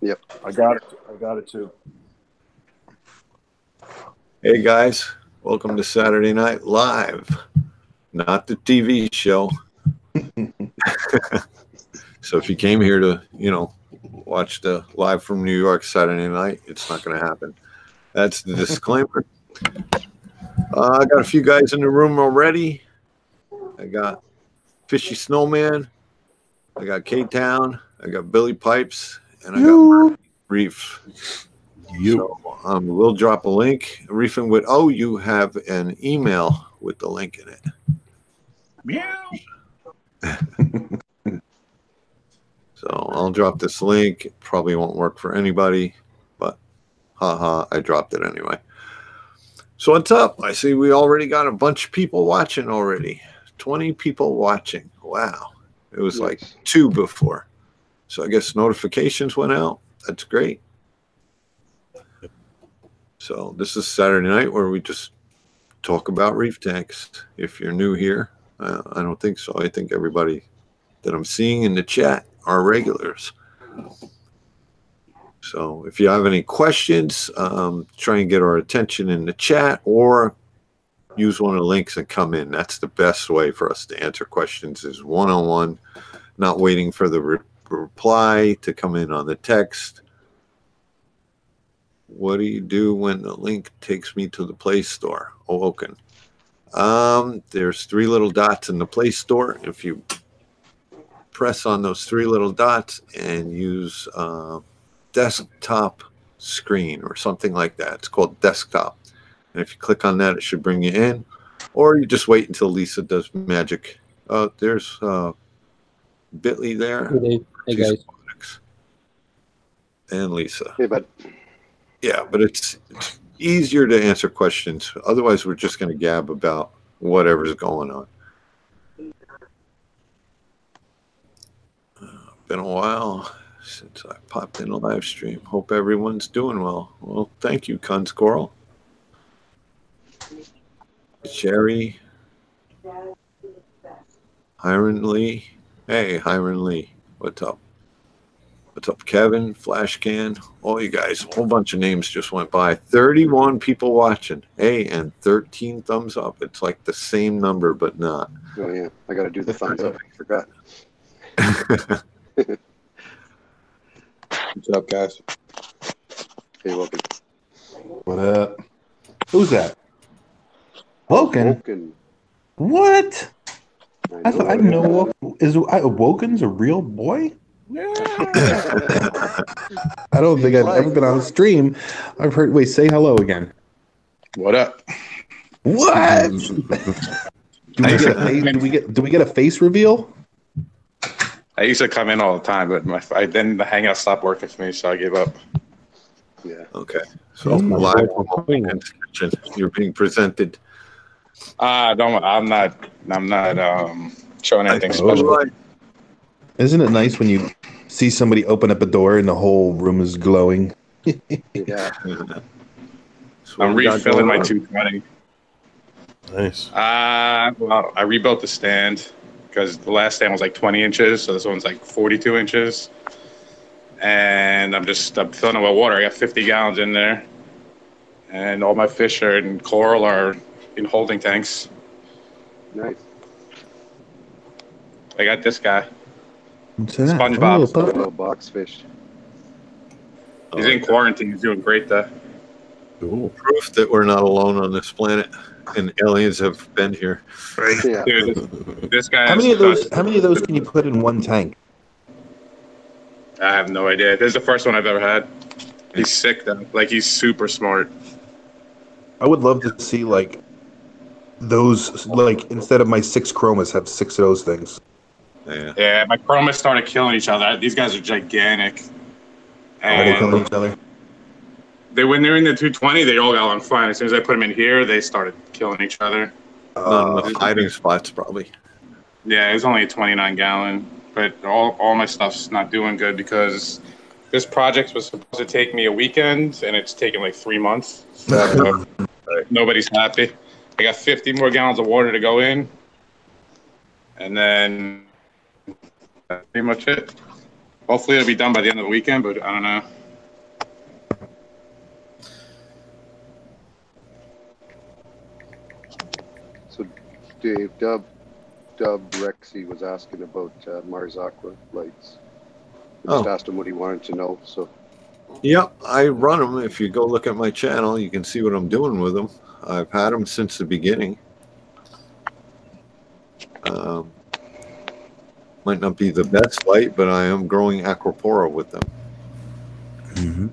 Yep. I got it. I got it too. Hey guys, welcome to Saturday Night Live, not the TV show. So if you came here to, watch the live from New York Saturday night, it's not going to happen. That's the disclaimer. I got a few guys in the room already. I got Fishy Snowman. I got K-Town. I got Billy Pipes. And I got Reef. So we'll drop a link. Reef and Wit. Oh, you have an email with the link in it. Meow. So I'll drop this link. It probably won't work for anybody, but haha, I dropped it anyway. So what's up? I see we already got a bunch of people watching already. 20 people watching. Wow. It was like 2 before. So I guess notifications went out. That's great. So this is Saturday night where we just talk about reef tanks. If you're new here, I don't think so. I think everybody that I'm seeing in the chat are regulars. So if you have any questions, try and get our attention in the chat or use one of the links and come in. That's the best way for us to answer questions is one-on-one, not waiting for the reply to come in on the text. What do you do when the link takes me to the Play Store? Awoken. There's 3 little dots in the Play Store. If you press on those 3 little dots and use desktop screen or something like that. It's called desktop. And if you click on that, it should bring you in. Or you just wait until Lisa does magic. There's Bitly there. Hey guys. And Lisa. Hey, bud. Yeah, but it's easier to answer questions. Otherwise, we're just going to gab about whatever's going on. Been a while since I popped in a live stream. Hope everyone's doing well. Well, thank you, Coral. Sherry. Hiron Lee. Hey, Hiron Lee. What's up? What's up, Kevin? Flashcan. All you guys. A whole bunch of names just went by. 31 people watching. Hey, and 13 thumbs up. It's like the same number, but not. Oh, yeah. I got to do the thumbs up. I forgot. What's up, guys? Hey, welcome. What up? Who's that? Woken? Woken. What? I didn't know Woken. Woken's a real boy? Yeah. I don't think I've ever been on a stream. I've heard. Wait, say hello again. What up? What? Do we get a face reveal? I used to come in all the time, but then the hangout stopped working for me, so I gave up. Yeah. Okay. So live from Woken's kitchen, you're being presented. I'm not showing anything special. Isn't it nice when you see somebody open up a door and the whole room is glowing? Yeah. I'm refilling my 220. Nice. Well, I rebuilt the stand because the last stand was like 20 inches, so this one's like 42 inches. And I'm filling it with water. I got 50 gallons in there. And all my fish and coral are in holding tanks. Nice. I got this guy. What's that? SpongeBob. Little box fish. He's in quarantine. He's doing great though. Cool. Proof that we're not alone on this planet and aliens have been here. Right. Yeah. Dude, this guy. How many of those can you put in one tank? I have no idea. This is the first one I've ever had. He's sick though. Like he's super smart. I would love to see like those, like instead of my 6 chromas, have 6 of those things. Yeah, my chromas started killing each other. These guys are gigantic. Are they killing each other? When they're in the 220, they all got along fine. As soon as I put them in here, they started killing each other. The hiding spots, probably. Yeah, it was only a 29 gallon, but all my stuff's not doing good because this project was supposed to take me a weekend, and it's taken like 3 months. So nobody's happy. I got 50 more gallons of water to go in, and then that's pretty much it. Hopefully it'll be done by the end of the weekend, but I don't know. So, Dave, Dub Rexy was asking about Mars Aqua lights. I just asked him what he wanted to know. So, Yep, I run them. If you go look at my channel, you can see what I'm doing with them. I've had them since the beginning. Might not be the best light, but I am growing Acropora with them. Mm-hmm.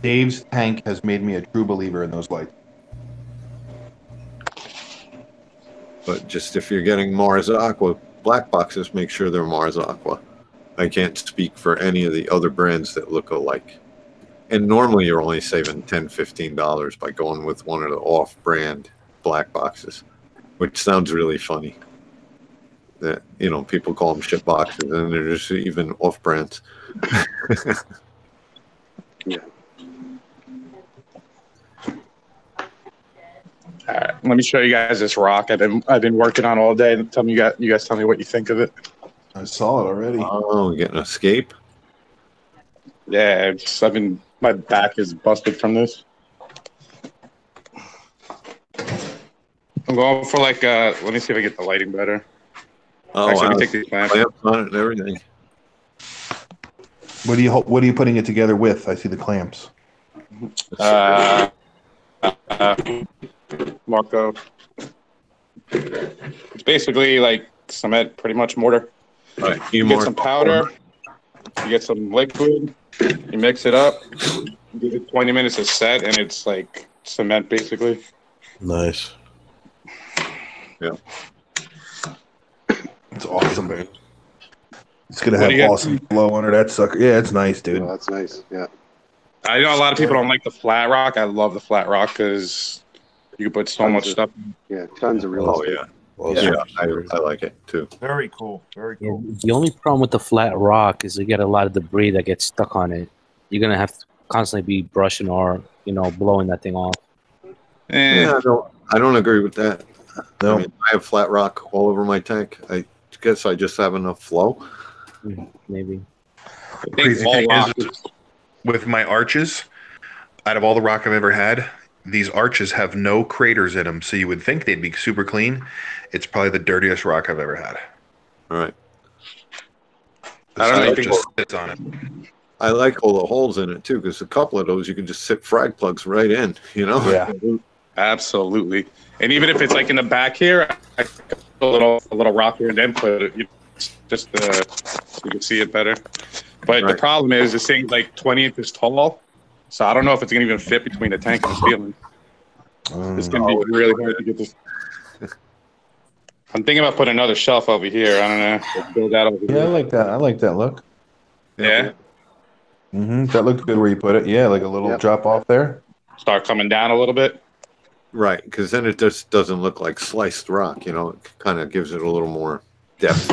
Dave's tank has made me a true believer in those lights. But just if you're getting Mars Aqua black boxes, make sure they're Mars Aqua. I can't speak for any of the other brands that look alike. And normally you're only saving $10, $15 by going with one of the off-brand black boxes, which sounds really funny. That, you know, people call them shit boxes, and they're just even off-brands. yeah. All right, let me show you guys this rock I've been working on all day. Tell me you guys tell me what you think of it. I saw it already. Oh, getting escape. Yeah, my back is busted from this. I'm going for like let me see if I get the lighting better. Oh, Actually, wow. let me take these clamps. Clamps on it and everything. What are you putting it together with? I see the clamps. Marco. It's basically like cement, pretty much mortar. Right. You get some powder, you get some liquid, you mix it up, give it 20 minutes to set, and it's like cement basically. Nice. Yeah. It's awesome, man. It's gonna What have do you awesome flow under that sucker. Yeah, it's nice, dude. Oh, that's nice. Yeah. I know a lot of people don't like the flat rock. I love the flat rock because you can put so much stuff. Yeah, tons of real Oh, estate. yeah. Well, Yeah, I like it too. Very cool. Very Yeah, cool. the only problem with the flat rock is you get a lot of debris that gets stuck on it. You're gonna have to constantly be brushing or blowing that thing off. Yeah, I don't agree with that. No. I mean, I have flat rock all over my tank. I guess I just have enough flow. Maybe. Crazy all thing rock is, with my arches, out of all the rock I've ever had, these arches have no craters in them, so you would think they'd be super clean. It's probably the dirtiest rock I've ever had. All right. I don't know, It you just sits on it. I like all the holes in it too, because a couple of those you can just sit frag plugs right in. Yeah. Absolutely. And even if it's like in the back here, I put a little rock here and then put it just so you can see it better. But the problem is this thing's like 20 inches tall, so I don't know if it's gonna even fit between the tank and the ceiling. It's gonna be really hard to get this. I'm thinking about putting another shelf over here. I don't know. Let's build that over Yeah, I here. like that. I like that look. Yeah. That looked good where you put it. Yeah, like a little drop off there. Start coming down a little bit. Right, because then it just doesn't look like sliced rock. It kind of gives it a little more depth.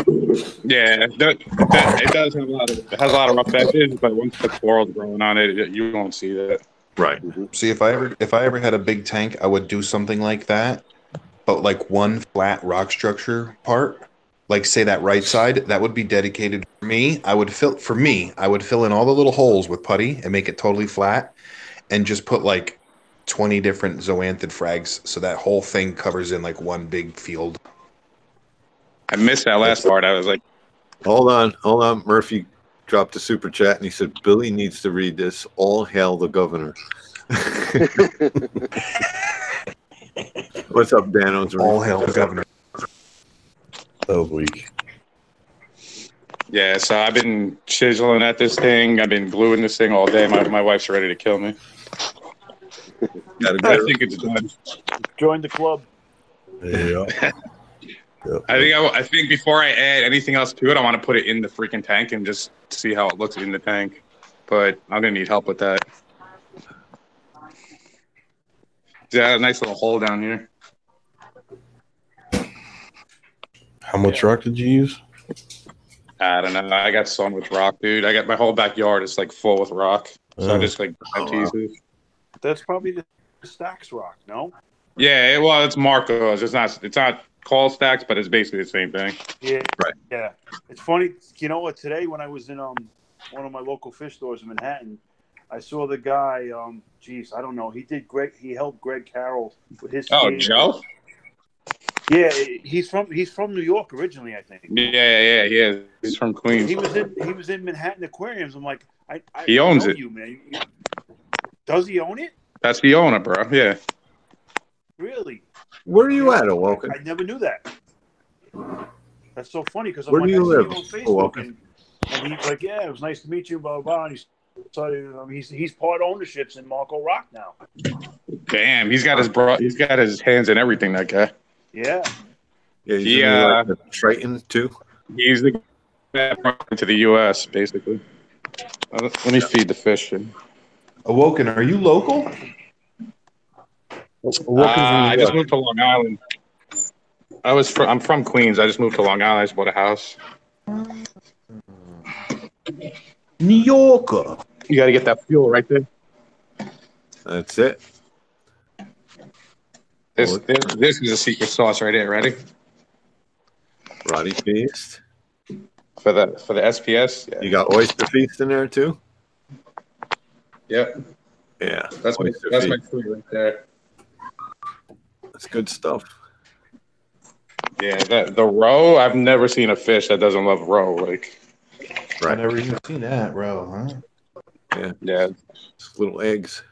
Yeah, it does have it has a lot of rough edges, but once the coral's growing on it, you won't see that. Right. See, if I ever had a big tank, I would do something like that, but like one flat rock structure part, like say that right side, that would be dedicated for me. I would fill in all the little holes with putty and make it totally flat, and just put like 20 different zoanthid frags, so that whole thing covers in like one big field. I missed that last part. I was like, Hold on. Murphy dropped a super chat and he said, Billy needs to read this. All hail the governor. What's up, Danos? All hail the governor. So weak. yeah. So I've been chiseling at this thing. I've been gluing this thing all day. My wife's ready to kill me. I think it's done. Join the club. Yeah. I think before I add anything else to it, I want to put it in the freaking tank and just see how it looks in the tank. But I'm gonna need help with that. Yeah, a nice little hole down here. How much rock did you use? I don't know. I got so much rock, dude. I got my whole backyard is like full with rock. So I just like teases. That's probably the Stacks rock, no? Yeah, well, it's Marco's. It's not call stacks, but it's basically the same thing. Yeah. Right. Yeah. It's funny. You know what? Today when I was in one of my local fish stores in Manhattan. I saw the guy. Geez, I don't know. He helped Greg Carroll with his. Oh, Joe. Yeah, he's from New York originally, I think. Yeah, he is. He's from Queens. He was in Manhattan Aquariums. I'm like, he owns know it. you, man. Does he own it? That's the owner, bro. Yeah. Really? Where are you at, Awoken? I never knew that. That's so funny because I'm Where like, do you live, I see you on Facebook, Awoken? and he's like, yeah, it was nice to meet you, blah blah. And he's part ownerships in Marco Rock now. Damn, he's got his hands in everything. That guy. Yeah. Yeah, he's like the Triton too. He's the guy to the U.S. basically. Let me feed the fish. Awoken, are you local? I just moved to Long Island. I'm from Queens. I just moved to Long Island. I just bought a house. New Yorker. You got to get that fuel right there. That's it. This is a secret sauce right here. Ready? Roddy Feast. For the SPS. Yeah. You got Oyster Feast in there too? Yep. Yeah. That's my food right there. That's good stuff. Yeah, the roe, I've never seen a fish that doesn't love roe. Like, right. I've never even seen that roe, huh? Yeah. Just little eggs.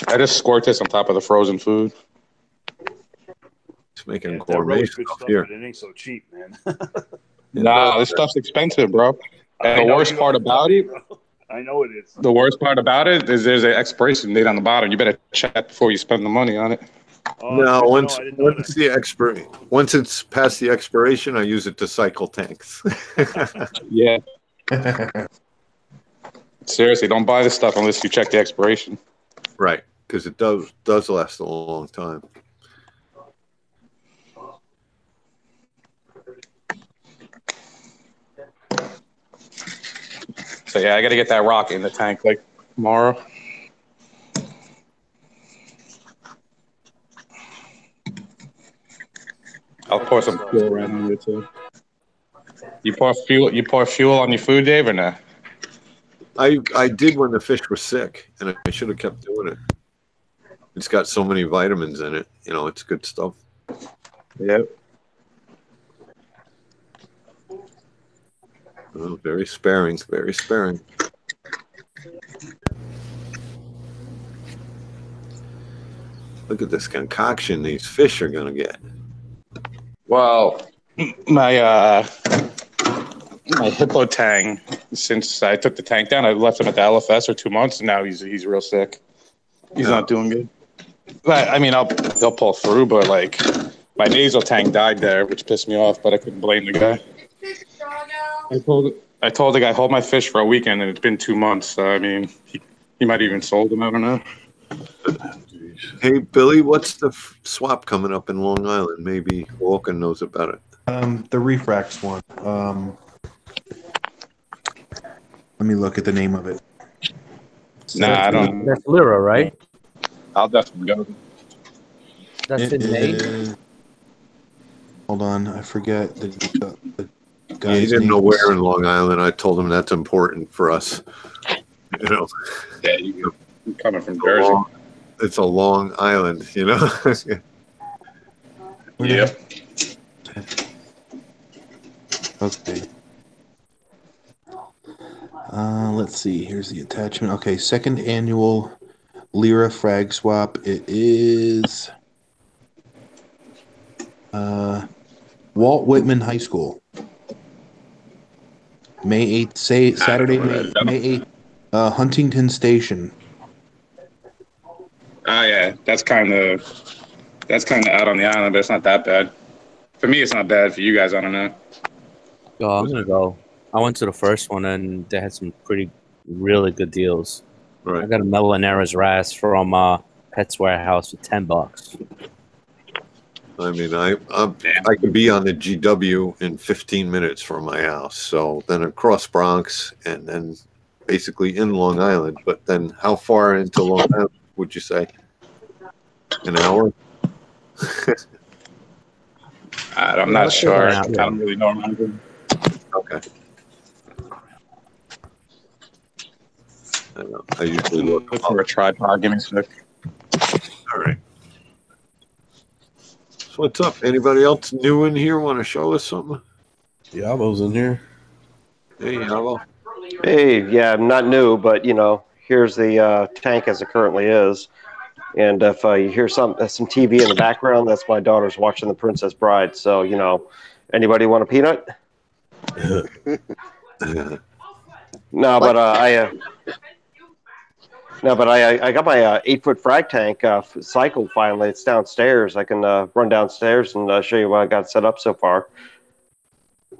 I just squirt this on top of the frozen food. It's making gourmet stuff here. But it ain't so cheap, man. Nah, this stuff's expensive, bro. And the worst part about it, I know it is. The worst part about it is there's an expiration date on the bottom. You better check before you spend the money on it. No, once it's past the expiration, I use it to cycle tanks. Yeah. Seriously, don't buy this stuff unless you check the expiration. Right, because it does last a long time. So yeah, I got to get that rock in the tank like tomorrow. I'll pour some fuel right in here too. You pour fuel on your food, Dave, or not? I did when the fish were sick, and I should have kept doing it. It's got so many vitamins in it. You know, it's good stuff. Yep. Oh, very sparing, very sparing. Look at this concoction these fish are going to get. Well, my hippo tang, since I took the tank down, I left him at the LFS for 2 months, and now he's real sick. He's not doing good. But, I mean, they'll pull through, but, like, my nasal tank died there, which pissed me off, but I couldn't blame the guy. I told the guy, hold my fish for a weekend, and it's been 2 months. So, I mean, he might have even sold them. I don't know. Hey, Billy, what's the swap coming up in Long Island? Maybe Walken knows about it. The Reef Chats one. Let me look at the name of it. Nah, I don't. That's Lyra, right? I'll definitely go. That's in May. Hold on, I forget the Yeah, he didn't know where in Long Island. I told him that's important for us. You know. Yeah, you're coming from Jersey. It's a long island, you know. Yeah. Okay. Let's see. Here's the attachment. Okay, second annual Lyra frag swap. It is Walt Whitman High School. May 8th, Saturday, May 8th, Huntington Station. Oh yeah, that's kind of out on the island, but it's not that bad. For me, it's not bad. For you guys, I don't know. Oh, I'm gonna go. I went to the first one and they had some really good deals. Right. I got a Melanera's Ras from Pets Warehouse for $10. I mean, I could be on the GW in 15 minutes from my house. So then across Bronx and then basically in Long Island. But then how far into Long Island would you say? An hour? I'm not sure. I don't really know. Okay. I don't know. I usually look Look for a tripod. Give me a sec. All right. So what's up? Anybody else new in here want to show us something? Yavo's in here. Hey, Yavo. Hey, yeah, I'm not new, but here's the tank as it currently is. And if you hear some TV in the background, that's my daughter's watching The Princess Bride. So anybody want a peanut? No, but I got my 8-foot frag tank cycled finally. It's downstairs. I can run downstairs and show you what I got set up so far.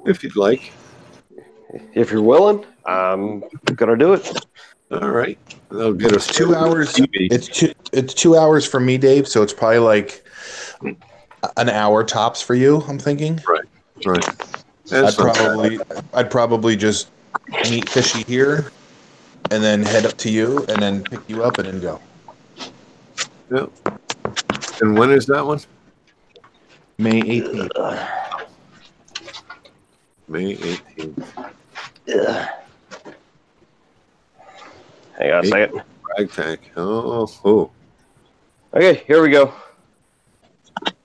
If you'd like. If you're willing, I'm gonna do it. All right. That'll get us 2 hours. TV. It's 2 hours for me, Dave. So it's probably like an hour tops for you. I'm thinking. Right. That's I'd probably just meet Fishy here, and then head up to you, and then pick you up, and then go. Yep. And when is that one? May 18th. May 18th. Hang on a second. Frag tank. Oh. Okay, here we go. Look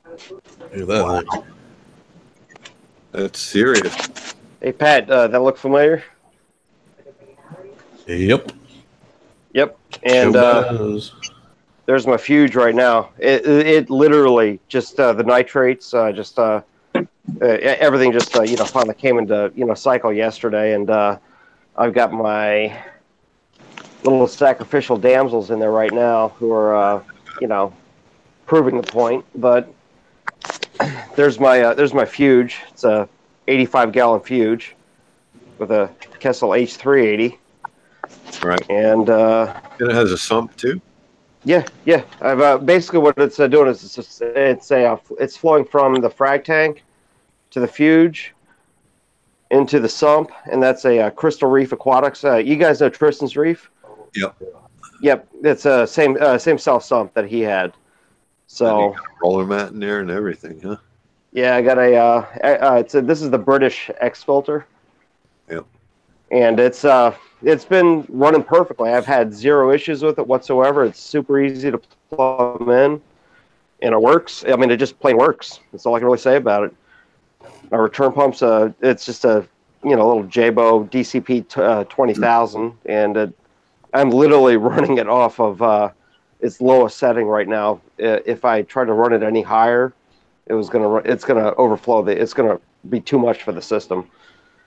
at that. Wow. That's serious. Hey, Pat, that look familiar? Yep. Yep. And there's my fuge right now. It literally just the nitrates, everything just finally came into cycle yesterday, and I've got my little sacrificial damsels in there right now who are proving the point. But there's my fuge. It's a 85-gallon fuge with a Kessel H380. Right. And it has a sump too. Yeah. I've basically what it's doing is it's flowing from the frag tank to the fuge into the sump, and that's a Crystal Reef Aquatics. You guys know Tristan's Reef? Yep. It's a same self sump that he had. So got a roller mat in there and everything, huh? Yeah, I got this is the British X filter. Yep. And it's been running perfectly. I've had zero issues with it whatsoever. It's super easy to plug in, and it works. I mean, it just plain works. That's all I can really say about it. My return pumps, it's just a little Jabo DCP 20,000, and I'm literally running it off of its lowest setting right now. If I try to run it any higher, it's gonna overflow. It's gonna be too much for the system.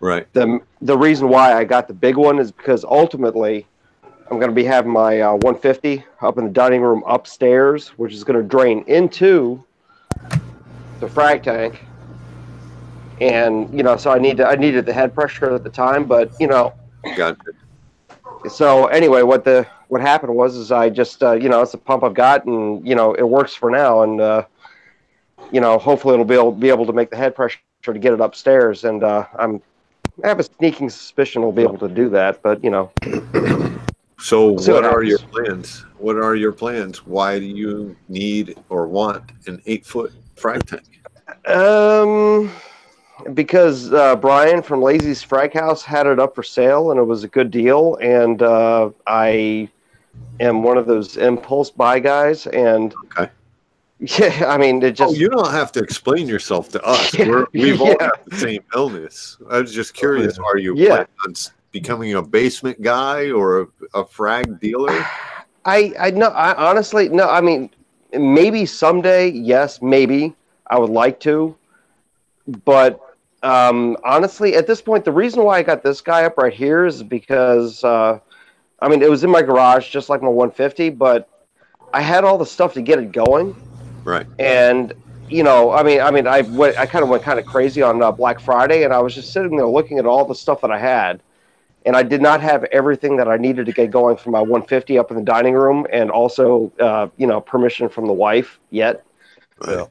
Right. The reason why I got the big one is because ultimately I'm going to be having my 150 up in the dining room upstairs, which is going to drain into the frag tank. And so I needed the head pressure at the time, but Got it. So anyway, what happened was I just it's a pump I've got, and it works for now, and hopefully it'll be able to make the head pressure to get it upstairs, and I have a sneaking suspicion we'll be able to do that, but So what are happens. your plans? What are your plans? Why do you need or want an 8-foot frag tank? Because Brian from Lazy's Frag House had it up for sale, and it was a good deal, and I am one of those impulse buy guys, and Okay. yeah, I mean, it just... you don't have to explain yourself to us. We've all got the same illness. I was just curious, are you planning on becoming a basement guy or a frag dealer? I honestly, no, I mean, maybe someday, yes, maybe, I would like to, but honestly, at this point, the reason why I got this guy up right here is because, it was in my garage, just like my 150, but I had all the stuff to get it going. Right. And, I kind of went kind of crazy on Black Friday, and I was just sitting there looking at all the stuff that I had, and I did not have everything that I needed to get going for my 150 up in the dining room, and also, permission from the wife yet. Right.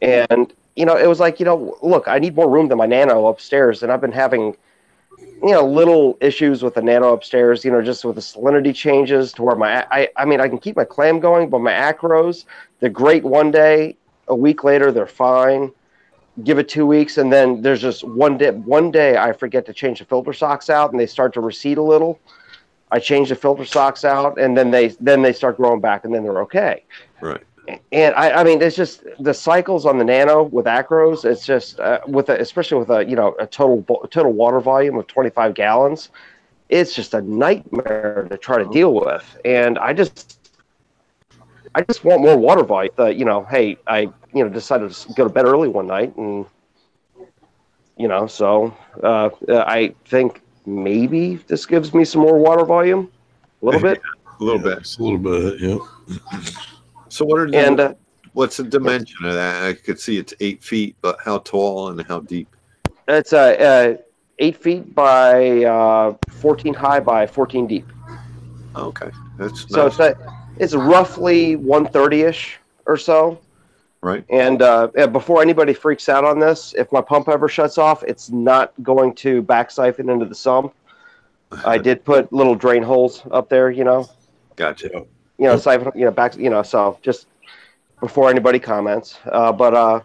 And, it was like, look, I need more room than my Nano upstairs, and I've been having, little issues with the Nano upstairs, just with the salinity changes to where I can keep my clam going, but my acros, they're great one day, a week later, they're fine. Give it 2 weeks, and then there's just one day I forget to change the filter socks out, and they start to recede a little. I change the filter socks out, and then they start growing back, and then they're okay. Right. And I mean, it's just the cycles on the Nano with acros. It's just especially with a total water volume of 25 gallons. It's just a nightmare to try to deal with, and I just want more water volume. Hey, I decided to go to bed early one night, and so I think maybe this gives me some more water volume, a little bit, A little bit. Just a little bit, yeah. So what's the dimension of that? I could see it's 8 feet, but how tall and how deep? It's 8 feet by 14 high by 14 deep. Okay, that's So nice. it's roughly 130-ish or so. Right. And before anybody freaks out on this, if my pump ever shuts off, it's not going to back siphon into the sump. I did put little drain holes up there, Gotcha. siphon, back, so just before anybody comments. So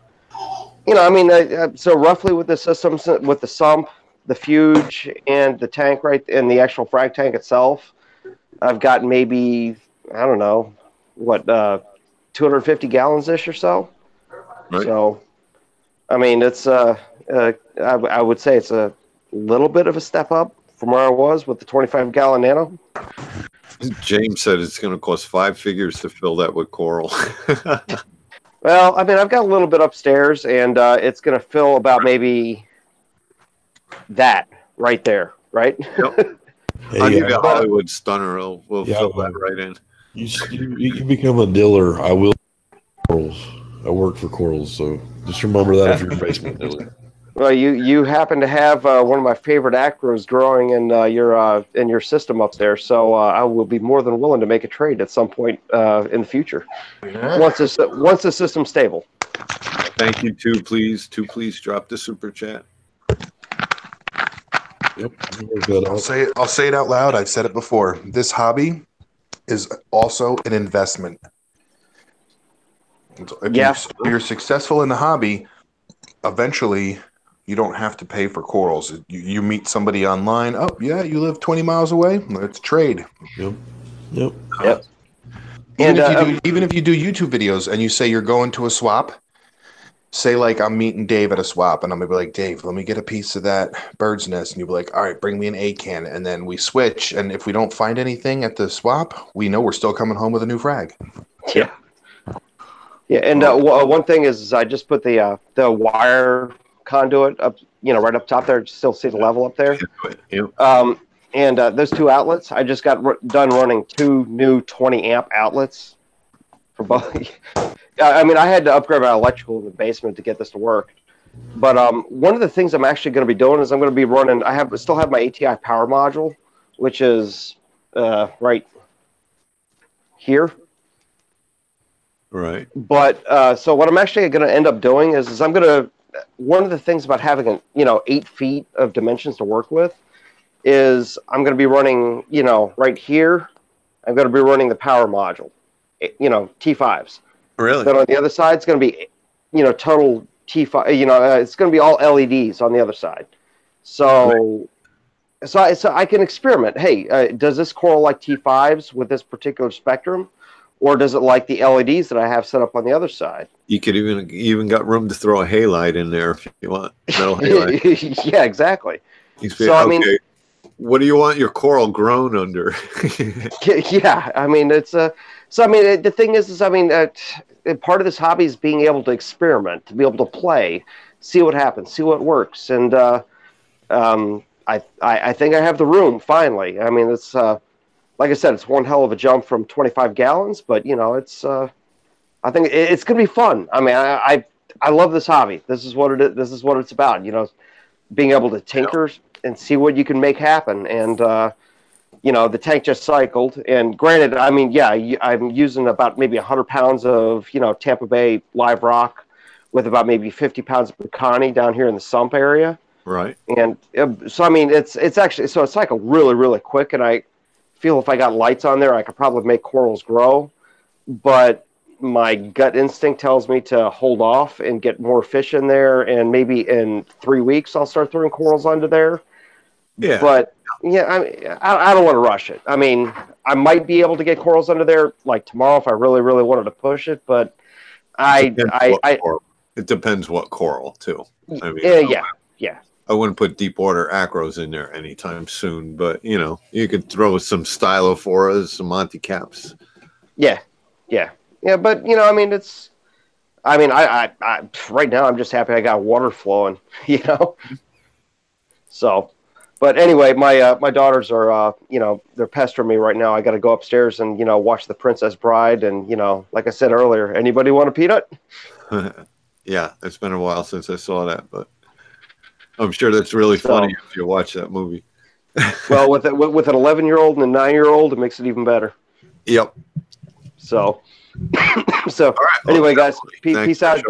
roughly with the systems, with the sump, the fuge, and the tank, right, and the actual frag tank itself, I've got maybe, I don't know, 250 gallons-ish or so. Right. So, I mean, it's I would say it's a little bit of a step up from where I was with the 25-gallon Nano. James said it's going to cost 5 figures to fill that with coral. Well, I mean, I've got a little bit upstairs, and it's going to fill about maybe that right there, right? Yep. I'll give you a Hollywood stunner. We'll fill that right in. You can become a dealer. I will. Corals. I work for corals, so just remember that if you're a basement dealer. Well, you happen to have one of my favorite acros growing in your system up there, so I will be more than willing to make a trade at some point in the future once the system's stable. Thank you. Please drop the super chat. Yep. I'll say it out loud. I've said it before. This hobby is also an investment. If you're successful in the hobby, eventually you don't have to pay for corals. You meet somebody online. Oh, yeah, you live 20 miles away. Let's trade. Yep. Even if you do YouTube videos and you say you're going to a swap, say like I'm meeting Dave at a swap, and I'm gonna be like, Dave, let me get a piece of that bird's nest, and you'll be like, all right, bring me an A can, and then we switch. And if we don't find anything at the swap, we know we're still coming home with a new frag. Yeah. Yeah, and one thing is I just put the wire conduit up, right up top there. Still see the level up there. Yep. And those 2 outlets, I just got done running 2 new 20 amp outlets for both. I mean, I had to upgrade my electrical in the basement to get this to work. But one of the things I'm actually going to be doing is I'm going to be running. Still have my ATI power module, which is right here. Right. But so what I'm actually going to end up doing is I'm going to. One of the things about having 8 feet of dimensions to work with is I'm going to be running right here. I'm going to be running the power module, T5s. Really? Then on the other side, it's going to be total T5. It's going to be all LEDs on the other side. So. Right. So I can experiment. Hey, does this coral like T5s with this particular spectrum? Or does it like the LEDs that I have set up on the other side? You could even got room to throw a halide in there if you want. Metal halide. Yeah, exactly. So I mean, what do you want your coral grown under? Yeah, I mean it's the thing is part of this hobby is being able to experiment, to be able to play, see what happens, see what works, and I think I have the room finally. I mean, it's. Like I said, it's one hell of a jump from 25 gallons, but it's. I think it's going to be fun. I mean, I love this hobby. This is what it is. This is what it's about. Being able to tinker and see what you can make happen. And the tank just cycled. And granted, I mean, I'm using about maybe 100 pounds of Tampa Bay live rock with about maybe 50 pounds of Pecani down here in the sump area. Right. And so I mean, it's actually so it cycled really, really quick, and I feel if I got lights on there, I could probably make corals grow, but my gut instinct tells me to hold off and get more fish in there, and maybe in 3 weeks I'll start throwing corals under there. Yeah, but Yeah, I don't want to rush it. I mean, I might be able to get corals under there like tomorrow if I really, really wanted to push it, but it depends what coral too. I mean, yeah. I wouldn't put deep water acros in there anytime soon, but you know, you could throw some stylophoras, some Monte Caps. Yeah. But you know, I mean, I right now I'm just happy I got water flowing, you know. So, but anyway, my daughters are, you know, they're pestering me right now. I got to go upstairs and, you know, watch The Princess Bride, and you know, like I said earlier, anybody want a peanut? Yeah, it's been a while since I saw that, but I'm sure that's really funny if you watch that movie. Well, with an 11-year-old and a 9-year-old, it makes it even better. Yep. So, so all right, anyway, guys, peace out.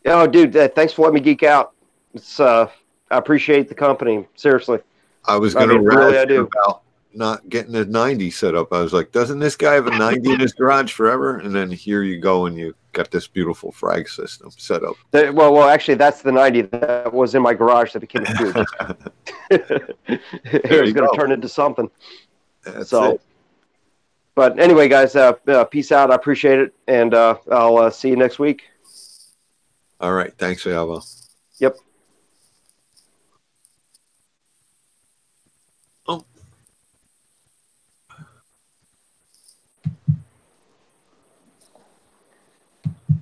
Oh, dude, thanks for letting me geek out. It's I appreciate the company. Seriously. I was going to really about not getting a 90 set up. I was like, doesn't this guy have a 90 in his garage forever? And then here you go, and you got this beautiful frag system set up. Well, actually, that's the 90 that was in my garage that became huge. It was going to turn into something. That's it. But anyway, guys, peace out. I appreciate it, and I'll see you next week. All right. Thanks, Alva. Yep. Oh.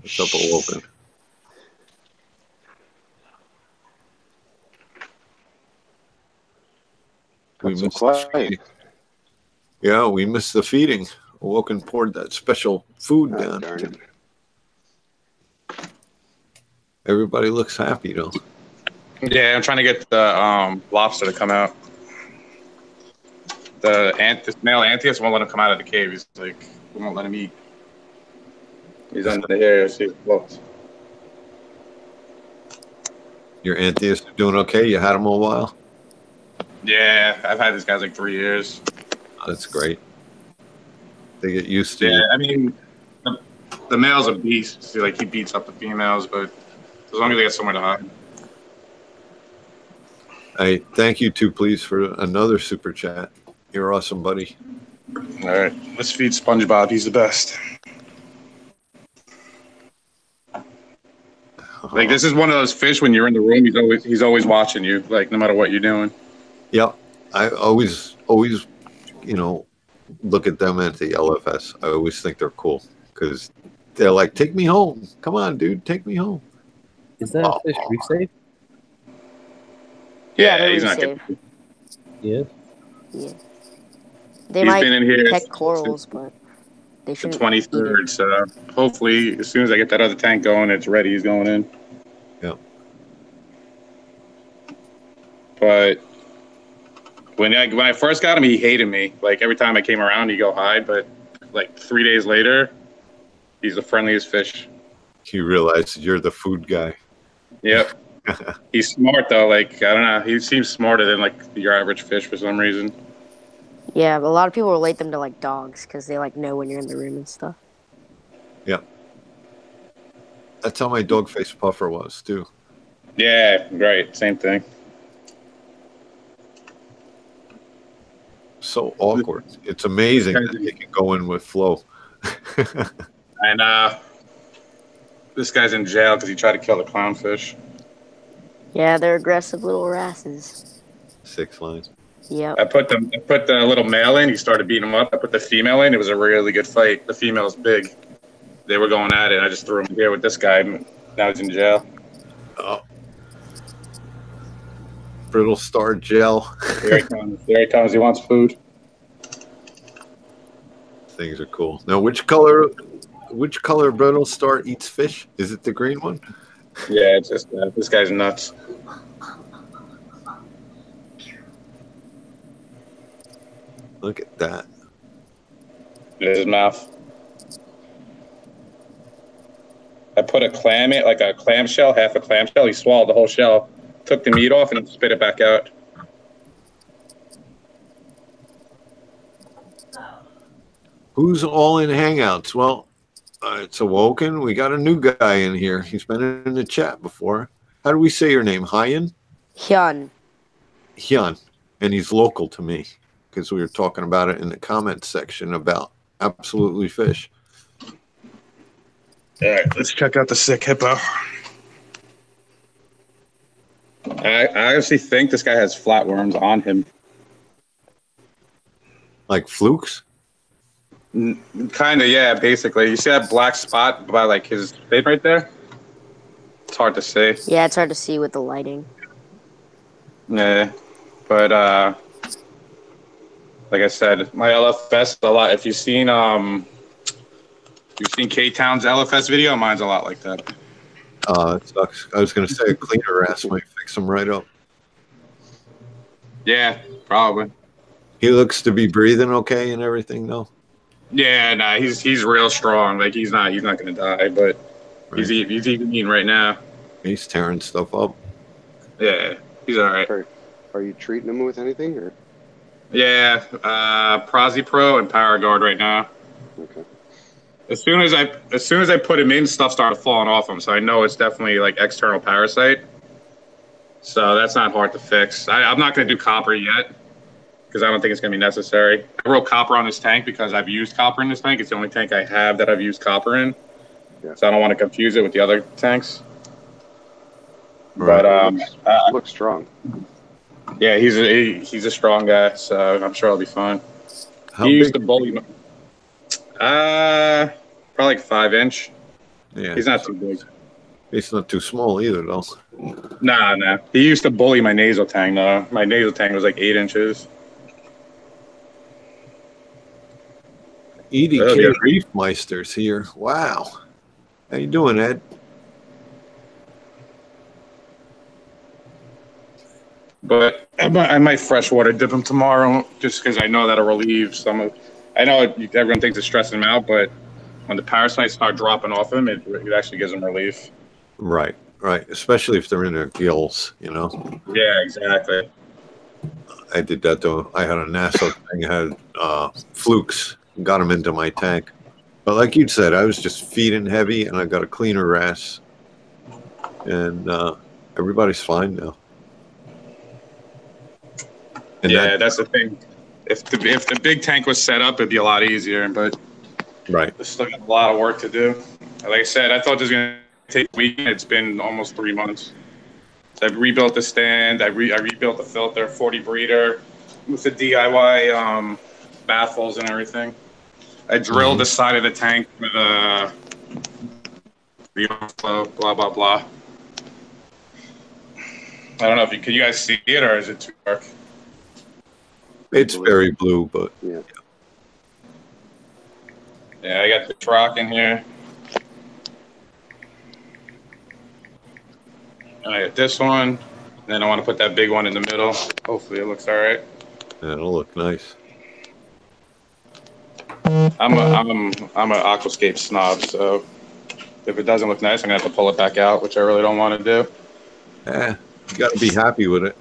What's up, Awoken? We missed the feeding. Yeah, we missed the feeding. Awoken poured that special food down. Everybody looks happy, though. Yeah, I'm trying to get the lobster to come out. This male Antius won't let him come out of the cave. He's like, we won't let him eat. He's under here. See, Your Antius doing okay? You had him a while? Yeah, I've had these guys like 3 years. Oh, that's great. They get used to you. I mean, the male's a beast. See, like, he beats up the females, but as long as they get somewhere to hide. I thank you too, please, for another super chat. You're awesome, buddy. All right, let's feed SpongeBob. He's the best. Like, this is one of those fish when you're in the room, he's always watching you, like, no matter what you're doing. Yep. I always, you know, look at them at the LFS. I always think they're cool because they're like, take me home. Come on, dude, take me home. Is that fish reef safe? Yeah, he's not safe. Yeah. Yeah. They might detect corals, but they shouldn't. The 23rd, so hopefully as soon as I get that other tank going, it's ready. He's going in. Yeah. But when I first got him, he hated me. Like, every time I came around, he'd go hide. But like 3 days later, he's the friendliest fish. You realize you're the food guy. Yep. He's smart though. Like, I don't know. He seems smarter than like your average fish for some reason. Yeah, but a lot of people relate them to like dogs because they like know when you're in the room and stuff. Yeah. That's how my dog-faced puffer was too. Yeah, right. Same thing. So awkward. It's amazing that they can go in with flow. And this guy's in jail because he tried to kill the clownfish. Yeah, they're aggressive little wrasses. 6 lines. Yep. I put the little male in. He started beating him up. I put the female in. It was a really good fight. The female's big. They were going at it. I just threw him here with this guy. Now he's in jail. Oh. Brittle Star gel. There he comes. There he comes. He wants food. Things are cool. Now, which color Brittle Star eats fish? Is it the green one? Yeah, it's just this guy's nuts. Look at that. There's his mouth. I put a clam in, like a clamshell, half a clamshell. He swallowed the whole shell, took the meat off, and spit it back out. Who's all in Hangouts? Well, it's Awoken. We got a new guy in here. He's been in the chat before. How do we say your name? Hyun? Hyun. Hyun. and he's local to me because we were talking about it in the comments section about Absolutely Fish. All right, let's check out the sick hippo. I honestly think this guy has flatworms on him. Like flukes? Kind of, yeah, basically. You see that black spot by like his face right there? It's hard to see. Yeah, it's hard to see with the lighting. Yeah, but like I said, my LFS a lot. If you've seen K-Town's LFS video, mine's a lot like that. That sucks. I was going to say a cleaner ass might fix him right up. Yeah, probably. He looks to be breathing okay and everything, though. Yeah, nah, he's real strong. Like he's not gonna die, but right. he's eating right now. He's tearing stuff up. Yeah, he's all right. Are you treating him with anything or? Yeah, Prozi Pro and Paraguard right now. Okay. As soon as I put him in, stuff started falling off him, so I know it's definitely like external parasite. So that's not hard to fix. I'm not going to do copper yet because I don't think it's going to be necessary. I wrote copper on this tank because I've used copper in this tank. It's the only tank I have that I've used copper in. Yeah. So I don't want to confuse it with the other tanks. Right. But looks strong. Yeah, he's a strong guy, so I'm sure I'll be fine. He used to bully me. Probably like 5-inch. Yeah. He's not too big. He's not too small either, though. Nah. He used to bully my nasal tang, though. My nasal tang was like 8 inches. EDK Reef Meister's here. Wow. How you doing, Ed? But I might freshwater dip him tomorrow just because I know that'll relieve some of... I know everyone thinks it's stressing him out, but when the parasites start dropping off him, it actually gives him relief. Right. Especially if they're in their gills, you know? Yeah, exactly. I did that, though. I had a NASA thing. I had flukes. Got them into my tank. But like you said, I was just feeding heavy, and I got a cleaner wrasse. And everybody's fine now. And yeah, that's the thing. If the big tank was set up, it'd be a lot easier. But right, there's still got a lot of work to do. Like I said, I thought this was gonna take a week. It's been almost 3 months. So I've rebuilt the stand. I rebuilt the filter, 40 breeder, with the DIY baffles and everything. I drilled the side of the tank with the overflow, blah blah blah. I don't know if can you guys see it or is it too dark? It's very blue, but yeah. Yeah, I got the rock in here. And I got this one. And then I want to put that big one in the middle. Hopefully it looks all right. Yeah, it'll look nice. I'm an aquascape snob, so if it doesn't look nice, I'm gonna have to pull it back out, which I really don't want to do. Yeah, you got to be happy with it,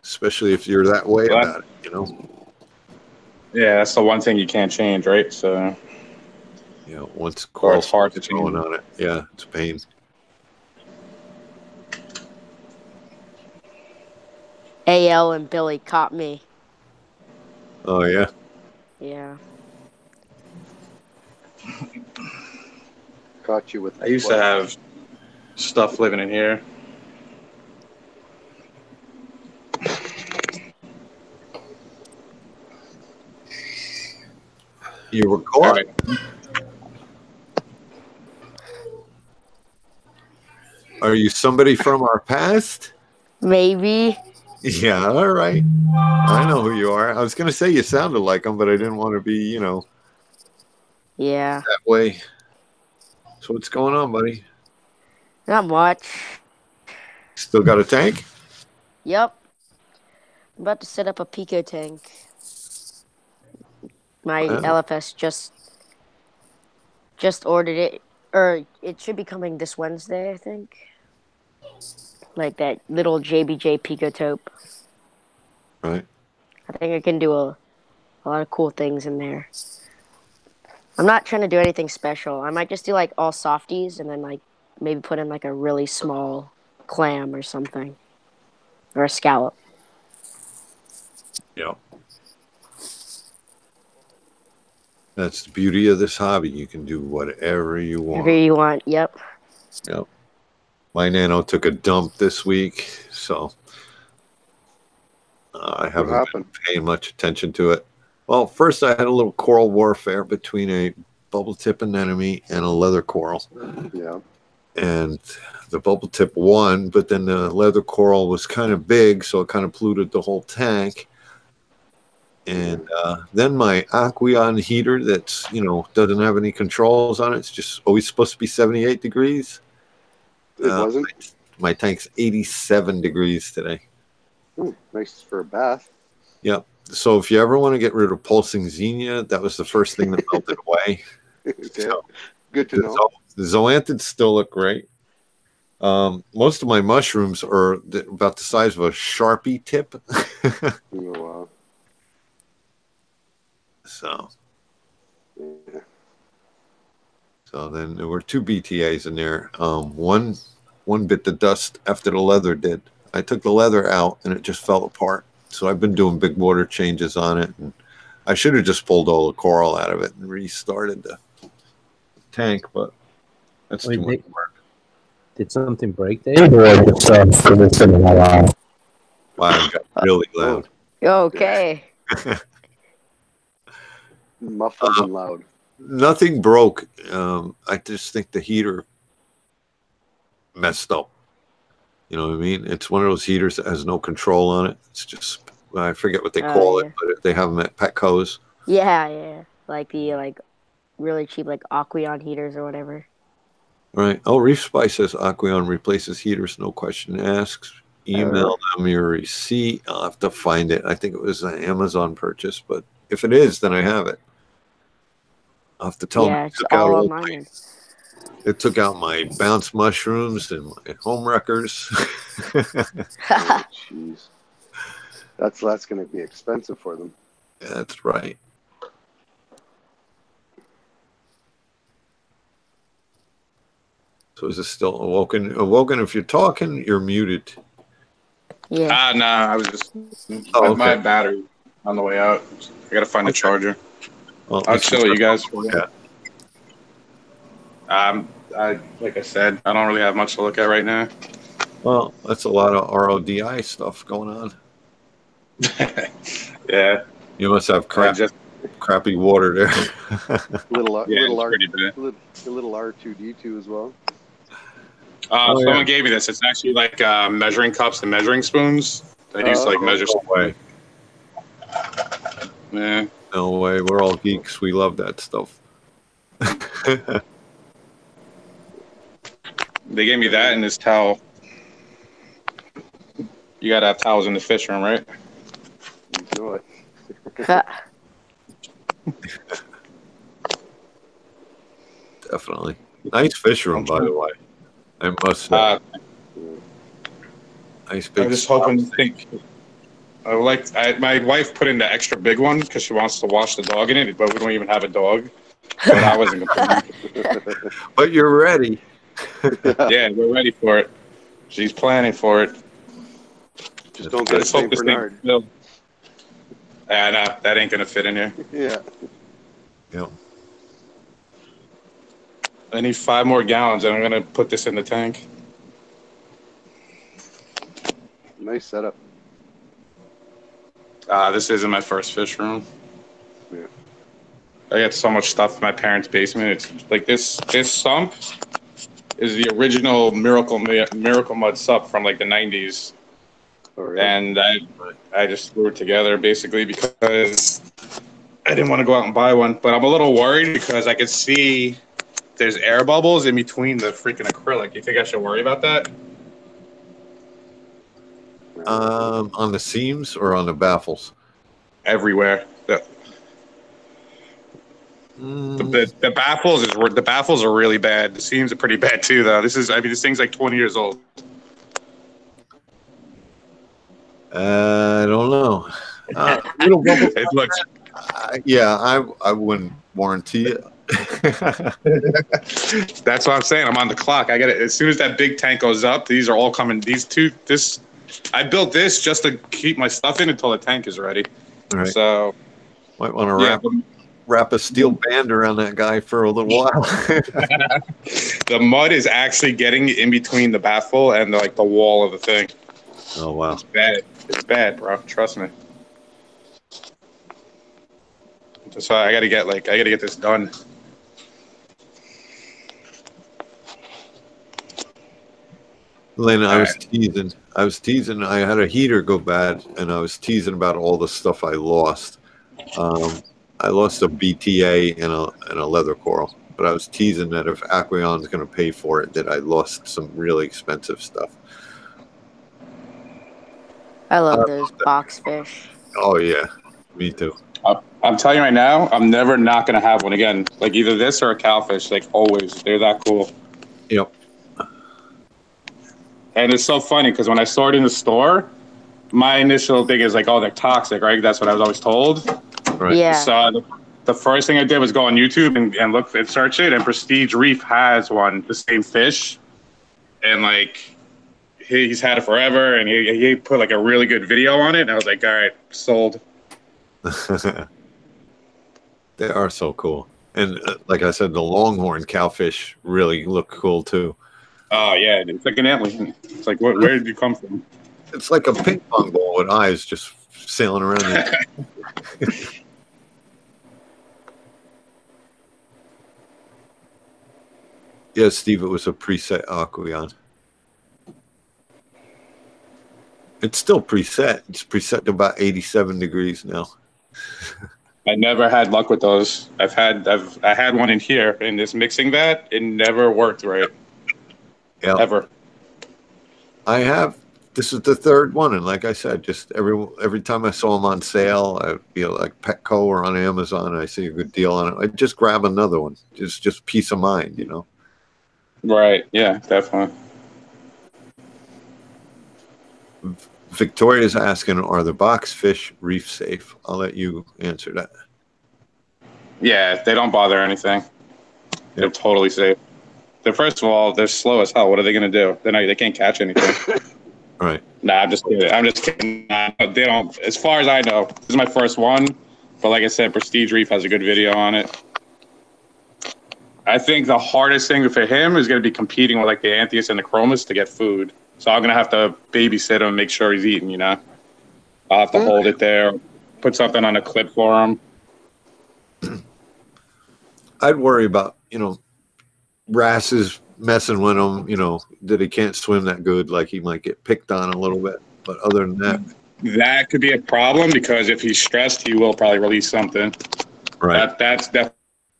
especially if you're that way about it, you know. Yeah, that's the one thing you can't change, right? So. Yeah, once coral it's hard to change on it, yeah, it's a pain. AL and Billy caught me. Oh yeah. Yeah. Caught you with. I used to have stuff living in here. You were caught. Right. Are you somebody from our past? Maybe. Yeah, all right. I know who you are. I was going to say you sounded like him, but I didn't want to be, you know. Yeah. That way. So what's going on, buddy? Not much. Still got a tank? Yep. I'm about to set up a Pico tank. My LFS just ordered it, or it should be coming this Wednesday, I think. Like that little JBJ Pico taupe. Right. I think I can do a lot of cool things in there. I'm not trying to do anything special. I might just do like all softies and then like maybe put in like a really small clam or something. Or a scallop. Yeah. That's the beauty of this hobby. You can do whatever you Whatever want. you want. Yep. Yep. My nano took a dump this week, so I What haven't been happened? paying much attention to it. Well, first I had a little coral warfare between a bubble tip anemone and a leather coral. Yeah. And the bubble tip won, but then the leather coral was kind of big, so it kind of polluted the whole tank. And then my Aqueon heater that's, doesn't have any controls on it. It's just always supposed to be 78 degrees. It wasn't? My tank's 87 degrees today. Ooh, nice for a bath. Yep. So if you ever want to get rid of pulsing xenia, that was the first thing that melted away. Okay. So, Good to know. the zoanthids still look great. Most of my mushrooms are about the size of a Sharpie tip. Oh, wow. So Yeah. So then there were 2 BTAs in there. One bit the dust after the leather did. I took the leather out and it just fell apart. So I've been doing big water changes on it. And I should have just pulled all the coral out of it and restarted the tank, but that's too much work. Did something break there? Or just Wow, it got really loud. Okay. Muffled and loud. Nothing broke. I just think the heater messed up. You know what I mean? It's one of those heaters that has no control on it. It's just, I forget what they call it, but they have them at Petco's. Yeah. Like the really cheap Aqueon heaters or whatever. Right. Oh, Reef Spice says Aqueon replaces heaters, no question asked. Email them your receipt. I'll have to find it. I think it was an Amazon purchase, but if it is, then I have it. I'll have to tell them it's all online. It took out my bounce mushrooms and my home wreckers. Oh, jeez. That's going to be expensive for them. That's right. So is it still awoken? Awoken, if you're talking, you're muted. Yeah. No, I was just okay. My battery on the way out. I gotta find the charger. Well, I'll chill you guys for that. Like I said, I don't really have much to look at right now. Well, that's a lot of RODI stuff going on. Yeah. You must have crappy water there. little little R2D2 as well. Someone gave me this. It's actually like measuring cups and measuring spoons. I used to measure stuff. Way. Yeah. No way. We're all geeks. We love that stuff. They gave me that and this towel. You gotta have towels in the fish room, right? Enjoy. Definitely. Nice fish room, by the way. I must say. Nice big. I'm just hoping to think. My wife put in the extra big one because she wants to wash the dog in it, but we don't even have a dog. But I wasn't going to. But you're ready. Yeah, we're ready for it. She's planning for it. Just don't get a St. Bernard. That ain't gonna fit in here. Yeah. Yeah. I need 5 more gallons, and I'm gonna put this in the tank. Nice setup. This isn't my first fish room. Yeah. I got so much stuff in my parents' basement. It's like this sump is the original Miracle Mud sup from like the 90s. Oh, really? And I just threw it together basically because I didn't want to go out and buy one. But I'm a little worried because I could see there's air bubbles in between the freaking acrylic. You think I should worry about that? On the seams or on the baffles? Everywhere. The baffles are really bad. The seams are pretty bad too, though. This thing's like 20 years old. I don't know. Little bubbles. It looks. I wouldn't warranty it. That's what I'm saying. I'm on the clock. I get it as soon as that big tank goes up. These are all coming. I built this just to keep my stuff in until the tank is ready. All right. So Might want to yeah, wrap a steel band around that guy for a little while. the mud is actually getting in between the baffle and like the wall of the thing. Oh wow. It's bad. It's bad, bro. Trust me. So I gotta get this done. Lena, I All was right. teasing. I had a heater go bad, and I was teasing about all the stuff I lost. I lost a BTA and a leather coral, but I was teasing that if Aquion's going to pay for it, that I lost some really expensive stuff. I love those box fish. Oh yeah, me too. I'm telling you right now, I'm never not gonna have one again. Like either this or a cowfish. Like always, they're that cool. Yep. And it's so funny because when I saw it in the store, my initial thing is like, oh, they're toxic, right? That's what I was always told. Right. Yeah. So the first thing I did was go on YouTube and look and search it, and Prestige Reef has one, the same fish, and like he's had it forever, and he put like a really good video on it, and I was like, all right, sold. They are so cool, and like I said, the longhorn cowfish really look cool too. Oh yeah, it's like an antler. It's like where did you come from? It's like a ping pong ball with eyes just sailing around it. Yeah, Steve, it was a preset Aqueon. It's still preset. It's preset to about 87 degrees now. I never had luck with those. I had one in here in this mixing vat. It never worked right. Yeah. Ever. I have. This is the third one, and like I said, just every time I saw them on sale, I'd be like Petco or on Amazon, I see a good deal on it, I'd just grab another one. Just peace of mind, you know. Right. Yeah, definitely. Victoria's asking, are the box fish reef safe? I'll let you answer that. Yeah, they don't bother anything. They're totally safe. First of all, they're slow as hell. What are they going to do? They can't catch anything. Right. Nah, I'm just kidding. I'm just kidding. Nah, they don't. As far as I know, this is my first one. But like I said, Prestige Reef has a good video on it. I think the hardest thing for him is going to be competing with like the Antheus and the Chromis to get food. So I'm going to have to babysit him and make sure he's eating, you know. I'll have to hold it there, put something on a clip for him. I'd worry about, wrasses messing with him, that he can't swim that good, like he might get picked on a little bit. But other than that, that could be a problem because if he's stressed, he will probably release something. Right. That's definitely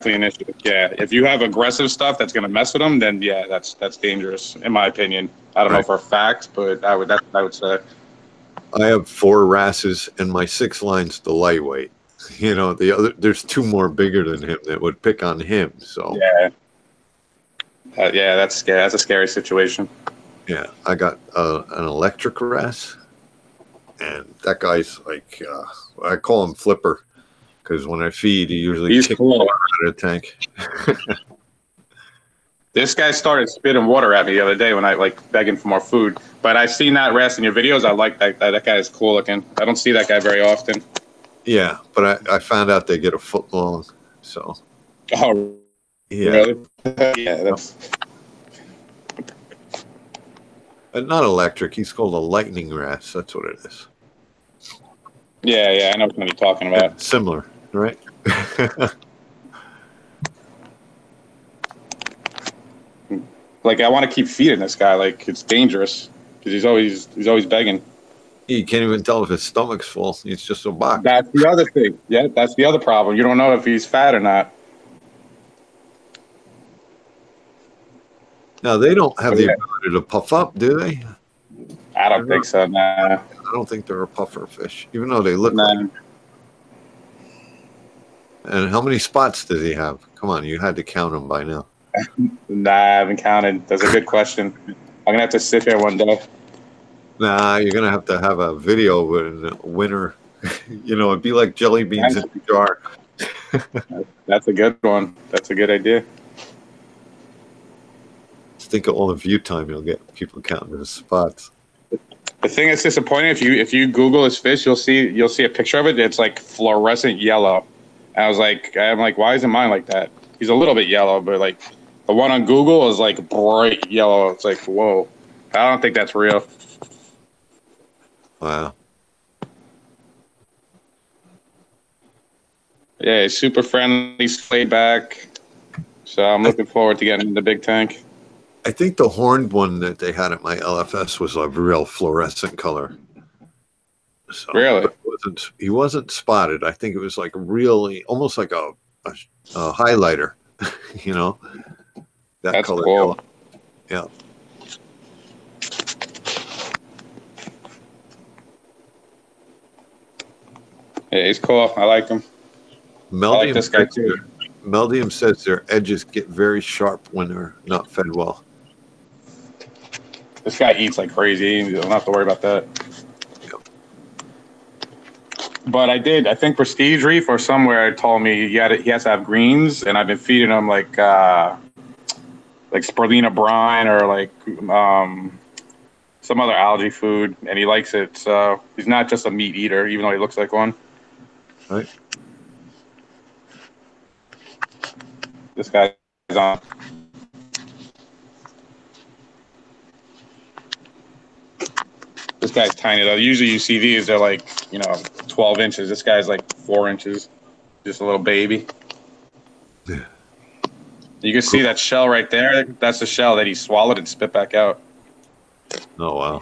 an issue. Yeah, if you have aggressive stuff that's going to mess with him, then yeah, that's dangerous in my opinion. I don't know for a fact, but that's what I would say. I have 4 wrasses, and my 6 line's the lightweight. There's 2 more bigger than him that would pick on him. So yeah, that's scary. That's a scary situation. Yeah, I got an electric wrasse, and that guy's like, I call him Flipper, because when I feed, he usually kicks water out of the tank. This guy started spitting water at me the other day when I begging for more food. But I've seen that wrasse in your videos. I like that. That guy is cool looking. I don't see that guy very often. Yeah, but I found out they get a foot long. So. Oh. Yeah. Really? Yeah. That's. Not electric. He's called a lightning wrasse. That's what it is. Yeah. I know what you're talking about. Similar, right? Like I want to keep feeding this guy. Like it's dangerous because he's always begging. You can't even tell if his stomach's full. He's just a box. That's the other thing. Yeah, that's the other problem. You don't know if he's fat or not. Now they don't have the ability to puff up, do they? I don't think so. Nah. I don't think they're a puffer fish, even though they look like. And how many spots does he have? Come on, you had to count them by now. Nah, I haven't counted. That's a good question. I'm gonna have to sit here one day. Nah, you're gonna have to have a video with a winner. It'd be like jelly beans in a jar. That's a good one. That's a good idea. Just think of all the view time you'll get people counting the spots. The thing that's disappointing, if you Google his fish, you'll see a picture of it. It's like fluorescent yellow. And I'm like, why isn't mine like that? He's a little bit yellow, but like the one on Google is like bright yellow. It's like, whoa. I don't think that's real. Wow. Yeah, he's super friendly, laid back. So I'm looking forward to getting in the big tank. I think the horned one that they had at my LFS was a real fluorescent color. So, Really? He wasn't spotted. I think it was like really, almost like a highlighter, you know? That's color. cool. Yellow. Yeah. Yeah, he's cool. I like him. I like this guy too. Meldium says their edges get very sharp when they're not fed well. This guy eats like crazy. You don't have to worry about that. Yep. But I think Prestige Reef or somewhere told me he has to have greens, and I've been feeding him like spirulina brine or like some other algae food, and he likes it. So he's not just a meat eater, even though he looks like one. Right. This guy's on. This guy's tiny though. Usually you see these, they're like, 12 inches. This guy's like 4 inches. Just a little baby. Yeah. You can see that shell right there. That's the shell that he swallowed and spit back out. Oh, wow.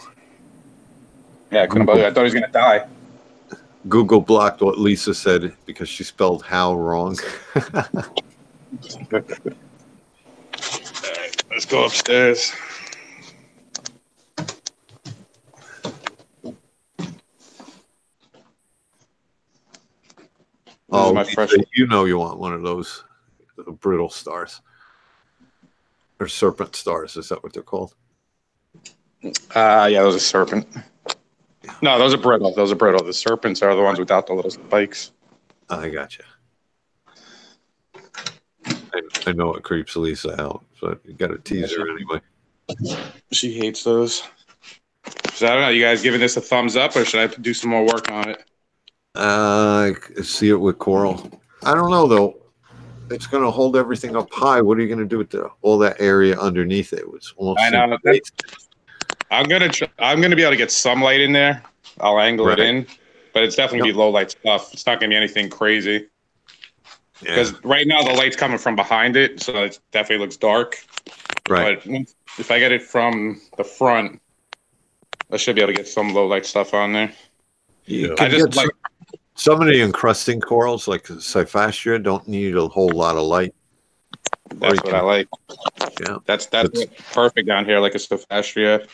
Yeah, I couldn't believe it. I thought he was going to die. Google blocked what Lisa said because she spelled how wrong. All right, let's go upstairs. Oh, my fresh. You know you want one of those brittle stars. Or serpent stars. Is that what they're called? Yeah, those are serpent. No, those are brittle. Those are brittle. The serpents are the ones without the little spikes. I gotcha. I know it creeps Lisa out, but you got to tease her anyway. She hates those. So I don't know. You guys giving this a thumbs up, or should I do some more work on it? I see it with coral. I don't know though. It's going to hold everything up high. What are you going to do with all that area underneath it? It's almost. I know. I'm gonna be able to get some light in there. I'll angle it in, but it's definitely gonna be low light stuff. It's not gonna be anything crazy. Because right now the light's coming from behind it, so it definitely looks dark. Right. But if I get it from the front, I should be able to get some low light stuff on there. Yeah. I just like some of the encrusting corals, like Cyphastria, don't need a whole lot of light. That's what I like. Yeah, that's perfect down here, like a Cyphastria.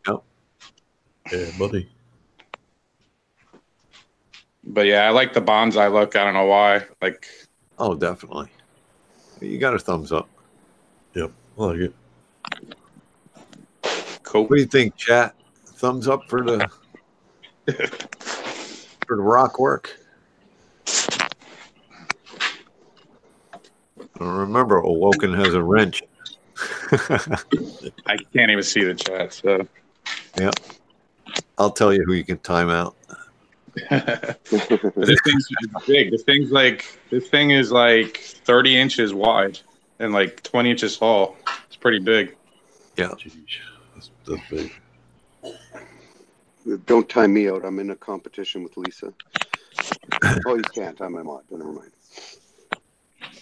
Yep. Yeah, buddy. But yeah, I like the bonsai look. I don't know why. Like, oh, definitely. You got a thumbs up. Yep, I like it. Cool. What do you think, chat? Thumbs up for the for the rock work. Remember, Awoken has a wrench. I can't even see the chat, so. Yeah. I'll tell you who you can time out. This thing's big. This thing is like 30 inches wide and like 20 inches tall. It's pretty big. Yeah. Jeez, that's big. Don't time me out. I'm in a competition with Lisa. Oh, you can't. I'm a mod. Never mind.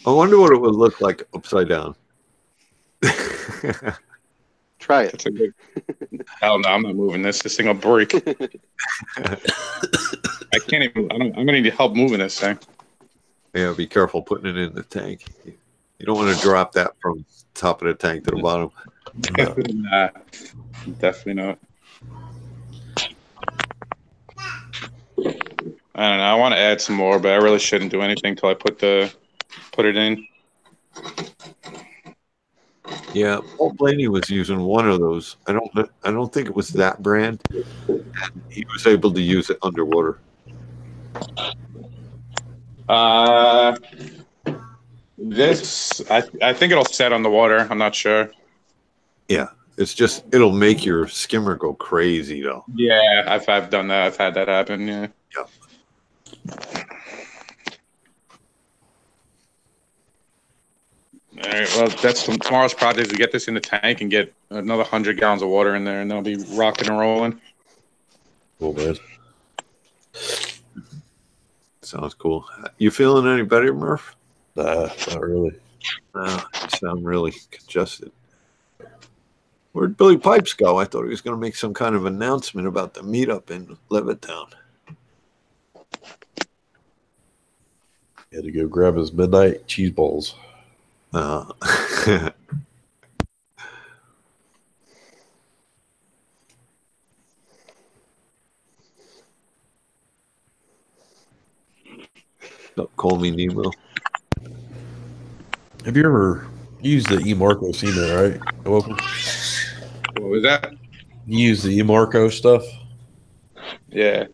I wonder what it would look like upside down. Try it. Hell no, I'm not moving this. This thing will break. I can't even. I'm gonna need help moving this thing. Yeah, be careful putting it in the tank. You don't want to drop that from top of the tank to the bottom. Nah, definitely not. I don't know. I want to add some more, but I really shouldn't do anything till I put it in. Yeah, Paul Blaney was using one of those. I don't think it was that brand, and he was able to use it underwater. This I think it'll set on the water. I'm not sure. Yeah, It's just it'll make your skimmer go crazy though. Yeah, I've done that. I've had that happen. Yeah. Yeah. All right. Well, that's tomorrow's project is to get this in the tank and get another 100 gallons of water in there, and they'll be rocking and rolling. Cool, man. Sounds cool. You feeling any better, Murph? Nah, not really. You sound really congested. Where'd Billy Pipes go? I thought he was going to make some kind of announcement about the meetup in Levittown. He had to go grab his midnight cheese balls. Call me Nemo. Have you ever used the eMarco cement, right? Welcome. What was that? You use the eMarco stuff? Yeah.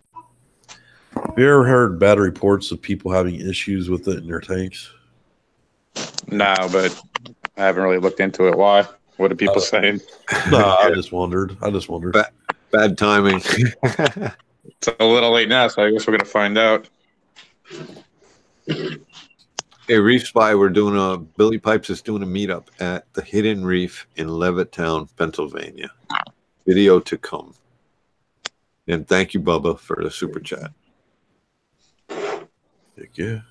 Have you ever heard bad reports of people having issues with it in their tanks? No, but I haven't really looked into it. Why? What are people saying? No, I just wondered. Bad timing. It's a little late now, so I guess we're going to find out. Hey, Reef Spy, Billy Pipes is doing a meetup at the Hidden Reef in Levittown, Pennsylvania. Video to come. And thank you, Bubba, for the super chat. Heck yeah.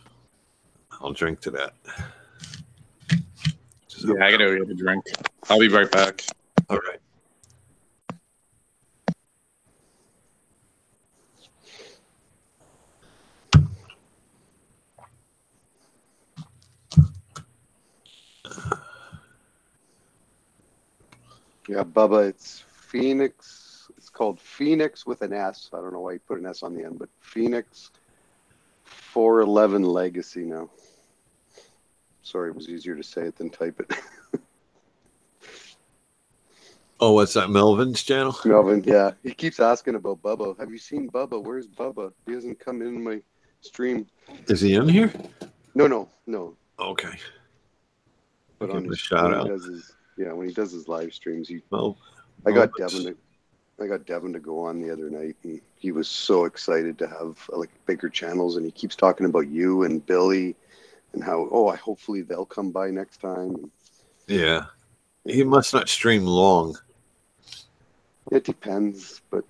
I'll drink to that. Yeah, I got to go get a drink. I'll be right back. All right. Yeah, Bubba, it's Phoenix. It's called Phoenix with an S. I don't know why you put an S on the end, but Phoenix 411 Legacy now. Sorry, it was easier to say it than type it. Oh, what's that, Melvin's channel? Melvin, yeah. He keeps asking about Bubba. Have you seen Bubba? Where's Bubba? He hasn't come in my stream. Is he in here? No. Okay. But Give on him a his, shout when out. he does his, when he does his live streams, Well, I got Devin to go on the other night, and he was so excited to have like bigger channels, and he keeps talking about you and Billy, and how hopefully they'll come by next time. Yeah. He must not stream long. It depends, but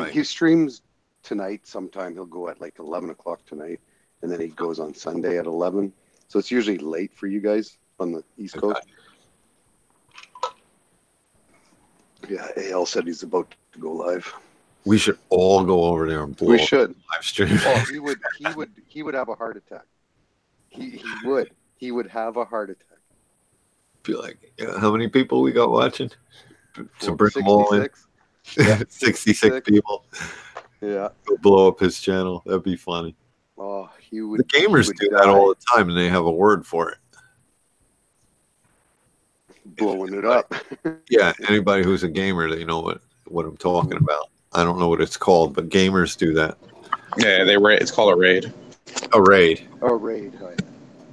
he streams tonight. Sometime he'll go at like 11 o'clock tonight, and then he goes on Sunday at 11. So it's usually late for you guys on the East Coast. Yeah, AL said he's about to go live. We should all go over there and blow We should live stream. Oh, he would have a heart attack. He would have a heart attack. Feel like how many people we got watching? To bring them all in. 66 people. Yeah. Go blow up his channel. That'd be funny. Oh, he would. The gamers do that all the time, and they have a word for it. Blowing it up. Yeah, anybody who's a gamer, they know what I'm talking about. I don't know what it's called, but gamers do that. Yeah, it's called a raid. A raid. A raid. Oh, yeah.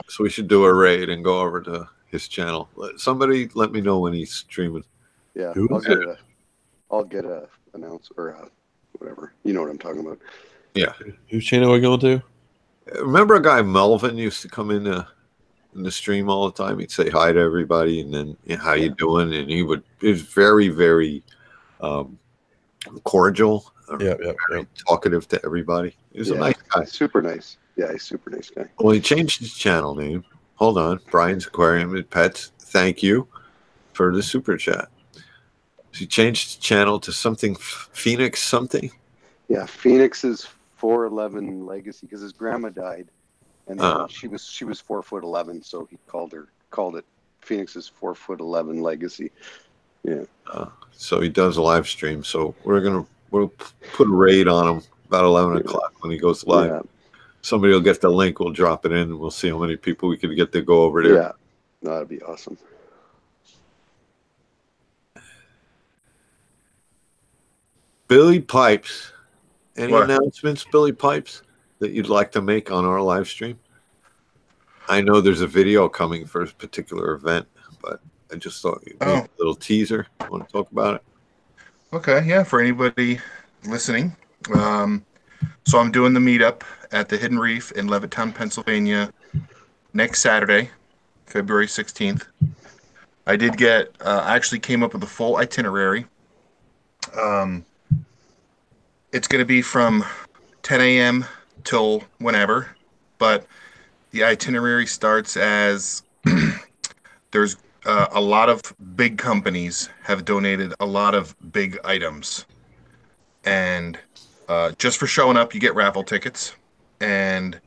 So we should do a raid and go over to his channel. Somebody let me know when he's streaming. Yeah, I'll get a announce or whatever. You know what I'm talking about. Yeah. Whose channel are we going to? Remember a guy Melvin used to come in the stream all the time? He'd say hi to everybody, and then how you doing? And he was very, very cordial. Very talkative to everybody. He was a nice guy. Super nice. Yeah, he's a super nice guy. Well, he changed his channel name. Hold on. Brian's Aquarium and Pets. Thank you for the super chat. He changed his channel to something Phoenix something. Yeah, Phoenix's 411 Legacy, because his grandma died, and then she was 4'11", so he called it Phoenix's 4'11" Legacy. Yeah. So he does a live stream. So we'll put a raid on him about 11 o'clock when he goes live. Yeah. Somebody will get the link. We'll drop it in, and we'll see how many people we can get to go over there. Yeah, that'd be awesome. Billy Pipes. Any announcements, Billy Pipes, that you'd like to make on our live stream? I know there's a video coming for a particular event, but I just thought maybe a little teaser. Want to talk about it? Okay, yeah, for anybody listening. So I'm doing the meetup at the Hidden Reef in Levittown, Pennsylvania next Saturday, February 16th. I did get, I actually came up with a full itinerary. It's going to be from 10 a.m. till whenever, but the itinerary starts as there's a lot of big companies have donated a lot of big items. And just for showing up, you get raffle tickets. And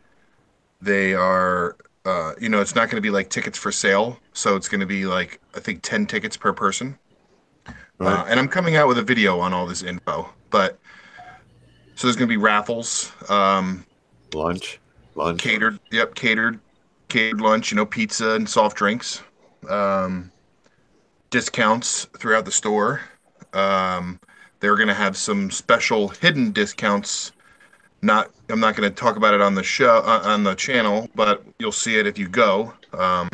they are, it's not going to be like tickets for sale. So it's going to be like, I think, 10 tickets per person. Right. And I'm coming out with a video on all this info. But so there's going to be raffles. Lunch. Catered lunch, pizza and soft drinks, discounts throughout the store. They're going to have some special hidden discounts. I'm not going to talk about it on the show, on the channel, but you'll see it if you go. I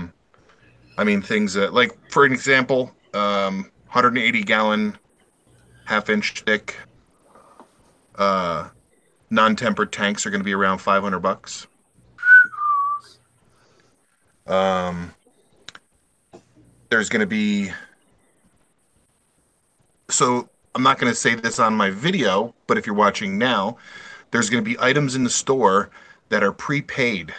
mean, things that, like, for an example, 180-gallon, half-inch thick, non-tempered tanks are going to be around $500. There's going to be, so I'm not going to say this on my video, but if you're watching now, there's going to be items in the store that are prepaid,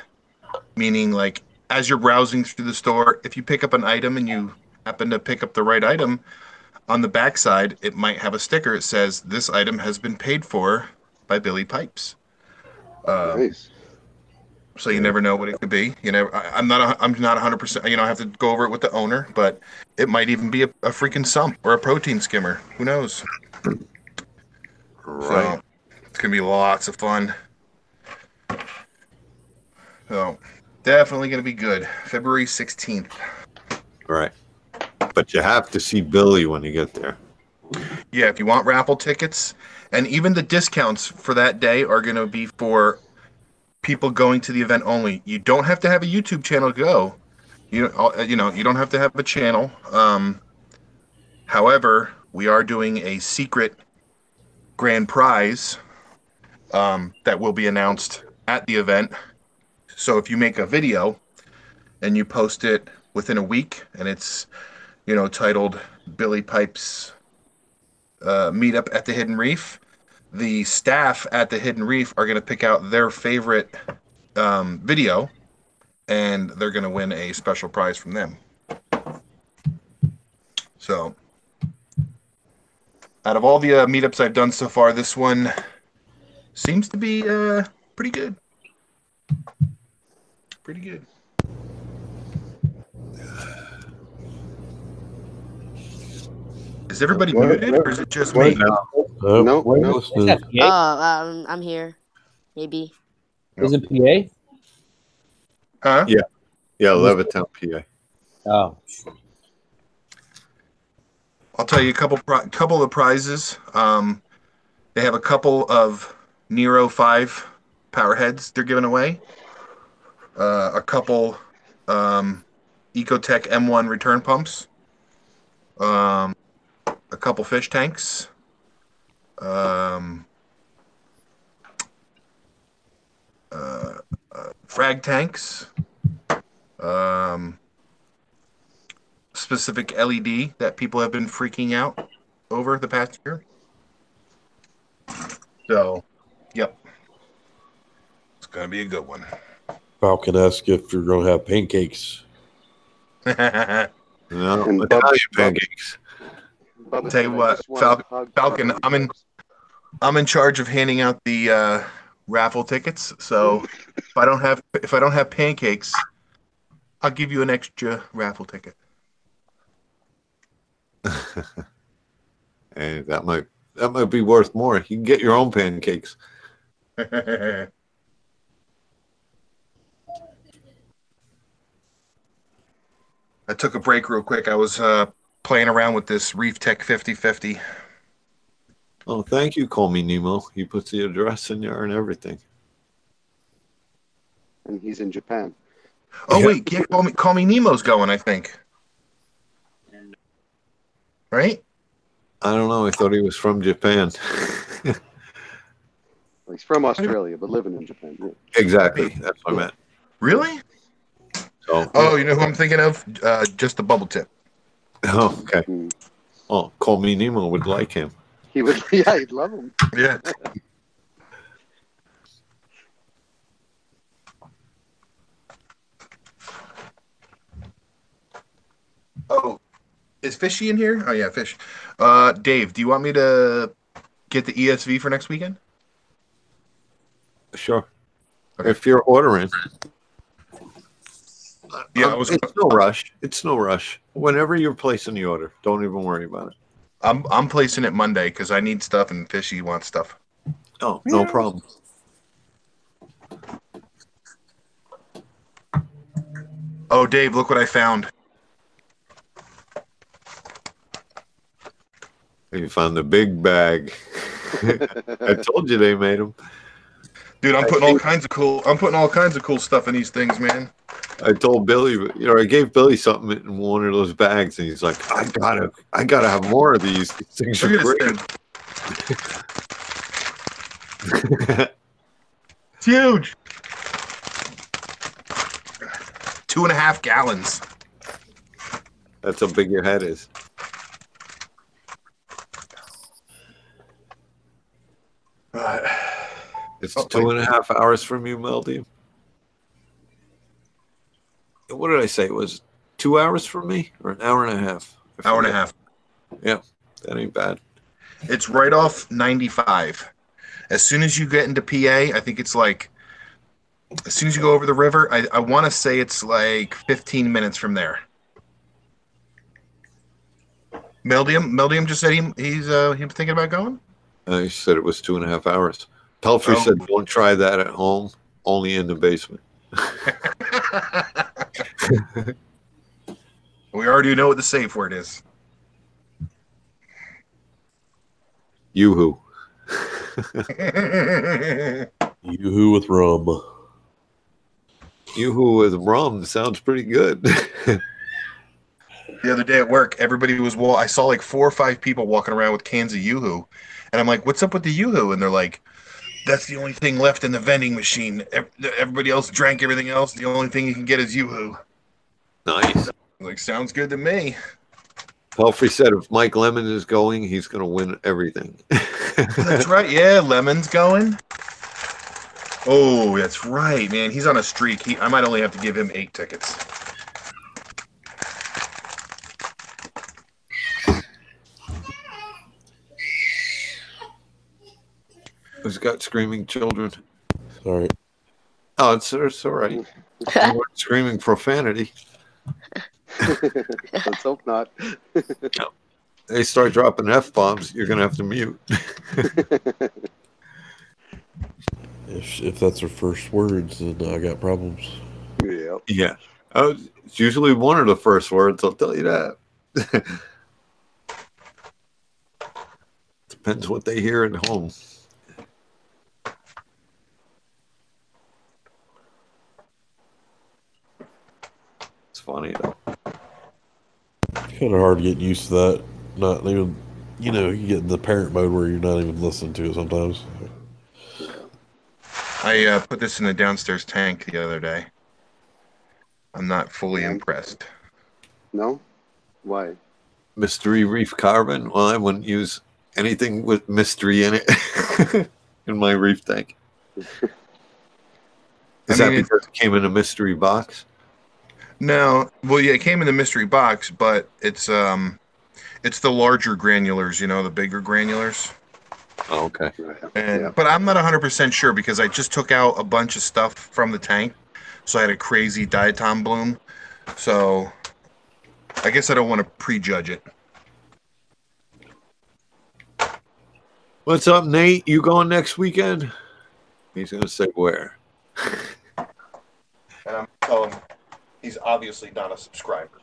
meaning like as you're browsing through the store, if you pick up an item and you happen to pick up the right item, on the backside, it might have a sticker that says, "This item has been paid for by Billy Pipes." Nice. So you never know what it could be. I'm not 100%. I have to go over it with the owner, but it might even be a freaking sump or a protein skimmer. Who knows? Right. So it's gonna be lots of fun. So definitely gonna be good. February 16th. Right. But you have to see Billy when you get there. Yeah, if you want raffle tickets, and even the discounts for that day are gonna be for people going to the event only. You don't have to have a YouTube channel to go. You don't have to have a channel. However, we are doing a secret grand prize that will be announced at the event. So if you make a video and you post it within a week, and it's titled Billy Pipes Meetup at the Hidden Reef, the staff at the Hidden Reef are going to pick out their favorite video, and they're going to win a special prize from them. So, out of all the meetups I've done so far, this one seems to be pretty good. Pretty good. Is everybody muted, or is it just me? No. I'm here. Maybe. Is it PA? Huh? Yeah. Yeah, Levittown, PA. Oh. I'll tell you a couple of the prizes. They have a couple of Nero 5 power heads they're giving away. A couple Ecotech M1 return pumps. A couple fish tanks. Frag tanks. Specific LED that people have been freaking out over the past year. So, yep. It's going to be a good one. Falcon asked if you're going to have pancakes. No, And Italian pancakes. Bubba, Tell you I what, just wanted to hug Falcon, Bubba. I'm in charge of handing out the raffle tickets. So if I don't have pancakes, I'll give you an extra raffle ticket. And that might be worth more. You can get your own pancakes. I took a break real quick. I was playing around with this Reef Tech 5050. Oh, thank you, Call Me Nemo. He puts the address in there and everything. And he's in Japan. Oh Yeah. wait, yeah, Call Me Nemo's going, I think. right? I don't know. I thought he was from Japan. He's from Australia, but living in Japan. Yeah. Exactly. That's what I meant. Really? So, Oh, you know who I'm thinking of? Just the bubble tip. oh, okay. Hmm. Oh, Call Me Nemo would like him. He would, yeah, he'd love him. Yeah. Oh, is Fishy in here? Oh yeah, Fish. Dave, do you want me to get the ESV for next weekend? Sure. Okay. If you're ordering. Yeah, it's no rush. It's no rush. Whenever you're placing the order, don't even worry about it. I'm placing it Monday because I need stuff and Fishy wants stuff. Oh, no problem. Oh, Dave, look what I found. You found the big bag. I told you they made them. Dude, I'm putting all kinds of cool stuff in these things, man. I told Billy, I gave Billy something in one of those bags, and he's like, I gotta have more of these. These things are Look great. at this thing. It's huge. 2.5 gallons. That's how big your head is. It's 2.5 hours from you, Melody. What did I say? It was 2 hours from me, or an hour and a half? Hour and a half. Yeah, that ain't bad. It's right off 95. As soon as you get into PA, I think it's like, as soon as you go over the river, I want to say it's like 15 minutes from there. Meldium just said he's thinking about going. He said it was 2.5 hours. Pelfrey said, "Don't try that at home. Only in the basement." We already know what the safe word is. Yoo-hoo. Yoo-hoo with rum. Yoo-hoo with rum sounds pretty good. The other day at work, everybody was I saw like 4 or 5 people walking around with cans of Yoo-hoo, and I'm like, "What's up with the Yoo-hoo?" And they're like, "That's the only thing left in the vending machine. Everybody else drank everything else. The only thing you can get is Yoo-hoo." Nice. Like, sounds good to me. Pelfrey said if Mike Lemon is going, he's going to win everything. That's right. Yeah, Lemon's going. Oh, that's right, man. He's on a streak. I might only have to give him 8 tickets. Who's got screaming children? Sorry. Oh, it's all right. You weren't screaming profanity. Let's hope not. They start dropping F-bombs, you're going to have to mute. If that's her first words, then I got problems. Yeah. Yeah. It's usually one of the first words, I'll tell you that. Depends what they hear at home. It's funny, though. It's kind of hard getting used to that. Not even, you get in the parent mode where you're not even listening to it sometimes. I put this in the downstairs tank the other day. I'm not fully impressed. No? Why? Mystery Reef Carbon? Well, I wouldn't use anything with mystery in it in my reef tank. Is that because it came in a mystery box? No. Well, yeah, it came in the mystery box, but it's the larger granulars, the bigger granulars. Oh, okay. But I'm not 100% sure because I just took out a bunch of stuff from the tank. So I had a crazy diatom bloom. So I guess I don't want to prejudge it. What's up, Nate? You going next weekend? He's going to say where. And I'm telling him he's obviously not a subscriber.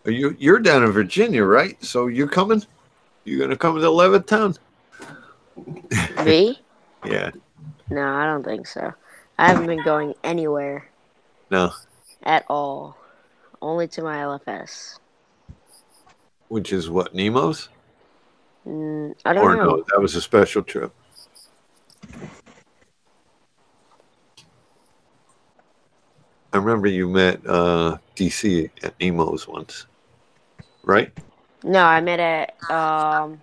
You're down in Virginia, right? So you're coming? You're going to come to Levittown? Me? Yeah. No, I don't think so. I haven't been going anywhere. No. At all. only to my LFS. Which is what, Nemo's? I don't Or know. no, that was a special trip. I remember you met DC at Nemo's once, right? No, I met at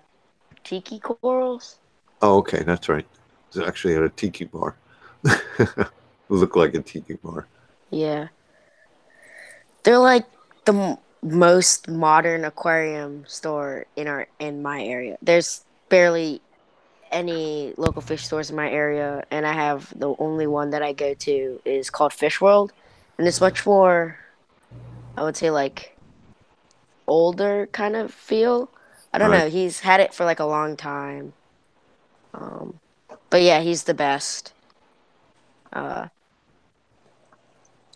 Tiki Corals. Oh, okay, that's right. It was actually at a tiki bar. It looked like a tiki bar. Yeah. They're like the most modern aquarium store in my area. There's barely any local fish stores in my area, and I have the only one that I go to is called Fish World, and it's much more, I would say, like older kind of feel. I don't Right. know. He's had it for like a long time. Um, but yeah, he's the best. Uh,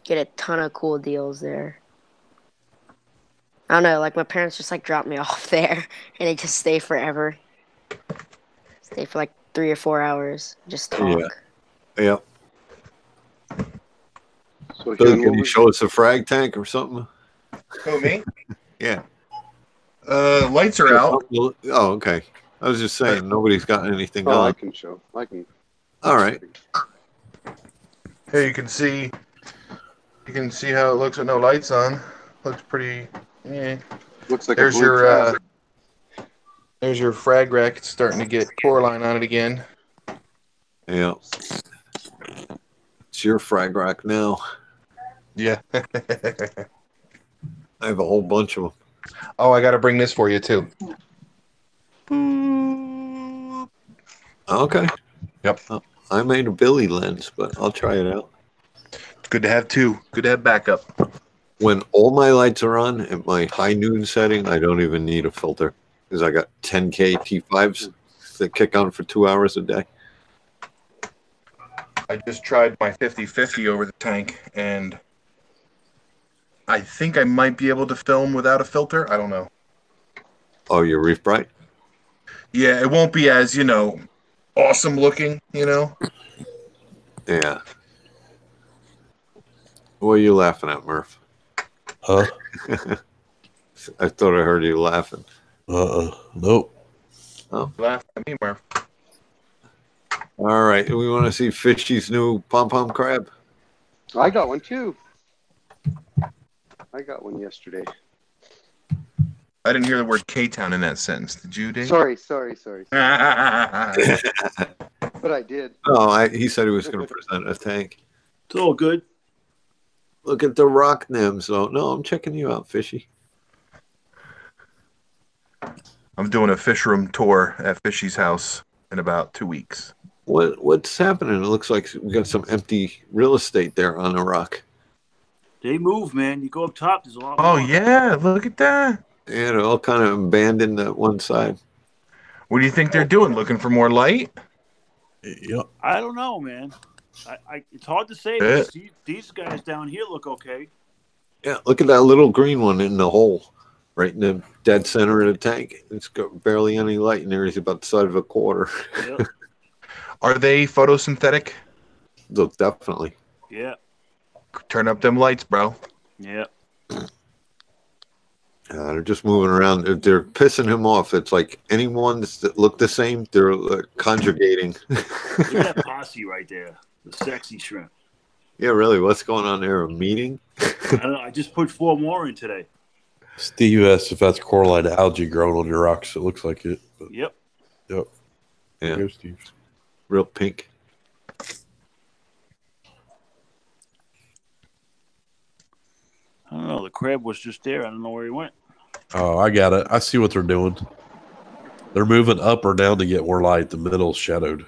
get a ton of cool deals there. I don't know, like my parents just like drop me off there and they just stay forever. Stay for like 3 or 4 hours, just talk. Yeah. So, Billy, John, can you show us a frag tank or something? Who, me? Yeah. Lights are out. Oh, okay. I was just saying, nobody's got anything Oh, I on. can show. I can. All right. Here you can see how it looks with no lights on. Looks pretty. Yeah. Looks like There's a blue tab. there's your frag rack. It's starting to get Coraline on it again. Yeah. It's your frag rack now. Yeah. I have a whole bunch of them. Oh, I got to bring this for you too. Okay. Yep. I made a Billy lens, but I'll try it out. It's good to have two. Good to have backup. When all my lights are on at my high noon setting, I don't even need a filter because I got 10K T5s that kick on for 2 hours a day. I just tried my 50/50 over the tank, and I think I might be able to film without a filter. I don't know. Oh, your Reef Bright? Yeah, it won't be as, awesome looking, Yeah. What are you laughing at, Murph? Huh? I thought I heard you laughing. Nope. Oh. Laugh at me, Murph. All right. We want to see Fishy's new pom-pom crab. I got one too. I got one yesterday. I didn't hear the word K-Town in that sentence. Did you, Dave? Sorry. Sorry. But I did. Oh, he said he was going to present a tank. It's all good. Look at the rock nyms. Oh, no, I'm checking you out, Fishy. I'm doing a fish room tour at Fishy's house in about 2 weeks. What's happening? It looks like we got some empty real estate there on the rock. They move, man. You go up top, there's a lot Oh, more. yeah. Look at that. Yeah, they're all kind of abandoned at one side. What do you think they're doing? Looking for more light? Yep. I don't know, man. It's hard to say. Yeah. These guys down here look okay. Yeah, look at that little green one in the hole, right in the dead center of the tank. It's got barely any light in there. It's about the size of a quarter. Yep. Are they photosynthetic? Look, definitely. Yeah. Turn up them lights, bro. Yeah. They're just moving around. They're pissing him off. It's like any ones that look the same, they're conjugating. Look at that posse right there. The sexy shrimp. Yeah, really. What's going on there? A meeting? I don't know. I just put 4 more in today. Steve asked if that's coralline algae growing on your rocks. It looks like it. But Yep. Yep. Yeah. Go, Steve. Real pink. I don't know. The crab was just there. I don't know where he went. Oh, I got it. I see what they're doing. They're moving up or down to get more light. The middle's shadowed.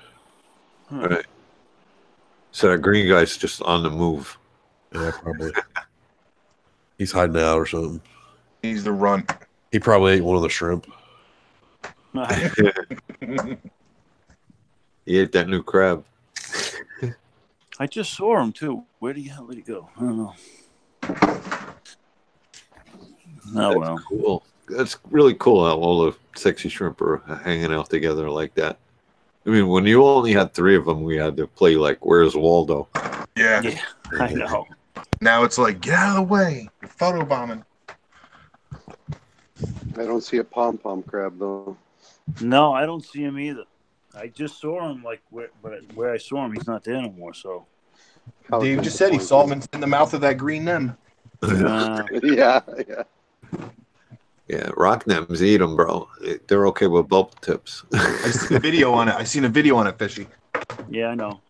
Huh. Right. So that green guy's just on the move. Yeah, probably. He's hiding out or something. He's the runt. He probably ate one of the shrimp. He ate that new crab. I just saw him too. Where the hell did he go? I don't know. Oh well. Cool. That's really cool how all the sexy shrimp are hanging out together like that. I mean, when you only had 3 of them, we had to play like, "Where's Waldo?" Yeah. Yeah, I know. Now it's like, get out of the way. You're photobombing. I don't see a pom-pom crab though. No, I don't see him either. I just saw him where I saw him, he's not there no more. So How Dave just said he saw him in the mouth of that green nem. Yeah. Yeah, rock nems eat them, bro. They're okay with bubble tips. I seen a video on it. Fishy. Yeah, I know.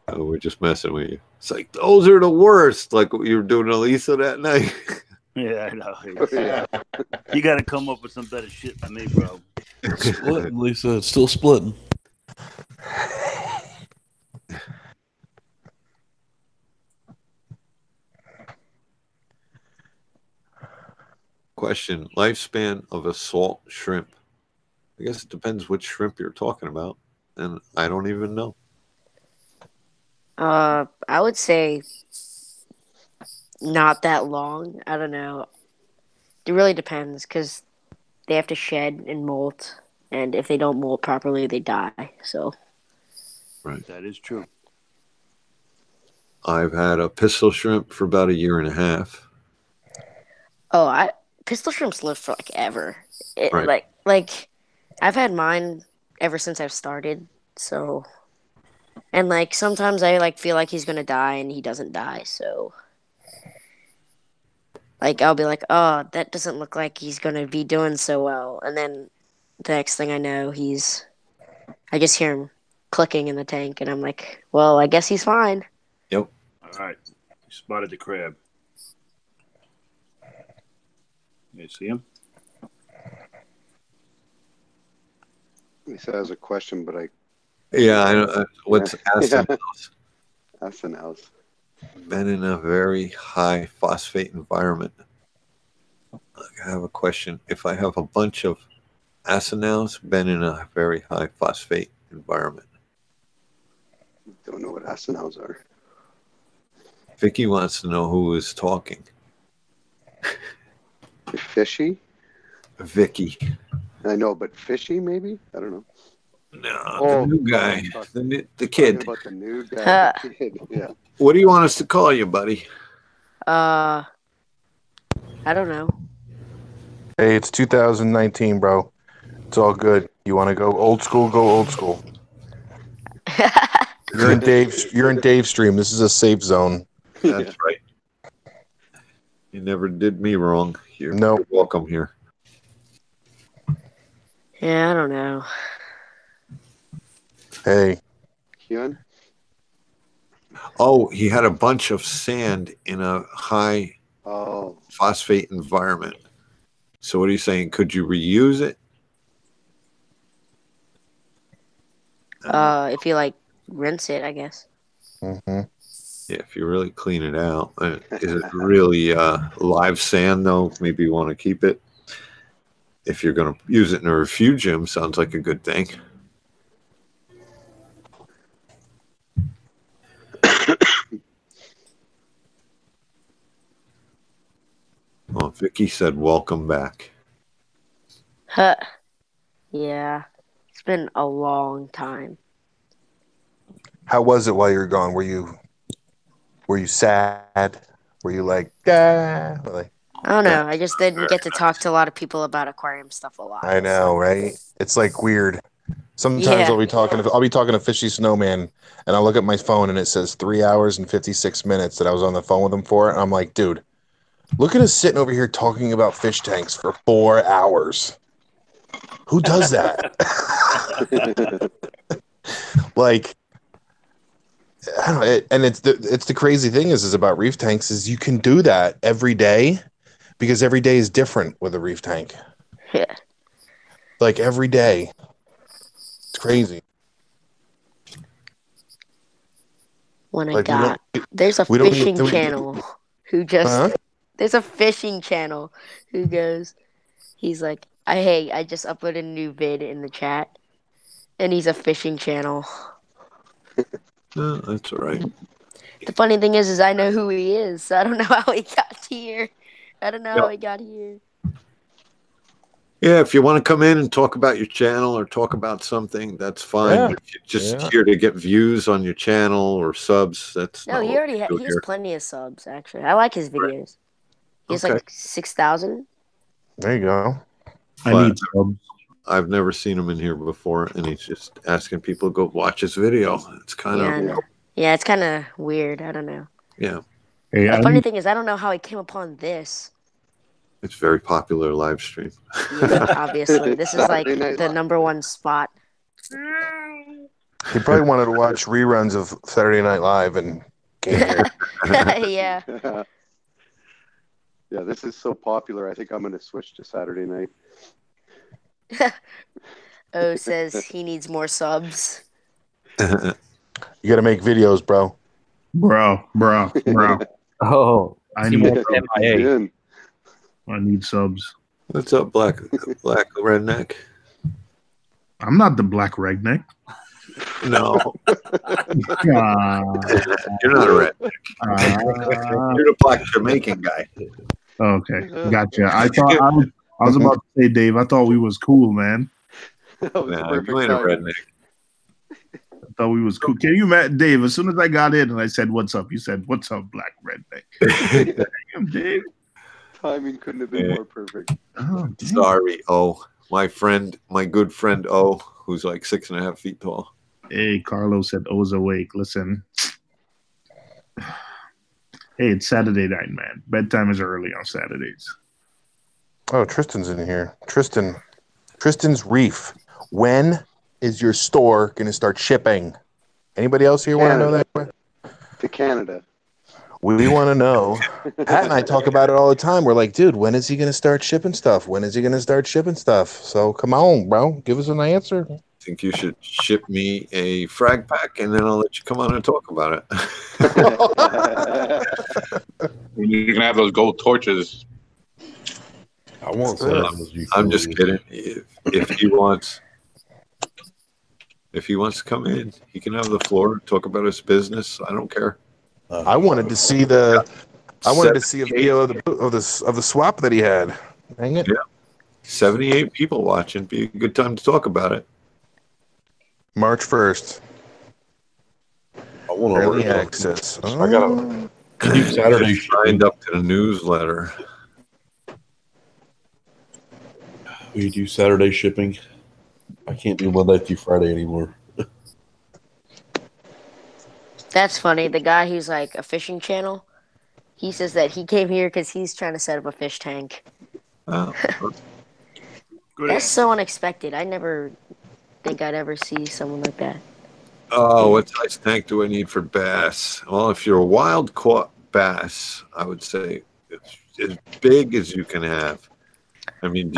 Oh, we're just messing with you. It's like, those are the worst. Like what you were doing to Lisa that night. Yeah, I know. Yeah. You got to come up with some better shit than me, bro. Splitting, Lisa. It's still splitting. Question: lifespan of a salt shrimp. I guess it depends which shrimp you're talking about, and I don't even know. I would say not that long. I don't know. It really depends because they have to shed and molt, and if they don't molt properly, they die. So, Right. That is true. I've had a pistol shrimp for about 1.5 years. Pistol shrimps live for like ever. Right. Like I've had mine ever since I've started. So, and like sometimes I like feel like he's gonna die and he doesn't die. So, like I'll be like, oh, that doesn't look like he's gonna be doing so well, and then the next thing I know, I just hear him clicking in the tank, and I'm like, well, I guess he's fine. Yep. All right. You spotted the crab. You see him? He says a question, but Yeah, I know. What's Yeah. acetyls? Acetyls. Been in a very high phosphate environment. I have a question. If I have a bunch of acinals, been in a very high phosphate environment. Don't know what acetyls are. Vicky wants to know who is talking. Fishy? Vicky. I know, but fishy maybe? I don't know. No, the new guy. The kid. Talking about the new guy. The kid. Yeah. What do you want us to call you, buddy? I don't know. Hey, it's 2019, bro. It's all good. You want to go old school? Go old school. You're in Dave's stream. This is a safe zone. That's right. You never did me wrong. You're welcome here. Yeah, I don't know. Hey. Hyun? Oh, he had a bunch of sand in a high phosphate environment. So what are you saying? Could you reuse it? If you like rinse it, I guess. Mm-hmm. Yeah, if you really clean it out. Is it really live sand, though? Maybe you want to keep it. If you're going to use it in a refugium, sounds like a good thing. Well, Vicky said, welcome back. Huh. Yeah. It's been a long time. How was it while you were gone? Were you sad? Were you like, ah? Like, I don't know. I just didn't get to talk to a lot of people about aquarium stuff a lot. I know, right? It's like weird. Sometimes Yeah. I'll be talking to Fishy Snowman, and I'll look at my phone and it says 3 hours and 56 minutes that I was on the phone with him for. And I'm like, dude, look at us sitting over here talking about fish tanks for 4 hours. Who does that? Like, I don't know. And it's the crazy thing is about reef tanks is you can do that every day because every day is different with a reef tank. Yeah. Like every day. It's crazy. There's a fishing channel who just there's a fishing channel who goes, he's like, I just uploaded a new vid in the chat, and he's a fishing channel. That's all right. The funny thing is I know who he is, so I don't know how he got here. I don't know how he got here. Yeah, if you want to come in and talk about your channel or talk about something, that's fine. Yeah. But if you're just Yeah. here to get views on your channel or subs, that's No, not he what already we do he has here. plenty of subs. Actually, I like his videos. He has Okay. like 6,000. There you go. I But need subs. I've never seen him in here before, and he's just asking people to go watch his video. It's kind Yeah, I of know. Yeah, it's kind of weird. I don't know. yeah, Hey, The I funny need, thing is, I don't know how he came upon this. it's very popular live stream. Yeah, obviously, this is like Saturday Night the Live. #1 spot. He probably wanted to watch reruns of Saturday Night Live and came here. Yeah. Yeah, this is so popular. I think I'm going to switch to Saturday night. O says he needs more subs. You got to make videos, bro. bro. Oh, I see need, more He's MIA. in. I need subs. What's up, black redneck? I'm not the black redneck. No, Uh, you're not a redneck. You're the black Jamaican guy. okay, gotcha. I thought I was about to say, Dave. I thought we was cool, man. That was Nah, perfect you ain't a timing. redneck. I thought we was cool. Can you imagine, Dave? As soon as I got in and I said, "What's up?" You said, "What's up, black redneck?" Damn, Dave. Timing couldn't have been Yeah. more perfect. Oh, damn. Sorry, my good friend O, who's like 6.5 feet tall. Hey, Carlos said, "O's awake." Listen. Hey, it's Saturday night, man. Bedtime is early on Saturdays. Oh, Tristan's in here. Tristan's Reef. When is your store going to start shipping? Anybody else here want to know that? To Canada. We want to know. Pat and I talk about it all the time. We're like, dude, when is he going to start shipping stuff? When is he going to start shipping stuff? So come on, bro. Give us an answer. I think you should ship me a frag pack, and then I'll let you come on and talk about it. You're gonna have those gold torches. I want some of I'm just kidding. If he wants to come in, he can have the floor, talk about his business. I don't care. I wanted to see a video of the swap that he had. Dang it. Yeah. 78 people watching. Be a good time to talk about it. March 1st. I want Early to access. I got to do Saturday Just signed up to the newsletter. We do Saturday shipping. I can't do Monday through Friday anymore. That's funny. The guy who's like a fishing channel, he says that he came here because he's trying to set up a fish tank. Oh, That's so unexpected. I never think I'd ever see someone like that. what size tank do I need for bass? Well, if you're a wild caught bass, I would say it's as big as you can have. I mean,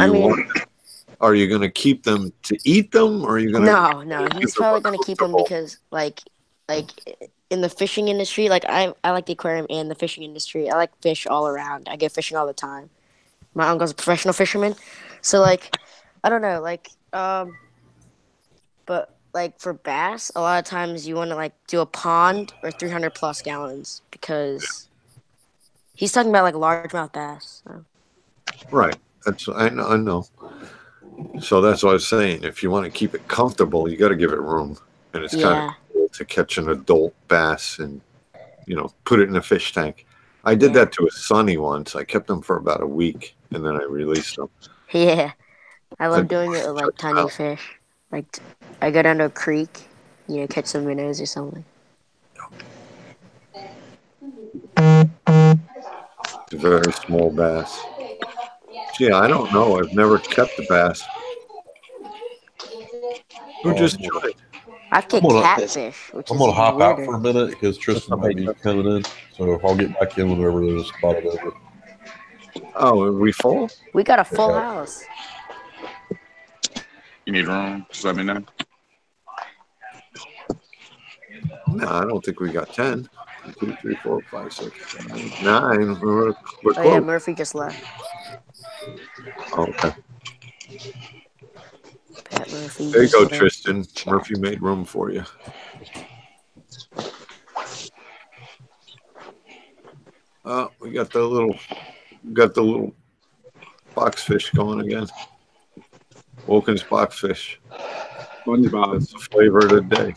are you going to keep them to eat them, or are you going to? No. He's probably gonna keep them because like in the fishing industry, like I like the aquarium and the fishing industry. I like fish all around. I go fishing all the time. My uncle's a professional fisherman, so like I don't know, but like for bass, a lot of times you want to like do a pond or 300 plus gallons because he's talking about like largemouth bass. So. Right. I know. So that's what I was saying. If you want to keep it comfortable, you got to give it room, and it's kind of cool to catch an adult bass and put it in a fish tank. I did that to a Sunny once. I kept them for about a week, and then I released them. Yeah, I love doing it with like tiny fish. Like I go down to a creek, catch some minnows or something. It's a very small bass. Yeah, I don't know. I've never kept a bass. Who just joined? I've kept catfish, which I'm is gonna hop out weirder. for a minute because Tristan might be coming in, so I'll get back in whenever there's a spot over. Oh, are we full? We got a full house. You need room? Just let me know. No, I don't think we got 10. 1, 2, 3, 4, 5, 6, 7, 8, 9. We're close. Oh yeah, Murphy just left. Oh, okay. Pat Murphy. There you just go, left. Tristan. Murphy made room for you. We got the little box fish going again. Wilkins boxfish. SpongeBob. That's the flavor of the day.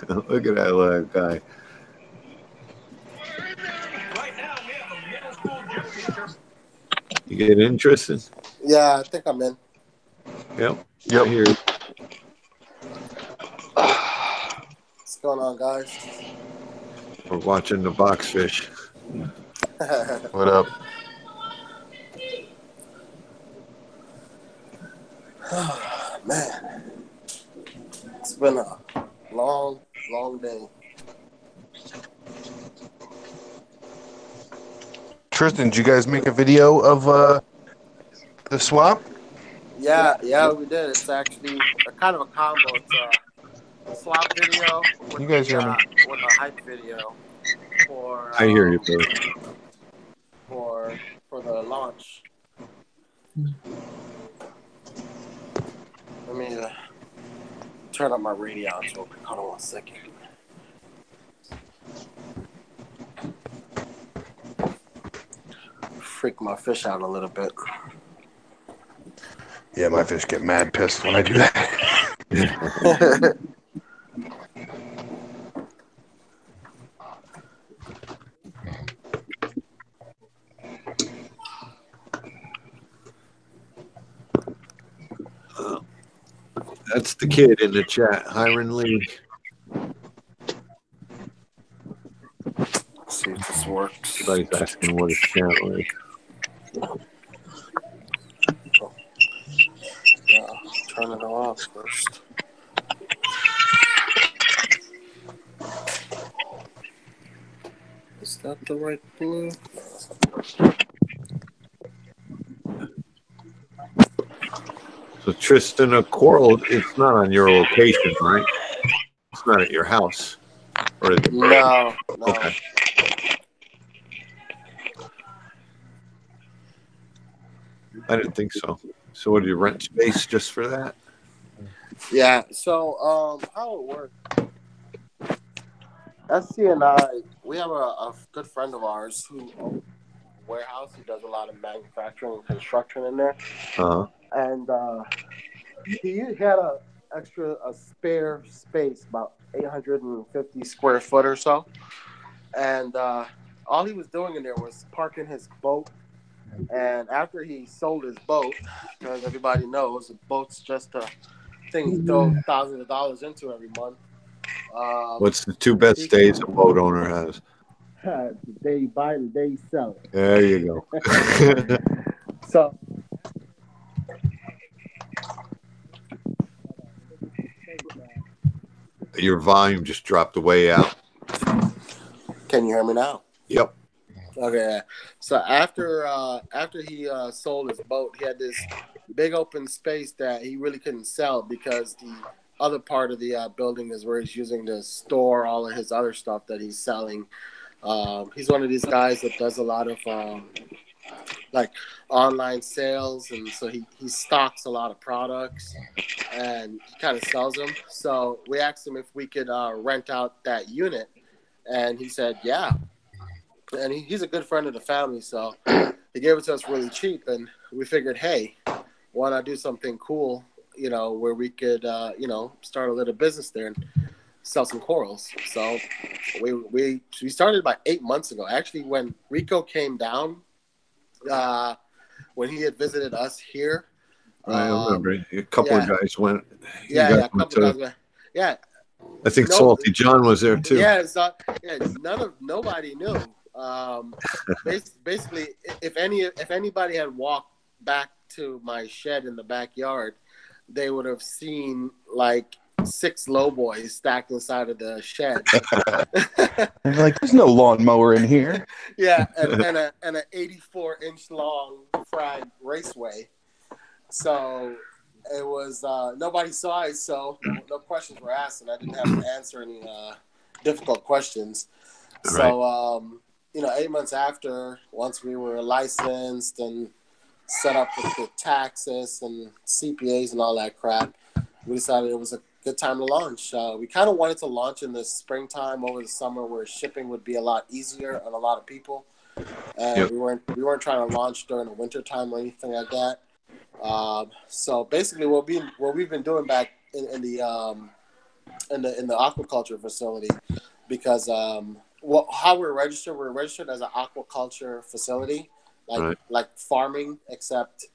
Look at that little guy. You get interested? Yeah, I think I'm in. Yep. Yep. I hear you. What's going on, guys? We're watching the boxfish. What up? Man, it's been a long day. Tristan, did you guys make a video of the swap? Yeah, we did. It's actually a kind of a combo. It's a swap video with You guys hear me? with a hype video for I hear you, Billy. for the launch. Let me turn up my radio on real quick. Hold on 1 second. Freak my fish out a little bit. Yeah, my fish get mad pissed when I do that. That's the kid in the chat, Hiron Lee. Let's see if this works. Everybody's asking what his channel is. Turn it off first. Is that the right blue? So Tristan, a coral, it's not on your location, right? It's not at your house. Or is it? No. Okay. I didn't think so. So what, do you rent space just for that? Yeah, so how it works, SC and I, we have a good friend of ours who owns a warehouse. He does a lot of manufacturing and construction in there. Uh-huh. And he had a spare space, about 850 square foot or so. And all he was doing in there was parking his boat. And after he sold his boat, because everybody knows a boat's just a thing you throw thousands of dollars into every month. What's the two best days a boat owner has? The day you buy it and the day you sell it. There you go. So Your volume just dropped way out. can you hear me now? Yep. Okay. So after he sold his boat, he had this big open space that he really couldn't sell because the other part of the building is where he's using to store all of his other stuff that he's selling. He's one of these guys that does a lot of like online sales, and so he stocks a lot of products and he kind of sells them. So we asked him if we could rent out that unit, and he said yeah. And he's a good friend of the family, so he gave it to us really cheap, and we figured, hey, why not do something cool, where we could start a little business there and sell some corals. So we started about 8 months ago. Actually, when Rico came down, when he had visited us here. I remember. A couple of guys went. A couple of guys went. Yeah. I think Salty John was there too. Yeah, nobody knew. Basically, if anybody had walked back to my shed in the backyard, they would have seen like 6 lowboys stacked inside of the shed. And like, there's no lawnmower in here. Yeah, and an 84-inch long frag raceway. So it was nobody saw it, so no questions were asked, and I didn't have to answer any difficult questions. Right. So 8 months after, once we were licensed and set up with the taxes and CPAs and all that crap, we decided it was a good time to launch. We kind of wanted to launch in the springtime over the summer, where shipping would be a lot easier on a lot of people. And we weren't trying to launch during the winter time or anything like that. So basically, what we've been doing back in the aquaculture facility, because how we're registered as an aquaculture facility, like farming, except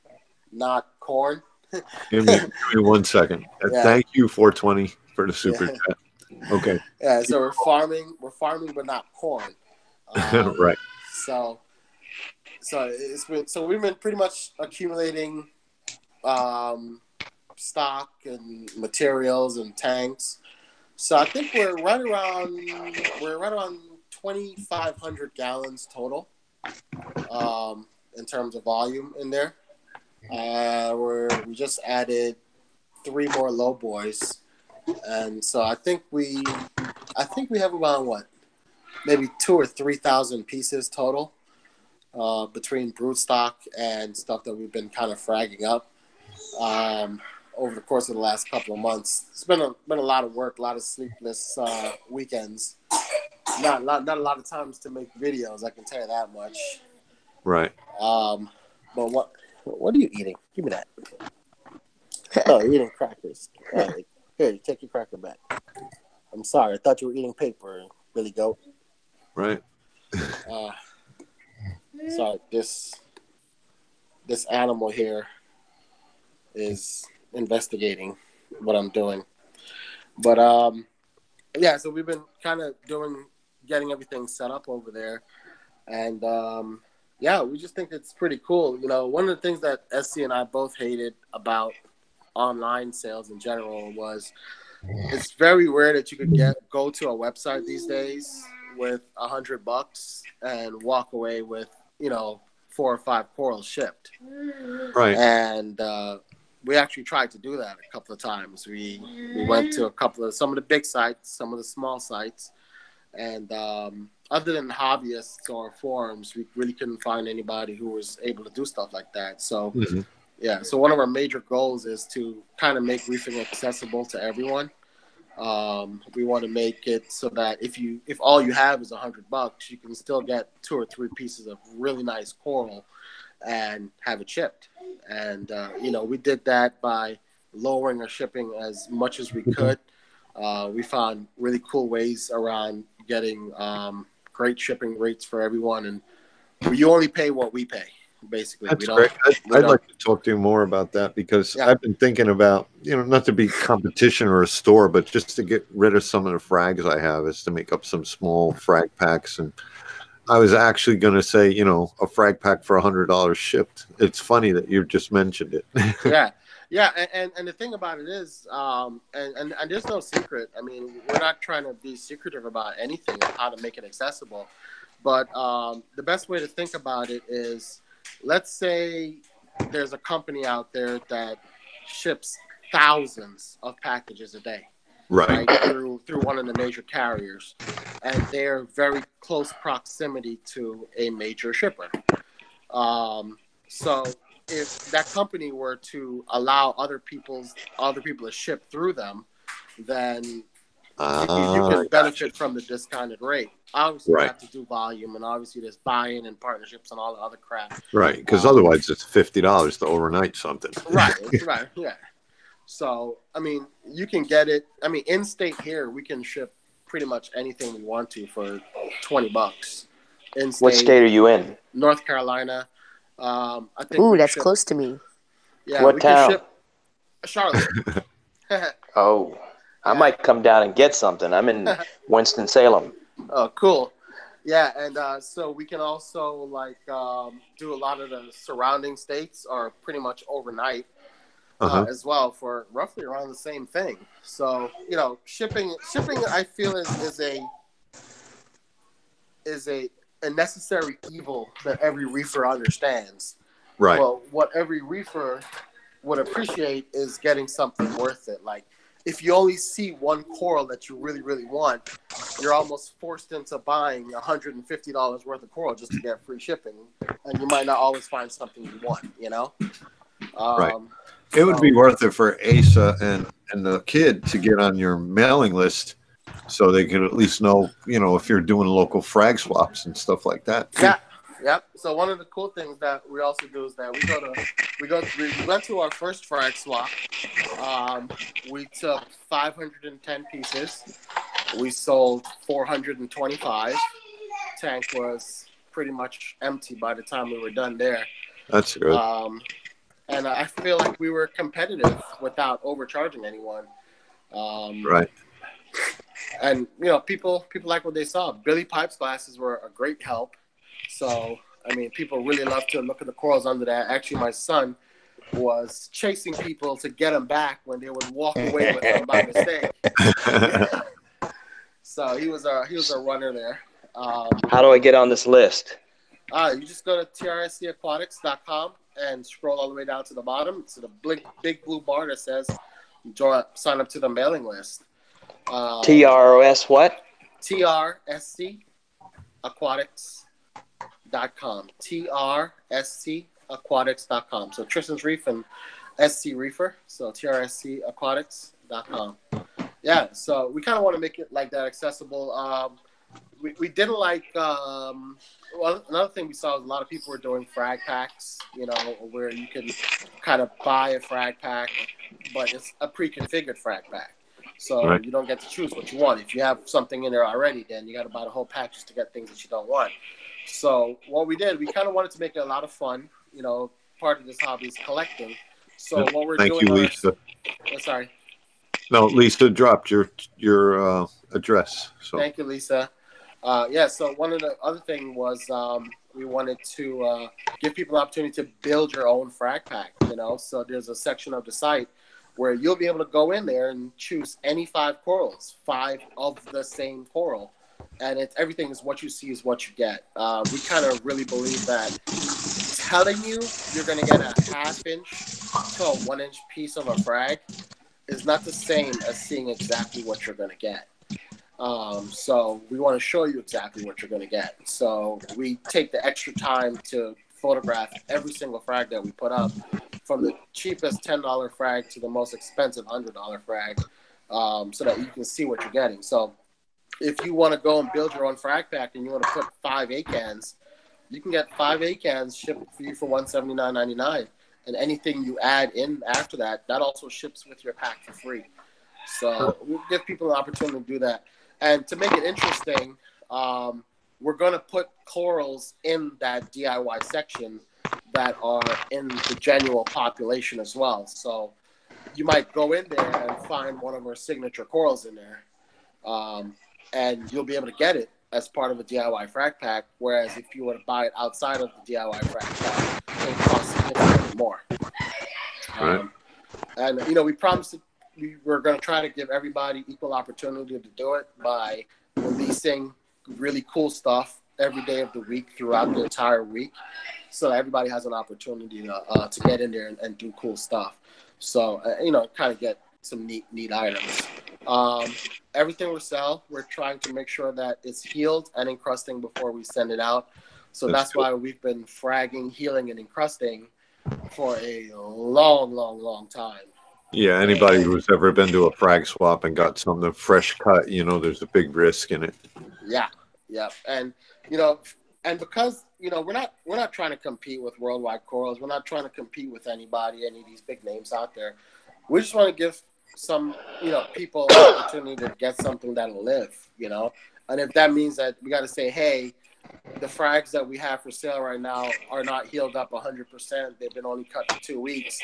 not corn. Give me 1 second. Yeah. Thank you, 420, for the super Yeah. chat. Okay. Yeah, so we're farming, but not corn. Right. So we've been pretty much accumulating stock and materials and tanks. So I think we're right around 2,500 gallons total, in terms of volume in there. We just added 3 more low boys, and so I think we have around maybe 2,000 or 3,000 pieces total, between brood stock and stuff that we've been kind of fragging up over the course of the last couple of months. It's been a lot of work, a lot of sleepless weekends. Not a lot of times to make videos, I can tell you that much. Right. But what are you eating? Give me that. Oh, you're eating crackers. Here, take your cracker back. I'm sorry, I thought you were eating paper, Billy Goat. Right. Sorry, this animal here is investigating what I'm doing. But yeah, so we've been kind of getting everything set up over there, and yeah, we just think it's pretty cool. You know, one of the things that SC and I both hated about online sales in general was it's very rare that you could go to a website these days with $100 and walk away with 4 or 5 corals shipped. Right. And we actually tried to do that a couple of times. We went to some of the big sites, some of the small sites, and other than hobbyists or forums, we really couldn't find anybody who was able to do stuff like that. So yeah, so one of our major goals is to kind of make reefing accessible to everyone. We want to make it so that if all you have is $100, you can still get 2 or 3 pieces of really nice coral and have it shipped. And we did that by lowering our shipping as much as we could. We found really cool ways around getting great shipping rates for everyone, and you only pay what we pay. Basically, that's great. I'd like to talk to you more about that, because I've been thinking about, not to be competition or a store, but just to get rid of some of the frags I have, is to make up some small frag packs. And I was actually going to say, a frag pack for $100 shipped. It's funny that you just mentioned it. Yeah, and the thing about it is, and there's no secret. I mean, we're not trying to be secretive about anything, how to make it accessible. But the best way to think about it is, let's say there's a company out there that ships thousands of packages a day, right? Through one of the major carriers, and they're very close proximity to a major shipper. So if that company were to allow other people to ship through them, then you can benefit from the discounted rate. Obviously, you have to do volume, and obviously there's buy-in and partnerships and all the other crap. Right, because otherwise it's $50 to overnight something. Right, yeah. So, I mean, you can get it. I mean, in-state here, we can ship pretty much anything we want to for $20. In-state, what state are you in? North Carolina. I think. Ooh, that's close to me. Yeah, what we town? Can ship Charlotte. Oh, I might come down and get something. I'm in Winston-Salem. Oh, cool. Yeah, and so we can also do a lot of the surrounding states, or pretty much overnight as well, for roughly around the same thing. So shipping I feel is a necessary evil that every reefer understands. Right. Well, what every reefer would appreciate is getting something worth it. Like, if you only see one coral that you really, really want, you're almost forced into buying $150 worth of coral just to get free shipping, and you might not always find something you want. Right. It would be worth it for Asa and the kid to get on your mailing list, so they could at least know, if you're doing local frag swaps and stuff like that. Yeah, Yep. So one of the cool things that we also do is that we went to our first frag swap. We took 510 pieces. We sold 425. Tank was pretty much empty by the time we were done there. That's good. And I feel like we were competitive without overcharging anyone. Right. And people like what they saw. Billy Pipe's glasses were a great help. So I mean, people really love to look at the corals under that. Actually, my son was chasing people to get them back when they would walk away with them by mistake. So he was a runner there. How do I get on this list? You just go to trscaquatics.com and scroll all the way down to the bottom. It's the big blue bar that says sign up to the mailing list. TROS what? TRSC Aquatics.com. TRSCAquatics.com. So Tristan's Reef and SC Reefer. So TRSCAquatics.com. Yeah, so we kind of want to make it like that accessible. We didn't like, well, another thing we saw was a lot of people were doing frag packs, where you can kind of buy a frag pack, but it's a pre-configured frag pack. So You don't get to choose what you want. If you have something in there already, then you got to buy the whole pack just to get things that you don't want. So what we did, we kind of wanted to make it a lot of fun. Part of this hobby is collecting. So what we're doing. Thank you, Lisa. Sorry. No, Lisa dropped your address. So. Thank you, Lisa. So one of the other thing was we wanted to give people an opportunity to build your own frag pack. So there's a section of the site where you'll be able to go in there and choose any 5 corals, 5 of the same coral. And everything is what you see is what you get. We kind of really believe that telling you you're going to get a 1/2 inch to a 1 inch piece of a frag is not the same as seeing exactly what you're going to get. So we want to show you exactly what you're going to get. So we take the extra time to photograph every single frag that we put up, from the cheapest $10 frag to the most expensive $100 frag, so that you can see what you're getting. So if you want to go and build your own frag pack and you want to put 5 A-cans, you can get 5 A-cans shipped for you for $179.99. And anything you add in after that also ships with your pack for free. So we'll give people an opportunity to do that. And to make it interesting, we're going to put corals in that DIY section that are in the general population as well. So you might go in there and find one of our signature corals in there, and you'll be able to get it as part of a DIY frag pack, whereas if you were to buy it outside of the DIY frag pack, it would cost significantly more. And, we promised that we were going to try to give everybody equal opportunity to do it by releasing really cool stuff every day of the week throughout the entire week, so everybody has an opportunity to get in there and do cool stuff. So, kind of get some neat items. Everything we sell, we're trying to make sure that it's healed and encrusting before we send it out. So that's why we've been fragging, healing, and encrusting for a long time. Yeah, anybody who's ever been to a frag swap and got something fresh cut, there's a big risk in it. Yeah. And, and because, we're not trying to compete with Worldwide Corals. We're not trying to compete with any of these big names out there. We just want to give some, people an opportunity to get something that'll live, And if that means that we got to say, hey, the frags that we have for sale right now are not healed up 100%. They've been only cut for 2 weeks.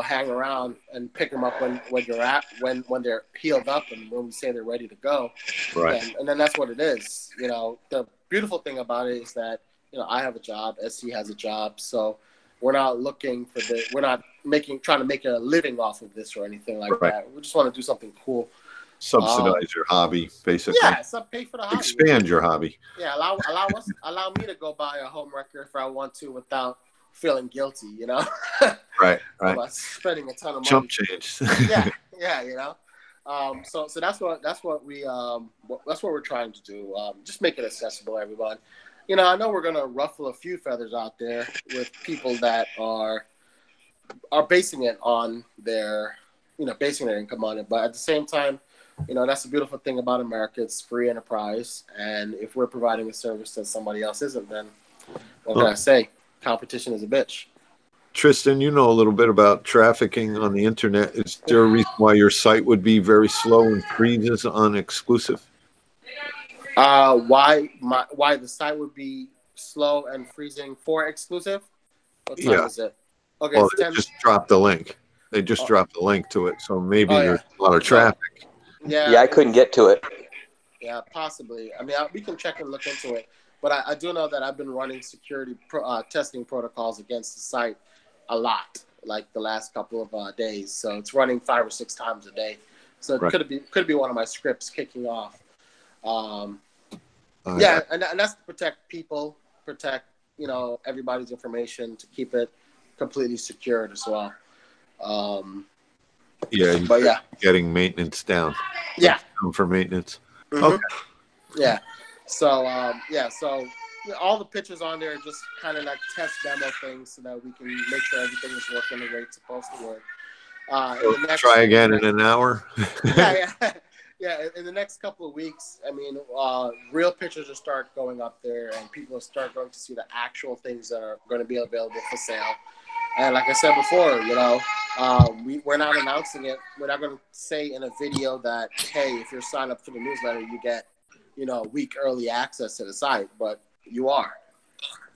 Hang around and pick them up when you're at, when they're healed up and when we say they're ready to go. Right. And then that's what it is. The beautiful thing about it is that, I have a job, SC has a job. So we're not looking for we're not trying to make a living off of this or anything like that. We just want to do something cool. Subsidize your hobby, basically. Yeah, pay for the hobby. Expand your hobby. Yeah, allow me to go buy a home wrecker if I want to without feeling guilty, Right. About spending a ton of money. Chump change. yeah. So that's what we're trying to do. Just make it accessible, everyone. I know we're gonna ruffle a few feathers out there with people that are basing it on their, basing their income on it. But at the same time, that's the beautiful thing about America. It's free enterprise, and if we're providing a service that somebody else isn't, then What can I say? Competition is a bitch. Tristan, you know a little bit about trafficking on the internet. Is there a reason why your site would be very slow and freezes on exclusive? Why the site would be slow and freezing for exclusive? What time is it? Okay, Well, it's they 10. just dropped the link. They just dropped the link to it, so maybe there's a lot of traffic. Yeah, I couldn't get to it. Yeah, possibly. I mean, we can check and look into it. But I do know that I've been running security testing protocols against the site a lot, like the last couple of days. So it's running 5 or 6 times a day. So it could be one of my scripts kicking off. And that's to protect people, protect everybody's information, to keep it completely secured as well. Getting maintenance down. Yeah, for maintenance. Mm-hmm. Okay. Yeah. So all the pictures on there are just kind of like test demo things so that we can make sure everything is working the way it's supposed to work. Try again in an hour. Yeah. In the next couple of weeks, I mean, real pictures will start going up there, and people will start going to see the actual things that are going to be available for sale. And like I said before, we're not announcing it. We're not going to say in a video that, hey, if you're signed up for the newsletter, you get, week early access to the site. But you are.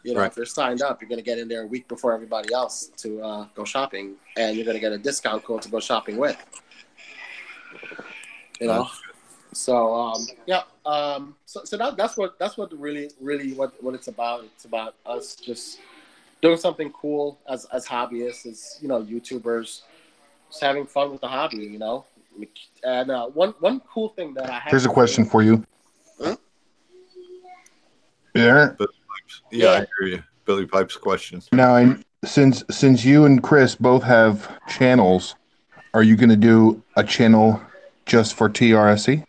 If you're signed up, you're going to get in there a week before everybody else to go shopping, and you're going to get a discount code to go shopping with. So that's what really what it's about. It's about us just doing something cool as hobbyists, as YouTubers, just having fun with the hobby, And one cool thing that I have. Here's a question for you. Huh? Yeah. Yeah, I hear you. Billy Pipe's question. Now, since you and Chris both have channels, are you going to do a channel just for TRSE?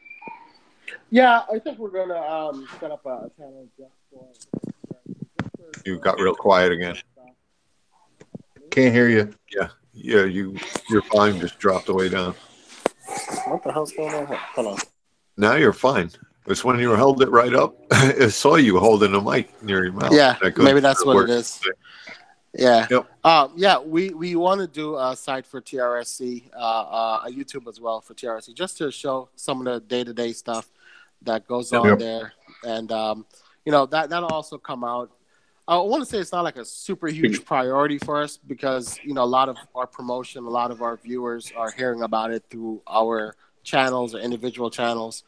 Yeah, I think we're gonna set up a channel just for. You got real quiet again. Can't hear you. Yeah, your volume just dropped away down. What the hell's going on here? Hold on. Now you're fine. It's when you held it right up. I saw you holding the mic near your mouth. Yeah, maybe that's what it is. Yeah. Yep. We want to do a site for TRSC, a YouTube as well for TRSC, just to show some of the day-to-day stuff that goes on there. And, that'll also come out. I want to say it's not like a super huge priority for us because, a lot of our promotion, a lot of our viewers are hearing about it through our channels or individual channels.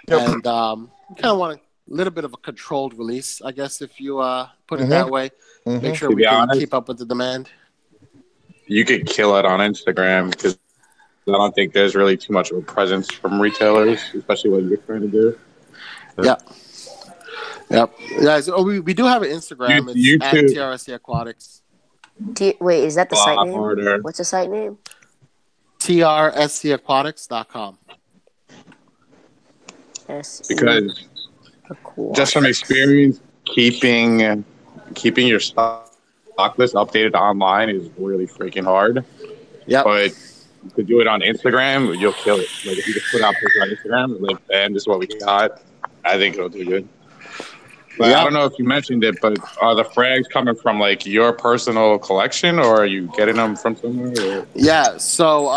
Yep. And kind of want a little bit of a controlled release, I guess, if you put it that way. Make sure we can keep up with the demand. You could kill it on Instagram because I don't think there's really too much of a presence from retailers, especially what you're trying to do. Yep. Guys, we do have an Instagram. It's YouTube. At TRSC Aquatics. Wait, is that the site name? What's the site name? TRSCAquatics.com. Because just from experience, keeping your stock list updated online is really freaking hard. Yeah. But to do it on Instagram, you'll kill it. Like if you just put out pictures on Instagram, like, and this is what we got, I think it'll do good. But I don't know if you mentioned it, but are the frags coming from like your personal collection, or are you getting them from somewhere? Or? Yeah. So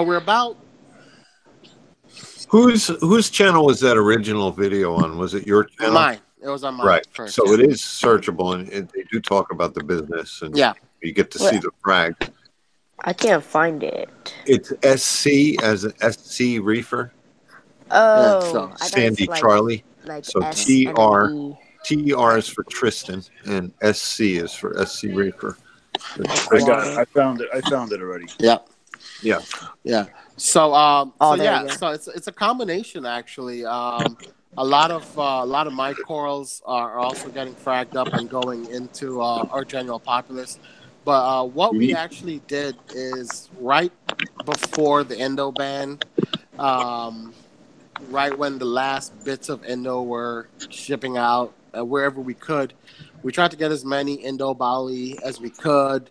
we're about. Whose channel was that original video on? Was it your channel? Mine. It was on mine. Right. First, so it is searchable, and they do talk about the business, and you get to see the frag. I can't find it. It's SC as an SC Reefer. Oh, Sandy Charlie. So TR is for Tristan, and SC is for SC Reefer. I got it. I found it already. Yeah. So so it's a combination actually. A lot of my corals are also getting fragged up and going into our general populace. But what we actually did is right before the endo ban, right when the last bits of endo were shipping out wherever we could, we tried to get as many endo Bali as we could.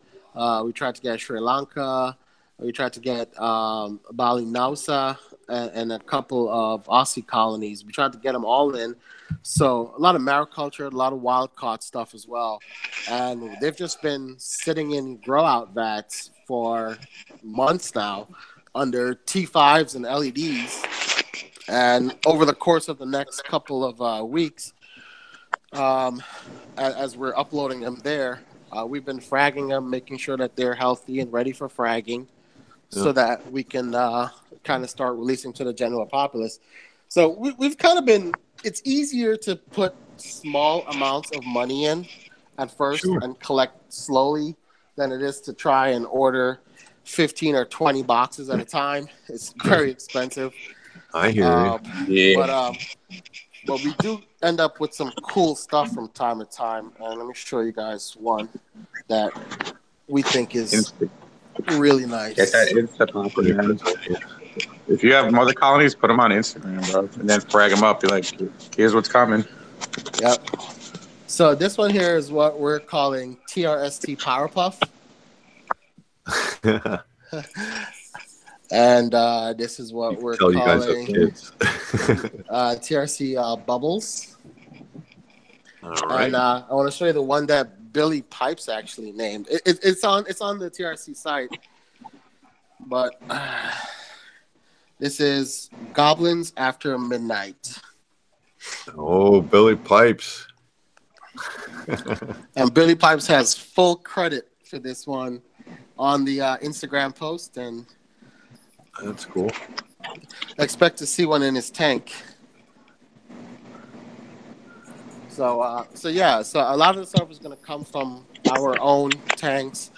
We tried to get Sri Lanka. We tried to get Bali Nausa and a couple of Aussie colonies. We tried to get them all in. So a lot of mariculture, a lot of wild caught stuff as well. And they've just been sitting in grow out vats for months now under T5s and LEDs. And over the course of the next couple of weeks, as we're uploading them there, we've been fragging them, making sure that they're healthy and ready for fragging, so that we can kind of start releasing to the general populace. So we've kind of been. It's easier to put small amounts of money in at first and collect slowly than it is to try and order 15 or 20 boxes at a time. It's very expensive. I hear you. Yeah. But we do end up with some cool stuff from time to time. And let me show you guys one that we think is really nice. Get that Insta popping, man. If you have mother colonies, put them on Instagram, bro, and then frag them up. Be like, here's what's coming. Yep. So this one here is what we're calling TRST Power Puff. And this is what we're calling TRC Bubbles. All right. And I want to show you the one that Billy Pipes actually named. It's on the TRC site, but this is Goblins After Midnight. Oh, Billy Pipes. And Billy Pipes has full credit for this one on the Instagram post, and that's cool. Expect to see one in his tank. So yeah, so a lot of the stuff is going to come from our own tanks,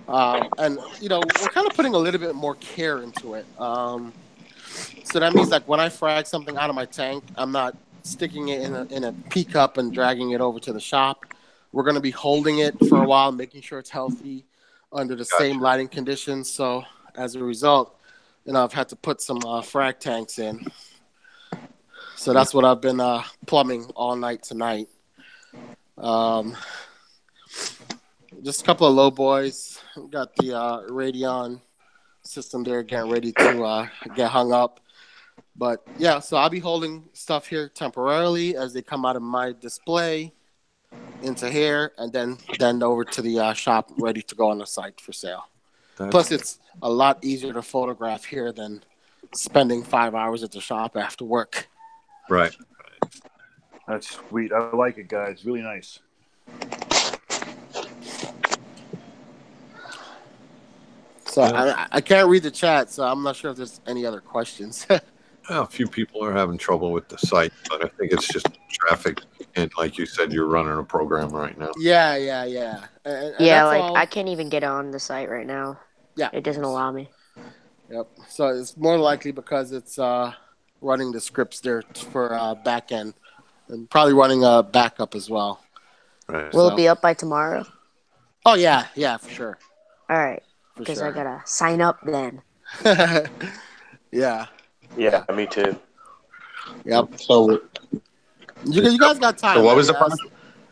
and we're kind of putting a little bit more care into it. So that means like when I frag something out of my tank, I'm not sticking it in a pea cup and dragging it over to the shop. We're going to be holding it for a while, making sure it's healthy under the same lighting conditions. So as a result, I've had to put some frag tanks in. So that's what I've been plumbing all night tonight. Just a couple of low boys. Got the Radeon system there getting ready to get hung up. But yeah, so I'll be holding stuff here temporarily as they come out of my display into here, and then over to the shop ready to go on the site for sale. Plus, it's a lot easier to photograph here than spending 5 hours at the shop after work. Right. That's sweet. I like it, guys. Really nice. So I can't read the chat, so I'm not sure if there's any other questions. A few people are having trouble with the site, but I think it's just traffic. And like you said, you're running a program right now. Yeah. And like all. I can't even get on the site right now. Yeah. It doesn't allow me. Yep. So it's more likely because it's running the scripts there for back end and probably running a backup as well. Right. Will it be up by tomorrow? Oh, yeah, for sure. All right. Because I got to sign up then. Yeah. Yeah, me too. Yep. So you guys got time. So what was the process?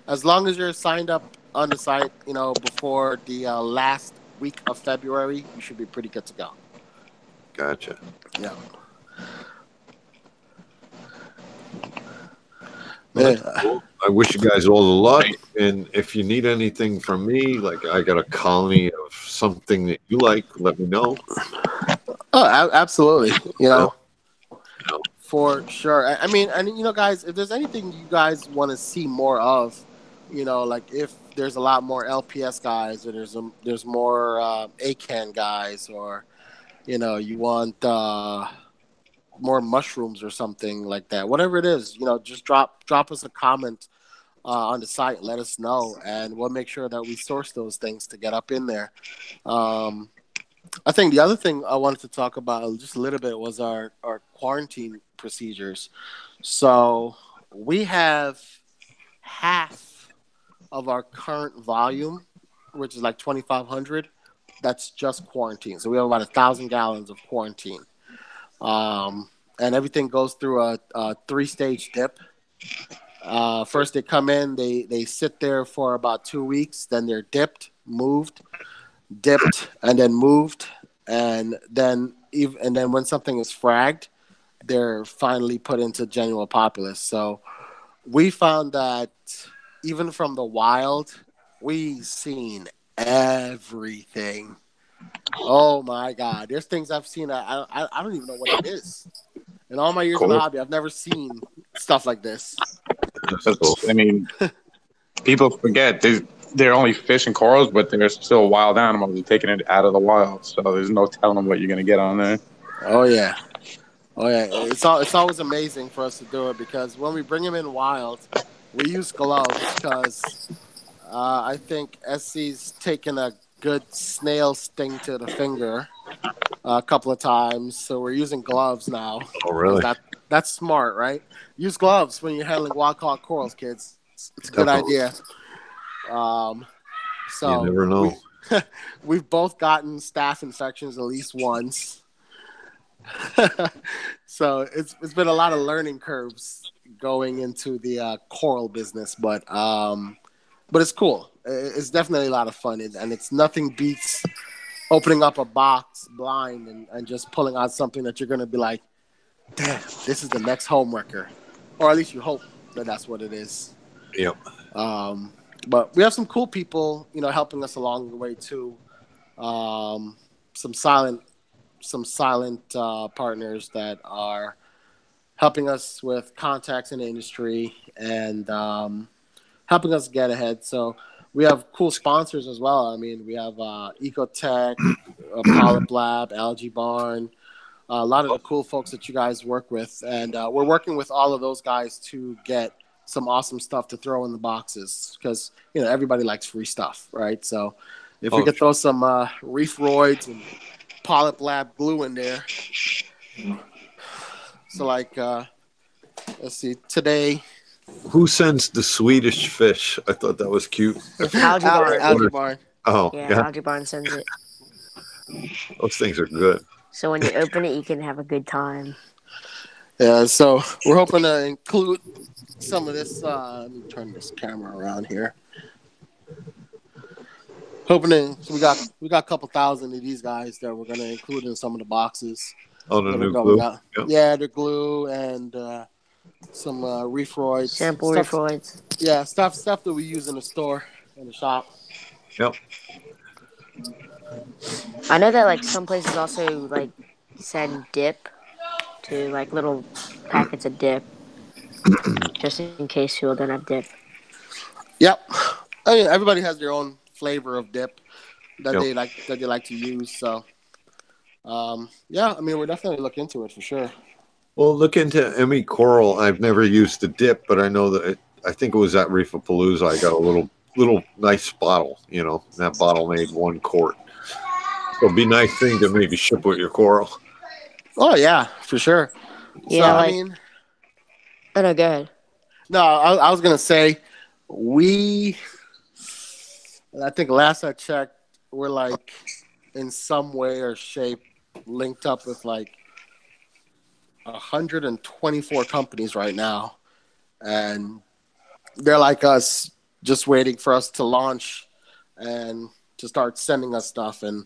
As long as you're signed up on the site, before the last week of February, you should be pretty good to go. Gotcha. Yeah. Cool. I wish you guys all the luck. And if you need anything from me, like I got a colony of something that you like, let me know. Oh, absolutely. For sure. I mean, and guys, if there's anything you guys want to see more of, like if there's a lot more LPS guys, or there's more ACAN guys, or you want more mushrooms or something like that. Whatever it is, just drop us a comment on the site. Let us know, and we'll make sure that we source those things to get up in there. I think the other thing I wanted to talk about just a little bit was our quarantine procedures. So we have half of our current volume, which is like 2,500. That's just quarantine. So we have about 1,000 gallons of quarantine. And everything goes through a 3-stage dip. First they come in, they sit there for about 2 weeks, then they're dipped, moved, and then moved, and then when something is fragged, they're finally put into general populace. So we found that even from the wild, we've seen everything. Oh my God! There's things I've seen. I don't even know what it is. In all my years in the Cool. hobby, I've never seen stuff like this. I mean, people forget they're only fish and corals, but they're still wild animals. They're taking it out of the wild, so there's no telling what you're gonna get on there. Oh yeah, oh yeah. It's always amazing for us to do it because when we bring them in wild, we use gloves because I think SC's taken a good snail sting to the finger a couple of times, so we're using gloves now. Oh, really? That's smart, right? Use gloves when you're handling wild caught corals, kids. It's a good Definitely. idea. So You never know. we've both gotten staph infections at least once. So it's been a lot of learning curves going into the coral business, but it's cool. It's definitely a lot of fun, and it's nothing beats opening up a box blind and just pulling out something that you're going to be like, damn, this is the next home wrecker. Or at least you hope that that's what it is. Yep. But we have some cool people, helping us along the way too. Some silent partners that are helping us with contacts in the industry and helping us get ahead. So we have cool sponsors as well. I mean, we have Ecotech, Polyp Lab, Algae Barn, a lot of the cool folks that you guys work with. And we're working with all of those guys to get some awesome stuff to throw in the boxes because, everybody likes free stuff, right? So if we could throw some Reef Roids and Polyp Lab glue in there. So let's see, today. Who sends the Swedish fish? I thought that was cute. It's Algae Barn. Algae Barn. Oh, Yeah, Algae Barn sends it. Those things are good. So when you open it, you can have a good time. Yeah, so we're hoping to include some of this. Let me turn this camera around here. So we got a couple thousand of these guys that we're going to include in some of the boxes. Oh, the new glue. Yep. Yeah, the glue and some Reef Roids. Sample Reef Roids. Yeah, stuff that we use in the store, in the shop. Yep. I know that some places also send dip to little packets of dip, just in case people don't have dip. Yep. I mean, everybody has their own flavor of dip that they like to use. So, yeah, I mean, we're definitely looking into it for sure. Well, look into Emmy Coral. I've never used the dip, but I know that I think it was at Reefapalooza. I got a little nice bottle. That bottle made 1 quart. So it'd be a nice thing to maybe ship with your coral. Oh yeah, for sure. Yeah, so, I mean, oh no, go ahead. No, I was gonna say I think last I checked, we're in some way or shape linked up with 124 companies right now, and they're like us, just waiting for us to launch and to start sending us stuff. And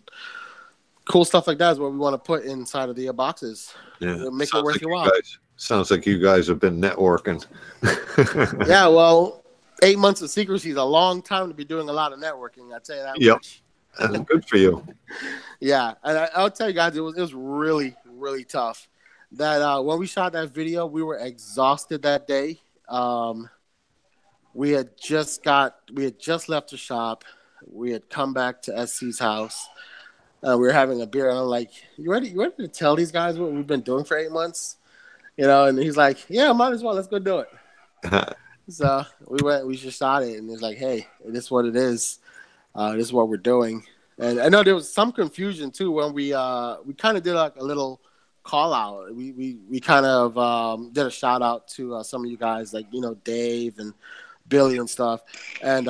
cool stuff like that is what we want to put inside of the boxes. Yeah, make it worth your while. Sounds like you guys have been networking. Yeah, well, 8 months of secrecy is a long time to be doing a lot of networking. I'd say that. Yep, that's good for you. Yeah, and I'll tell you guys, it was really, really tough. That when we shot that video, we were exhausted that day. We had just left the shop. We had come back to SC's house. We were having a beer, and I'm like, "You ready to tell these guys what we've been doing for 8 months?" And he's like, "Yeah, might as well. Let's go do it." So we just shot it, and it's like, "Hey, it is what it is. This is what we're doing." And I know there was some confusion too when we kind of did a little call out. We kind of did a shout out to some of you guys, Dave and Billy and stuff, and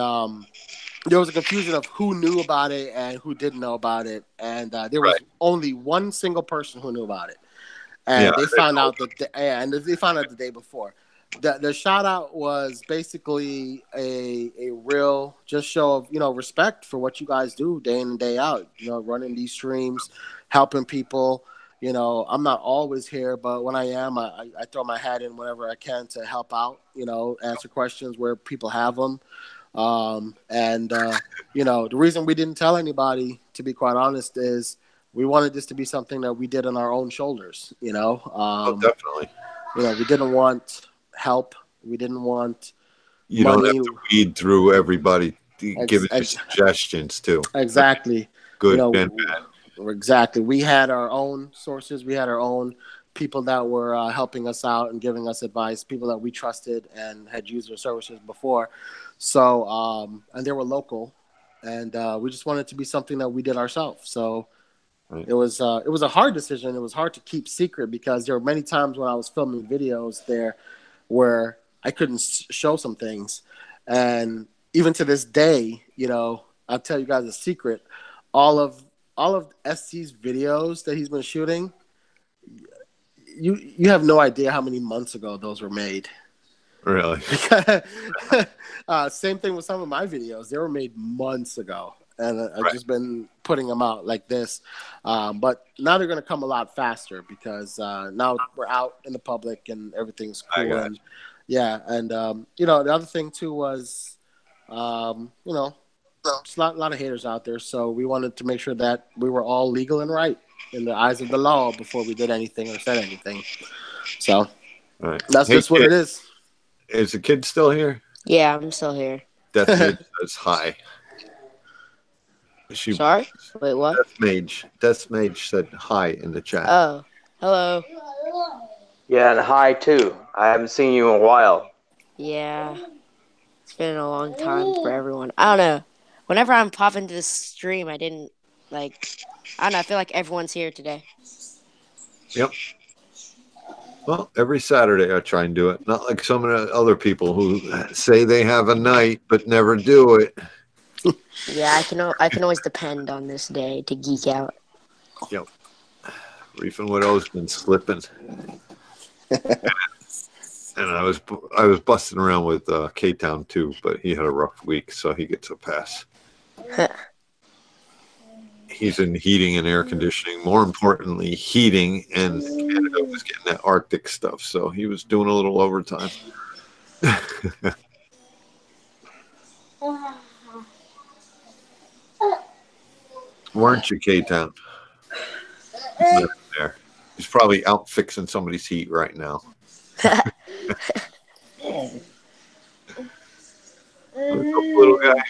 there was a confusion of who knew about it and who didn't know about it, and there was only one single person who knew about it, and they found out the day before. The shout out was basically a real just show of respect for what you guys do day in and day out. Running these streams, helping people. You know, I'm not always here, but when I am, I throw my hat in whenever I can to help out. You know, answer questions where people have them. And you know, the reason we didn't tell anybody, to be quite honest, is we wanted this to be something that we did on our own shoulders. Oh, definitely. You know, we didn't want help. We didn't want You don't money. have to weed through everybody giving you Ex- suggestions too. exactly. You Good know, and bad. exactly. We had our own sources. We had our own people that were helping us out and giving us advice. People that we trusted and had used their services before. So, and they were local, and we just wanted it to be something that we did ourselves. So. Right. It was a hard decision. It was hard to keep secret because there were many times when I was filming videos there where I couldn't show some things, and even to this day, you know, I'll tell you guys a secret. All of SC's videos that he's been shooting, you have no idea how many months ago those were made. Really? Same thing with some of my videos. They were made months ago. And I've Right. just been putting them out like this. But now they're going to come a lot faster because now we're out in the public and everything's I cool. got And yeah, and you know, the other thing too was, you know, there's a lot of haters out there. So we wanted to make sure that we were all legal and right in the eyes of the law before we did anything or said anything. So All right. that's Hey, just what kid, it is. Is the kid still here? Yeah, I'm still here. Death Mage says hi. She Sorry? Wait, what? Death Mage said hi in the chat. Oh, hello. Yeah, and hi too. I haven't seen you in a while. Yeah, it's been a long time for everyone. I don't know. Whenever I'm popping to the stream, I didn't like. I don't know. I feel like everyone's here today. Yep. Well, every Saturday I try and do it. Not like some of the other people who say they have a night but never do it. Yeah, I can always depend on this day to geek out. Yep. Reef and Widow's been slipping. And I was busting around with K-Town too, but he had a rough week, so he gets a pass. He's in heating and air conditioning. More importantly, heating, and Canada was getting that Arctic stuff, so he was doing a little overtime. Weren't you, K-Town? There. He's probably out fixing somebody's heat right now. Little guy.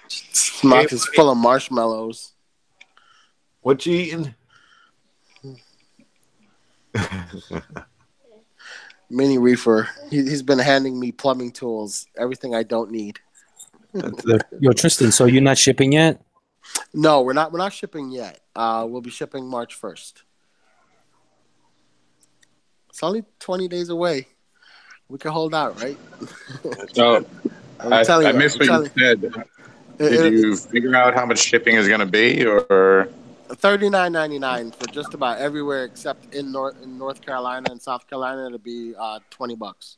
This mouth is full of marshmallows. What you eating? Mini Reefer. He's been handing me plumbing tools, everything I don't need. Yo, Tristan, so you're not shipping yet? No, we're not shipping yet. We'll be shipping March 1st. It's only 20 days away. We can hold out, right? So I missed what you telling said. Did you figure out how much shipping is going to be, or $39.99 for just about everywhere except in North Carolina and South Carolina? It'll be $20.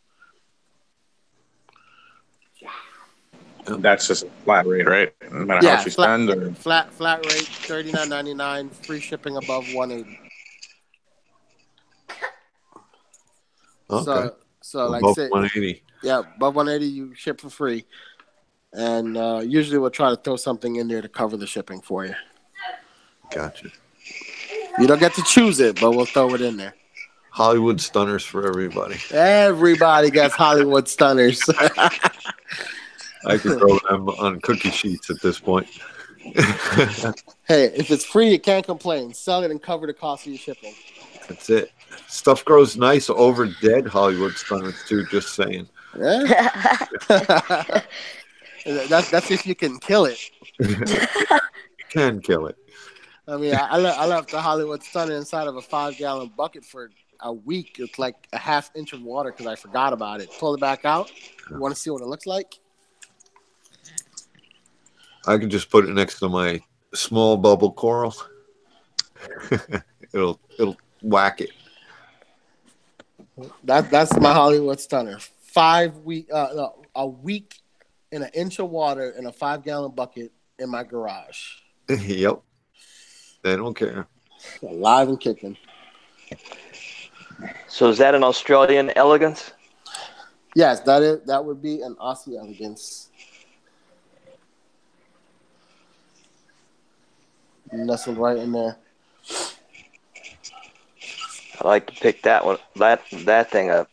that's just a flat rate, right? No matter how much you spend, or flat rate, $39.99, free shipping above $180. Okay. So like above say 180. Yeah, above 180 you ship for free, and usually we'll try to throw something in there to cover the shipping for you. Gotcha. You don't get to choose it, but we'll throw it in there. Hollywood stunners for everybody. Everybody gets Hollywood stunners. I could throw them on cookie sheets at this point. Hey, if it's free, you can't complain. Sell it and cover the cost of your shipping. That's it. Stuff grows nice over dead Hollywood stunners too. Just saying. Yeah. that's if you can kill it. You can kill it. I mean, I left the Hollywood stunner inside of a 5-gallon bucket for a week. It's like a ½ inch of water because I forgot about it. Pull it back out. You want to see what it looks like? I can just put it next to my small bubble coral. it'll whack it. That's my Hollywood stunner. A week in an inch of water in a 5-gallon bucket in my garage. Yep. They don't care. Alive and kicking. So is that an Australian elegance? Yes, that would be an Aussie elegance. Nestled right in there. I like to pick that one, that thing up.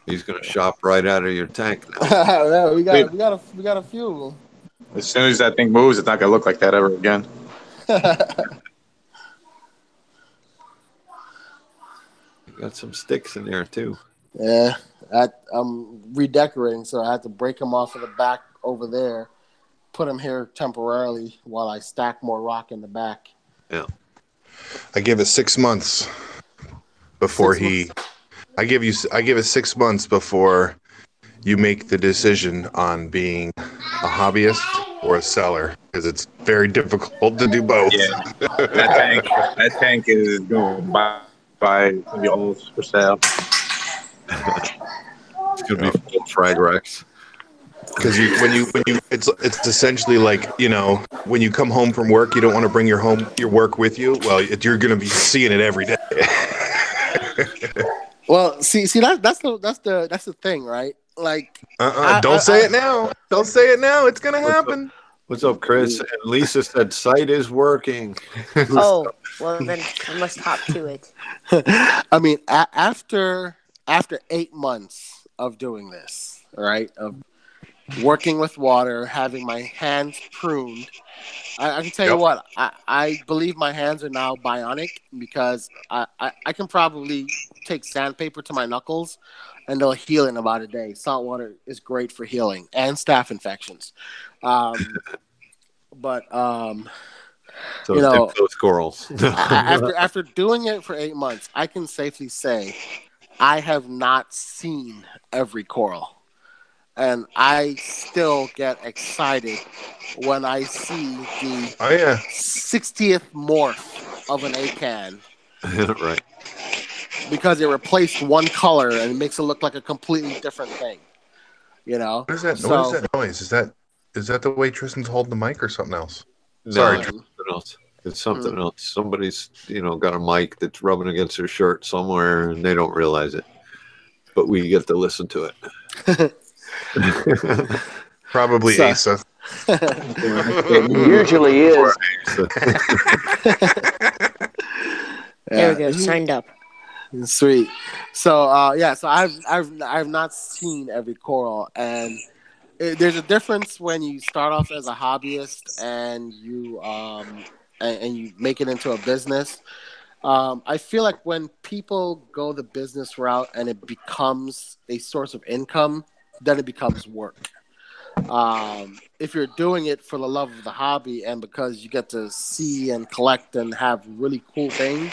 He's going to shop right out of your tank now. Yeah, we got a few of them. As soon as that thing moves, it's not gonna look like that ever again. You got some sticks in there too. Yeah, I'm redecorating, so I had to break them off of the back over there, put them here temporarily while I stack more rock in the back. Yeah. I give it 6 months before I give it 6 months before you make the decision on being a hobbyist or a seller, because it's very difficult to do both. Yeah, that tank is going by the old for sale. It's going to be full frag Rex. Because it's essentially like, when you come home from work, you don't want to bring your work with you. Well, you're going to be seeing it every day. Well, see that's the thing, right? Like, don't say it now. Don't say it now. It's gonna happen. What's up, Chris? And Lisa said site is working. Oh, well then I must hop to it. I mean, after 8 months of doing this, right, of working with water, having my hands pruned, I can tell you what, I believe my hands are now bionic, because I can probably take sandpaper to my knuckles and they'll heal in about a day. Salt water is great for healing and staph infections. So know, those corals. after doing it for 8 months, I can safely say I have not seen every coral. And I still get excited when I see the 60th morph of an acan. Right. Because it replaced one color and it makes it look like a completely different thing. What is that? What is that noise? Is that the way Tristan's holding the mic or something else? Sorry, it's something else. It's something else. Somebody's got a mic that's rubbing against their shirt somewhere and they don't realize it. But we get to listen to it. Probably Asa. It usually is. There we go. Signed up. Sweet. So so I've not seen every coral, and there's a difference when you start off as a hobbyist and you make it into a business. I feel like when people go the business route and it becomes a source of income, then it becomes work. If you're doing it for the love of the hobby and because you get to see and collect and have really cool things,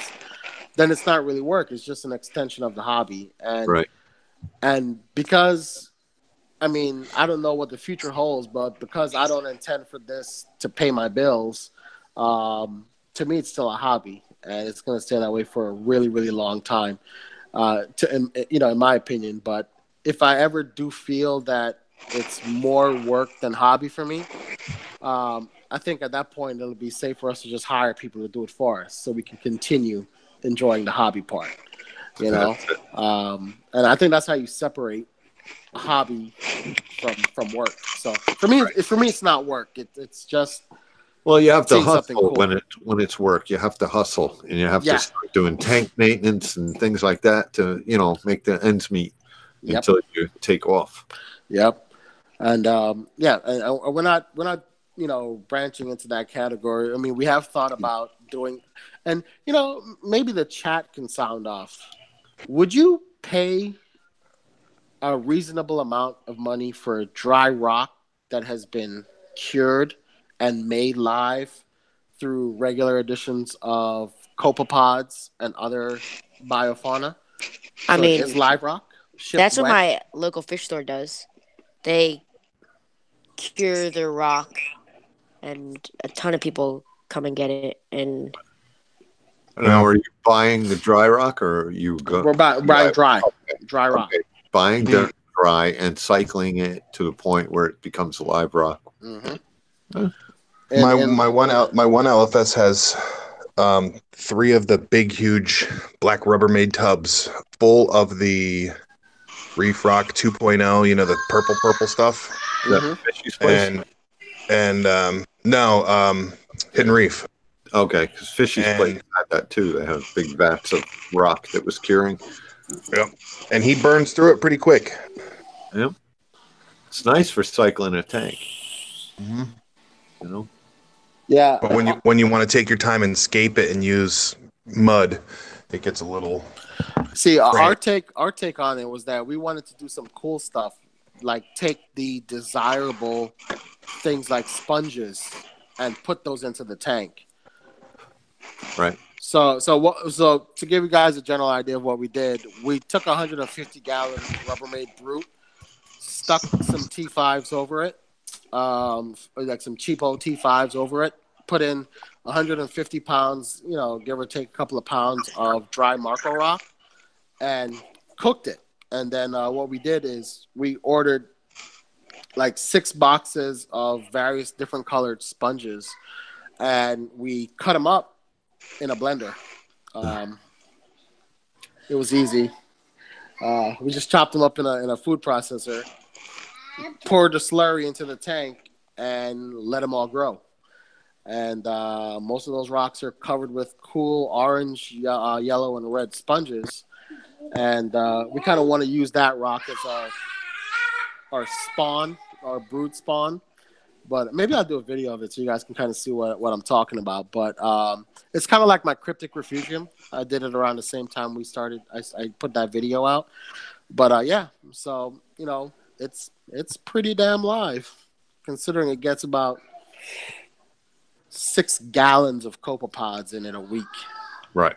then it's not really work. It's just an extension of the hobby. And because, I don't know what the future holds, but because I don't intend for this to pay my bills, to me, it's still a hobby. And it's going to stay that way for a really, really long time, in my opinion. But if I ever do feel that it's more work than hobby for me, I think at that point it'll be safe for us to just hire people to do it for us so we can continue enjoying the hobby part, and I think that's how you separate a hobby from work. So for me, it's not work. It's just, well, you have to hustle cool. when it's work. You have to hustle, and you have to start doing tank maintenance and things like that to make the ends meet until you take off. Yep. And and we're not branching into that category. We have thought about doing, and maybe the chat can sound off. Would you pay a reasonable amount of money for dry rock that has been cured and made live through regular editions of copepods and other biofauna? It's live rock. That's what my local fish store does. They cure their rock, and a ton of people come and get it. And now, are you buying the dry rock, or are you go? We're buying dry rock. Okay. Buying the dry and cycling it to the point where it becomes live rock. Mm-hmm. Huh? My one LFS has 3 of the big, huge black Rubbermaid tubs full of the Reef Rock 2.0. You know, the purple stuff. Is that Fishy's place? And no, Hidden Reef. Okay, because Fishy's place had that too. They had big vats of rock that was curing. Yep, and he burns through it pretty quick. Yep, it's nice for cycling a tank. Mm-hmm. You know. Yeah. But when you want to take your time and scape it and use mud, it gets a little. See, our take on it was that we wanted to do some cool stuff, like take the desirable things like sponges and put those into the tank. Right. So to give you guys a general idea of what we did, we took a 150-gallon Rubbermaid Brute, stuck some T5s over it, like some cheapo T5s over it, put in 150 pounds, give or take a couple of pounds of dry Marco rock, and cooked it. And then what we did is we ordered like 6 boxes of various different colored sponges, and we cut them up in a blender. It was easy. We just chopped them up in a food processor, poured the slurry into the tank, and let them all grow. And most of those rocks are covered with cool orange, yellow, and red sponges. And we kind of want to use that rock as our spawn, our brood spawn. But maybe I'll do a video of it so you guys can kind of see what I'm talking about. But it's kind of like my cryptic refugium. I did it around the same time we started. I put that video out. But yeah, so it's pretty damn live, considering it gets about 6 gallons of copepods in a week. Right.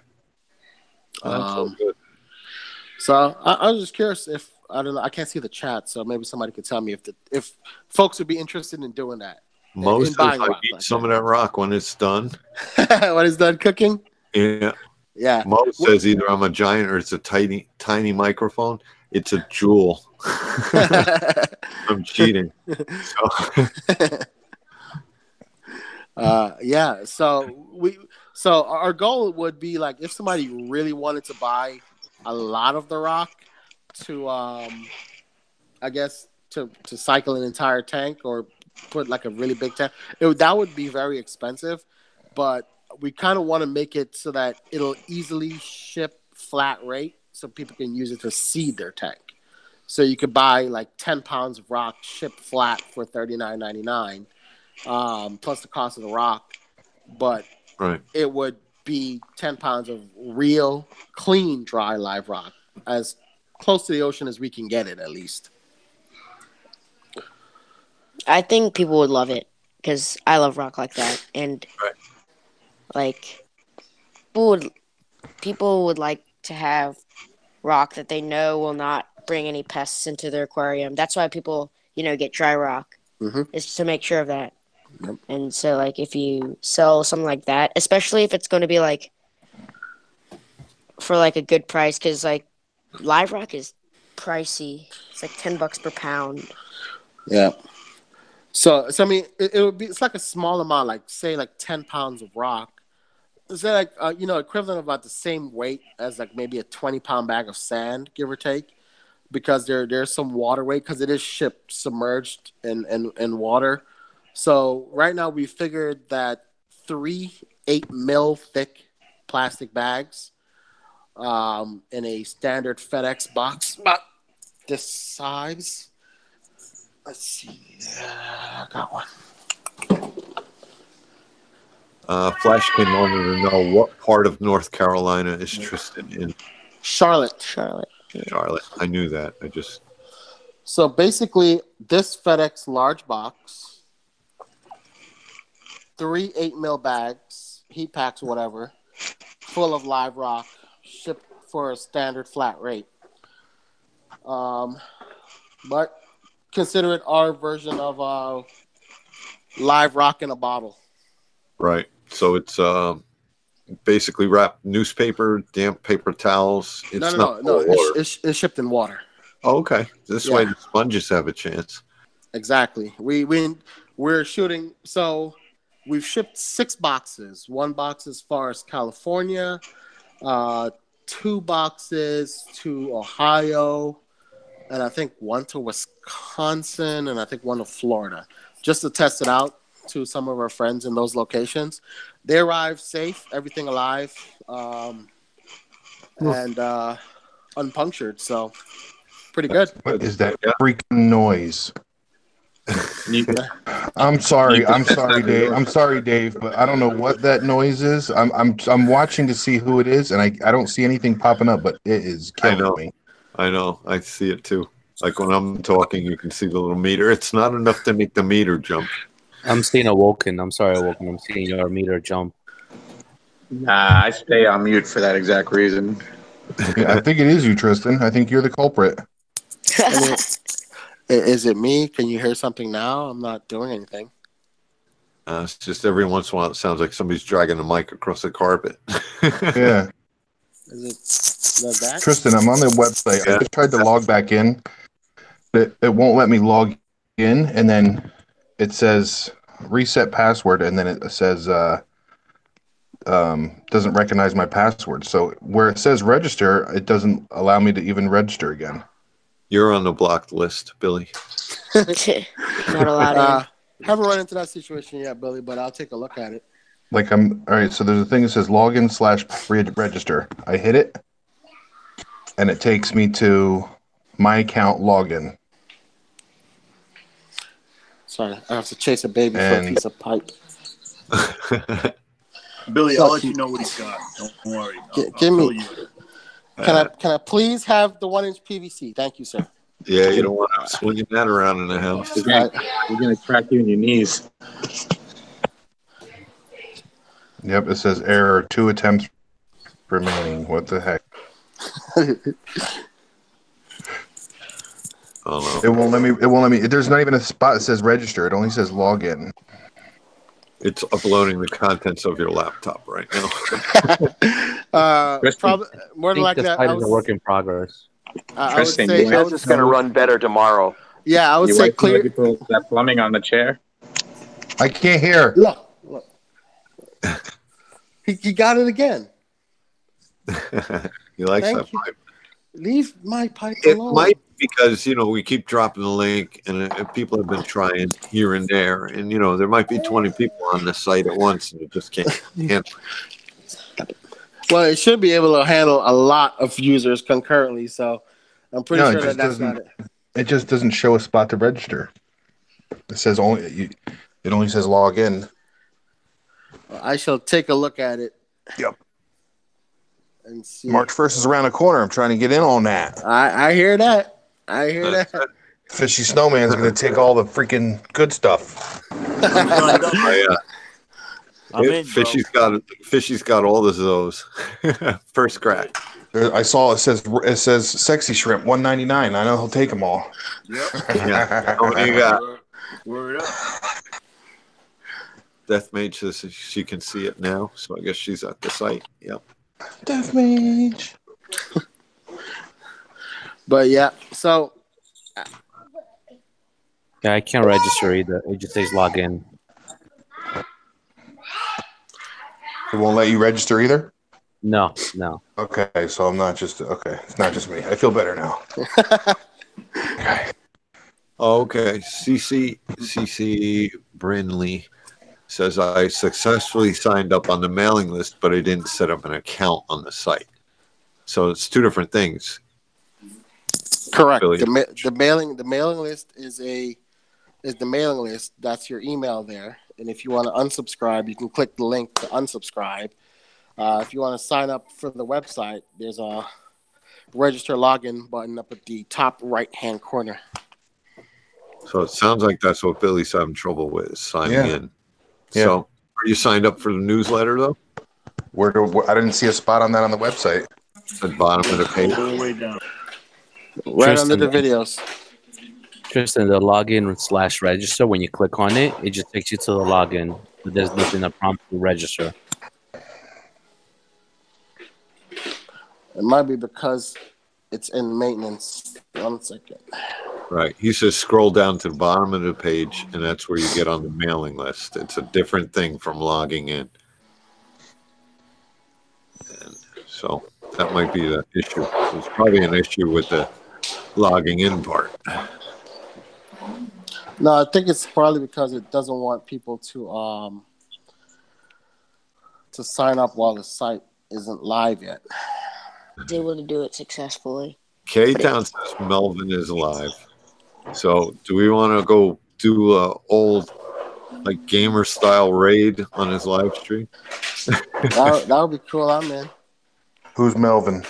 So I was just curious if I don't know. I can't see the chat, so maybe somebody could tell me if folks would be interested in doing that. Most of I eat some of that rock when it's done. When it's done cooking. Yeah. Yeah. Mo says either I'm a giant or it's a tiny microphone. It's a jewel. I'm cheating. Yeah. So our goal would be like if somebody really wanted to buy a lot of the rock to I guess to cycle an entire tank or put like a really big tank, that would be very expensive, but we kind of want to make it so that it'll easily ship flat rate so people can use it to seed their tank. So you could buy like 10 pounds of rock shipped flat for $39.99, plus the cost of the rock, but it would be 10 pounds of real clean dry live rock, as close to the ocean as we can get it, at least. I think people would love it because I love rock like that, and like people would like to have rock that they know will not bring any pests into their aquarium. That's why people get dry rock, is to make sure of that. Yep. And so like if you sell something like that, especially if it's going to be like for like a good price, because like live rock is pricey. It's like $10 per pound. Yeah. So I mean, it would be. It's like a small amount, like say, like 10 pounds of rock. Is that like equivalent of about the same weight as like maybe a 20-pound bag of sand, give or take? Because there's some water weight because it is shipped submerged in water. So right now we figured that 3 8-mil thick plastic bags, in a standard FedEx box about this size. Let's see. I got one. Flashkin wanted to know what part of North Carolina is Tristan in. Charlotte. Charlotte. I knew that. So basically, this FedEx large box, 3 8-mil bags, heat packs, whatever, full of live rock, shipped for a standard flat rate. But consider it our version of live rock in a bottle. Right. So it's basically wrapped newspaper, damp paper towels. It's No. It's shipped in water. Oh, okay. This way the sponges have a chance. Exactly. We're shooting. So we've shipped 6 boxes. 1 box as far as California, 2 boxes to Ohio, and I think 1 to Wisconsin, and I think 1 to Florida, just to test it out to some of our friends in those locations. They arrived safe, everything alive, and unpunctured, so pretty good. What is that freaking noise? You, I'm sorry, Dave. you- I'm sorry, Dave, but I don't know what that noise is. I'm watching to see who it is, and I don't see anything popping up, but it is killing me. I know. I see it too. Like when I'm talking, you can see the little meter. It's not enough to make the meter jump. I'm seeing Awoken. I'm sorry, Awoken. I'm seeing your meter jump. Nah, I stay on mute for that exact reason. Yeah, I think it is you, Tristan. I think you're the culprit. Is it me? Can you hear something now? I'm not doing anything. It's just every once in a while it sounds like somebody's dragging the mic across the carpet. Yeah. Is it that? Tristan, I'm on the website. I just tried to log back in. It won't let me log in, and then it says reset password, and then it says doesn't recognize my password. So where it says register, it doesn't allow me to even register again. You're on the blocked list, Billy. Not allowed in. Haven't run into that situation yet, Billy, but I'll take a look at it. Like all right, so there's a thing that says login/register. I hit it, and it takes me to my account login. Sorry, I have to chase a baby for a piece of pipe. Billy, I'll let you know what he's got. Don't worry. Give me. Can I please have the 1-inch PVC? Thank you, sir. Yeah, you don't want to swinging that around in the house. We're gonna crack you in your knees. Yep, it says error. 2 attempts remaining. What the heck? Oh, no. It won't let me. It won't let me. There's not even a spot that says register. It only says login. It's uploading the contents of your laptop right now. Probably more than likely. I was a work in progress. I would say this is going to run better tomorrow. Yeah, I would say clear. That plumbing on the chair. I can't hear. Look. He got it again. He likes Thank that you. pipe. Leave my pipe It alone. might be because we keep dropping the link, and people have been trying here and there, and there might be 20 people on the site at once, and it just can't handle it. Well, it should be able to handle a lot of users concurrently, so I'm pretty sure that's not it. It just doesn't show a spot to register. It says it only says log in. I shall take a look at it. Yep. And see. March 1st is around the corner. I'm trying to get in on that. I hear that. I hear that. Fishy Snowman's going to take all the freaking good stuff. Fishy's got all of those. First crack. I saw it says sexy shrimp $1.99. I know he'll take them all. Yep. Yeah. How many you got? Word up. Death Mage says she can see it now, so I guess she's at the site. Yep. Death Mage. But yeah, so Yeah, I can't register either. It just says login. It won't let you register either? No. Okay, so I'm not just it's not just me. I feel better now. Okay. CC Brinley says I successfully signed up on the mailing list, but I didn't set up an account on the site. So it's 2 different things. correct. The mailing list is the mailing list. That's your email there. And if you want to unsubscribe, you can click the link to unsubscribe. If you want to sign up for the website, there's a register login button up at the top right-hand corner. So it sounds like that's what Billy's having trouble with, signing in. Yeah. So are you signed up for the newsletter, though? I didn't see a spot on that on the website. At the bottom of the page. All the way down. Right under the videos. Tristan, the login/register, when you click on it, it just takes you to the login. But there's nothing to prompt to register. It might be because it's in maintenance. 1 second. Right. He says scroll down to the bottom of the page, and that's where you get on the mailing list. It's a different thing from logging in. And so that might be the issue. There's probably an issue with the logging in part. No, I think it's probably because it doesn't want people to sign up while the site isn't live yet. They able to do it successfully. K-Town says Melvin is live. So do we want to go do a old like gamer style raid on his live stream? That would be cool. I'm in. Who's Melvin?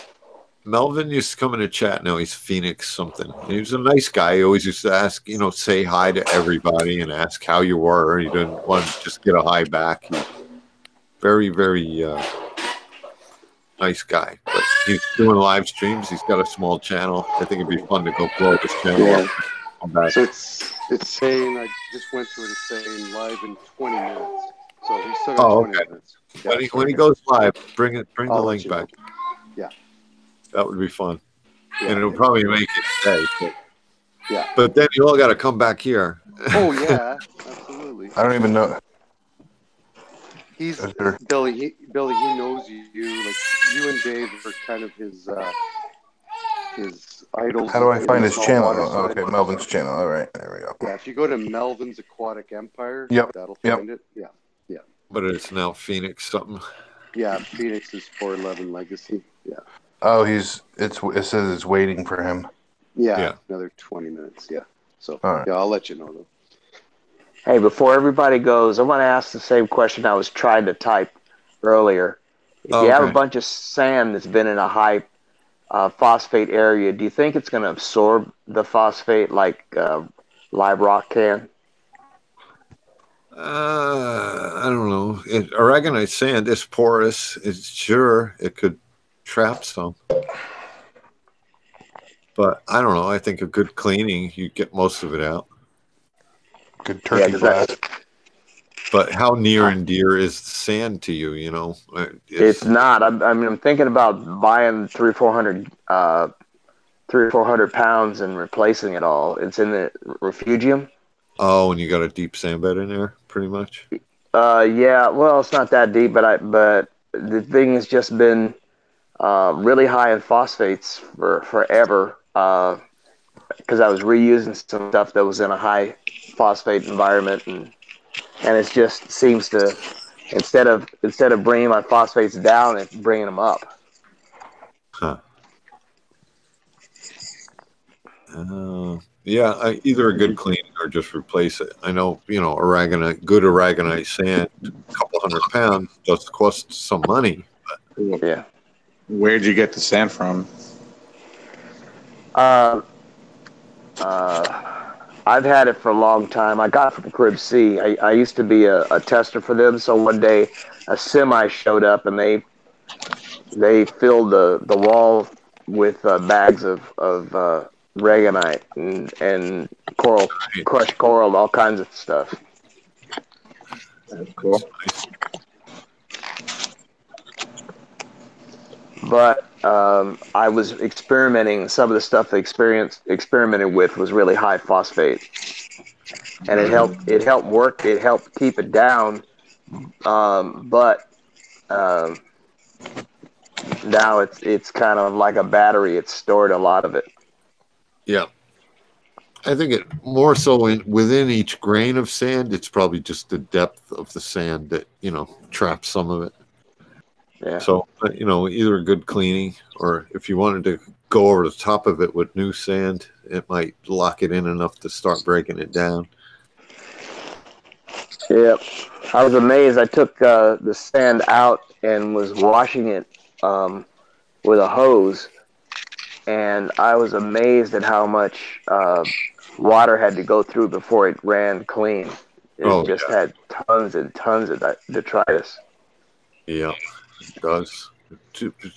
Melvin used to come in the chat. Now he's Phoenix something. He was a nice guy. He always used to ask, say hi to everybody and ask how you were. He didn't want to just get a hi back. He's very, very nice guy. But he's doing live streams. He's got a small channel. I think it'd be fun to go blow his channel up. Come back. So it's saying, I just went to it, it's saying live in 20 minutes. So we still got 20 minutes. Yeah, When he goes live, bring the I'll link back. Yeah. That would be fun. Yeah. And it'll probably make it stay. Yeah. But then you all got to come back here. Oh, yeah. Absolutely. I don't even know. He's Billy. He knows you. Like you and Dave are kind of his idols. How do I find his channel? Oh, okay, Melvin's channel. All right, there we go. Yeah, if you go to Melvin's Aquatic Empire, that'll find it. Yeah, yeah. But it's now Phoenix something. Yeah, Phoenix is 411 Legacy. Yeah. Oh, it says it's waiting for him. Yeah. Another 20 minutes. Yeah. So right. Yeah, I'll let you know though. Hey, before everybody goes, I want to ask the same question I was trying to type earlier. If you have a bunch of sand that's been in a high phosphate area, do you think it's going to absorb the phosphate like live rock can? I don't know. Aragonite sand is porous. It's sure it could trap some. But I don't know. I think a good cleaning, you get most of it out. Good turkey blast. But how near and dear is sand to you? It's not. I'm thinking about buying 300 or 400 pounds and replacing it all. It's in the refugium. Oh, and you got a deep sand bed in there, pretty much. Yeah. Well, it's not that deep, but the thing has just been really high in phosphates for forever. Because I was reusing some stuff that was in a high phosphate environment, and it just seems to instead of bringing my phosphates down, it's bringing them up. Huh. Yeah, either a good cleaning or just replace it. I know, good aragonite sand, a couple $100 does cost some money. But. Yeah. Where'd you get the sand from? I've had it for a long time. I got it from Crib C. I used to be a tester for them. So one day a semi showed up and they filled the wall with bags of regonite and coral, crushed coral, all kinds of stuff. That's cool. But I was experimenting. Some of the stuff they experimented with was really high phosphate, and it helped work. It helped keep it down. But now it's kind of like a battery. It's stored a lot of it. Yeah, I think it more so within each grain of sand. It's probably just the depth of the sand that traps some of it. Yeah. So, either a good cleaning or if you wanted to go over the top of it with new sand, it might lock it in enough to start breaking it down. Yep. I was amazed. I took the sand out and was washing it with a hose, and I was amazed at how much water had to go through before it ran clean. It had tons and tons of detritus. Yeah. It does.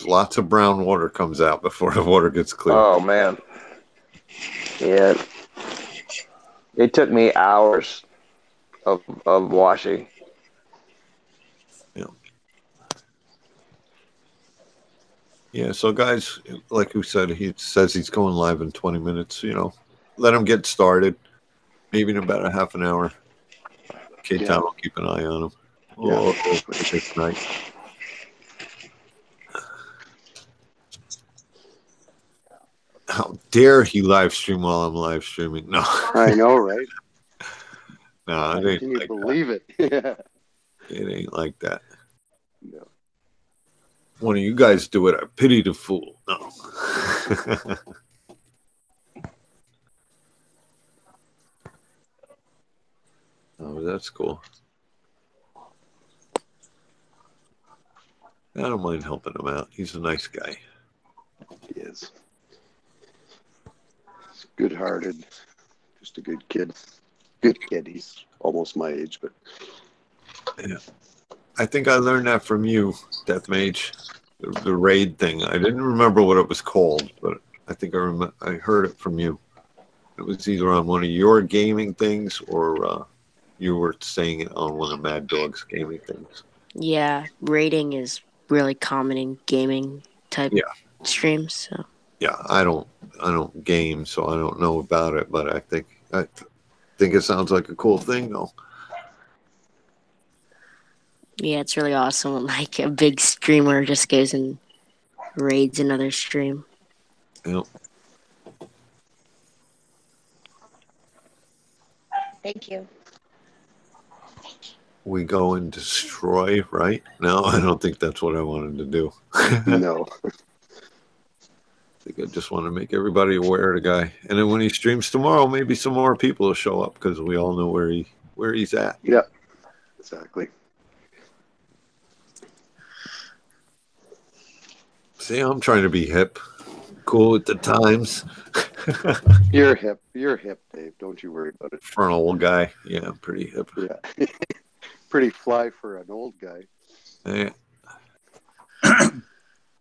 Lots of brown water comes out before the water gets clear. Oh man. Yeah. It took me hours of washing. Yeah. Yeah, so guys, like we said, he says he's going live in 20 minutes. Let him get started. Maybe in about a half an hour. K-Town will keep an eye on him. Yeah. This night. How dare he live stream while I'm live streaming? No. I know, right? No, it ain't Can you like believe it? that. It ain't like that. No. One of you guys do it. I pity the fool. No. Oh, that's cool. I don't mind helping him out. He's a nice guy. He is. He's good-hearted. Just a good kid. Good kid. He's almost my age, but yeah. I think I learned that from you, Death Mage. The raid thing. I didn't remember what it was called, but I think I heard it from you. It was either on one of your gaming things or you were saying it on one of Mad Dog's gaming things. Yeah, rating is really common in gaming type streams. So. Yeah, I don't game, so I don't know about it, but I think it sounds like a cool thing, though. Yeah, it's really awesome when like a big streamer just goes and raids another stream. Yep. Thank you. We go and destroy, right? No, I don't think that's what I wanted to do. No. I think I just want to make everybody aware of the guy. And then when he streams tomorrow, maybe some more people will show up because we all know where he's at. Yeah, exactly. See, I'm trying to be hip, cool with the times. You're hip, Dave. Don't you worry about it. For an old guy, yeah, I'm pretty hip. Yeah, pretty fly for an old guy. Yeah.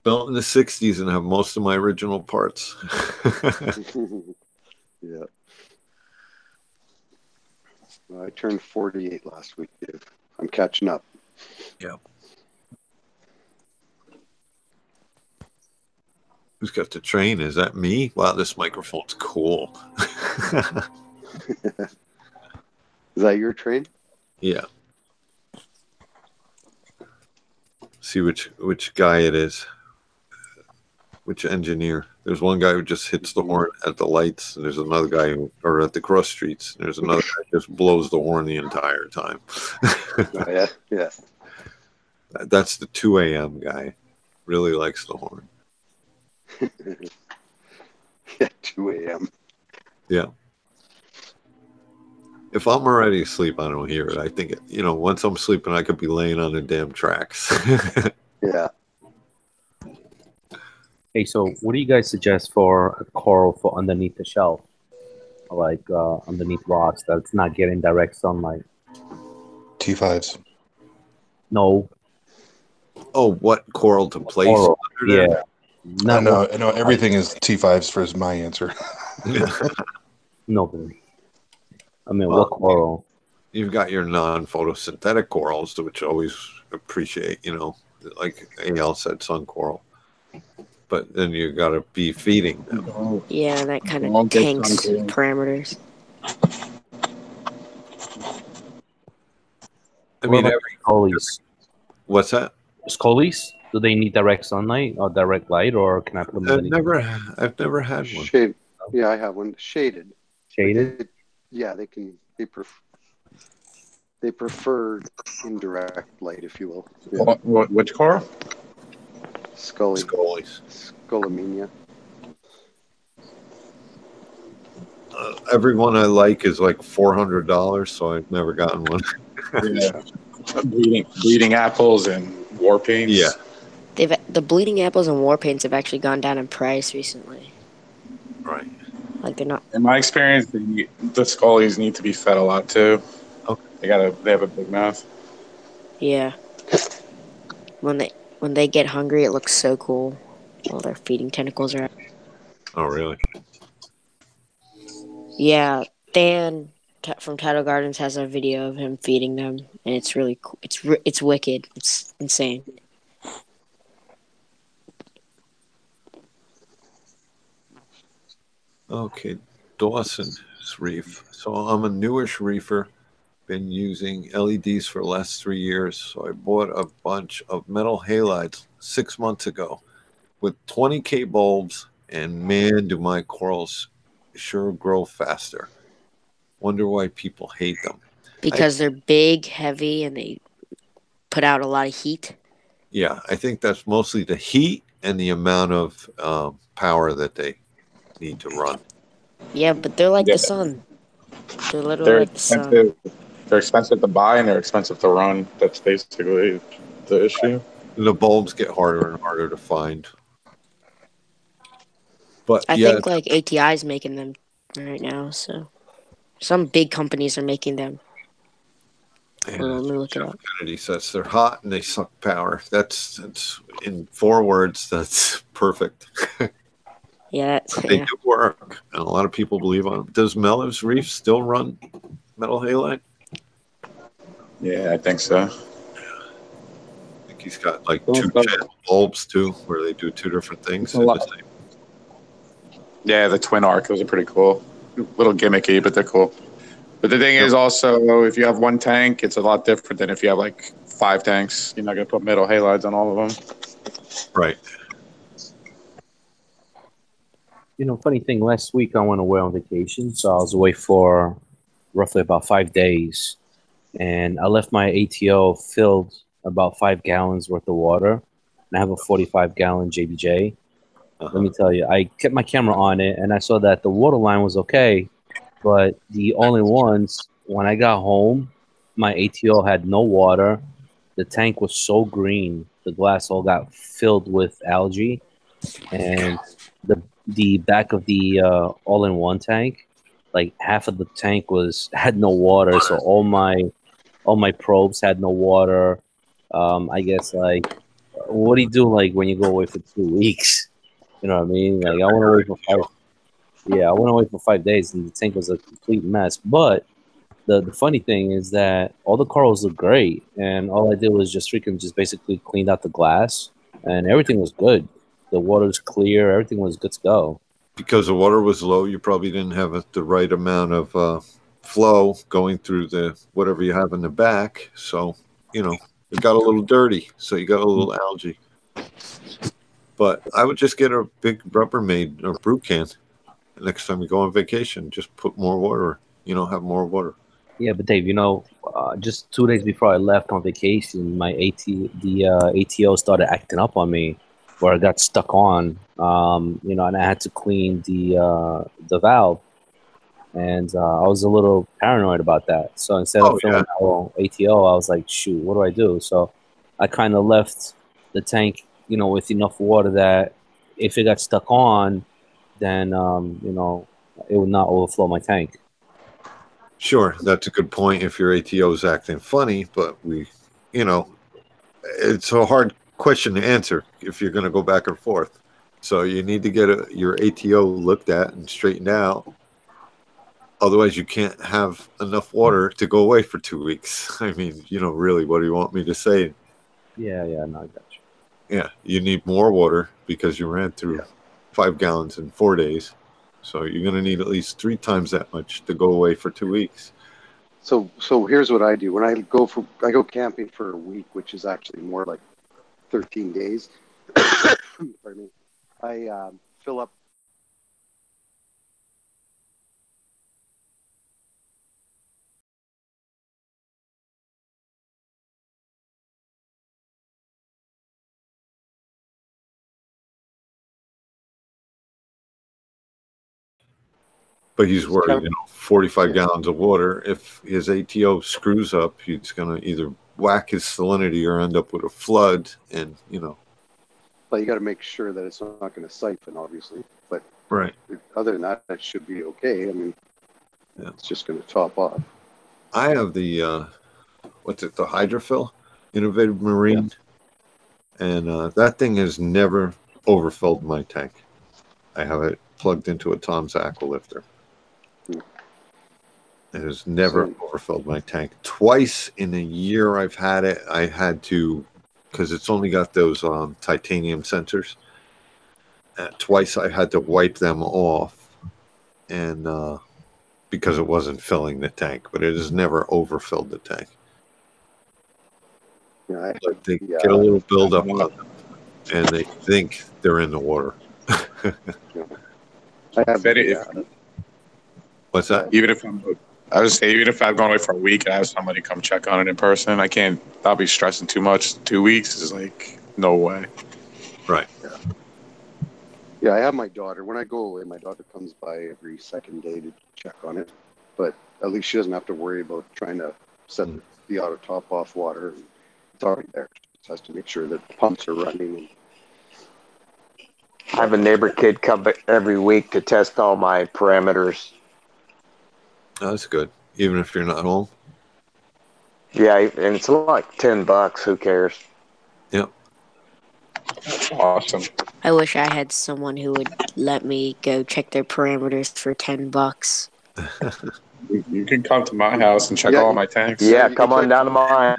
Built in the '60s and have most of my original parts. Yeah. Well, I turned 48 last week, Dave. I'm catching up. Yeah. Who's got the train? Is that me? Wow, this microphone's cool. Is that your train? Yeah. See which guy it is. Which engineer? There's one guy who just hits the horn at the lights, and there's another guy or at the cross streets. There's another guy who just blows the horn the entire time. Oh, yeah. That's the 2 a.m. guy. Really likes the horn. Yeah, 2 a.m. Yeah. If I'm already asleep, I don't hear it. I think, once I'm sleeping, I could be laying on the damn tracks. Yeah. Hey, so what do you guys suggest for a coral for underneath the shelf? Like underneath rocks that's not getting direct sunlight? T5s. No. Oh, what coral to place? Coral. Yeah. No, everything is T5s for my answer. Nobody. I mean, what coral? You've got your non-photosynthetic corals, which I always appreciate, like AL said, sun coral. But then you got to be feeding them. Yeah, that kind of tanks parameters. I mean, Scullies. What's that? Scullies? Do they need direct sunlight or direct light, or can I put them? I've never had one. Shade. Yeah, I have one. Shaded. Shaded. Yeah, they can. They prefer indirect light, if you will. Yeah. Which coral? Scullies. Scolomenia. Everyone I like is like $400, so I've never gotten one. Yeah. Bleeding apples and war paints. Yeah. The bleeding apples and war paints have actually gone down in price recently. Right. Like they're not. In my experience, the scullies need to be fed a lot too. Okay. They have a big mouth. Yeah. When they get hungry, it looks so cool. All their feeding tentacles are out. Oh, really? Yeah, Dan from Tattle Gardens has a video of him feeding them, and it's really cool. It's wicked. It's insane. Okay, Dawson's reef. So I'm a newish reefer. Been using LEDs for the last 3 years. So I bought a bunch of metal halides 6 months ago with 20K bulbs, and man, do my corals sure grow faster. Wonder why people hate them. Because they're big, heavy, and they put out a lot of heat. Yeah, I think that's mostly the heat and the amount of power that they need to run. Yeah, but they're like Yeah, the sun. They're literally they're like the sun. expensive. They're expensive to buy and they're expensive to run. That's basically the issue. The bulbs get harder and harder to find. But I yeah, think like ATI is making them right now, so some big companies are making them. Hold on, let me look it up. Kennedy says they're hot and they suck power. That's in 4 words. That's perfect. Yeah, But they yeah. do work, and a lot of people believe on them. Does Mellow's Reef still run metal halide? Yeah, I think so. I think he's got like two channel bulbs too, where they do two different things. Yeah, the twin arc, those are pretty cool. Little gimmicky, but they're cool. But the thing is also, if you have one tank, it's a lot different than if you have like 5 tanks. You're not going to put metal halides on all of them. Right. You know, funny thing, last week I went away on vacation, so I was away for roughly about 5 days, and I left my ATO filled about 5 gallons worth of water, and I have a 45-gallon JBJ. Let me tell you, I kept my camera on it, and I saw that the water line was okay, but the all-in-ones, when I got home, my ATO had no water. The tank was so green, the glass all got filled with algae, and the back of the all-in-one tank, like half of the tank had no water, so all my probes had no water. I guess like, what do you do like when you go away for 2 weeks? You know what I mean? Like I went away for 5. Yeah, I went away for 5 days, and the tank was a complete mess. But the funny thing is that all the corals look great, and all I did was just basically cleaned out the glass, and everything was good. The water's clear, everything was good to go. Because the water was low, you probably didn't have the right amount of flow going through the whatever you have in the back. So, you know, it got a little dirty. So you got a little algae. But I would just get a big Rubbermaid or brew can. Next time you go on vacation, just put more water. Have more water. Yeah, but Dave, just 2 days before I left on vacation, the ATO started acting up on me, where I got stuck on, and I had to clean the valve, and I was a little paranoid about that. So instead of filling our ATO, I was like, shoot, what do I do? So I kind of left the tank, with enough water that if it got stuck on, then it would not overflow my tank. Sure, that's a good point if your ATO is acting funny, but it's a hard question to answer if you're going to go back and forth. So you need to get your ATO looked at and straightened out. Otherwise, you can't have enough water to go away for 2 weeks. I mean, really, what do you want me to say? Yeah, no, I got you. Yeah, you need more water because you ran through 5 gallons in 4 days. So you're going to need at least 3 times that much to go away for 2 weeks. So here's what I do. When I go camping for a week, which is actually more like 13 days. Pardon me. I fill up. But he's worried, 45 gallons of water. If his ATO screws up, he's going to either whack his salinity or end up with a flood. And, But you got to make sure that it's not going to siphon, obviously. But right. Other than that, that should be okay. I mean, it's just going to top off. I have the, the Hydrofill, Innovative Marine. Yeah. And that thing has never overfilled my tank. I have it plugged into a Tom's Aqualifter. It has never overfilled my tank. Twice in a year I've had it, I had to, because it's only got those titanium sensors. Twice I had to wipe them off and because it wasn't filling the tank, but it has never overfilled the tank. Yeah, But they get a little buildup on them, and they think they're in the water. I have, What's that? Even if I would say, even if I've gone away for a week and I have somebody come check on it in person, I can't. I'll be stressing too much. 2 weeks is like no way. Right. Yeah, I have my daughter. When I go away, my daughter comes by every second day to check on it. But at least she doesn't have to worry about trying to set the auto top off water. It's already there. She just has to make sure that the pumps are running. I have a neighbor kid come every week to test all my parameters. That's good, even if you're not home. Yeah, and it's like $10. Who cares? Yep. Awesome. I wish I had someone who would let me go check their parameters for $10. You can come to my house and check all my tanks. Yeah, come on down to mine.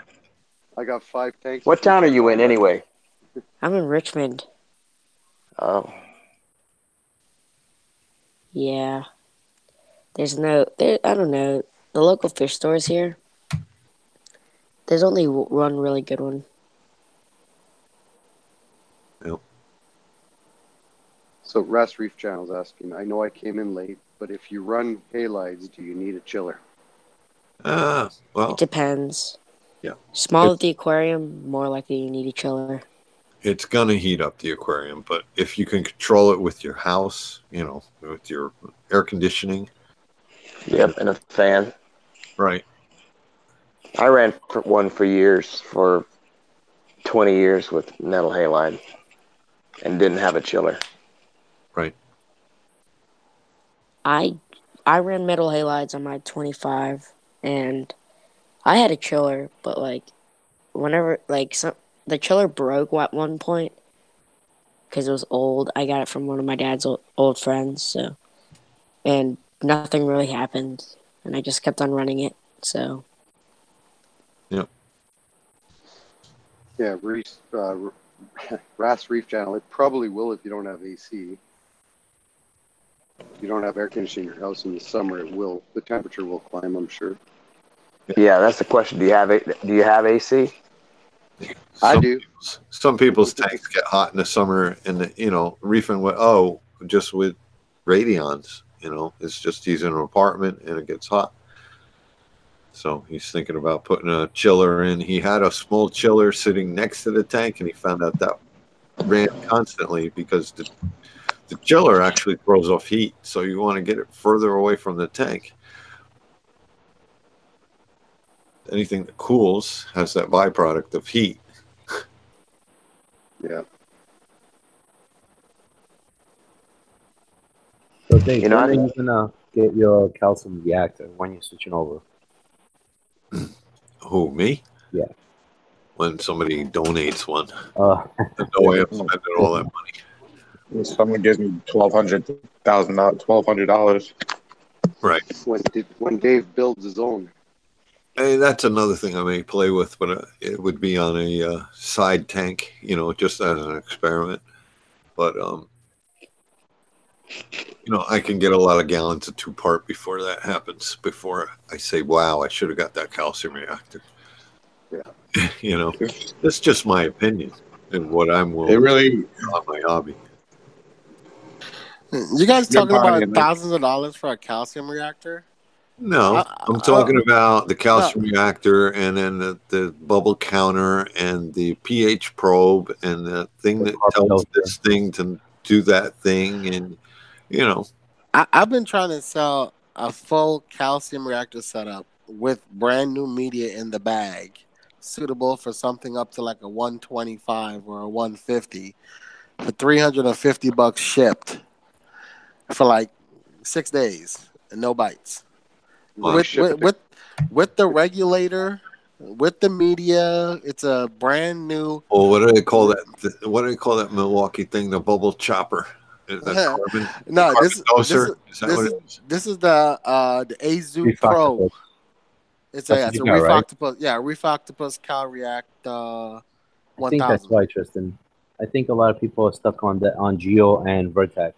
I got 5 tanks. What town are you in anyway? I'm in Richmond. Oh. Yeah. I don't know. The local fish stores here, there's only one really good one. Yep. So Ras Reef Channel's asking, I know I came in late, but if you run halides, do you need a chiller? Well, it depends. Yeah. Smaller the aquarium, more likely you need a chiller. It's going to heat up the aquarium, but if you can control it with your house, with your air conditioning. Yep, and a fan. Right. I ran one for years, for 20 years with metal halide, and didn't have a chiller. Right. I ran metal halides on my 25, and I had a chiller, but whenever the chiller broke at one point because it was old. I got it from one of my dad's old friends, and nothing really happened, and I just kept on running it. So. Yep. Yeah, Ras Reef Channel. It probably will if you don't have AC. If you don't have air conditioning in your house in the summer, it will. The temperature will climb, I'm sure. Yeah, that's the question. Do you have AC? I do. Some people's tanks get hot in the summer, and reefing just with radions. It's just he's in an apartment and it gets hot. So he's thinking about putting a chiller in. He had a small chiller sitting next to the tank, and he found out that ran constantly because the chiller actually throws off heat. So you want to get it further away from the tank. Anything that cools has that byproduct of heat. Yeah. So Dave, when are you gonna get your calcium reactor? When you're switching over? Who, me? Yeah. When somebody donates one. No way I'm spending all that money. If someone gives me $1,200. Right. When Dave builds his own. Hey, that's another thing I may play with, but it would be on a side tank, just as an experiment. But I can get a lot of gallons of 2-part before that happens. Before I say, "Wow, I should have got that calcium reactor." Yeah. That's just my opinion and what I'm willing to do on my hobby. You guys talking about thousands of dollars for a calcium reactor? No, I'm talking about the calcium reactor, and then the bubble counter, and the pH probe, and the thing that tells this thing to do that thing, and I've been trying to sell a full calcium reactor setup with brand new media in the bag, suitable for something up to like a 125 or a 150 for $350 shipped for like 6 days and no bites. With the regulator, with the media, it's a brand new. Oh, what do they call that? What do they call that Milwaukee thing? The bubble chopper. Is that carbon? No, this is the Azu Reef Pro. Octopus. It's That's a right? Reef Octopus. Yeah, Reef Octopus Cal React I 1000. think that's why, Tristan. I think a lot of people are stuck on Geo and Vertex.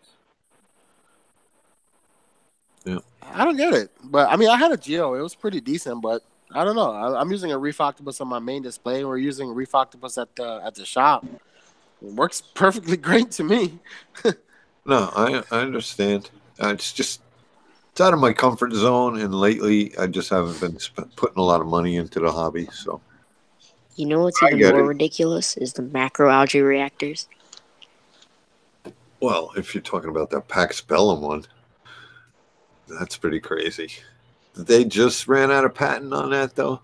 I don't get it. But I mean, I had a Geo. It was pretty decent, but I don't know. I'm using a Reef Octopus on my main display. We're using Reef Octopus at the shop. It works perfectly great to me. No, I understand. It's out of my comfort zone, and lately I just haven't been putting a lot of money into the hobby. So You know what's I even get more it. ridiculous is the macroalgae reactors. Well, if you're talking about that Pax Bellum one, that's pretty crazy. They just ran out of patent on that, though.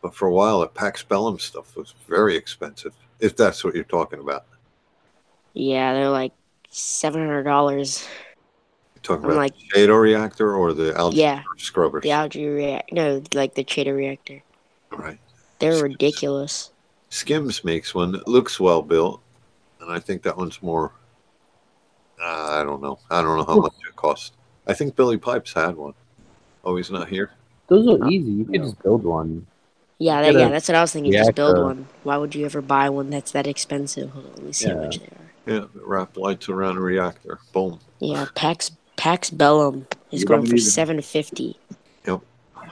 But for a while, the Pax Bellum stuff was very expensive, if that's what you're talking about. Yeah, they're like $700. You're talking I'm about like, the Shado reactor or the algae yeah, scrubbers? the algae reactor. No, like the Cheetah reactor. Right. They're ridiculous. Skims makes one that looks well built, and I think that one's more. I don't know. I don't know how much it costs. I think Billy Pipes had one. Oh, he's not here. Those are easy. You could just build one. Yeah, Get a that's what I was thinking. Just build reactor. one. Why would you ever buy one that's that expensive? Hold on, let me see how Yeah. much they are. Yeah, wrap lights around a reactor. Boom. Yeah, Pax Bellum is You going don't for even- $750. Yep.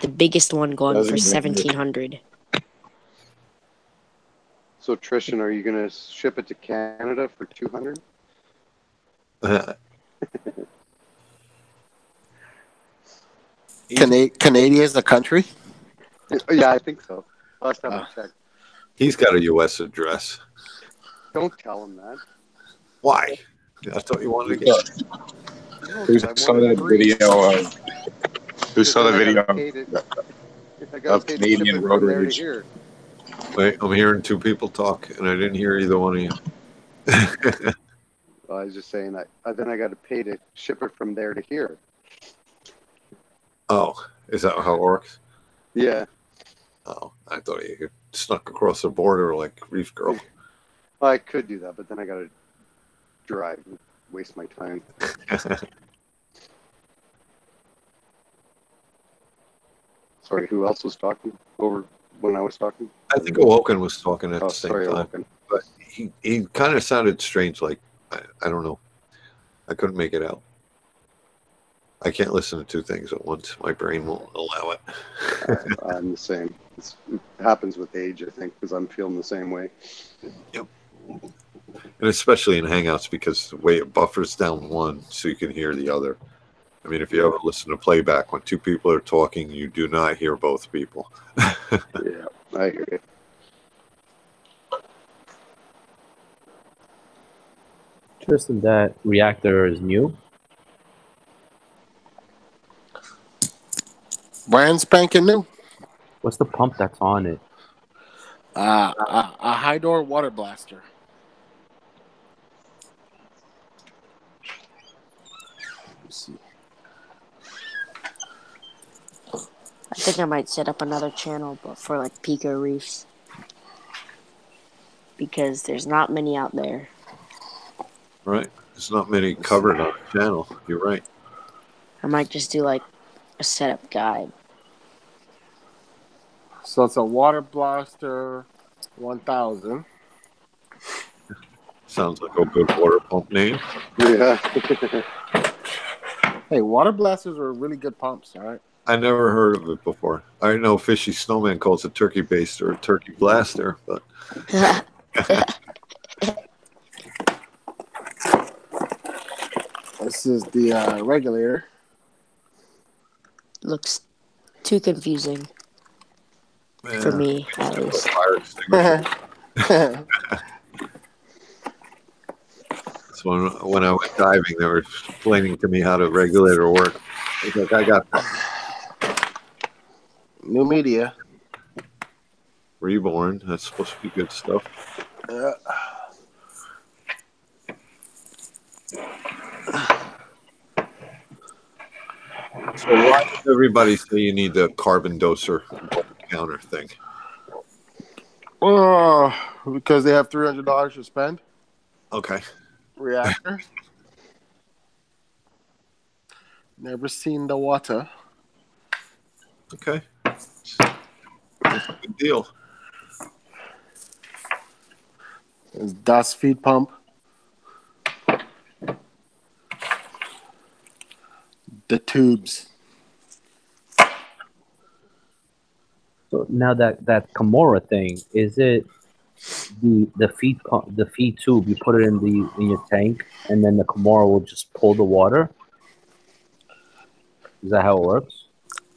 The biggest one going Doesn't for even- $1,700. So Trishan, are you gonna ship it to Canada for 200? Canada is the country. Yeah, I think so. Last time I checked. He's got a U.S. address. Don't tell him that. Why? I thought you wanted to get. Who saw that video of? Who saw the video of Canadian road rage? Here. Wait, I'm hearing two people talk, and I didn't hear either one of you. Well, I was just saying that. Then I got to pay to ship it from there to here. Oh, is that how it works? Yeah. Oh, I thought you snuck across the border like Reef Girl. I could do that, but then I got to drive and waste my time. Sorry, who else was talking over when I was talking? I think Awoken was talking at the same sorry, time. Awoken. But he kind of sounded strange, like, I don't know. I couldn't make it out. I can't listen to two things at once. My brain won't allow it. I'm the same. It happens with age, I think, because I'm feeling the same way. Yep. And especially in Hangouts, because the way it buffers down one so you can hear the other. I mean, if you ever listen to playback, when two people are talking, you do not hear both people. Yeah, I hear you. Tristan, that reactor is new. Brand spanking new. What's the pump that's on it? A high door water blaster. Let's see. I think I might set up another channel, but for like Pico Reefs. Because there's not many out there. Right? There's not many covered on the channel. You're right. I might just do like a setup guide. So it's a water blaster 1000. Sounds like a good water pump name. Yeah. Hey, water blasters are really good pumps, all right? I never heard of it before. I know Fishy Snowman calls it turkey baster or turkey blaster, but This is the regulator. Looks too confusing. For me, at least. Fire extinguisher. So when I went diving, they were explaining to me how the regulator worked. I was like, I got that. New media. Reborn. That's supposed to be good stuff. So why does everybody say you need the carbon doser counter thing? Oh, because they have $300 to spend. Okay. Reactor. Never seen the water. Okay. That's a good deal. It's DOS feed pump. the tubes. So now that Kimura thing, is it the feed tube? You put it in your tank, and then the Kimura will just pull the water. Is that how it works?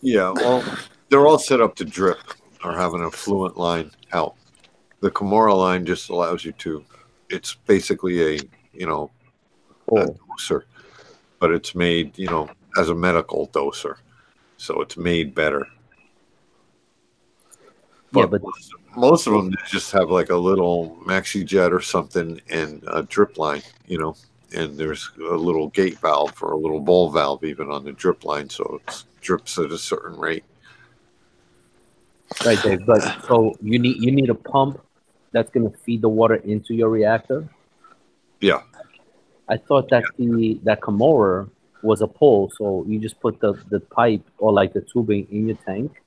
Yeah, well, they're all set up to drip or have an affluent line out. The Kimura line just allows you to. It's basically a doser, but it's made as a medical doser, so it's made better. Yeah, But but most of them just have like a little maxi jet or something and a drip line, and there's a little gate valve or a little ball valve even on the drip line, so it drips at a certain rate. right, Dave. But so you need a pump that's going to feed the water into your reactor. Yeah. I thought that that Kimura was a pull, so you just put the pipe or like the tubing in your tank,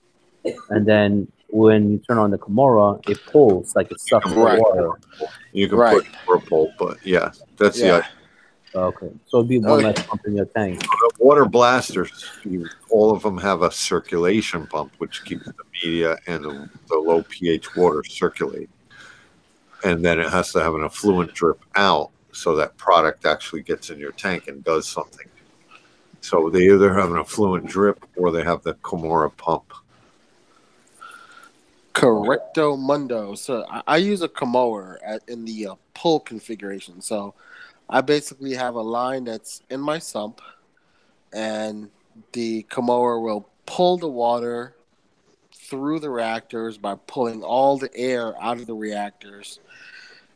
and then when you turn on the Kimura, it pulls like it sucks the Right. water. You can Right. put for a pole, but yeah, that's the Yeah. idea. Okay, so it'd be one less pump in your tank. The water blasters, all of them have a circulation pump, which keeps the media and the low pH water circulating. And then it has to have an affluent drip out so that product actually gets in your tank and does something. So they either have an affluent drip or they have the Kimura pump. Correcto mundo. So I use a Kimura in the pull configuration. So I basically have a line that's in my sump, and the Kimura will pull the water through the reactors by pulling all the air out of the reactors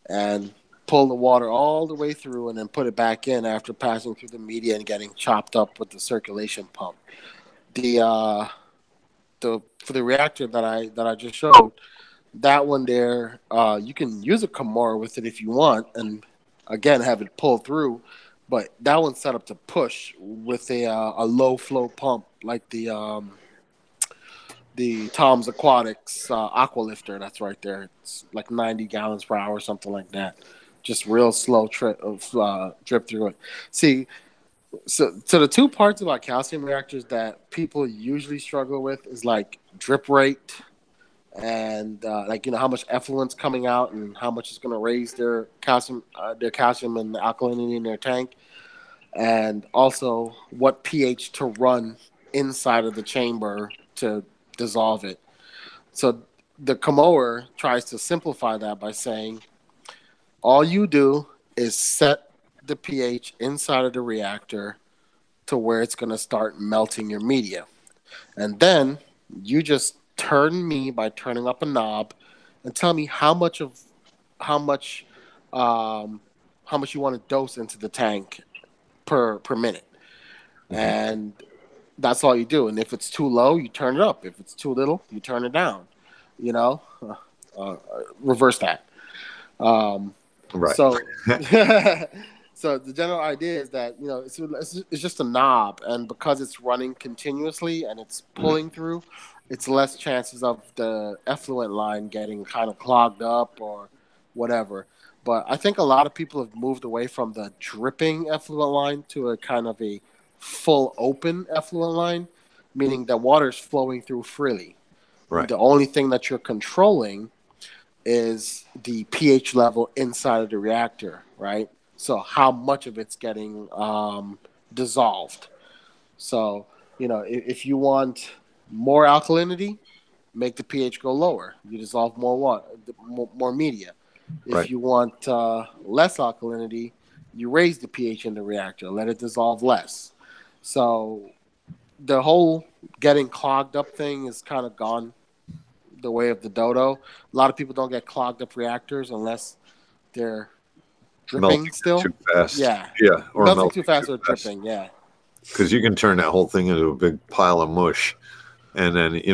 and pull the water all the way through and then put it back in after passing through the media and getting chopped up with the circulation pump. For the reactor that I just showed, that one there, you can use a Kimura with it if you want, and again have it pull through. But that one's set up to push with a low flow pump like the Tom's Aquatics aqua lifter. That's right there. It's like 90 gallons per hour, something like that. Just real slow drip through it. See, so the two parts about calcium reactors that people usually struggle with is like drip rate and how much effluent's coming out and how much is going to raise their calcium and the alkalinity in their tank, and also what pH to run inside of the chamber to dissolve it. So the Kimura tries to simplify that by saying all you do is set the pH inside of the reactor to where it's going to start melting your media. And then you just turn me by turning up a knob and tell me how much you want to dose into the tank per minute. Mm-hmm. And that's all you do. And if it's too low, you turn it up. If it's too little, you turn it down. Reverse that. Right. So, so the general idea is that it's just a knob, and because it's running continuously and it's pulling through, it's less chances of the effluent line getting kind of clogged up or whatever. But I think a lot of people have moved away from the dripping effluent line to a kind of a full open effluent line, meaning the water is flowing through freely. Right. The only thing that you're controlling is the pH level inside of the reactor, right? So how much of it's getting dissolved. So, if you want more alkalinity, make the pH go lower. You dissolve more water, more media. If you want less alkalinity, you raise the pH in the reactor, let it dissolve less. So the whole getting clogged up thing is kind of gone the way of the dodo. A lot of people don't get clogged up reactors unless they're dripping melting still. Too fast. Yeah. Or melting too fast or fast. dripping, yeah. Because you can turn that whole thing into a big pile of mush, and then you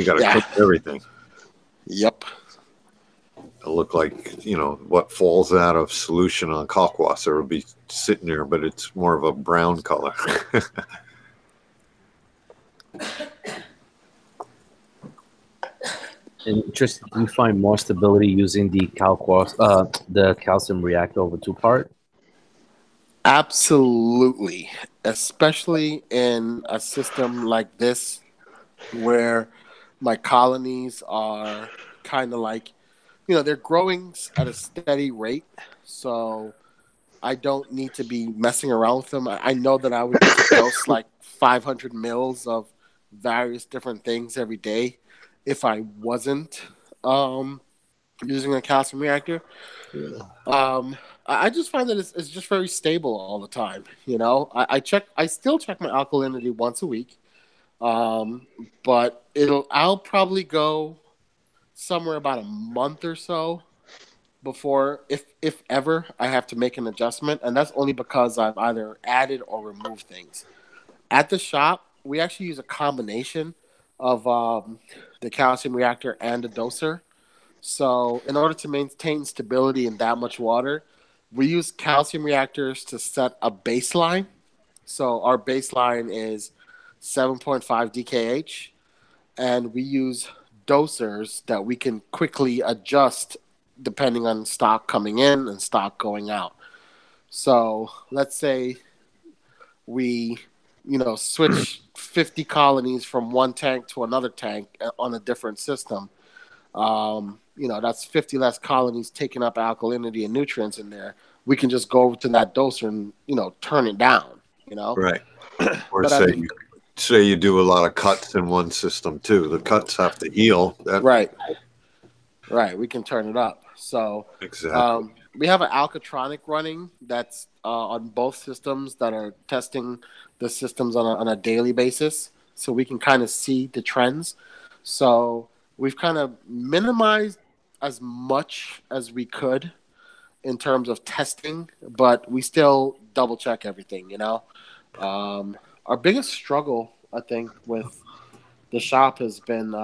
got to clean everything. Yep. It'll look like what falls out of solution on Kalkwasser will be sitting there, but it's more of a brown color. And just do you find more stability using the calcium reactor over two-part? Absolutely, especially in a system like this where my colonies are kind of like, they're growing at a steady rate. So I don't need to be messing around with them. I know that I would need to dose like 500 mils of various different things every day if I wasn't um, using a calcium reactor. I just find that it's just very stable all the time. I still check my alkalinity once a week, um, but I'll probably go somewhere about a month or so before, if ever, I have to make an adjustment, and that's only because I've either added or removed things. At the shop, we actually use a combination of the calcium reactor and a doser. So, in order to maintain stability in that much water, we use calcium reactors to set a baseline. So, our baseline is 7.5 DKH, and we use dosers that we can quickly adjust depending on stock coming in and stock going out. So, let's say we switch 50 colonies from one tank to another tank on a different system. That's 50 less colonies taking up alkalinity and nutrients in there. We can just go over to that doser and turn it down. Right. Or But at the say you do a lot of cuts in one system too. The cuts have to heal. right, we can turn it up. So Exactly. we have an Alcatronic running that's on both systems that are testing the systems on a daily basis, so we can kind of see the trends. So we've kind of minimized as much as we could in terms of testing, but we still double check everything. Our biggest struggle, I think, with the shop has been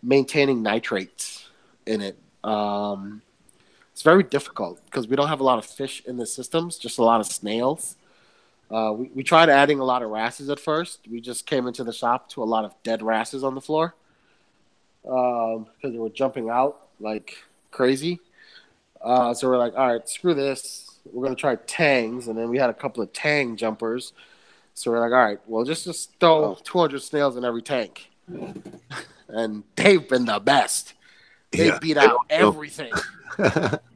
maintaining nitrates in it. It's very difficult because we don't have a lot of fish in the systems, just a lot of snails. We tried adding a lot of wrasses at first. We just came into the shop to a lot of dead wrasses on the floor because they were jumping out like crazy. So we're like, all right, screw this. We're going to try tangs. And then we had a couple of tang jumpers. So we're like, all right, well, just throw 200 snails in every tank. And they've been the best. They beat out everything.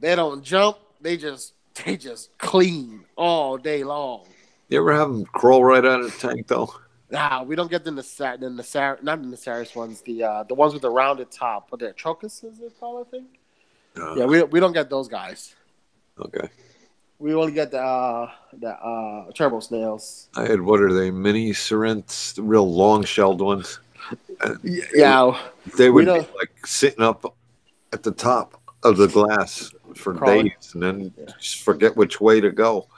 They don't jump. They just clean all day long. You ever have them crawl right out of the tank though? Nah, we don't get not the Nasaris ones, the ones with the rounded top. What they're trochuses, they call it, I think. Yeah, we don't get those guys. Okay. We only get the turbo snails. I had, what are they, mini Sorrents, the real long shelled ones. Yeah, they would be like sitting up at the top of the glass for crawling days, and then just forget which way to go.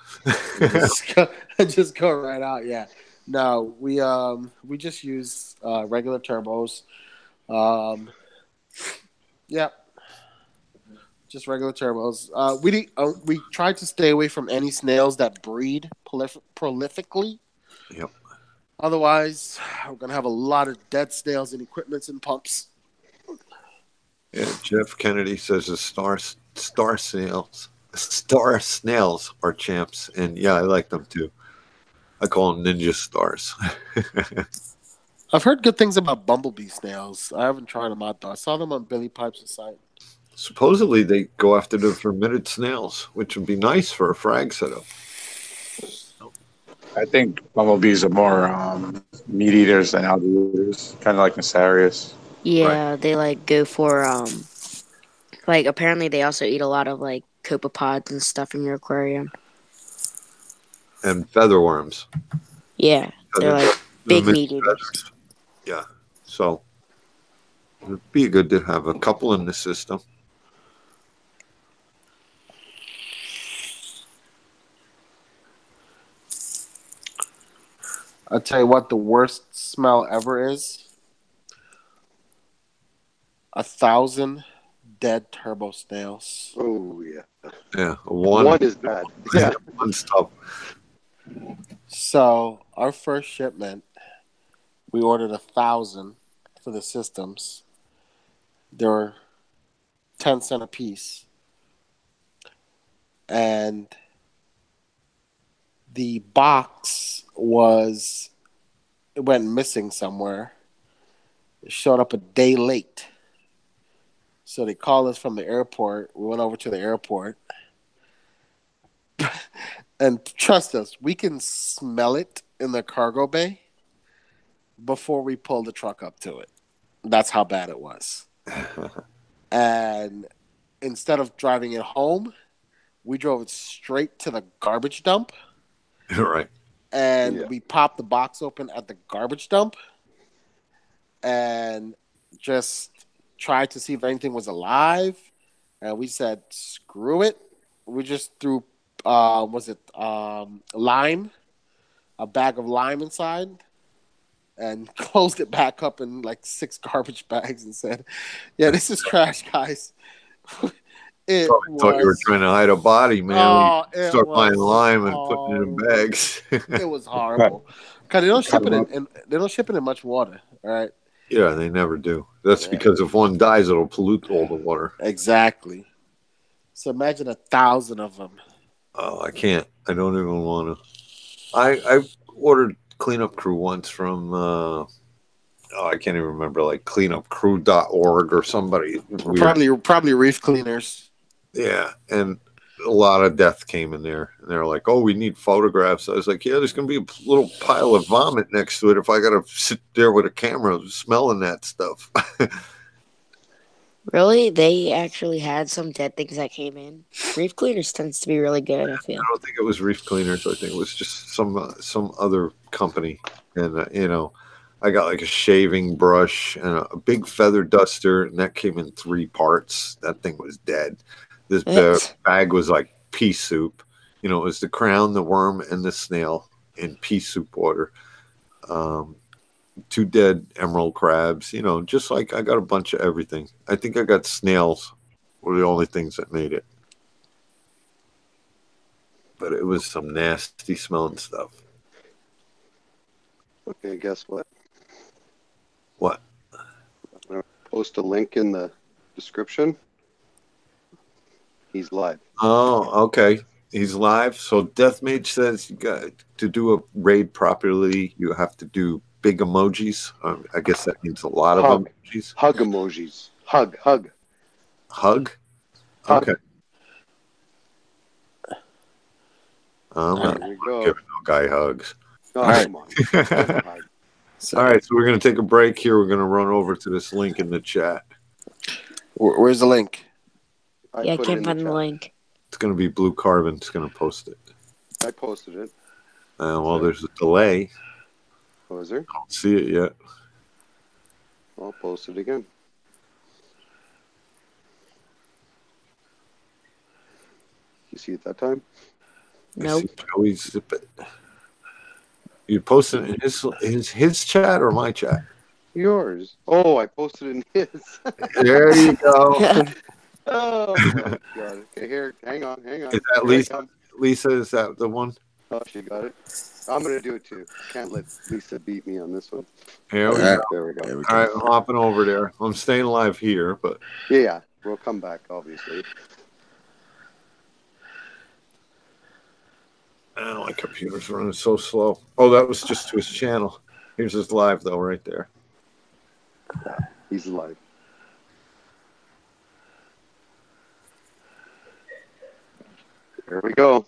just go right out. Yeah. No, we just use regular turbos. Yeah. Just regular turbos. We tried to stay away from any snails that breed prolifically. Yep. Otherwise, we're gonna have a lot of dead snails in equipments and pumps. Yeah, Jeff Kennedy says the star snails are champs, and yeah, I like them too. I call them ninja stars. I've heard good things about bumblebee snails. I haven't tried them out though. I saw them on Billy Pipes' site. Supposedly they go after the fermented snails, which would be nice for a frag setup. I think bumblebees are more meat eaters than algae eaters, kind of like Nasarius. Yeah, they like go for like apparently they also eat a lot of like copepods and stuff in your aquarium. And featherworms. Yeah, they're like big meat eaters. Yeah, so it'd be good to have a couple in the system. I'll tell you what the worst smell ever is. 1,000 dead turbo snails. Oh, yeah. Yeah, one is bad. Yeah. One's tough. So our first shipment, we ordered 1,000 for the systems. They were 10 cents a piece. And the box it went missing somewhere. It showed up a day late. So they called us from the airport. We went over to the airport. And trust us, we can smell it in the cargo bay before we pull the truck up to it. That's how bad it was. And instead of driving it home, we drove it straight to the garbage dump. Right. And we popped the box open at the garbage dump and just tried to see if anything was alive. And we said, screw it. We just threw, lime, a bag of lime inside, and closed it back up in like 6 garbage bags and said, yeah, this is trash, guys. It thought you were trying to hide a body, man. Oh, Start buying lime and putting it in bags. It was horrible. Because they don't ship it in, they don't ship it in much water. All right. Yeah, they never do. That's because if one dies, it'll pollute all the water. Exactly. So imagine 1,000 of them. Oh, I can't. I don't even want to. I ordered cleanup crew once from I can't even remember, like cleanupcrew.org or somebody weird. Probably reef cleaners. Yeah, and a lot of death came in there, and they're like, "Oh, we need photographs." I was like, "Yeah, there's gonna be a little pile of vomit next to it if I gotta sit there with a camera smelling that stuff." Really? They actually had some dead things that came in. Reef Cleaners tends to be really good, I feel. I don't think it was Reef Cleaners. I think it was just some other company, and I got like a shaving brush and a big feather duster, and that came in 3 parts. That thing was dead. This bag was like pea soup. It was the crown, the worm, and the snail in pea soup water. 2 dead emerald crabs. Just like I got a bunch of everything. I think I got snails were the only things that made it. But it was some nasty smelling stuff. Okay, guess what? What? I'm going to post a link in the description. He's live. Oh, okay. He's live. So Deathmage says you got to do a raid properly. You have to do big emojis. I guess that means a lot of emojis. Hug emojis. Hug. Hug? Okay. I'm not giving no guy hugs. Oh, all right. Come on. All right, so we're going to take a break here. We're going to run over to this link in the chat. Where's the link? I can't find the link. It's going to be Blue Carbon. It's going to post it. I posted it. Well, there's a delay. Oh, is there? I don't see it yet. I'll post it again. You see it that time? Nope. You posted it in his chat or my chat? Yours. Oh, I posted it in his. There you go. Oh, my God. Okay, here. Hang on. Is that Lisa? Lisa, is that the one? Oh, she got it. I'm going to do it, too. Can't let Lisa beat me on this one. Here we go. There we go. All right, I'm hopping over there. I'm staying live here, but... Yeah, we'll come back, obviously. Oh, my computer's running so slow. Oh, that was just to his channel. Here's his live, though, right there. Yeah, he's live. There we go.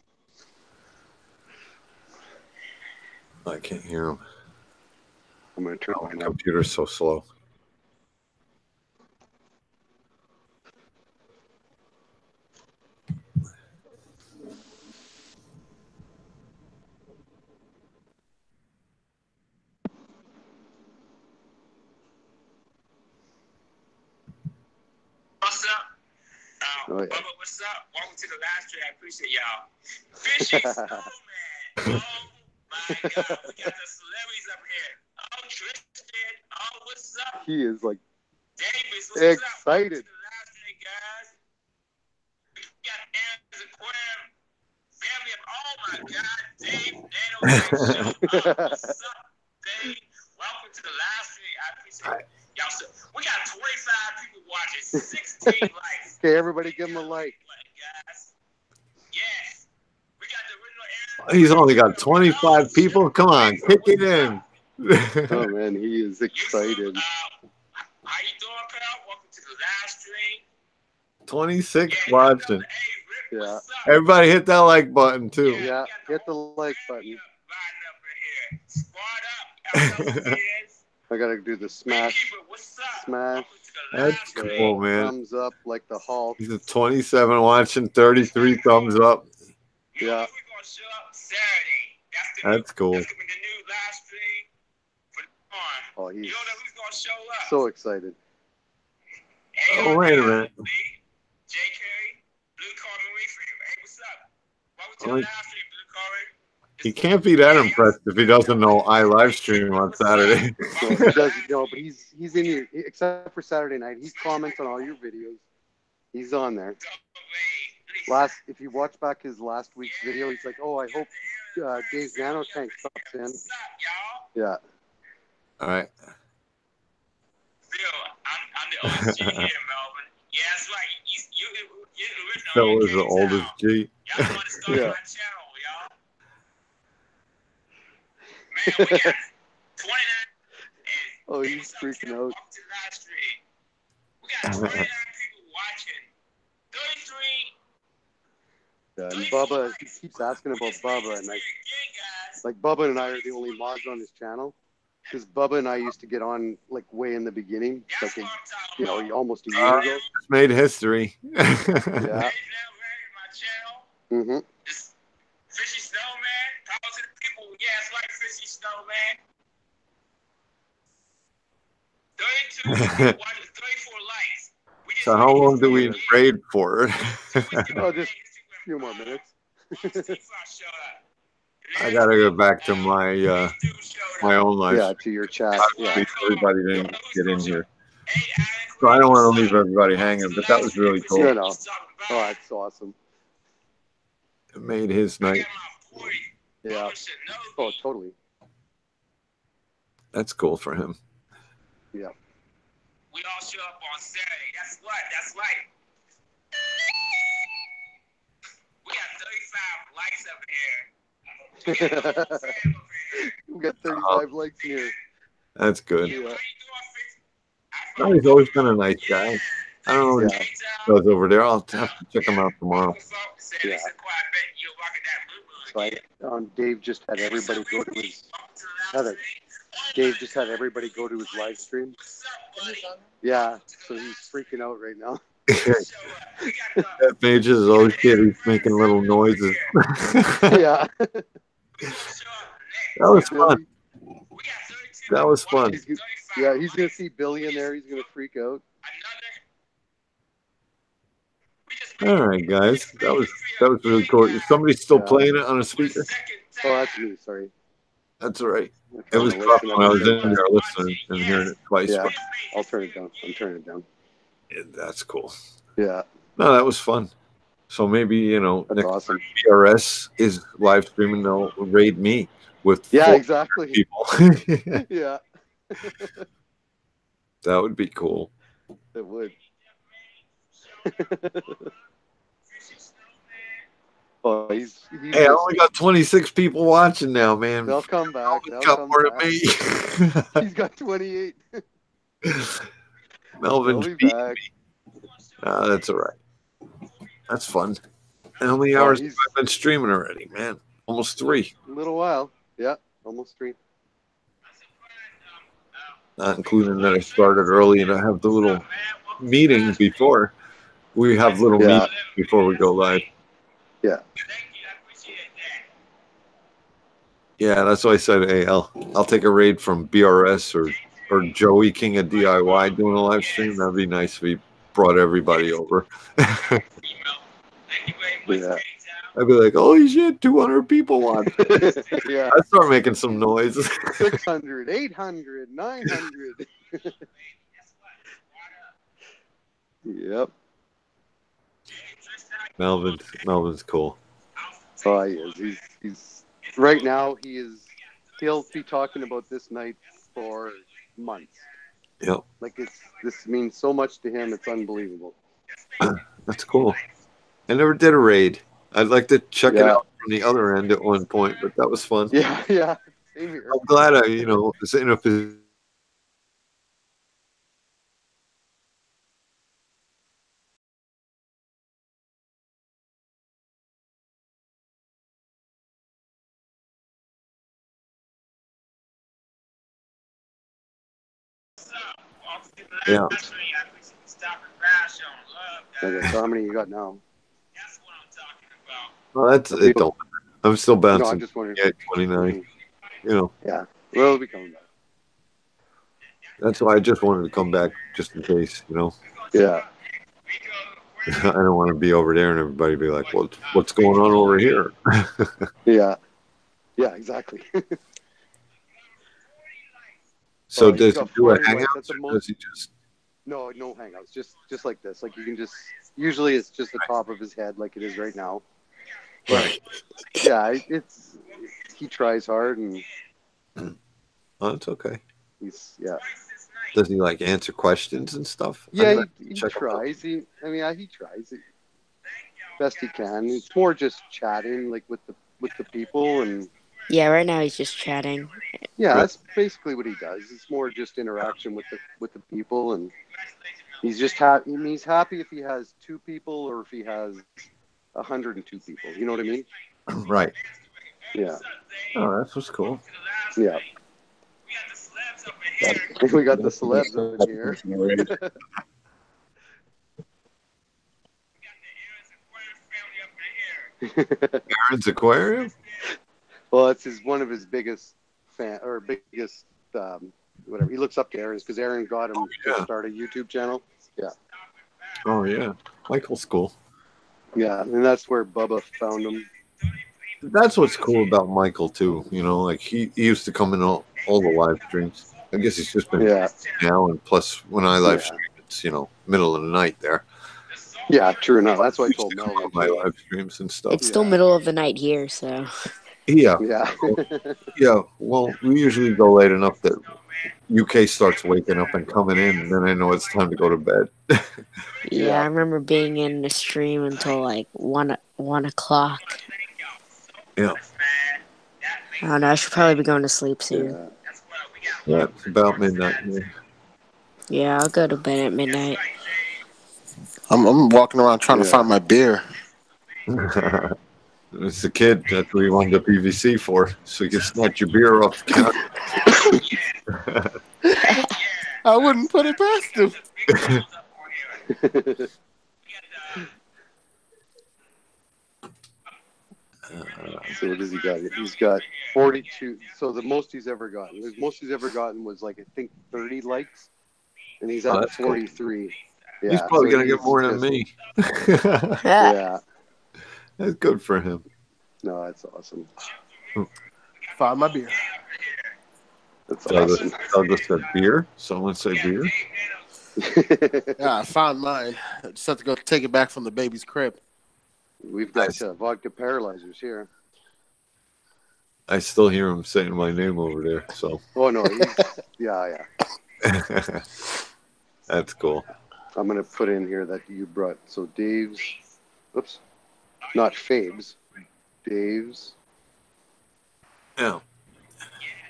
I can't hear him. I'm going to turn my computer's so slow. What's up? Oh, yeah. Bubba, what's up? Welcome to the live stream. I appreciate y'all. Fishy Snowman. Oh, my God. We got the celebrities up here. Oh, Tristan. Oh, what's up? He is like Davis, excited. Up? Live stream, guys. We got Aaron's Aquarium. Family of, oh, my God. Dave, Nano, what's up, Dave? Welcome to the live stream. I appreciate it. Y'all, so we got 25 people watching, 16 likes. Okay, everybody give him a like. Guys. Yes. We got the original Aaron He's only got 25 people. Come on, kick it in. Oh man, he is excited. How you doing, pal? Welcome to the live stream. 26 watching. Yeah. Everybody hit that like button too. Yeah, hit the like button. I gotta do the smash. Smash. That's cool, man. Thumbs up like the Hulk. He's a 27 watching, 33 thumbs up. Yeah. That's cool. Oh, he's so excited. Oh, wait a minute. Like, he can't be that impressed if he doesn't know I live stream on Saturday. No, he doesn't know, but he's in your, except for Saturday night. He comments on all your videos. He's on there. If you watch back his last week's video, he's like, "Oh, I hope Dave's Nano Tank stops in." Yeah. All right. I'm the OG here, Melvin. Yeah, that's right. You Phil is the oldest G. Yeah. Man, we got 29. Oh, he's freaking out. We got 29 people watching. 33. Yeah, and Bubba, he keeps asking about Bubba, and like Bubba and I are the only mods on his channel, because Bubba and I used to get on like way in the beginning, like almost a year ago. Just made history. Yeah. Mm-hmm. Fishy Snowman, power to the people. Yeah, it's like Fishy Snowman. 32 watching, 34 likes. So how long do we raid for? Oh, just a few more minutes. I gotta go back to my my own life. Yeah, to your chat. Yeah. Everybody didn't get in here, so I don't want to leave everybody hanging. But that was really cool. No. Oh, that's awesome. It made his night. Yeah. Oh, totally. That's cool for him. Yeah. We all show up on Saturday. That's what. That's right. We got 35 likes up here. We got 35 likes here. That's good. Yeah. No, he's always been a nice guy. I don't know what he does over there. I'll have to check him out tomorrow. Yeah. Right. Dave just had everybody go to his. Dave just had everybody go to his live stream. Yeah, so he's freaking out right now. That page is always kid. He's making little noises. Yeah. That was fun. That was fun. He's gonna see Billy in there. He's gonna freak out. All right, guys. That was really cool. Is somebody still playing it on a speaker? Oh, that's me. Sorry. That's all right. It was tough when I was in there listening and hearing it twice. Yeah. I'll turn it down. I'm turning it down. Yeah, that's cool. Yeah. No, that was fun. So maybe, that's next awesome. time BRS is live streaming, they'll raid me with exactly. people. Yeah. That would be cool. It would. Oh, hey, I only got 26 people watching now, man. They'll come back. They'll got come more back. than me. He's got 28. Melvin's beat me. That's all right. That's fun. How many hours have I been streaming already, man? Almost 3. A little while. Yeah, almost 3. Not including that I started early and I have the little meeting before. We have little meetings before we go live. Yeah. Yeah, that's why I said, hey, I'll take a raid from BRS or Joey King of DIY doing a live stream. That'd be nice if he brought everybody over. Yeah. I'd be like, holy shit, 200 people watching. Yeah. I'd start making some noise. 600, 800, 900. Yep. Melvin's cool. Oh, he is. He's right now. He'll be talking about this night for months. Yep. Like this means so much to him. It's unbelievable. That's cool. I never did a raid. I'd like to check it Yeah. out from the other end at one point, but that was fun. Yeah, yeah. Same here. I'm glad I, was in a position. Yeah. Okay, so how many you got now? Well, that's it. Don't. I'm still No, bouncing. I'm just wondering. Yeah, 29. You know. Yeah. Well, it'll be coming back. That's why I just wanted to come back just in case. Yeah. I don't want to be over there and everybody be like, "What's going on over here?" Yeah. Yeah. Exactly. So he's does he got do a 40 hangout, likes. That's the or most. does he just? No hangouts. Just like this. Like you can just. Usually it's just the top of his head, like it is right now. But yeah, he tries hard and. Oh, it's okay. Yeah. Does he like answer questions and stuff? Yeah, he tries. He tries it best he can. It's more just chatting, like with the people, and Yeah, right now he's just chatting. yeah, that's basically what he does. It's more just interaction with the people, and he's just happy. He's happy if he has 2 people or if he has 102 people. You know what I mean? Right. Yeah. Oh, that's what's cool. Yeah. We got the celebs up in here. Aaron's aquarium. Well, it's one of his biggest whatever. He looks up to Aaron's because Aaron got him to start a YouTube channel. Yeah. Oh yeah, Michael's cool. Yeah, and that's where Bubba found him. That's what's cool about Michael too. Like he used to come in all the live streams. I guess he's just been now, and plus when I live stream, it's middle of the night there. Yeah, true enough. That's why I told Mel my live streams and stuff. It's still middle of the night here, so. Yeah. Yeah. Yeah. Well, we usually go late enough that UK starts waking up and coming in, and then I know it's time to go to bed. Yeah, I remember being in the stream until like 1 o'clock. Yeah. I don't know. I should probably be going to sleep soon. Yeah, it's about midnight. Yeah, I'll go to bed at midnight. I'm walking around trying to find my beer. It's the kid. That's what he wanted the PVC for, so you can snatch your beer off the counter. I wouldn't put it past him. So what does he got? He's got 42. So the most he's ever gotten. The most he's ever gotten was like I think 30 likes, and he's at 43. Cool. Yeah, he's probably gonna get more than me. Yeah, that's good for him. No, that's awesome. Find my beer. That's awesome. Douglas said beer. Someone say beer. Yeah, I found mine. I just have to go take it back from the baby's crib. We've got vodka paralyzers here. I still hear him saying my name over there. So. Oh no! Yeah. That's cool. I'm gonna put in here that you brought. So Dave's. Oops. Not Fabe's. Dave's. Yeah.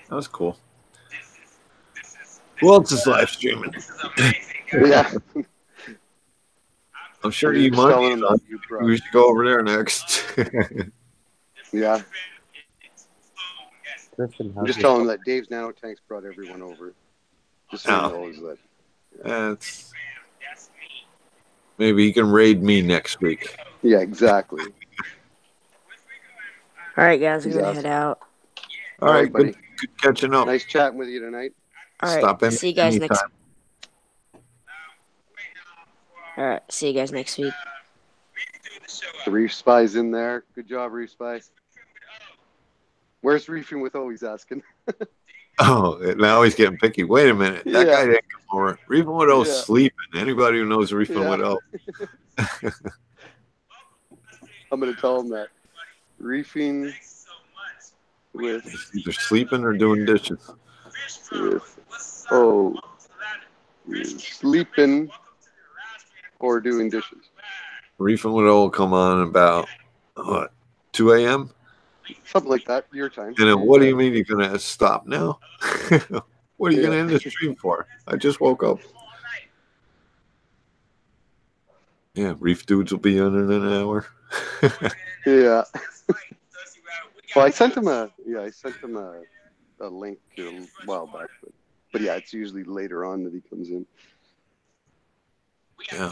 That was cool. Who else is live streaming? Yeah. I'm sure you might. We should go over there next. Yeah. I'm just telling him that Dave's Nanotanks brought everyone over. Just so he knows that. That's maybe he can raid me next week. Yeah, exactly. All right, guys, we're gonna head out. All right, buddy. Good catching up. Nice chatting with you tonight. All right, Stop in. see you guys anytime. next. All right, see you guys next week. The Reef Spy's in there. Good job, Reef Spy. Where's Reefing with O? He's asking. Oh, now he's getting picky. Wait a minute. That guy didn't come over. Reefing with O's sleeping. Anybody who knows Reefing with O. I'm going to tell him that. Reefing with... He's either sleeping or doing dishes. With O. Sleeping or doing dishes. Reefing with O will come on in about 2 a.m.? Something like that, your time. And then what do you mean you're going to stop now? What are you going to end the stream for? I just woke up. Yeah, Reef Dudes will be on in an hour. Yeah. Well, I sent him a link a while back, but yeah, it's usually later on that he comes in. Yeah.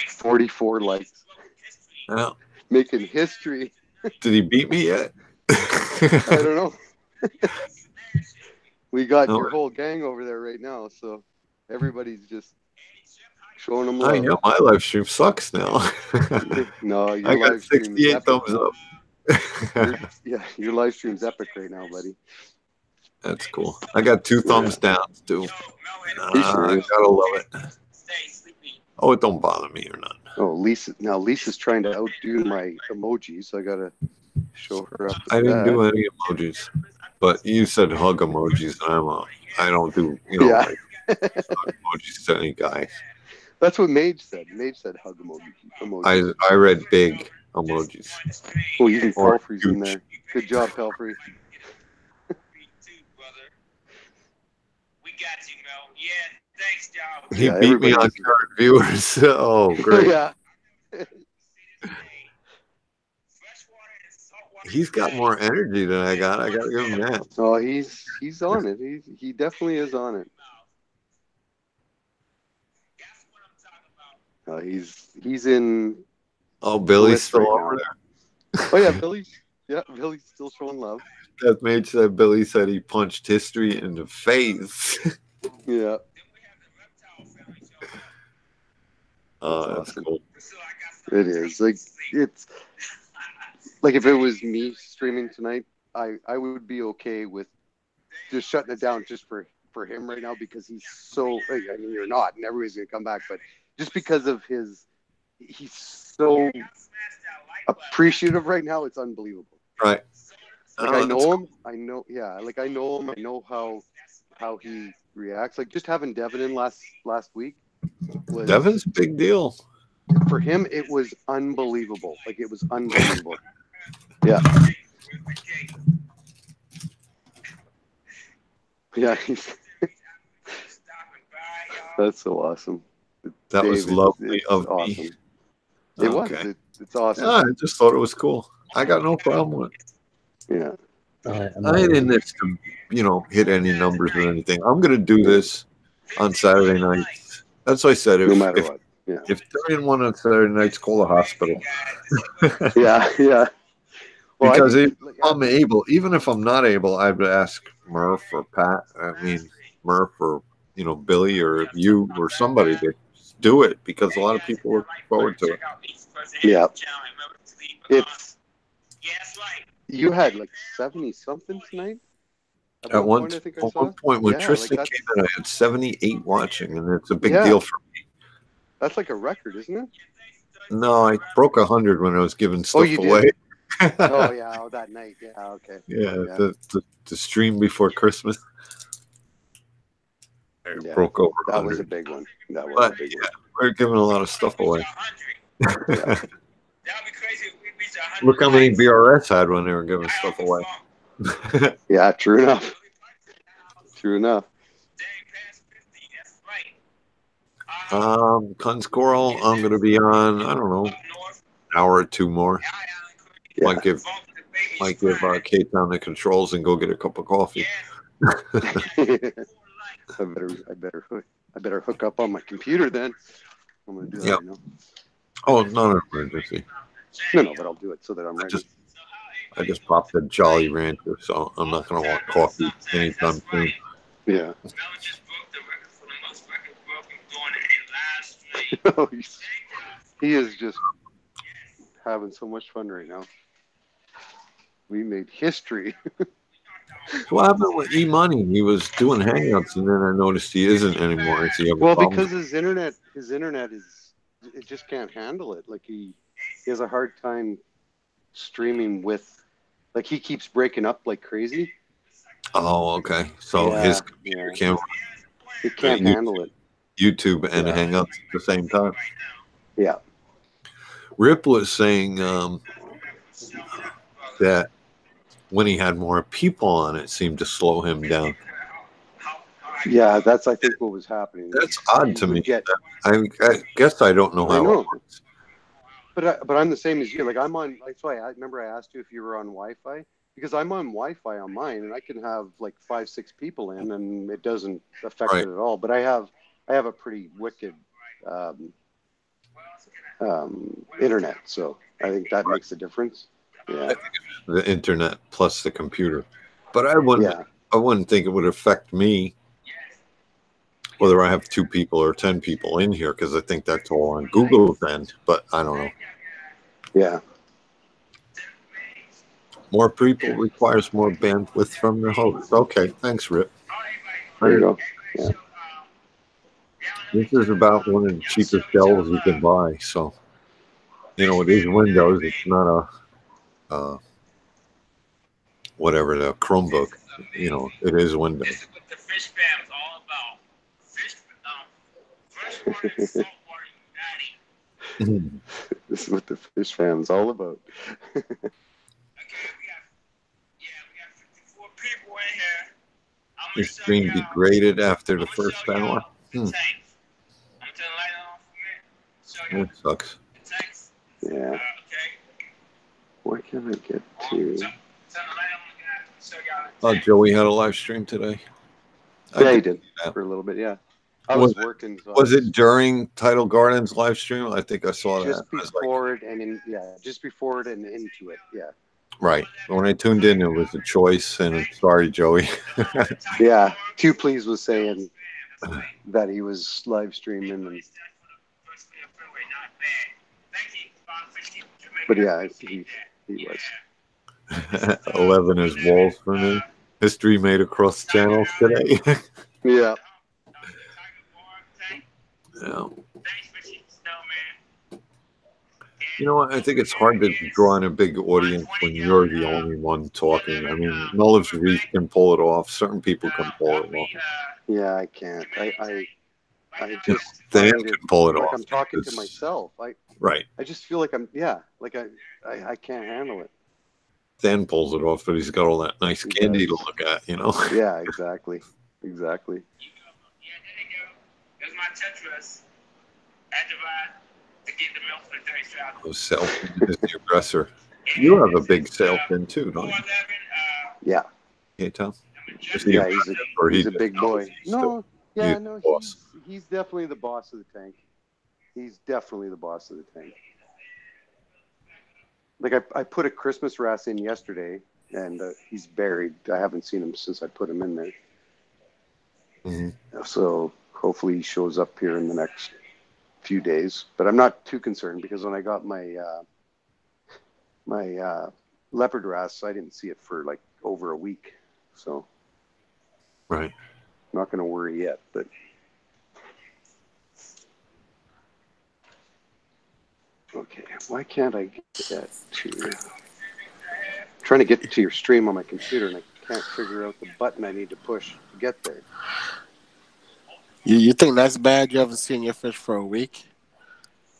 44 likes. Yeah. Making history. Did he beat me yet? I don't know. We got your whole gang over there right now, so everybody's just showing them love. I know my live stream sucks now. No, I your got live stream is 68 epic. thumbs up. Your live stream's epic right now, buddy. That's cool. I got 2 thumbs down too. I gotta love it. Oh, it don't bother me or not. Oh, Lisa's trying to outdo my emojis, so I gotta show her up. I didn't do any emojis, but you said hug emojis, and I don't do like, emojis to any guy. That's what Mage said. Mage said hug emojis. I read big emojis. Oh, you think Pelfrey's in there? Good job, Pelfrey. He beat me on current viewers. Oh, great. Yeah. He's got more energy than I got. I got to give him that. Oh, he's on it. He definitely is on it. He's in. Oh, Billy's still over there. Oh yeah, Billy's still showing love. That mate said Billy said he punched history in the face. Yeah. Oh, that's cool. It is it's like if it was me streaming tonight, I would be okay with just shutting it down just for him right now because he's so. I mean, you're not, and everybody's gonna come back, but just because of he's so appreciative right now. It's unbelievable. Right. Like I know him. I know. Yeah. Like I know him. I know how he reacts. Like just having Devin in last week. Devin's a big deal. For him, it was unbelievable. Like it was unbelievable. Yeah. Yeah. That's so awesome. That Dave, was lovely of awesome. me. It was. It's awesome. Yeah, I just thought it was cool. I got no problem with it. Yeah. I ain't in this to, hit any numbers or anything. I'm going to do this on Saturday nights. That's what I said. No matter what. Yeah. If they're in one on Saturday nights, call the hospital. Yeah. Well, because if I'm able, even if I'm not able, I'd ask Murph or Pat. I mean, Murph or, Billy or you or somebody to do it because a lot of people look forward to it. Yeah. You had like 70 something tonight? At one point when Tristan came in, I had 78 watching, and it's a big deal for me. That's like a record, isn't it? No, I broke 100 when I was giving stuff away. Oh yeah, that night. Yeah, okay. Yeah, the stream before Christmas. I broke over. That 100. was a big one. That was a big one. We're giving a lot of stuff away. Look how many BRS had when they were giving stuff away. Yeah, true enough. True enough. Con Squirrel, I'm going to be on, I don't know, an hour or two more. Yeah. Might give Kate down the controls and go get a cup of coffee. I better hook up on my computer then. I'm going to do that right now. Oh, not an emergency. No, but I'll do it so that I'm ready. I just popped a Jolly Rancher, so I'm not going to want coffee anytime soon. Yeah. He is just having so much fun right now. We made history. What happened with E-Money? He was doing Hangouts, and then I noticed he isn't anymore. Because his internet it just can't handle it. Like he has a hard time streaming with, like he keeps breaking up like crazy. Oh, okay. So his computer can't. It can't handle it. YouTube and Hangouts at the same time. Yeah. Rip was saying that when he had more people on, it seemed to slow him down. Yeah, that's I think what was happening. That's odd to me. Get, I guess I don't know how it works. But I'm the same as you. Like I'm on. That's why I remember I asked you if you were on Wi-Fi, because I'm on Wi-Fi on mine, and I can have like 5-6 people in, and it doesn't affect it at all. But I have a pretty wicked internet, so I think that makes a difference. Yeah, the internet plus the computer, but I wouldn't think it would affect me whether I have 2 people or 10 people in here, because I think that's all on Google's end. But I don't know. Yeah. More people requires more bandwidth from the host. Okay, thanks, Rip. There you go. Yeah. This is about one of the cheapest Dells you can buy. So, it is Windows. It's not a whatever, the Chromebook. It is Windows. This is what the fish fam is all about. Freshwater, saltwater uniting. This is what the fish fam's all about. Okay, we got 54 people in here. Your screen degraded after the first hour. That sucks. Yeah. Where can I get to? Oh, Joey had a live stream today. Yeah, he did for a little bit. Yeah, I was working. So was it during Tidal Gardens live stream? I think I saw just that. Before it and just before it and into it. Yeah. Right. When I tuned in, it was a choice, and sorry, Joey. Yeah, Q Please was saying that he was live streaming, but yeah, he was. 11 is walls for me. History made across channels today. Yeah. Yeah. You know what? I think it's hard to draw in a big audience when you're the only one talking. I mean, Mullips Reef can pull it off. Certain people can pull it off. Yeah, I can't. I just Dan can pull it like off. I'm talking to myself. Right. I just feel like I can't handle it. Dan pulls it off, but he's got all that nice candy to look at, Yeah, exactly. Exactly. There's my Tetris. To get the milk for the thirst trap. Oh, Self is the aggressor. You have a big sail fin too, don't you? Yeah. Hey, Tom. Yeah, he's a big boy. No, yeah, no, he's definitely the boss of the tank. He's definitely the boss of the tank. Like I put a Christmas wrasse in yesterday, and he's buried. I haven't seen him since I put him in there. Mm-hmm. So hopefully he shows up here in the next few days. But I'm not too concerned, because when I got my leopard wrasse, I didn't see it for like over a week. So right, I'm not going to worry yet. But okay, why can't I get to? I'm trying to get to your stream on my computer, and I can't figure out the button I need to push to get there. You think that's bad? You haven't seen your fish for a week?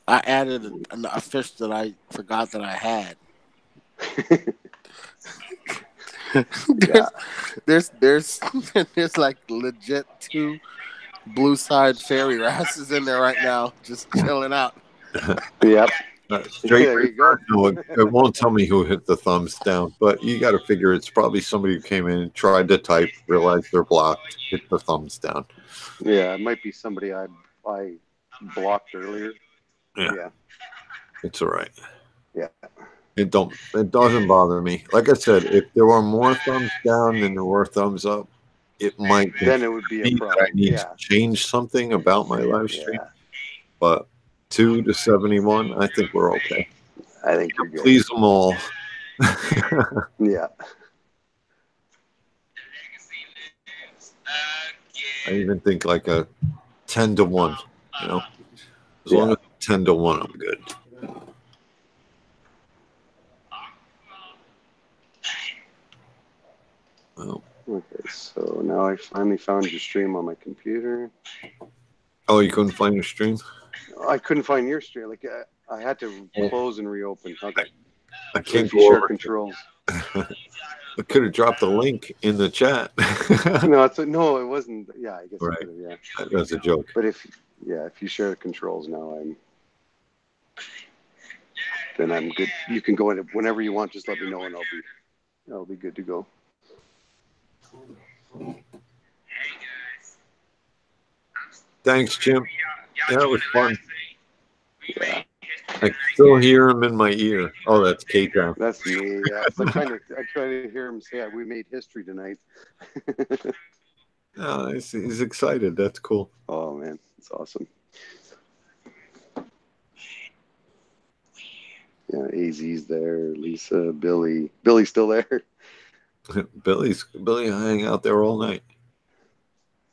I added a fish that I forgot that I had. there's like legit 2 blue side fairy wrasses in there right now, just chilling out. Yep. Straight there you go. No, it won't tell me who hit the thumbs down, but you got to figure it's probably somebody who came in, tried to type, realized they're blocked, hit the thumbs down. Yeah, it might be somebody I blocked earlier. Yeah. It's all right. Yeah. It doesn't bother me. Like I said, if there were more thumbs down than there were thumbs up, it might then it would be a problem. I need to change something about my live stream. But 2 to 71, I think we're okay. I think you're good. Please them all. Yeah. I even think like a 10 to 1, As long as 10 to 1, I'm good. Oh. Okay, so now I finally found your stream on my computer. Oh, you couldn't find your stream? I couldn't find your stream. Like I had to close and reopen. Okay. I So can't if you go share over. controls. I could have dropped the link in the chat. No, no, it wasn't. Yeah, I guess Right. you could have. Yeah. That's a joke. But if you share the controls now, then I'm good. You can go in whenever you want. Just let me know, and I'll be good to go. Thanks, Jim. That was fun. Yeah. I can still hear him in my ear. Oh, that's K-Town. That's me. Yeah. I try to hear him say, "We made history tonight." Oh, he's excited. That's cool. Oh man, it's awesome. Yeah, AZ's there. Lisa, Billy. Billy's still there. Billy hang out there all night.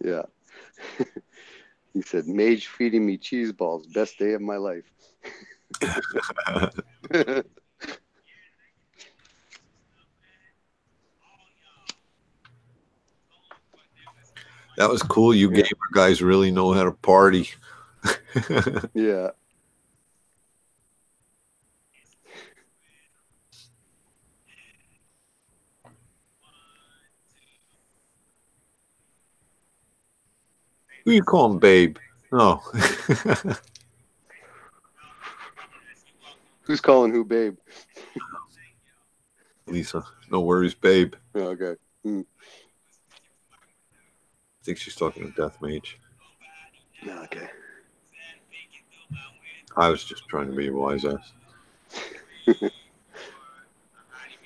Yeah. He said, "Mage feeding me cheese balls. Best day of my life." That was cool. You gamer guys really know how to party. Yeah. Who you call him, babe? Oh. Who's calling who, babe? Lisa. No worries, babe. Oh, okay. I think she's talking to Death Mage. Okay. I was just trying to be a wise ass.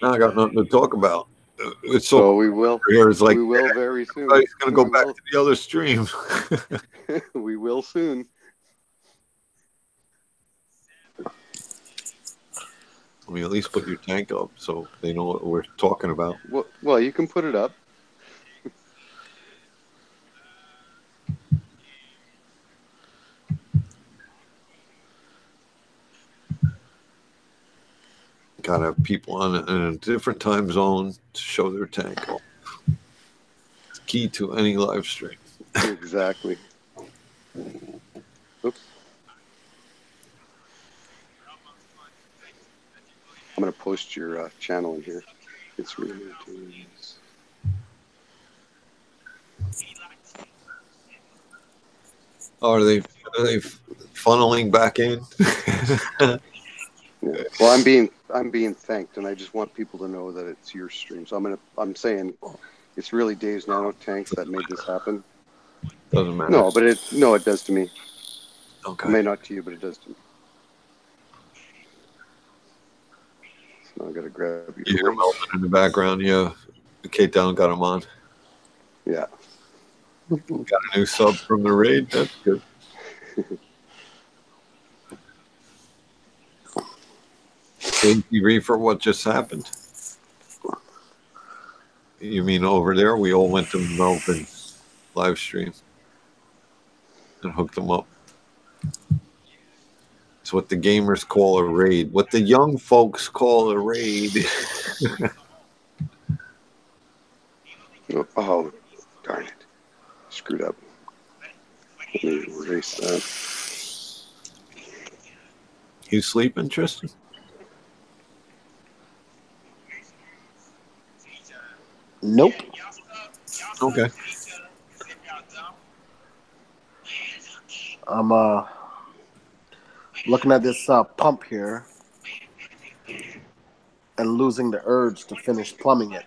Now I got nothing to talk about. It's so we will. Here it's like, we will very soon. Everybody's going to go back to the other stream. We will soon. I mean, at least put your tank up so they know what we're talking about. Well, you can put it up. Got to have people in a different time zone to show their tank off. It's key to any live stream. Exactly. Oops. I'm going to post your channel in here. It's really nice. Oh, are they funneling back in? Yeah. Well, I'm being thanked, and I just want people to know that it's your stream. So I'm saying it's really Dave's Nano Tanks that made this happen. Doesn't matter. No, but it does to me. Okay. It may not to you, but it does to me. So now I got to grab your. You hear Melvin in the background. Yeah, Kate Down got him on. Yeah. Got a new sub from the raid. That's good. Hey, Reefer, what just happened? You mean over there? We all went to Melvin's live stream and hooked them up. It's what the gamers call a raid. What the young folks call a raid. Oh, darn it. Screwed up. Let me erase that. You sleeping, Tristan? Nope. Okay. I'm looking at this pump here and losing the urge to finish plumbing it.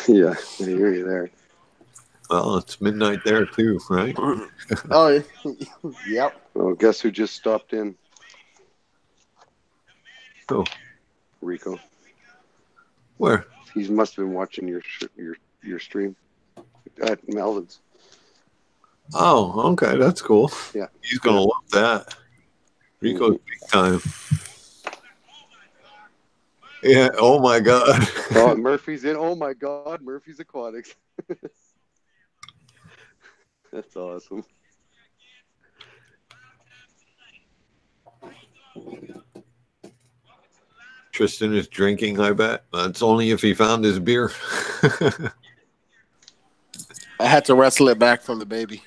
Yeah, I hear you there. Well, it's midnight there too, right? Oh, yep. Well, guess who just stopped in? Oh, Rico. Where? He must have been watching your stream at Melvin's. Oh, okay, that's cool. Yeah, he's gonna love that. Rico's big time. Yeah. Oh my God. Oh, Murphy's in. Oh my God, Murphy's Aquatics. That's awesome. Tristan is drinking, I bet. That's only if he found his beer. I had to wrestle it back from the baby.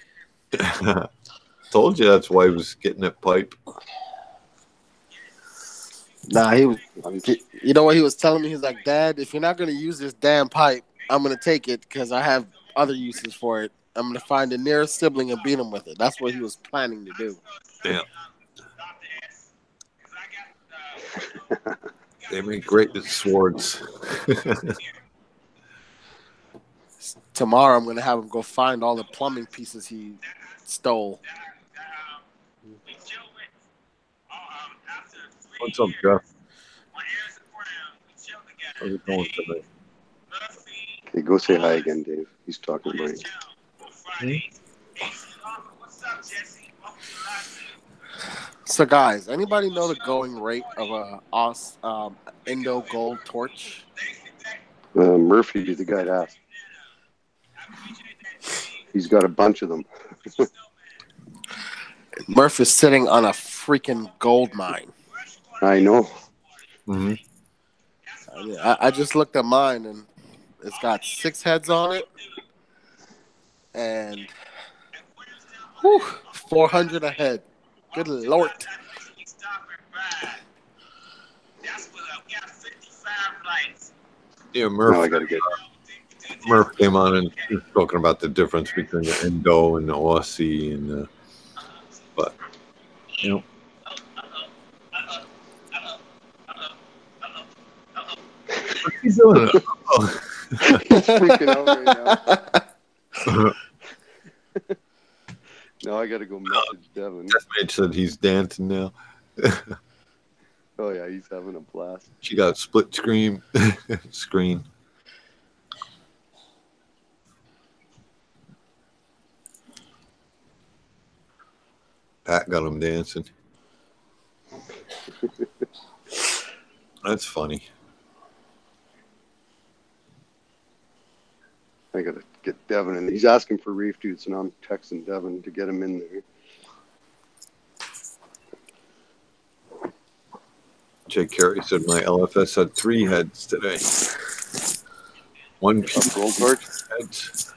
told you that's why he was getting that pipe. Nah, he was. You know what he was telling me? He's like, Dad, if you're not gonna use this damn pipe, I'm gonna take it because I have other uses for it. I'm gonna find the nearest sibling and beat him with it. That's what he was planning to do. Yeah. They make great swords. Tomorrow, I'm gonna have him go find all the plumbing pieces he stole. What's up, Jeff? How's it going today? Okay, go say hi again, Dave. He's talking about you. So, guys, anybody know the going rate of a Indo gold torch? Murphy, the guy to ask. He's got a bunch of them. Murph is sitting on a freaking gold mine. I know. Mm-hmm. I just looked at mine, and it's got 6 heads on it, and 400 a head. Good Lord. Yeah, Murph. No, I gotta get. Murph came on and he was talking about the difference between the Indo and the Aussie, and but you know. What's he doing? He's freaking out right now. No, I gotta go message Devin. Deathmatch said he's dancing now. Oh yeah, he's having a blast. She got split screen. Pat got him dancing. That's funny. I gotta get Devin in. He's asking for Reef Dudes, and I'm texting Devin to get him in there. Jay Carey said my LFS had 3 heads today. One piece gold torch heads.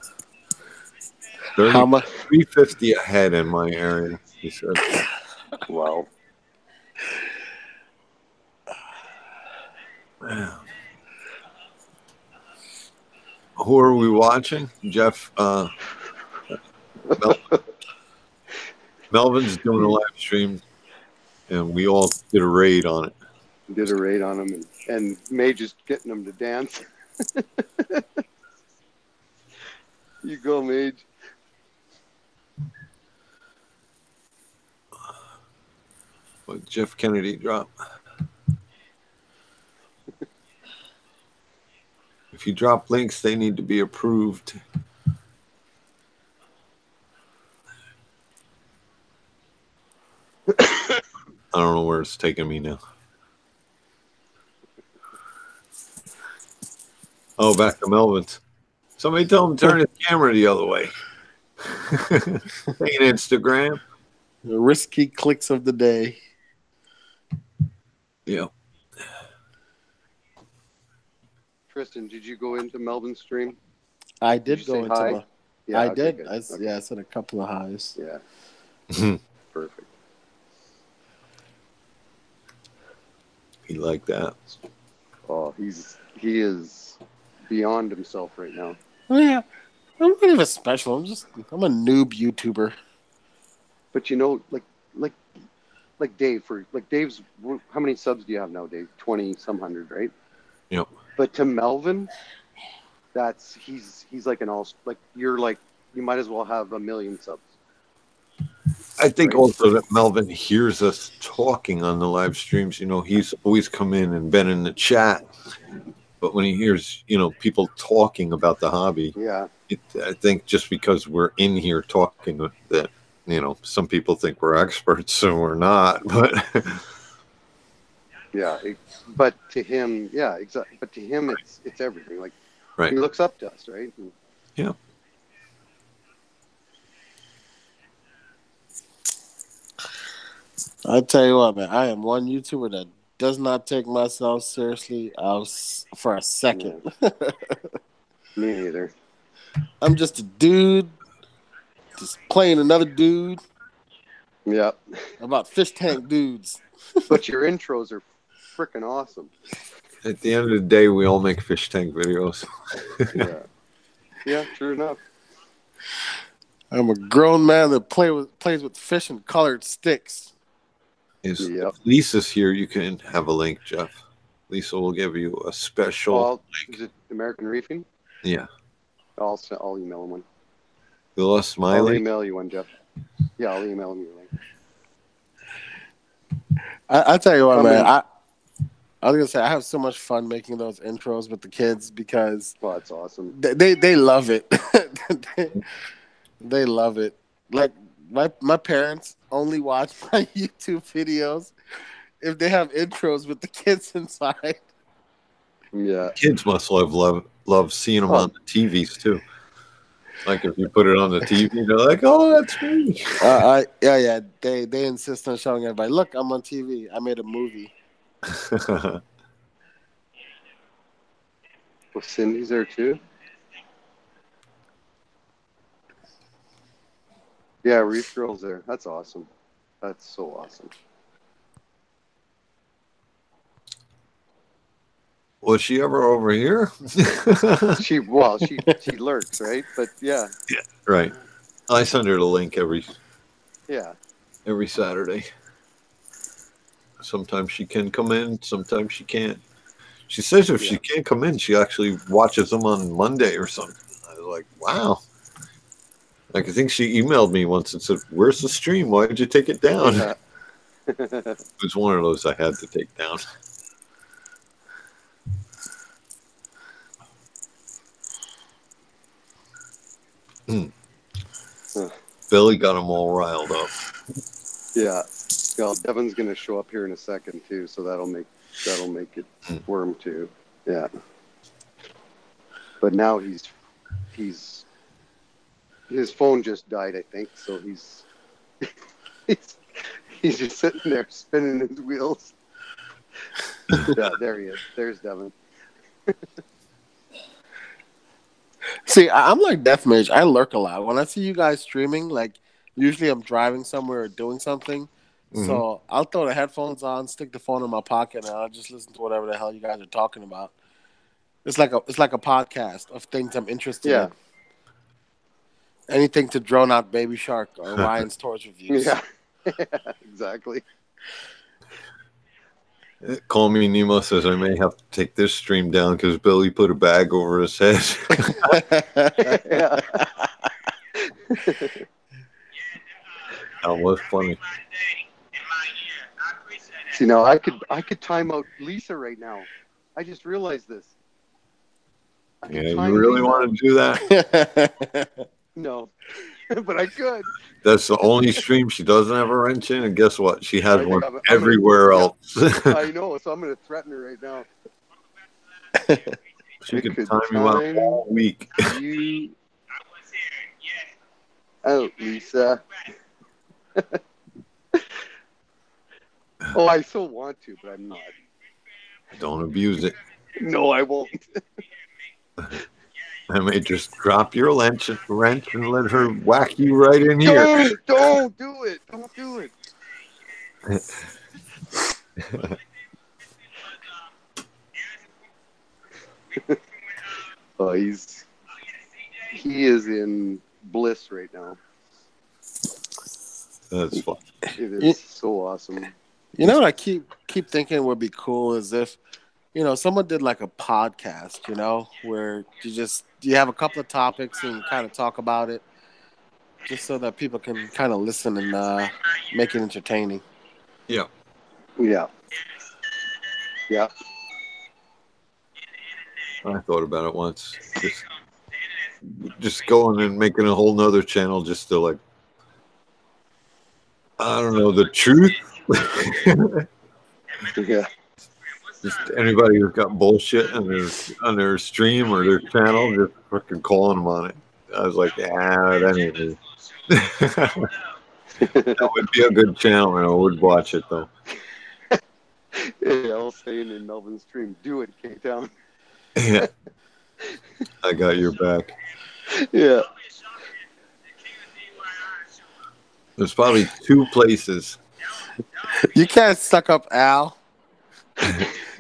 350 a head in my area, he said. Wow. Man. Who are we watching? Jeff. Melvin's doing a live stream, and we all did a raid on it. Did a raid on him, and Mage is getting him to dance. You go, Mage. What Jeff Kennedy drop? If you drop links, they need to be approved. I don't know where it's taking me now. Oh, back to Melvin's. Somebody tell him to turn his camera the other way. Ain't Instagram. The risky clicks of the day. Yeah. Tristan, did you go into Melvin's stream? I did go into hi? my. Yeah, I okay, did. good. Yeah, I said a couple of highs. Yeah. Perfect. He like that. Oh, he is beyond himself right now. Oh, yeah. I'm not even special. I'm a noob YouTuber. But you know, like Dave, Dave's, how many subs do you have now, Dave? 20 some hundred, right? Yep. But to Melvin, he's like an you're like, you might as well have 1 million subs. I think also that Melvin hears us talking on the live streams. You know, he's always come in and been in the chat. But when he hears, people talking about the hobby, I think just because we're in here talking that, some people think we're experts and we're not. But but to him, exactly. But to him, it's everything. Like, right. He looks up to us, right? Yeah. I tell you what, man, I am one YouTuber that does not take myself seriously for a second. Yeah. Me neither. I'm just a dude, just playing another dude. Yeah. About fish tank dudes. But your intros are freaking awesome. At the end of the day, we all make fish tank videos. Yeah. Yeah, true enough. I'm a grown man that plays with fish and colored sticks. If Yep. Lisa's here, you can have a link, Jeff. Lisa will give you a special Is it American Reefing? Yeah. I'll email him one. You lost my I'll link? email you one, Jeff. Yeah, I'll email him your link. I tell you what, man. I was gonna say I have so much fun making those intros with the kids because that's awesome. They love it. They love it. Like my parents only watch my YouTube videos if they have intros with the kids inside. Yeah. Kids must love seeing them on the TVs too. Like if you put it on the TV, they're like, "Oh, that's me." Yeah. They insist on showing everybody, "Look, I'm on TV. I made a movie." Well, Cindy's there too. Yeah, Reef Girl's there. That's awesome. That's so awesome. Was she ever over here? she lurks, right? But yeah. Yeah, right. I send her the link every Saturday. Sometimes she can come in, sometimes she can't. She says if she can't come in, she actually watches them on Monday or something. I was like, wow. Like, I think she emailed me once and said, "Where's the stream? Why did you take it down?" Yeah. It was one of those I had to take down. Billy got them all riled up. Yeah. Well, Devin's gonna show up here in a second too, so that'll make it worm too. Yeah. But now he's his phone just died, I think, so he's just sitting there spinning his wheels. Yeah, there he is. There's Devin. See, I'm like Death Mage. I lurk a lot. When I see you guys streaming, like usually I'm driving somewhere or doing something. So I'll throw the headphones on, stick the phone in my pocket, and I'll just listen to whatever the hell you guys are talking about. It's like a podcast of things I'm interested in. Anything to drone out Baby Shark or Ryan's Tours reviews. Yeah, exactly. Call Me Nemo says I may have to take this stream down because Billy put a bag over his head. Yeah. That was funny. See, now I could time out Lisa right now. I just realized this. Yeah, you really want to do that? No, but I could. That's the only stream she doesn't have a wrench in, and guess what? She has one everywhere else. I know, so I'm going to threaten her right now. She could time you out all week. You out, Lisa. Oh, I so want to, but I'm not. Don't abuse it. No, I won't. I may just drop your wrench and let her whack you right in here. Don't do it. Don't do it. Oh, he is in bliss right now. That's fun. It is so awesome. You know what I keep thinking would be cool is if, someone did like a podcast, where you have a couple of topics and kind of talk about it, just so that people can kind of listen and make it entertaining. Yeah. Yeah. Yeah. I thought about it once. Just going and making a whole nother channel just to like, I don't know, the truth. Yeah. Just anybody who's got bullshit on their stream or their channel, just fucking calling them on it. I was like, that ain't me. That would be a good channel, and I would watch it though. Yeah, I'll stay in Melvin's stream. Do it, K-Town. Yeah. I got your back. Yeah. There's probably two places. You can't suck up Al.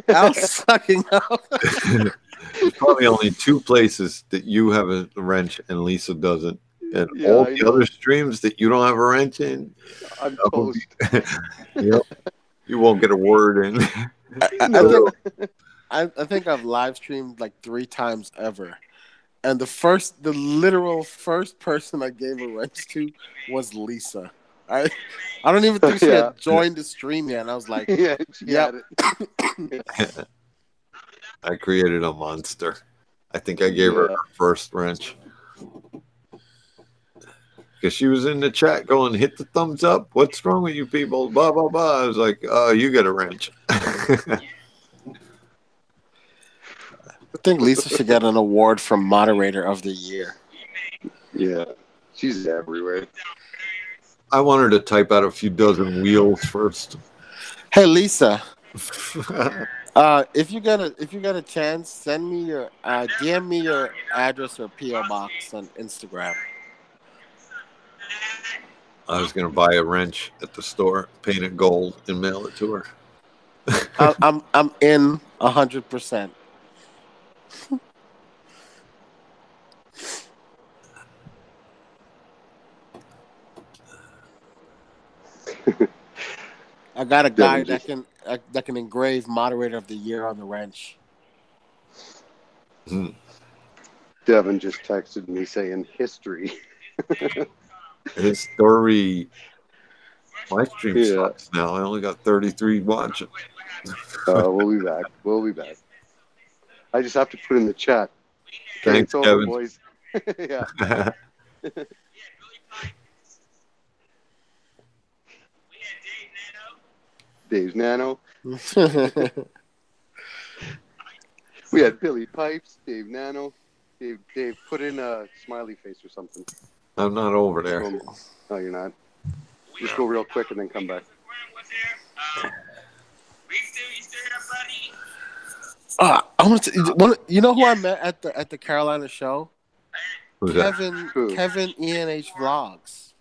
Al's sucking up. There's probably only two places that you have a wrench and Lisa doesn't. And Yeah, all I the know. other streams that you don't have a wrench in, I'm that would toast. yep, you won't get a word in. I think I've live streamed like 3 times ever. And the literal first person I gave a wrench to was Lisa. I don't even think she Yeah. had joined the stream yet. And I was like, Yeah, she yep. had it. I created a monster. I think I gave her Yeah. her first wrench. Because she was in the chat going, hit the thumbs up. What's wrong with you people? Blah, blah, blah. I was like, oh, you get a wrench. I think Lisa should get an award from Moderator of the Year. Yeah. She's everywhere. I want her to type out a few dozen wheels first. Hey Lisa, if you get a chance, send me your DM me your address or PO box on Instagram. I was going to buy a wrench at the store, paint it gold, and mail it to her. I'm in 100%. I got a guy that can engrave Moderator of the Year on the wrench. Devin just texted me saying history. History. My stream Yeah. sucks now. I only got 33 watching. We'll be back. We'll be back. I just have to put in the chat. Okay, Thanks, it's over, Kevin. boys. Yeah. Dave's Nano. We had Billy Pipes, Dave Nano. Dave, put in a smiley face or something. I'm not over there. No, you're not. Just go real quick and then come back. I want to. You know who I met at the Carolina show? Who's that? Kevin ENH Vlogs.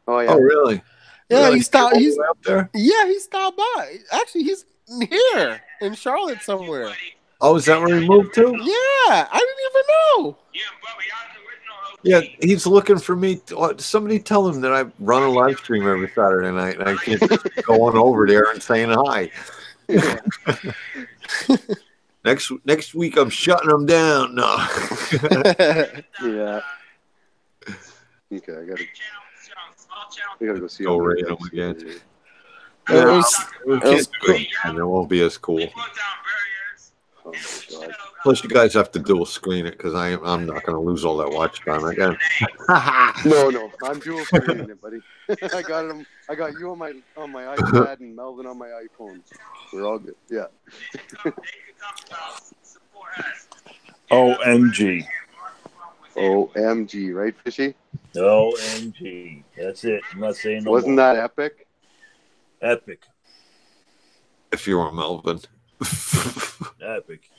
Oh yeah. Oh really? Yeah, Really? he stopped. All the He's way up there. Yeah, he stopped by. Actually, he's here in Charlotte somewhere. Oh, is that where he moved to? Yeah, I didn't even know. Yeah, he's looking for me. Somebody tell him that I run a live stream every Saturday night, and I can't just go on over there and saying hi. Next week, I'm shutting them down. No. Yeah. Okay, I gotta go see. Go rate them again. It we can't do it, and it won't be as cool. Oh my god. Plus, you guys have to dual screen it because I'm not going to lose all that watch time again. No, I'm dual screening it, buddy. I got you on my iPad and Melvin on my iPhone. We're all good. Yeah. OMG. OMG, right, Fishy? OMG. That's it. I'm not saying no Wasn't more. that epic? Epic. If you were Melvin. Epic.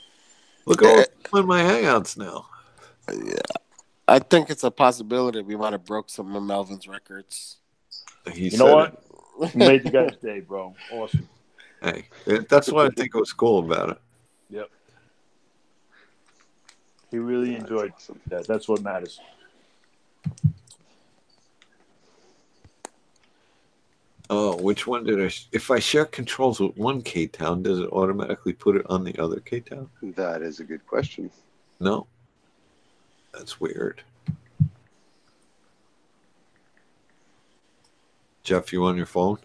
Look at all my hangouts now. Yeah, I think it's a possibility we might have broke some of Melvin's records. You know what? Made the guy's day, bro. Awesome. Hey, that's what I think was cool about it. Yep. He really enjoyed that. That's what matters. Oh, which one did I? If I share controls with one K-Town, does it automatically put it on the other K-Town? That is a good question. No. That's weird. Jeff, you on your phone?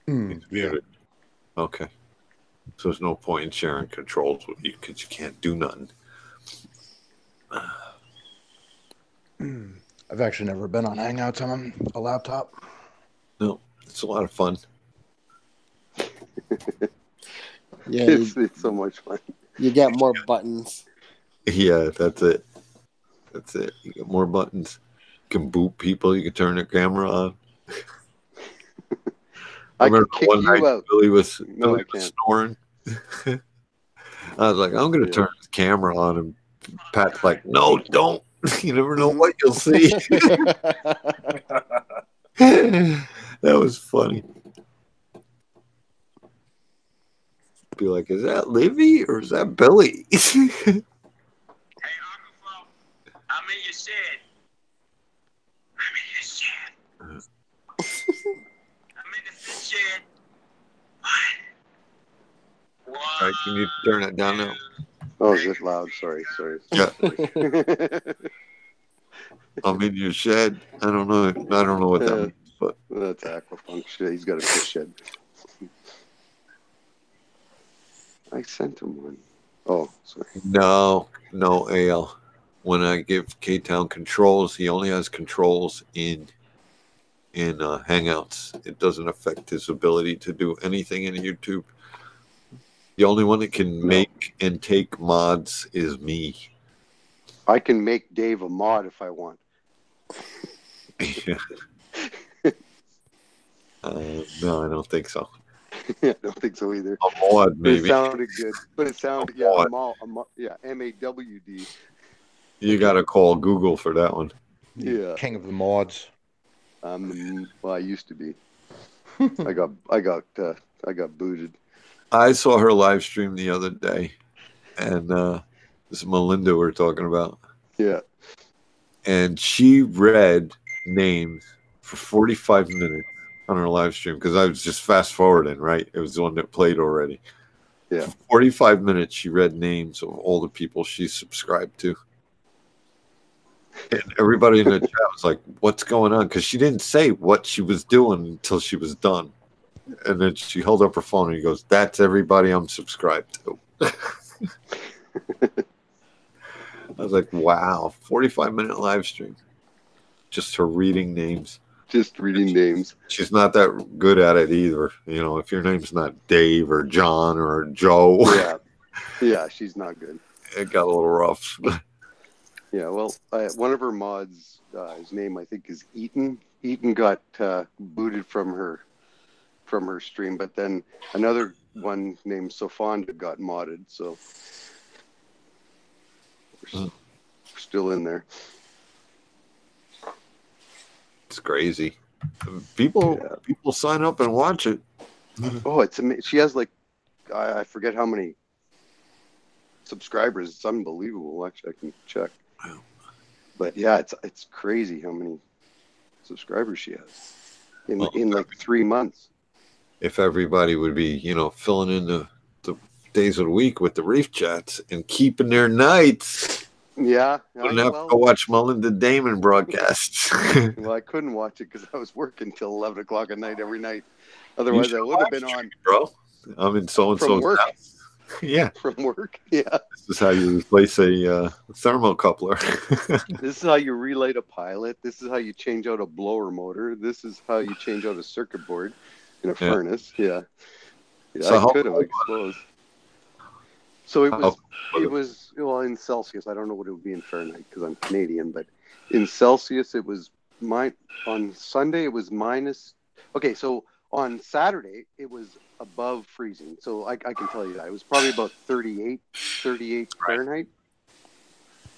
Yeah. Okay. So there's no point in sharing controls with you because you can't do nothing. I've actually never been on Hangouts on a laptop. No, it's a lot of fun. Yeah, it's so much fun. You get more buttons. Yeah, that's it. That's it. You get more buttons. You can boot people. You can turn the camera on. I remember kick one you night out. Billy was No, I can't. snoring. I was like, I'm going to turn the camera on. And Pat's like, no, don't. You never know what you'll see. That was funny. Be like, is that Livy or is that Billy? Hey, Uncle Flo, I'm in your shed. I'm in your shed. I'm in the fish shed. What? All right, can you turn it down now? Oh, is it loud? Sorry. Yeah. I'm in your shed. I don't know what that means, but that's Aquafunk shit. He's got a fish shed. I sent him one. Oh, sorry. no, AL. When I give K-Town controls, he only has controls in Hangouts. It doesn't affect his ability to do anything in YouTube. The only one that can make and take mods is me. I can make Dave a mod if I want. Yeah. No, I don't think so. I don't think so either. A mod, maybe. But it sounded good. But it sounded, MAWD. You got to call Google for that one. Yeah. King of the mods. Well, I used to be. I got booted. I saw her live stream the other day, and this is Melinda we're talking about. Yeah. And she read names for 45 minutes on her live stream because I was just fast forwarding, right? It was the one that played already. Yeah. For 45 minutes, she read names of all the people she subscribed to. And everybody in the chat was like, what's going on? Because she didn't say what she was doing until she was done. And then she held up her phone and he goes, that's everybody I'm subscribed to. I was like, wow, 45-minute live stream. Just her reading names. Just reading names. She's not that good at it either. You know, if your name's not Dave or John or Joe. Yeah, she's not good. It got a little rough. Yeah, well, one of her mods, his name I think is Eaton. Eaton got booted from her stream, but then another one named Sofonda got modded, so we're still in there. It's crazy. People sign up and watch it. Oh, it's amazing. She has like I forget how many subscribers. It's unbelievable. Actually, I can check. But yeah, it's crazy how many subscribers she has in like 3 months. If everybody would be, filling in the days of the week with the Reef Chats and keeping their nights. Yeah. Wouldn't have to go watch Melinda Damon broadcasts. Well, I couldn't watch it because I was working till 11 o'clock at night every night. Otherwise, I would have been on. Bro, I'm in so-and-so's house. Yeah. From work, yeah. This is how you replace a thermocoupler. This is how you relight a pilot. This is how you change out a blower motor. This is how you change out a circuit board in a furnace. Yeah. So I could have exposed. So it was in Celsius. I don't know what it would be in Fahrenheit because I'm Canadian, but in Celsius it was on Sunday it was minus. Okay, so on Saturday it was above freezing. So I can tell you that it was probably about 38 Fahrenheit.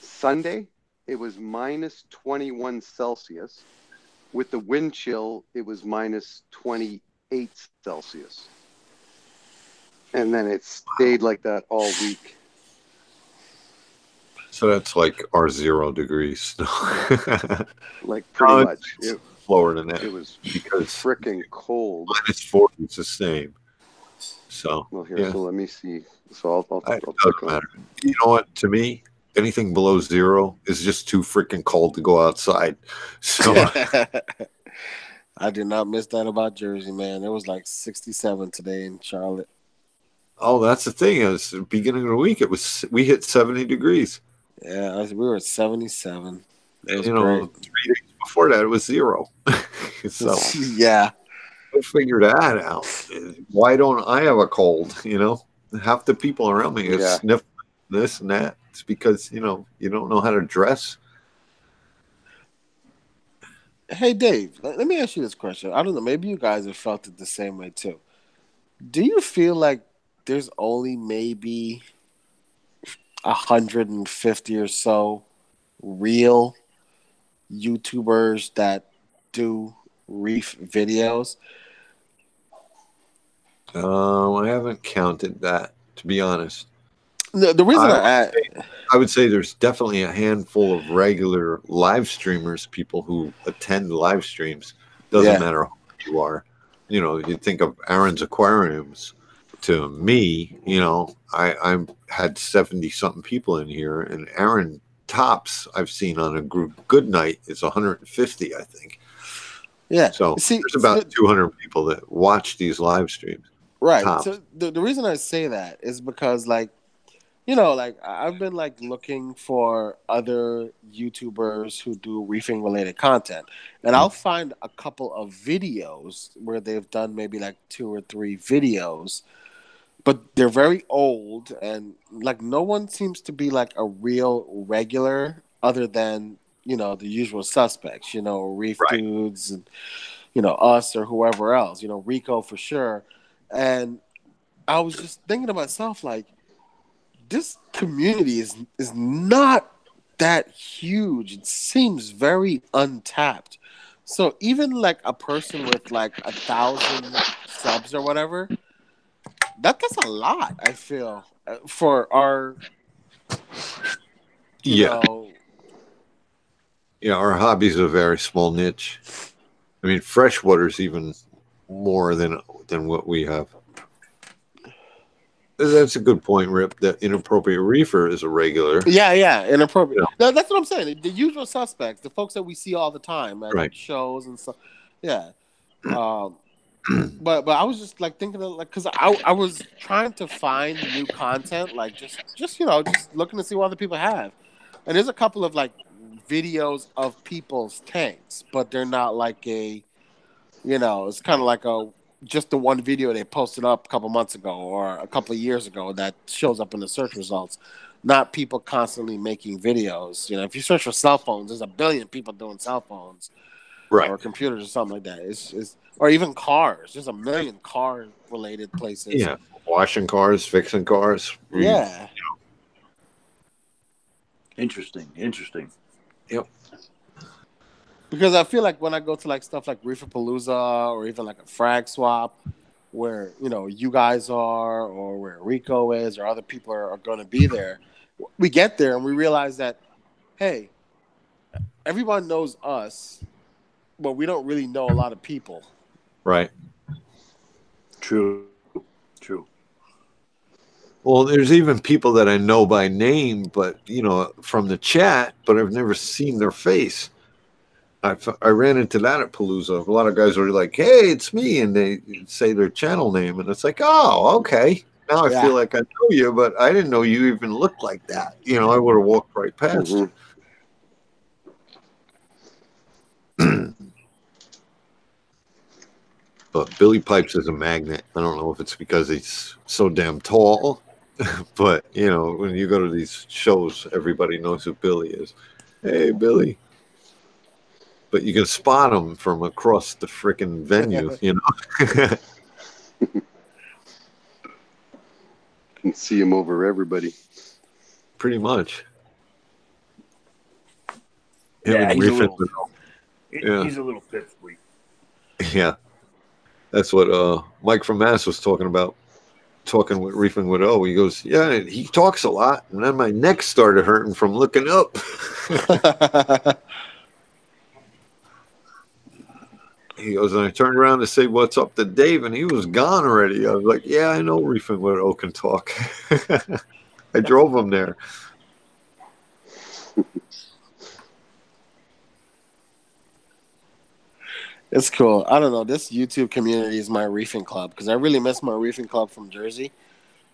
Sunday it was minus 21 Celsius. With the wind chill it was minus 28 Celsius. And then it stayed like that all week. So that's like our 0 degrees. Like pretty much. Lower than that. It was because freaking cold. Minus 40 is the same. So, well, here, so let me see. So I'll doesn't matter. You know what? To me, anything below 0 is just too freaking cold to go outside. So I did not miss that about Jersey, man. It was like 67 today in Charlotte. Oh, that's the thing. It was the beginning of the week. We hit 70 degrees. Yeah, we were at 77. It was 3 days before that, it was 0. So yeah, we'll figure that out. Why don't I have a cold? Half the people around me sniff this and that. It's because you don't know how to dress. Hey, Dave, let me ask you this question. I don't know. Maybe you guys have felt it the same way too. Do you feel like there's only maybe 150 or so real YouTubers that do reef videos? I haven't counted that, to be honest. The reason I would say there's definitely a handful of regular live streamers, people who attend live streams. Doesn't matter who you are. You know, you think of Aaron's Aquariums. To me, you know, I had 70 something people in here, and Aaron tops I've seen on a group good night is 150, I think. Yeah. So See, there's about 200 people that watch these live streams. right. Tops. So the reason I say that is because, like, you know, like I've been like looking for other YouTubers who do reefing related content, and I'll find a couple of videos where they've done maybe like 2 or 3 videos, but they're very old, and like no one seems to be like a real regular other than, you know, the usual suspects, you know, reef dudes and, you know, us or whoever else, you know, Rico for sure. And I was just thinking to myself, like, this community is not that huge. It seems very untapped. So even like a person with like 1,000 subs or whatever, that's a lot. I feel for our, you know, Yeah, our hobby's a very small niche. I mean, freshwater's even more than what we have. That's a good point, Rip. That inappropriate reefer is a regular. Yeah, inappropriate. Yeah. No, that's what I'm saying. The usual suspects, the folks that we see all the time at shows and stuff. Yeah. But I was just like thinking of, like, because I was trying to find new content, like just you know, just looking to see what other people have, and there's a couple of like videos of people's tanks, but they're not like a, you know, it's kind of like just the one video they posted up a couple months ago or a couple of years ago that shows up in the search results. Not people constantly making videos. You know, if you search for cell phones, there's a billion people doing cell phones, or computers or something like that. It's or even cars. There's a million car related places. Yeah, washing cars, fixing cars. Yeah. Interesting. Yep. Because I feel like when I go to like stuff like Reefer Palooza or even like a frag swap, where, you know, you guys are, or where Rico is, or other people are going to be there, we get there and we realize that, hey, everyone knows us, but we don't really know a lot of people. Right. True. Well, there's even people that I know by name, but, you know, from the chat, but I've never seen their face. I ran into that at Palooza. A lot of guys were like, "Hey, it's me," and they say their channel name, and it's like, "Oh, okay." Now I feel like I know you, but I didn't know you even looked like that. You know, I would have walked right past you. But Billy Pipes is a magnet. I don't know if it's because he's so damn tall, but, you know, when you go to these shows, everybody knows who Billy is. Hey, Billy. But you can spot him from across the freaking venue, you know? Can see him over everybody. Pretty much. Yeah, he's a little pipsqueak. Yeah. That's what Mike from Mass was talking about. Talking with Reefing with O. He goes, yeah, he talks a lot. And then my neck started hurting from looking up. He goes, and I turned around to say what's up to Dave, and he was gone already. I was like, yeah, I know Reefing with O can talk. I drove him there. It's cool. I don't know. This YouTube community is my reefing club because I really miss my reefing club from Jersey.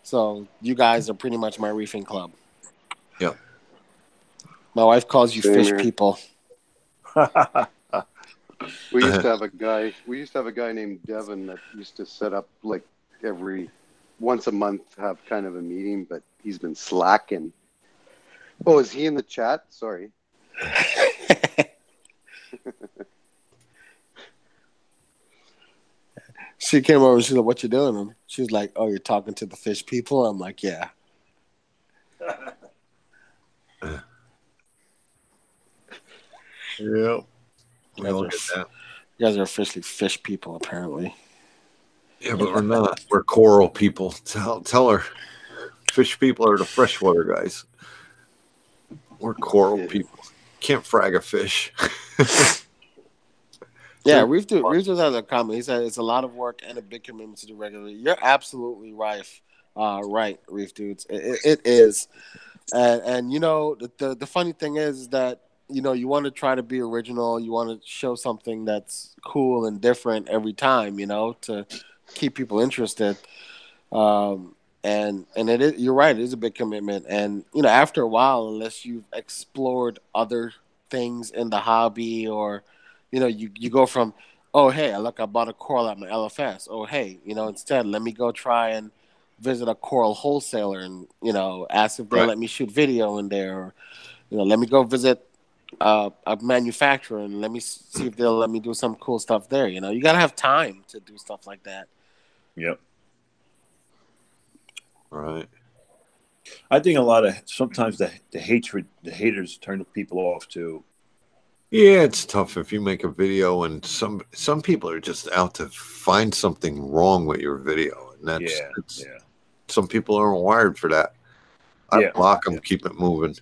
So you guys are pretty much my reefing club. Yeah. My wife calls you fish people. We used to have a guy. We used to have a guy named Devin that used to set up like once a month, have kind of a meeting. But he's been slacking. Oh, is he in the chat? Sorry. She came over and she's like, "What you doing?" And she's like, "Oh, you're talking to the fish people." I'm like, "Yeah." Yeah. You We all get that. guys are officially fish people, apparently. Yeah, but we're not. We're coral people. Tell her. Fish people are the freshwater guys. We're coral people. Can't frag a fish. Yeah, Reef Dude has a comment. He said it's a lot of work and a big commitment to do regularly. You're absolutely right. Right, Reef Dudes. It is. And you know, the funny thing is that, you know, you want to try to be original. You want to show something that's cool and different every time, you know, to keep people interested. And it is, you're right, it is a big commitment. And, you know, after a while, unless you've explored other things in the hobby, or, you know, you go from, oh, hey, look, I bought a coral at my LFS. Oh, hey, you know, instead, let me go try and visit a coral wholesaler and, you know, ask if they'll let me shoot video in there. Or, you know, let me go visit a manufacturer and let me see if they'll let me do some cool stuff there. You know, you got to have time to do stuff like that. Yep. Right. I think sometimes the haters turn people off too. Yeah, it's tough if you make a video and some people are just out to find something wrong with your video, and that's some people aren't wired for that. I block them, keep it moving.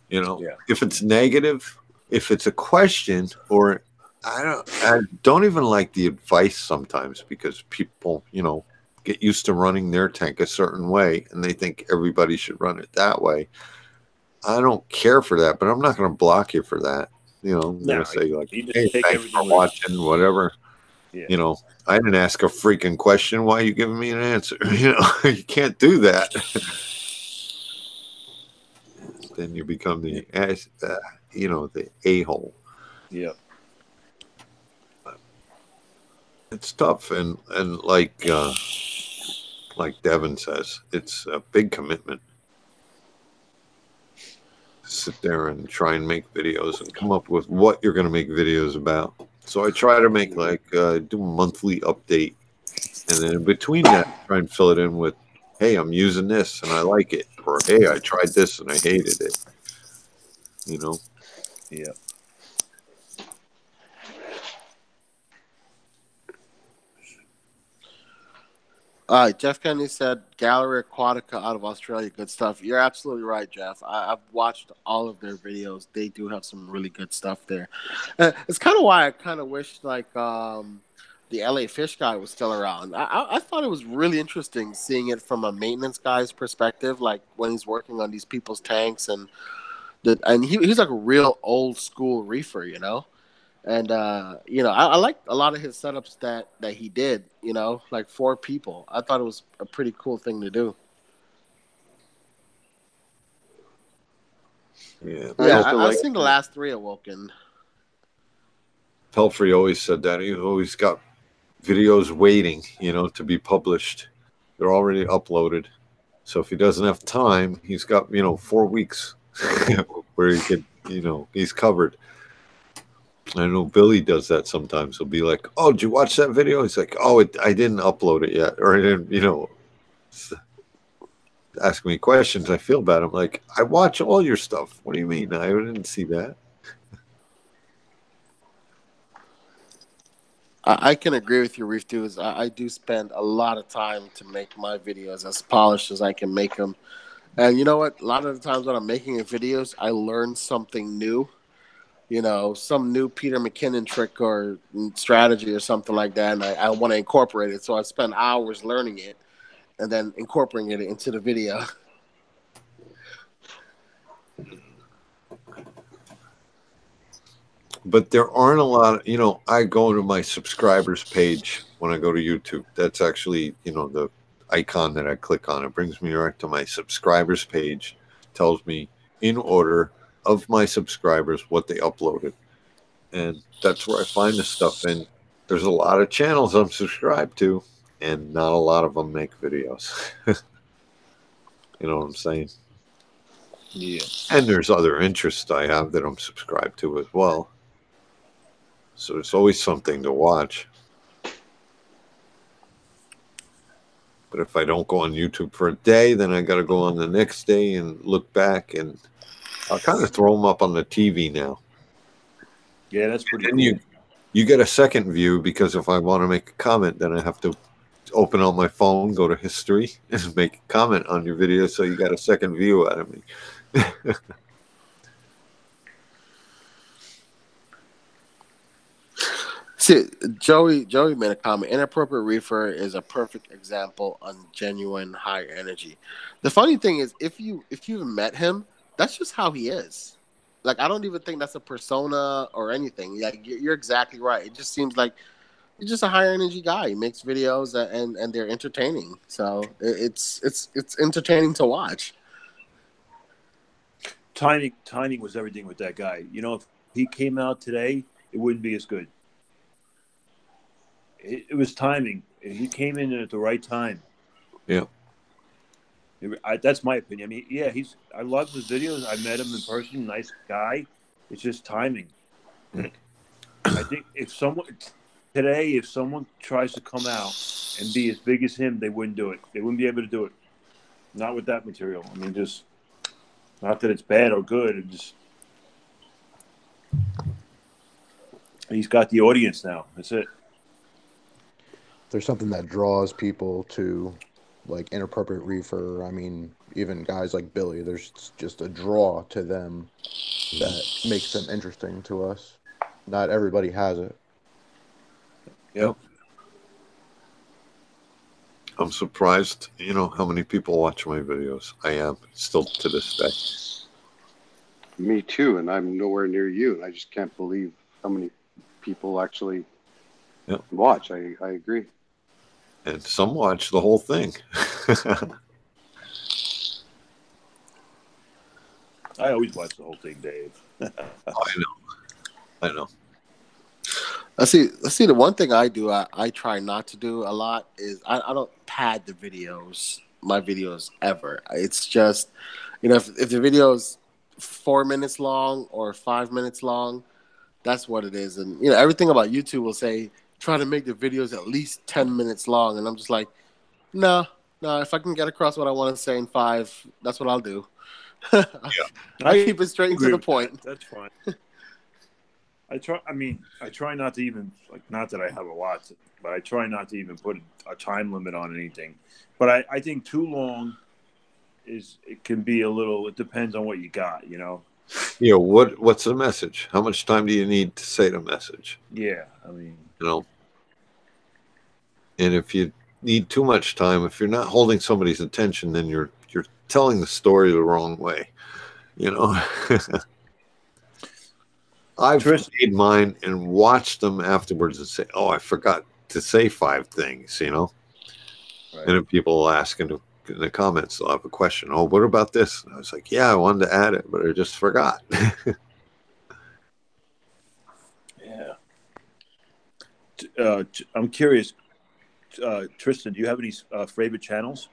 You know, if it's negative, if it's a question, or I don't even like the advice sometimes, because people, you know, get used to running their tank a certain way and they think everybody should run it that way. I don't care for that, but I'm not going to block you for that. You know, I'm going to say, like, hey, thanks for watching, whatever. Yeah. You know, I didn't ask a freaking question. Why are you giving me an answer? You know, you can't do that. Then you become the, you know, the a-hole. Yeah. It's tough, and like Devin says, it's a big commitment. Sit there and try and make videos and come up with what you're going to make videos about. So I try to make do a monthly update, and then in between that, try and fill it in with, hey, I'm using this and I like it, or hey, I tried this and I hated it. You know. Yeah. Jeff Kennedy said Gallery Aquatica out of Australia, good stuff. You're absolutely right, Jeff. I've watched all of their videos. They do have some really good stuff there. It's kind of why I kind of wish like the LA Fish guy was still around. I thought it was really interesting seeing it from a maintenance guy's perspective, like when he's working on these people's tanks, and he's like a real old school reefer, you know. And you know, I liked a lot of his setups that he did. You know, like 4 people. I thought it was a pretty cool thing to do. Yeah, I've seen the last 3 Awoken. Pelfrey always said that. He's always got videos waiting, you know, to be published. They're already uploaded. So if he doesn't have time, he's got, you know, 4 weeks where he could, you know, he's covered. I know Billy does that sometimes. He'll be like, "Oh, did you watch that video?" He's like, "Oh, I didn't upload it yet," or I didn't, you know, ask me questions. I feel bad. I'm like, I watch all your stuff. What do you mean? I didn't see that. I can agree with you, Reef Dudes. I do spend a lot of time to make my videos as polished as I can make them. And you know what? A lot of the times when I'm making videos, I learn something new. You know, some new Peter McKinnon trick or strategy or something like that, and I want to incorporate it. So I spend hours learning it and then incorporating it into the video. But there aren't a lot of, you know, I go to my subscribers page when I go to YouTube. That's actually, you know, the icon that I click on. It brings me right to my subscribers page, tells me in order of my subscribers what they uploaded. And that's where I find the stuff. And there's a lot of channels I'm subscribed to, and not a lot of them make videos. You know what I'm saying? Yeah. And there's other interests I have that I'm subscribed to as well. So it's always something to watch. But if I don't go on YouTube for a day, then I got to go on the next day and look back, and I'll kind of throw them up on the TV now. Yeah, that's pretty And cool. you get a second view because if I want to make a comment, then I have to open up my phone, go to history, and make a comment on your video. So you got a second view out of me. See, Joey made a comment. Inappropriate reefer is a perfect example on genuine high energy. The funny thing is, if you've met him, that's just how he is. Like, I don't even think that's a persona or anything. Like, you're exactly right. It just seems like he's just a high energy guy. He makes videos and they're entertaining. So it's entertaining to watch. Timing was everything with that guy. You know, if he came out today, it wouldn't be as good. It was timing. He came in at the right time. Yeah. That's my opinion. I mean, yeah, I love his videos. I met him in person. Nice guy. It's just timing. I think if someone tries to come out and be as big as him, they wouldn't do it. They wouldn't be able to do it. Not with that material. I mean, just not that it's bad or good. It just he's got the audience now. That's it. There's something that draws people to like inappropriate reefer. I mean, even guys like Billy, there's just a draw to them that makes them interesting to us. Not everybody has it. Yep. I'm surprised, how many people watch my videos. I am still to this day. Me too, and I'm nowhere near you, and I just can't believe how many people actually watch. I agree. And some watch the whole thing. I always watch the whole thing, Dave. I know. Let's see. The one thing I do, I try not to do a lot is I don't pad my videos ever. It's just, if the video's 4 minutes long or 5 minutes long, that's what it is. And everything about YouTube will say try to make the videos at least 10 minutes long, and I'm just like, no. If I can get across what I want to say in 5, that's what I'll do. I keep it straight to the point. That's fine. I try not to even not that I have a lot, but I try not to even put a time limit on anything. But I think too long it can be a little. It depends on what you got, Yeah. What's the message? How much time do you need to say the message? Yeah, I mean, And if you need too much time, if you're not holding somebody's attention, then you're telling the story the wrong way. I've made mine and watched them afterwards and say, "Oh, I forgot to say 5 things," Right. And if people will ask in the comments, they'll have a question. "Oh, what about this?" And I was like, "Yeah, I wanted to add it, but I just forgot." Yeah. I'm curious, Tristan. Do you have any favorite channels?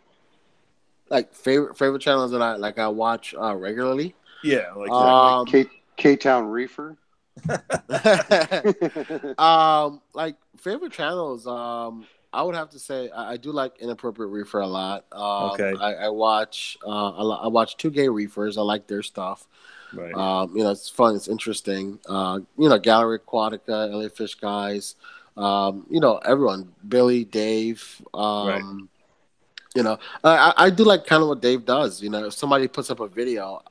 Like favorite channels that I watch regularly. Yeah, like K-Town Reefer. Like favorite channels. I would have to say I do like Inappropriate Reefer a lot. Okay. I watch I watch Two Gay Reefers. I like their stuff. Right. It's fun. It's interesting. Gallery Aquatica, LA Fish Guys. Everyone. Billy, Dave. Right. I do like kind of what Dave does. If somebody puts up a video,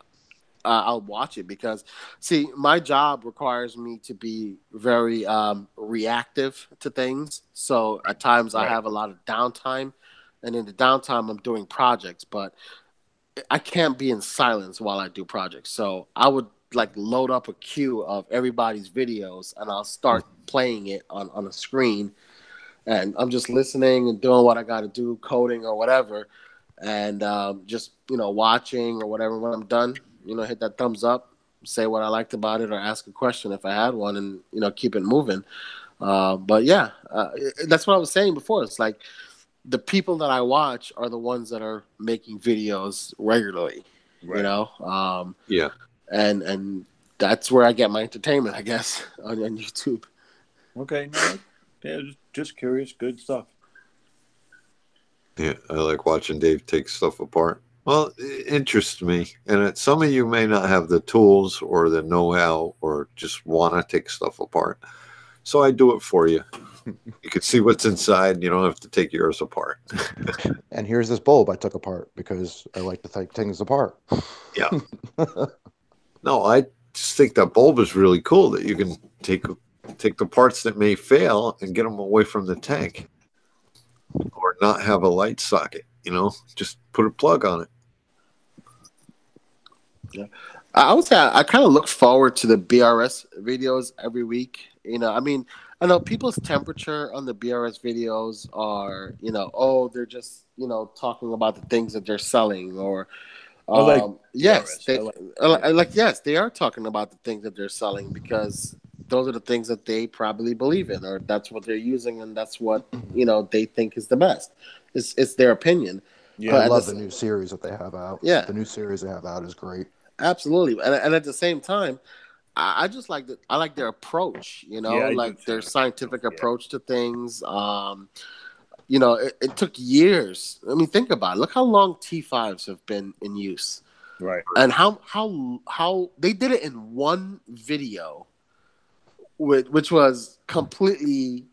I'll watch it because, see, my job requires me to be very reactive to things. So at times I have a lot of downtime, and in the downtime I'm doing projects, but I can't be in silence while I do projects. So I would load up a queue of everybody's videos, and I'll start playing it on a screen, and I'm just listening and doing what I got to do, coding or whatever, and just watching or whatever. When I'm done, hit that thumbs up, say what I liked about it, or ask a question if I had one, and keep it moving. But yeah, that's what I was saying before. It's like the people that I watch are the ones that are making videos regularly. Right. Yeah. And that's where I get my entertainment, I guess, on YouTube. Okay. No. Yeah, just curious. Good stuff. Yeah, I like watching Dave take stuff apart. Well, it interests me, and some of you may not have the tools or the know-how or just want to take stuff apart. So I do it for you. You can see what's inside. You don't have to take yours apart. And here's this bulb I took apart because I like to take things apart. Yeah. No, I just think that bulb is really cool that you can take the parts that may fail and get them away from the tank, or not have a light socket. Just put a plug on it. Yeah. I would say I kind of look forward to the BRS videos every week. I mean, I know people's temperature on the BRS videos are, oh, they're just, talking about the things that they're selling, or I like yes, BRS. yes, they are talking about the things that they're selling because those are the things that they probably believe in, or that's what they're using, and that's what they think is the best. It's their opinion. Yeah, I love the new series that they have out. Yeah, the new series they have out is great. Absolutely, and at the same time, I just I like their approach. Like their scientific approach to things. It took years. I mean, think about it. Look how long T5s have been in use. Right. And how they did it in one video, which was completely,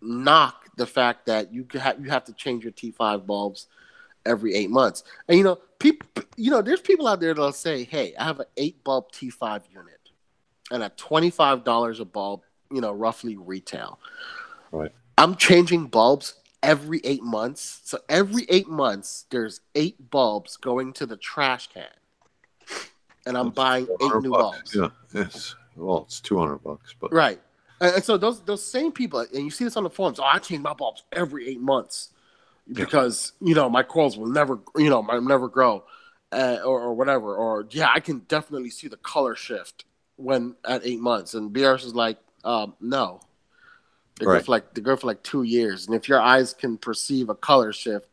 knock the fact that you have to change your T5 bulbs every 8 months. And people, there's people out there that'll say, "Hey, I have an 8 bulb T5 unit, and at $25 a bulb, roughly retail. Right. I'm changing bulbs every 8 months. So every 8 months, there's 8 bulbs going to the trash can, and I'm buying 8 new bulbs. Yeah, it's $200, but right. And so those same people, and you see this on the forums. Oh, I change my bulbs every 8 months because my corals will never, never grow, or whatever. Or I can definitely see the color shift when at 8 months. And BRS is like, no. They're good for like 2 years, and if your eyes can perceive a color shift,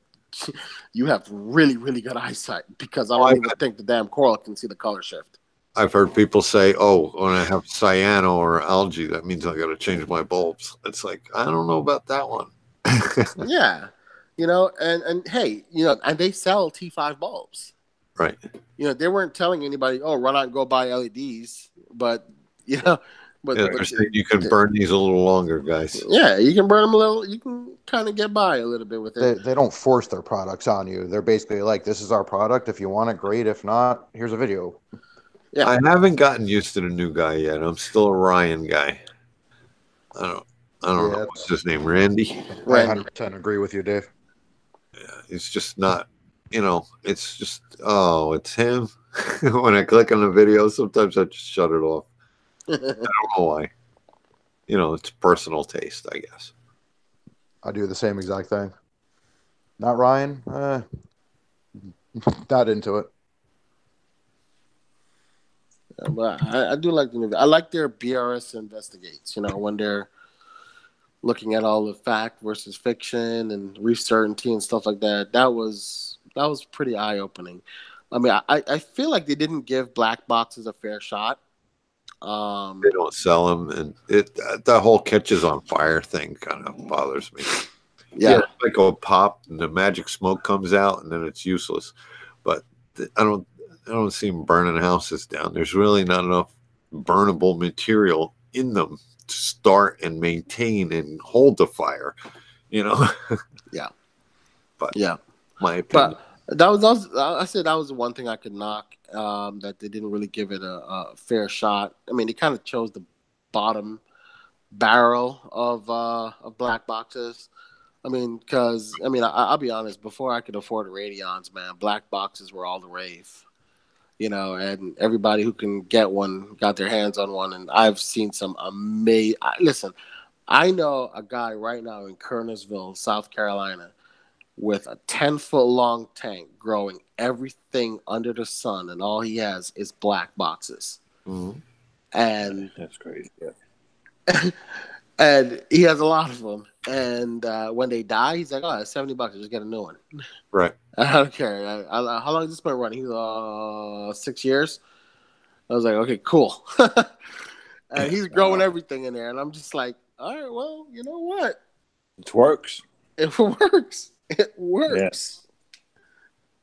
you have really, really good eyesight. Because I don't even think the damn coral can see the color shift. I've heard people say, "Oh, when I have cyano or algae, that means I got to change my bulbs." It's like, I don't know about that one. Yeah, and hey, and they sell T5 bulbs. Right. They weren't telling anybody, "Oh, run out and go buy LEDs," but But you can burn these a little longer, guys. Yeah, you can burn them a little. You can kind of get by a little bit with it. They don't force their products on you. They're basically like, "This is our product. If you want it, great. If not, here's a video." Yeah, I haven't gotten used to the new guy yet. I'm still a Ryan guy. I don't know what's his name, Randy. I 100% agree with you, Dave. Yeah, it's just not. It's just it's him. When I click on the video, sometimes I just shut it off. I don't know why. It's personal taste, I guess. I do the same exact thing. Not Ryan. Not into it. Yeah, but I do like the movie. I like their BRS investigates. When they're looking at all the fact versus fiction and reef certainty and stuff like that. That was pretty eye opening. I mean, I feel like they didn't give black boxes a fair shot. They don't sell them, and that whole catches on fire thing kind of bothers me. Yeah, like a pop, and the magic smoke comes out, and then it's useless. But I don't see them burning houses down. There's really not enough burnable material in them to start and maintain and hold the fire. Yeah. But yeah, my opinion. But that was I said that was the one thing I could knock, that they didn't really give it a fair shot. I mean, they kind of chose the bottom barrel of black boxes. I mean, because I'll be honest. Before I could afford Radions, man, black boxes were all the rave. And everybody who can get one got their hands on one. And I've seen some amazing. Listen, I know a guy right now in Kernersville, South Carolina, with a 10-foot long tank growing everything under the sun, and all he has is black boxes. Mm-hmm. And that's crazy. Yeah. And he has a lot of them. And when they die, he's like, "Oh, it's $70. Just get a new one." Right. I don't care. How long has this been running? He's 6 years. I was like, "Okay, cool." And he's growing everything in there, and I'm just like, "All right, well, you know what? It works. It works. It works."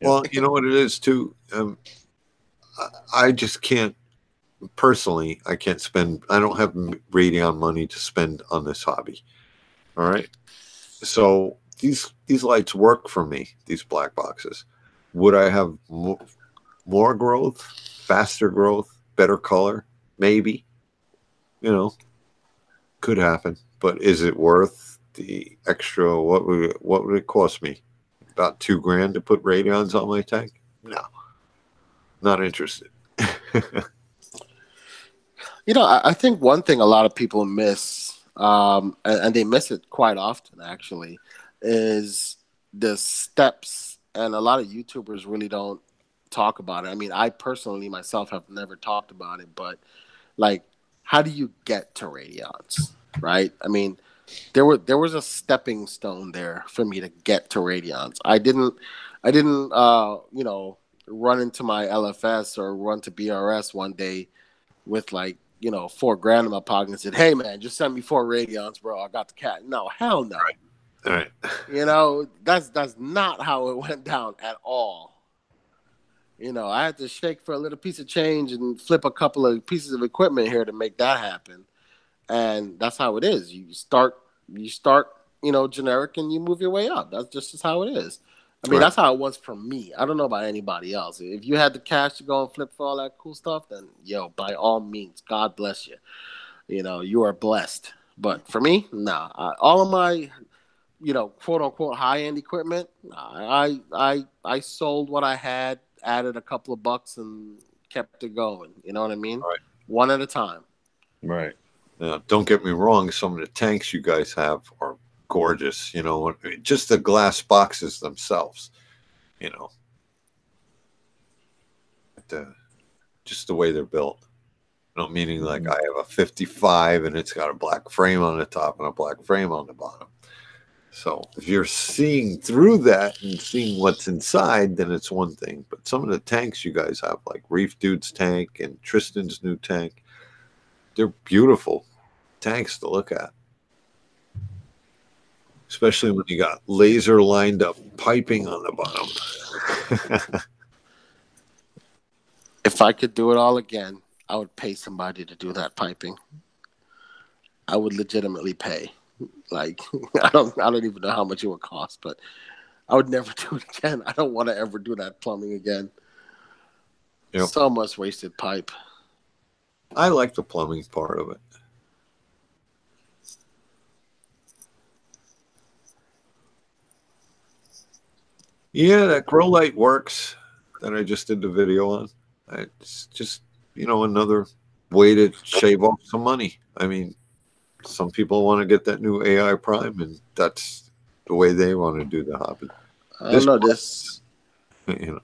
Well, you know what it is too. I just can't personally. I can't spend. I don't have Radeon money to spend on this hobby. All right. So these lights work for me. These black boxes. Would I have more growth, faster growth, better color? Maybe. You know, could happen. But is it worth the extra? What would it cost me? About $2,000 to put Radeons on my tank? No, not interested. You know, I think one thing a lot of people miss, and they miss it quite often actually, is the steps. And a lot of YouTubers really don't talk about it. I mean, I personally myself have never talked about it, but like, how do you get to Radions, right? I mean, there was a stepping stone there for me to get to Radions. I didn't you know, run into my LFS or run to BRS one day with like, you know, $4,000 in my pocket and said, "Hey man, just send me 4 Radions, bro. I got the cat." No, hell no. All right. You know, that's not how it went down at all. You know, I had to shake for a little piece of change and flip a couple of pieces of equipment here to make that happen. And that's how it is. You start, you know, generic and you move your way up. That's just how it is. I mean, Right. that's how it was for me. I don't know about anybody else. If you had the cash to go and flip for all that cool stuff, then yo, by all means, God bless you. You know, you are blessed. But for me, nah. All of my, you know, quote unquote high end equipment, I sold what I had, added a couple of bucks, and kept it going. You know what I mean? Right. One at a time. Right. Now, don't get me wrong. Some of the tanks you guys have are gorgeous. You know, just the glass boxes themselves. You know, just the way they're built. You know, meaning like I have a 55 and it's got a black frame on the top and a black frame on the bottom. So if you're seeing through that and seeing what's inside, then it's one thing. But some of the tanks you guys have, like Reef Dude's tank and Tristan's new tank, they're beautiful tanks to look at. Especially when you got laser lined up piping on the bottom. If I could do it all again, I would pay somebody to do that piping. I would legitimately pay. Like I don't even know how much it would cost, but I would never do it again. I don't want to ever do that plumbing again. Yep. So much wasted pipe. I like the plumbing part of it. Yeah, that grow light works that I just did the video on. It's just, you know, another way to shave off some money. I mean, some people want to get that new AI Prime, and that's the way they want to do the hobby. I don't know this. You know,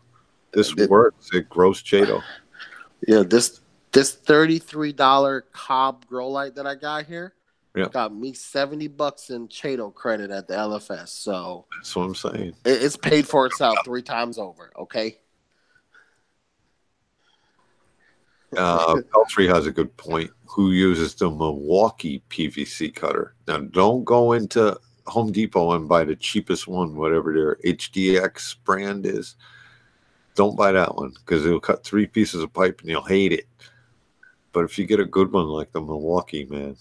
this works. It grows Chato. Yeah, this $33 Cobb grow light that I got here got me $70 in Chato credit at the LFS. So that's what I'm saying. It's paid for itself 3 times over. Okay. Pelfrey has a good point. Who uses the Milwaukee PVC cutter? Now, don't go into Home Depot and buy the cheapest one, whatever their HDX brand is. Don't buy that one because it'll cut 3 pieces of pipe and you'll hate it. But if you get a good one like the Milwaukee, man,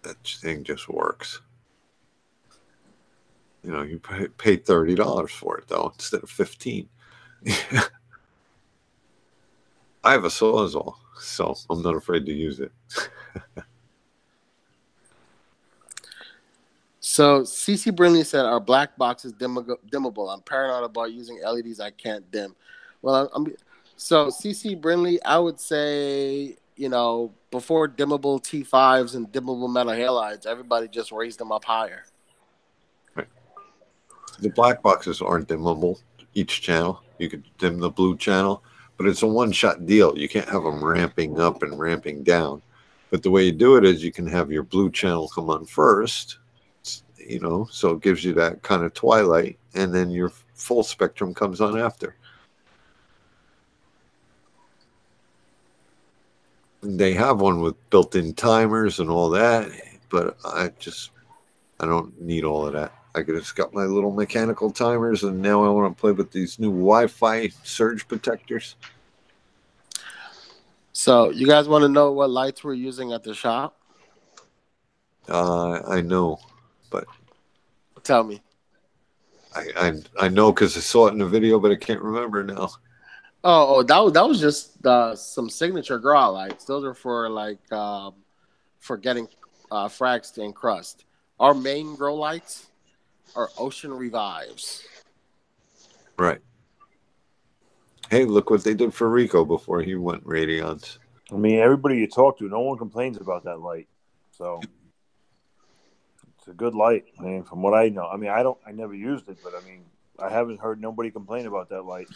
that thing just works. You know, you pay $30 for it though instead of $15. I have a Sawzall, so I'm not afraid to use it. So CC Brinley said, "Our black box is dimmable. I'm paranoid about using LEDs I can't dim." Well, so CC Brinley, I would say, you know, before dimmable T5s and dimmable metal halides, everybody just raised them up higher. Right. The black boxes aren't dimmable. Each channel, you could dim the blue channel, but it's a one-shot deal. You can't have them ramping up and ramping down. But the way you do it is you can have your blue channel come on first, you know, so it gives you that kind of twilight, and then your full spectrum comes on after. They have one with built-in timers and all that, but I don't need all of that. I just got my little mechanical timers, and now I want to play with these new Wi-Fi surge protectors. So you guys want to know what lights we're using at the shop? I know, but Tell me. I know because I saw it in the video, but I can't remember now. Oh, that was just some signature grow lights. Those are for for getting frags to encrust. Our main grow lights are Ocean Revives. Right. Hey, look what they did for Rico before he went Radiance. I mean, everybody you talk to, no one complains about that light. So it's a good light. I mean, from what I know. I mean, I never used it, but I mean, I haven't heard nobody complain about that light.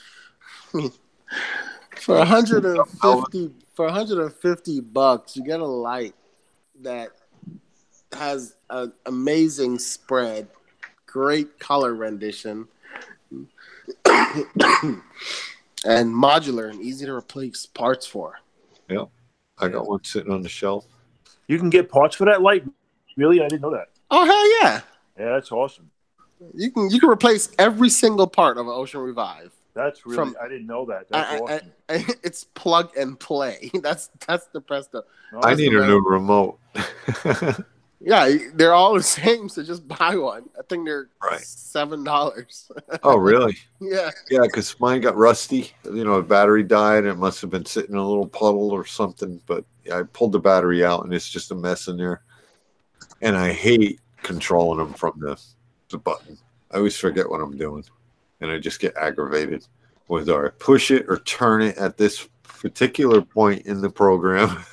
For $150, you get a light that has an amazing spread, great color rendition, and modular and easy to replace parts for. Yep. I got one sitting on the shelf. You can get parts for that light? Really? I didn't know that. Oh, hell yeah. Yeah, that's awesome. You can replace every single part of an Ocean Revive. That's really, I didn't know that. That's awesome. It's plug and play. That's the best stuff. I need a new remote. Yeah, they're all the same, so just buy one. I think they're $7. Oh, really? Yeah. Yeah, because mine got rusty. You know, the battery died, and it must have been sitting in a little puddle or something. But yeah, I pulled the battery out, and it's just a mess in there. And I hate controlling them from the button. I always forget what I'm doing, and I just get aggravated. Whether I push it or turn it at this particular point in the program.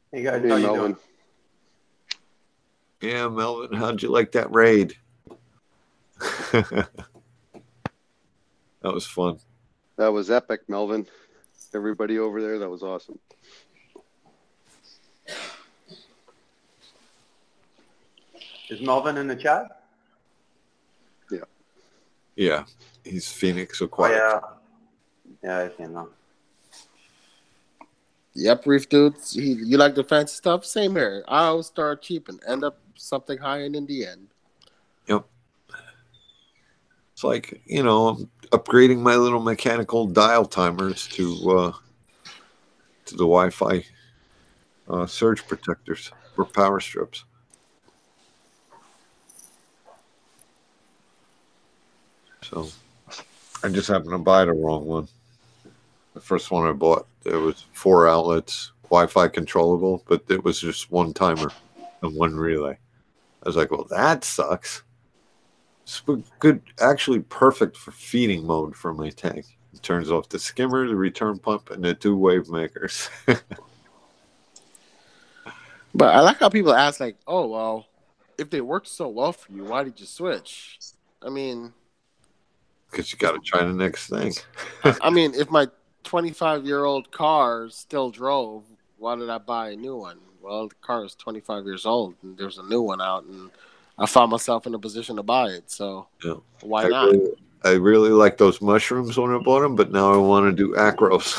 Hey guys, how you doing? Yeah, Melvin, how'd you like that raid? That was fun. That was epic, Melvin. Everybody over there, that was awesome. Is Melvin in the chat? Yeah. Yeah, he's Phoenix Aquatic. Oh, yeah. Yeah, I see him. Yep, Reef dudes. You like the fancy stuff? Same here. I always start cheap and end up something high end in the end. Yep. It's like, you know, I'm upgrading my little mechanical dial timers to the Wi-Fi surge protectors for power strips. So I just happened to buy the wrong one. The first one I bought, there was 4 outlets, Wi-Fi controllable, but it was just one timer and one relay. I was like, well, that sucks. It's good, actually perfect for feeding mode for my tank. It turns off the skimmer, the return pump, and the 2 wave makers. But I like how people ask, like, oh, well, if they worked so well for you, why did you switch? I mean... Because you got to try the next thing. I mean, if my 25-year-old car still drove, why did I buy a new one? Well, the car is 25 years old, and there's a new one out, and I found myself in a position to buy it. So why not? I really like those mushrooms when I bought them, but now I want to do acros.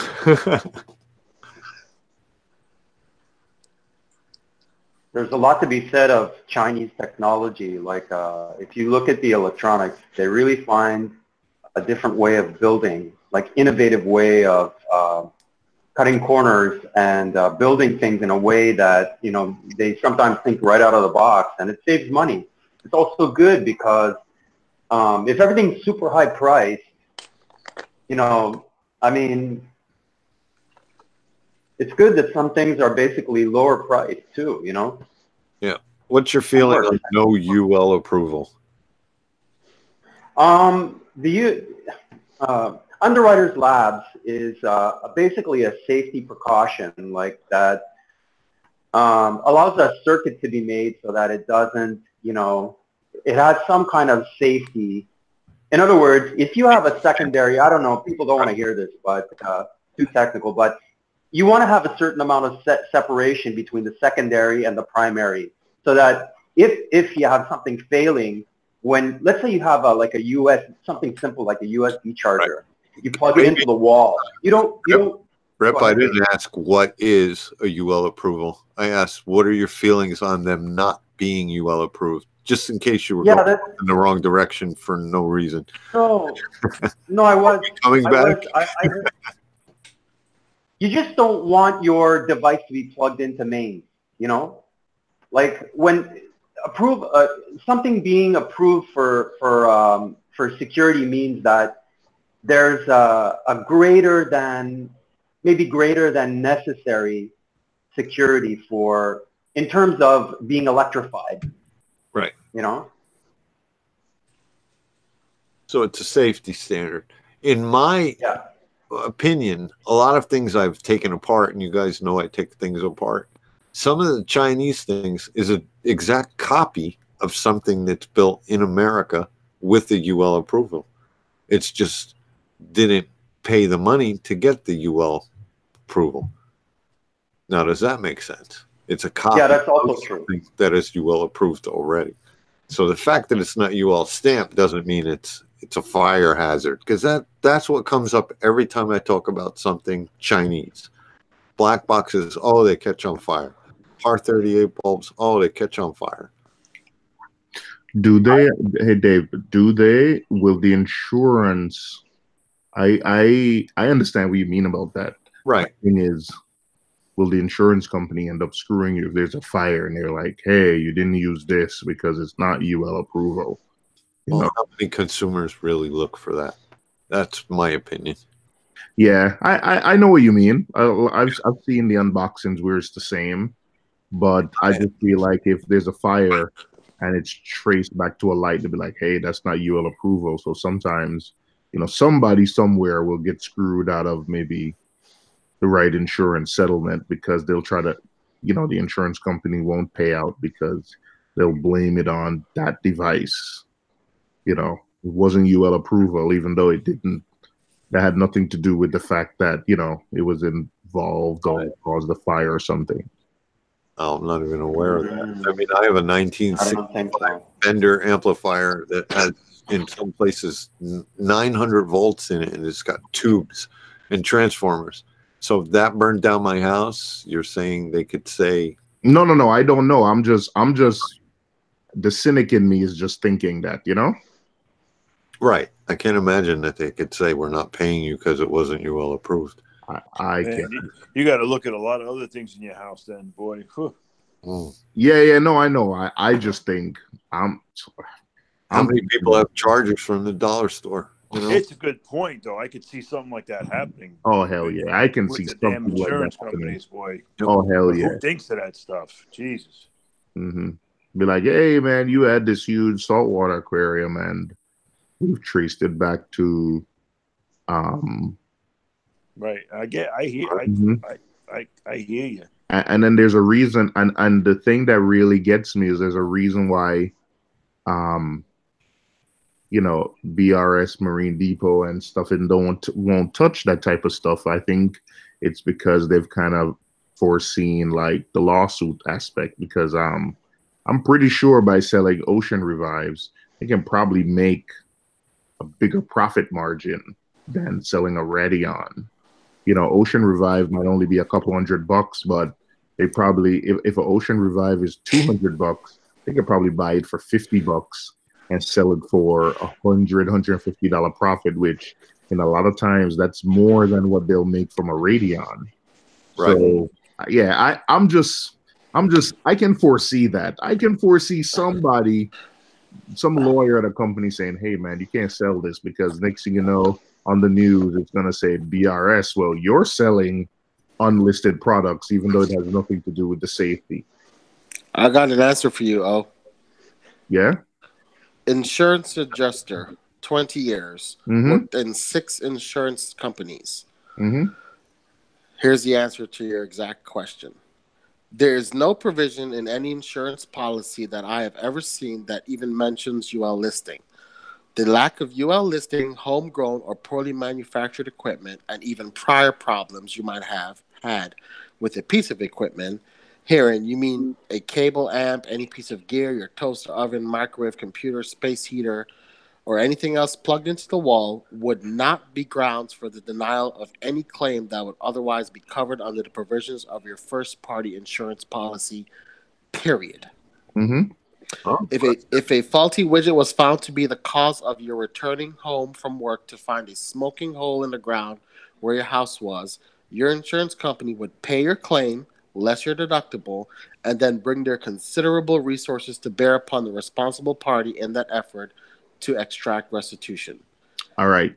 There's a lot to be said of Chinese technology. Like if you look at the electronics, they really find a different way of building, like innovative way of cutting corners and building things in a way that, you know, they sometimes think right out of the box, and it saves money. It's also good because if everything's super high priced, you know, I mean, it's good that some things are basically lower priced too, you know? Yeah. What's your feeling on no UL approval? Underwriters Labs is basically a safety precaution like that allows a circuit to be made so that it doesn't, you know, it has some kind of safety. In other words, if you have a secondary, I don't know, people don't want to hear this, but too technical, but you want to have a certain amount of separation between the secondary and the primary so that if you have something failing, when, let's say you have like a something simple like a USB charger, you plug it into the wall. You don't Rep, Go I ahead, didn't Dave. ask what is a UL approval. I asked what are your feelings on them not being UL approved, just in case you were Yeah, going that's in the wrong direction for no reason. no, no. I was, Coming I back? was, I you just don't want your device to be plugged into mains, you know? Like when something being approved for security means that there's a maybe greater than necessary security for, in terms of being electrified, Right. you know? So it's a safety standard. In my opinion, a lot of things I've taken apart, and you guys know I take things apart. Some of the Chinese things is an exact copy of something that's built in America with the UL approval. It's just didn't pay the money to get the UL approval. Now, does that make sense? It's a copy that's also of true. something that is UL approved already. So the fact that it's not UL stamped doesn't mean it's a fire hazard, because that's what comes up every time I talk about something Chinese. Black boxes, oh, they catch on fire. Par 38 bulbs, oh, they catch on fire. Do they? Hey, Dave. Do they? Will the insurance? I understand what you mean about that. Right. The thing is, will the insurance company end up screwing you if there's a fire and they're like, "Hey, you didn't use this because it's not UL approval." Well, how many consumers really look for that? That's my opinion. Yeah, I know what you mean. I've seen the unboxings where it's the same, but I just feel like if there's a fire and it's traced back to a light, to be like, hey, that's not UL approval. So sometimes, somebody somewhere will get screwed out of maybe the right insurance settlement because they'll try to, the insurance company won't pay out because they'll blame it on that device. It wasn't UL approval, even though it didn't. That had nothing to do with the fact that, it was involved or caused the fire or something. Oh, I'm not even aware of that. I mean, I have a 1965 Fender amplifier that has, in some places, 900 volts in it, and it's got tubes and transformers. So if that burned down my house, you're saying they could say... No, I don't know. I'm just, the cynic in me is just thinking that, Right. I can't imagine that they could say we're not paying you because it wasn't UL approved. I Man, can't. you got to look at a lot of other things in your house, then, boy. Yeah, no, I know. I just think how many people have chargers from the dollar store? It's a good point, though. I could see something like that happening. Oh hell yeah, I can see the something damn like insurance that companies, boy. Oh hell yeah. Who thinks of that stuff? Jesus. Mm-hmm. Be like, hey man, you had this huge saltwater aquarium, and we've traced it back to, Right. I hear. Mhm. I hear you. And then there's a reason, and the thing that really gets me is there's a reason why, BRS Marine Depot and stuff and won't touch that type of stuff. I think it's because they've kind of foreseen like the lawsuit aspect, because I'm pretty sure by selling Ocean Revives, they can probably make a bigger profit margin than selling a Radion. Ocean Revive might only be a couple $100, but they probably, if an Ocean Revive is $200, they could probably buy it for $50 and sell it for $150 profit, which in a lot of times that's more than what they'll make from a Radion. Right. So yeah, I can foresee that. I can foresee somebody, some lawyer at a company saying, hey man, you can't sell this because next thing you know, on the news, it's going to say BRS. Well, you're selling unlisted products, even though it has nothing to do with the safety. I got an answer for you, O. Yeah? Insurance adjuster, 20 years, worked in 6 insurance companies. Mm-hmm. Here's the answer to your exact question. There is no provision in any insurance policy that I have ever seen that even mentions UL listing. The lack of UL listing, homegrown or poorly manufactured equipment, and even prior problems you might have had with a piece of equipment. Herein, you mean a cable amp, any piece of gear, your toaster oven, microwave, computer, space heater, or anything else plugged into the wall would not be grounds for the denial of any claim that would otherwise be covered under the provisions of your first-party insurance policy, period. Mm-hmm. Oh, If a faulty widget was found to be the cause of your returning home from work to find a smoking hole in the ground where your house was, your insurance company would pay your claim, less your deductible, and then bring their considerable resources to bear upon the responsible party in that effort to extract restitution. All right.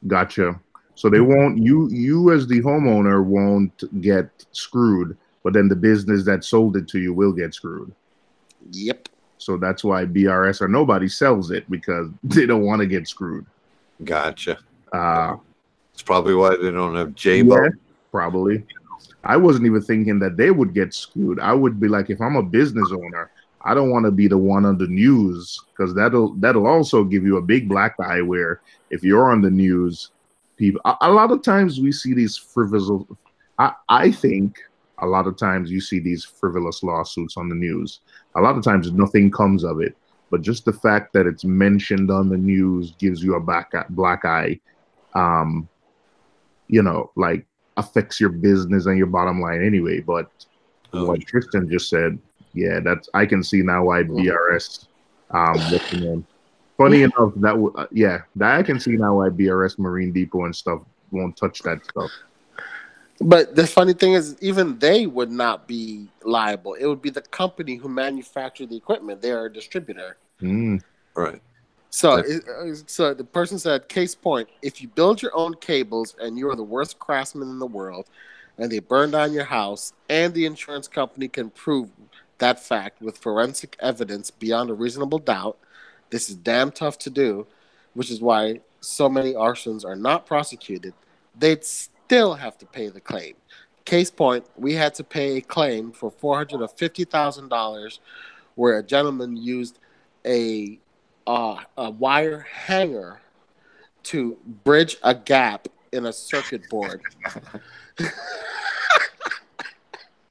Gotcha. So they won't, you as the homeowner won't get screwed, but then the business that sold it to you will get screwed. Yep. So that's why BRS or nobody sells it, because they don't want to get screwed. Gotcha. Uh, It's probably why they don't have J-Bo. Yeah, probably. I wasn't even thinking that they would get screwed. I would be like, if I'm a business owner, I don't want to be the one on the news, because that'll also give you a big black eye where if you're on the news, people a lot of times we see these frivolous. I think a lot of times you see these frivolous lawsuits on the news. A lot of times nothing comes of it, but just the fact that it's mentioned on the news gives you a black eye. Like affects your business and your bottom line anyway. But what Tristan just said, yeah, I can see now why BRS. Funny enough, that I can see now why BRS Marine Depot and stuff won't touch that stuff. But the funny thing is, even they would not be liable. It would be the company who manufactured the equipment. They are a distributor. Right. So the person said, case point, if you build your own cables and you are the worst craftsman in the world and they burn down your house and the insurance company can prove that fact with forensic evidence beyond a reasonable doubt, this is damn tough to do, which is why so many arsons are not prosecuted, they'd still have to pay the claim. Case point, we had to pay a claim for $450,000 where a gentleman used a wire hanger to bridge a gap in a circuit board.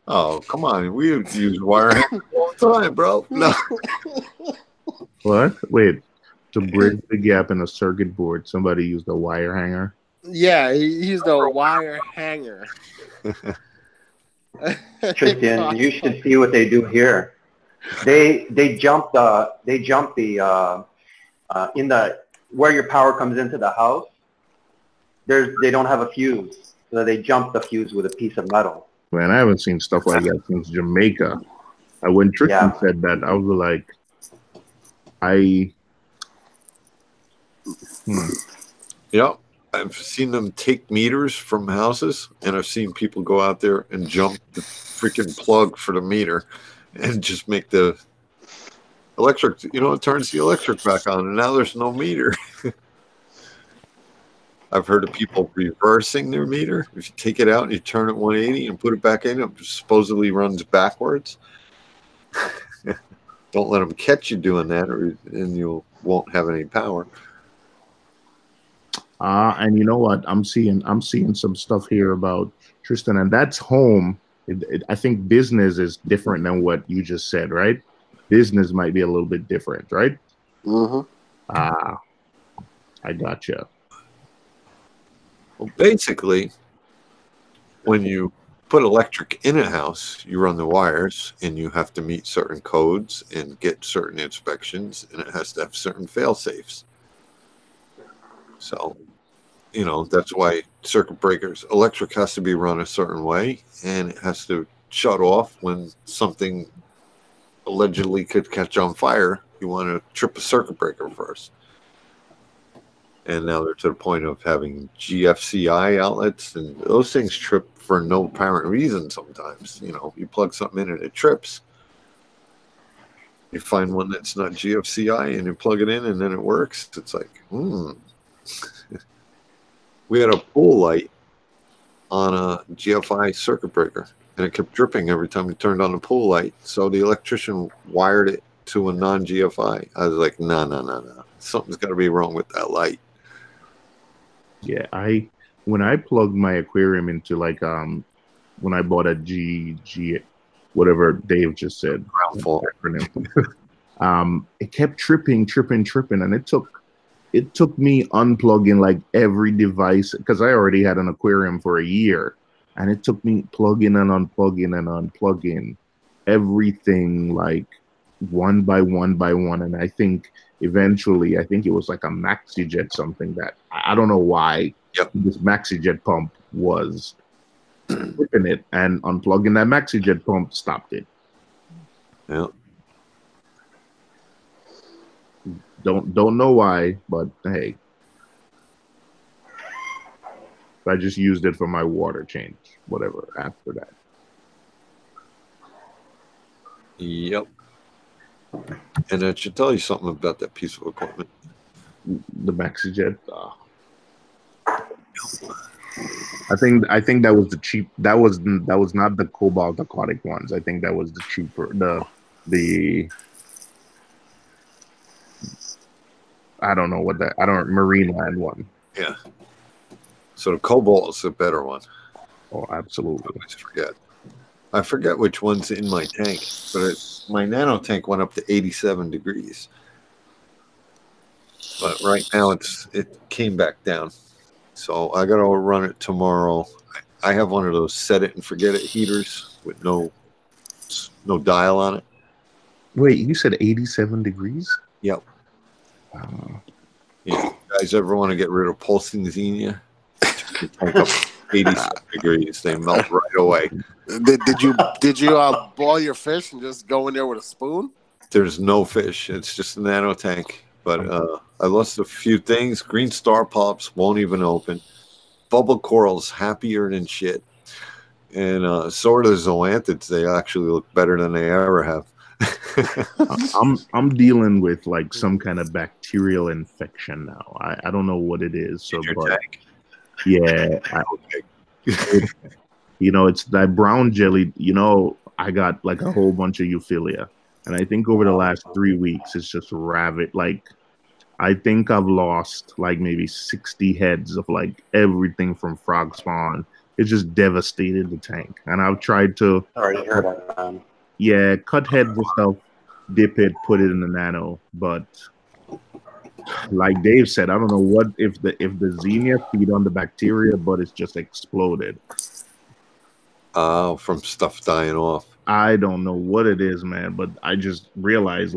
Oh, come on. We use wire hangers all the time, bro. No. What? Wait. To bridge the gap in a circuit board, somebody used a wire hanger? Yeah, he used a wire hanger. Tristan, you should see what they do here. They jump the in the where your power comes into the house. They don't have a fuse, so they jump the fuse with a piece of metal. Man, I haven't seen stuff like that since Jamaica. When Tristan said that, I was like, Yep. I've seen them take meters from houses, and I've seen people go out there and jump the freaking plug for the meter and just make the electric, it turns the electric back on, and now there's no meter. I've heard of people reversing their meter. If you take it out and you turn it 180 and put it back in, it supposedly runs backwards. Don't let them catch you doing that, and you won't have any power. And you know what? I'm seeing some stuff here about Tristan, and that's home. I think business is different than what you just said, right? Business might be a little bit different, right? Mm-hmm. I gotcha. Well, basically, when you put electric in a house, you run the wires, and you have to meet certain codes and get certain inspections, and it has to have certain fail-safes. So, that's why circuit breakers, electric has to be run a certain way, and it has to shut off when something allegedly could catch on fire. You want to trip a circuit breaker first. And now they're to the point of having GFCI outlets, and those things trip for no apparent reason sometimes. You plug something in and it trips. You find one that's not GFCI and you plug it in and then it works. It's like, We had a pool light on a GFI circuit breaker, and it kept dripping every time we turned on the pool light. So the electrician wired it to a non-GFI. I was like, no. Something's got to be wrong with that light. Yeah, when I plugged my aquarium into when I bought a G whatever Dave just said, acronym. It kept tripping, and it took it took me unplugging like every device because I already had an aquarium for a year, and it took me plugging and unplugging everything like one by one by one. And I think eventually, I think it was like a MaxiJet something that I don't know why this MaxiJet pump was flipping it, and unplugging that MaxiJet pump stopped it. Yeah. Don't know why, but hey, I just used it for my water change, whatever. After that, Yep. And that should tell you something about that piece of equipment. the MaxiJet. I think that was the cheap. That was not the Cobalt Aquatic ones. I think that was the cheaper. The I don't know what that. I don't Marineland one. Yeah. So the Cobalt is a better one. Oh, absolutely. I always forget. I forget which one's in my tank, but my nano tank went up to 87 degrees. But right now it came back down. So I gotta run it tomorrow. I have one of those set it and forget it heaters with no dial on it. Wait, you said 87 degrees? Yep. Yeah. You guys ever want to get rid of pulsing xenia? Turn the tank up 87 degrees. They melt right away. Did you boil your fish and just go in there with a spoon? There's no fish. It's just a nano tank. But I lost a few things. Green star polyps won't even open. Bubble corals happier than shit. And sort of zoanthids, they actually look better than they ever have. I'm dealing with like some kind of bacterial infection now. I don't know what it is. So, but yeah, it's that brown jelly. I got like a whole bunch of euphilia, and I think over the last 3 weeks, it's just ravaged. Like, I think I've lost like maybe 60 heads of like everything from frog spawn. It's just devastated the tank, and I've tried to. Sorry to hear that, man. Yeah, cut heads and stuff, dip it, put it in the nano. But like Dave said, I don't know what if the xenia feed on the bacteria, but it's just exploded. From stuff dying off. I don't know what it is, man, but I just realized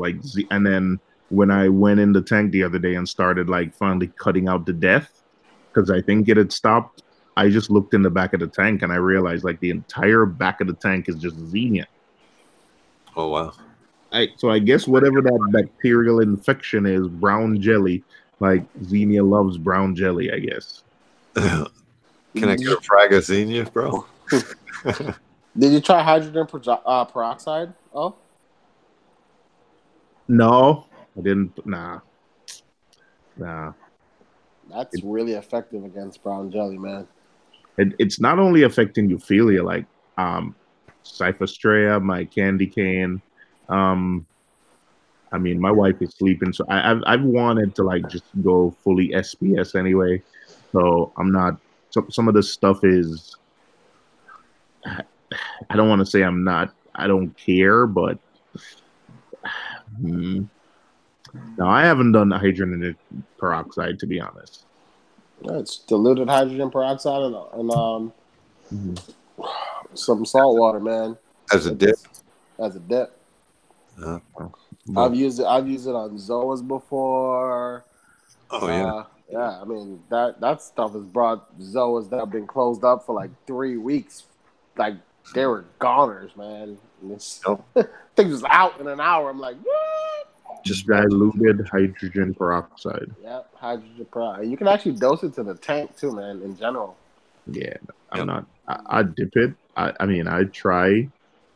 and then when I went in the tank the other day and started like finally cutting out the death, because I think it had stopped, I just looked in the back of the tank and I realized like the entire back of the tank is just xenia. Oh, wow. So I guess whatever that bacterial infection is, brown jelly, like xenia loves brown jelly, I guess. Can I get a frag of xenia, bro? Did you try hydrogen peroxide? Oh, no, I didn't. Nah. That's really effective against brown jelly, man. It's not only affecting euphilia, like Cyphostrea, my candy cane. I mean, my wife is sleeping, so I've wanted to like just go fully SPS anyway. So I'm not. Some of this stuff is. I don't want to say I don't care, but no, I haven't done hydrogen peroxide, to be honest. It's diluted hydrogen peroxide and some salt water, man. As a dip. As a dip. I've used it on zoas before. Oh yeah. Yeah, I mean that stuff has brought zoas that have been closed up for like 3 weeks. Like they were goners, man. Things was out in an hour. I'm like, what? Just diluted hydrogen peroxide. Yeah, hydrogen peroxide. You can actually dose it to the tank too, man. In general. Yeah, I'm not. I dip it. I mean, I try.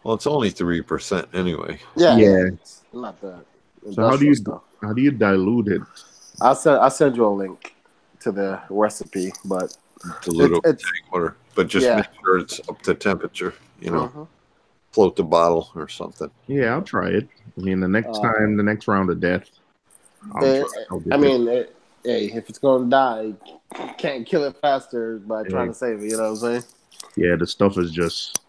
Well, it's only 3% anyway. Yeah. It's not that. So how do you dilute it? I'll send you a link to the recipe, but dilute tank water, but just make sure it's up to temperature. Float the bottle or something. Yeah, I'll try it. I mean, the next round of death. Hey, if it's going to die, you can't kill it faster by trying to save it. You know what I'm saying? Yeah, the stuff is just,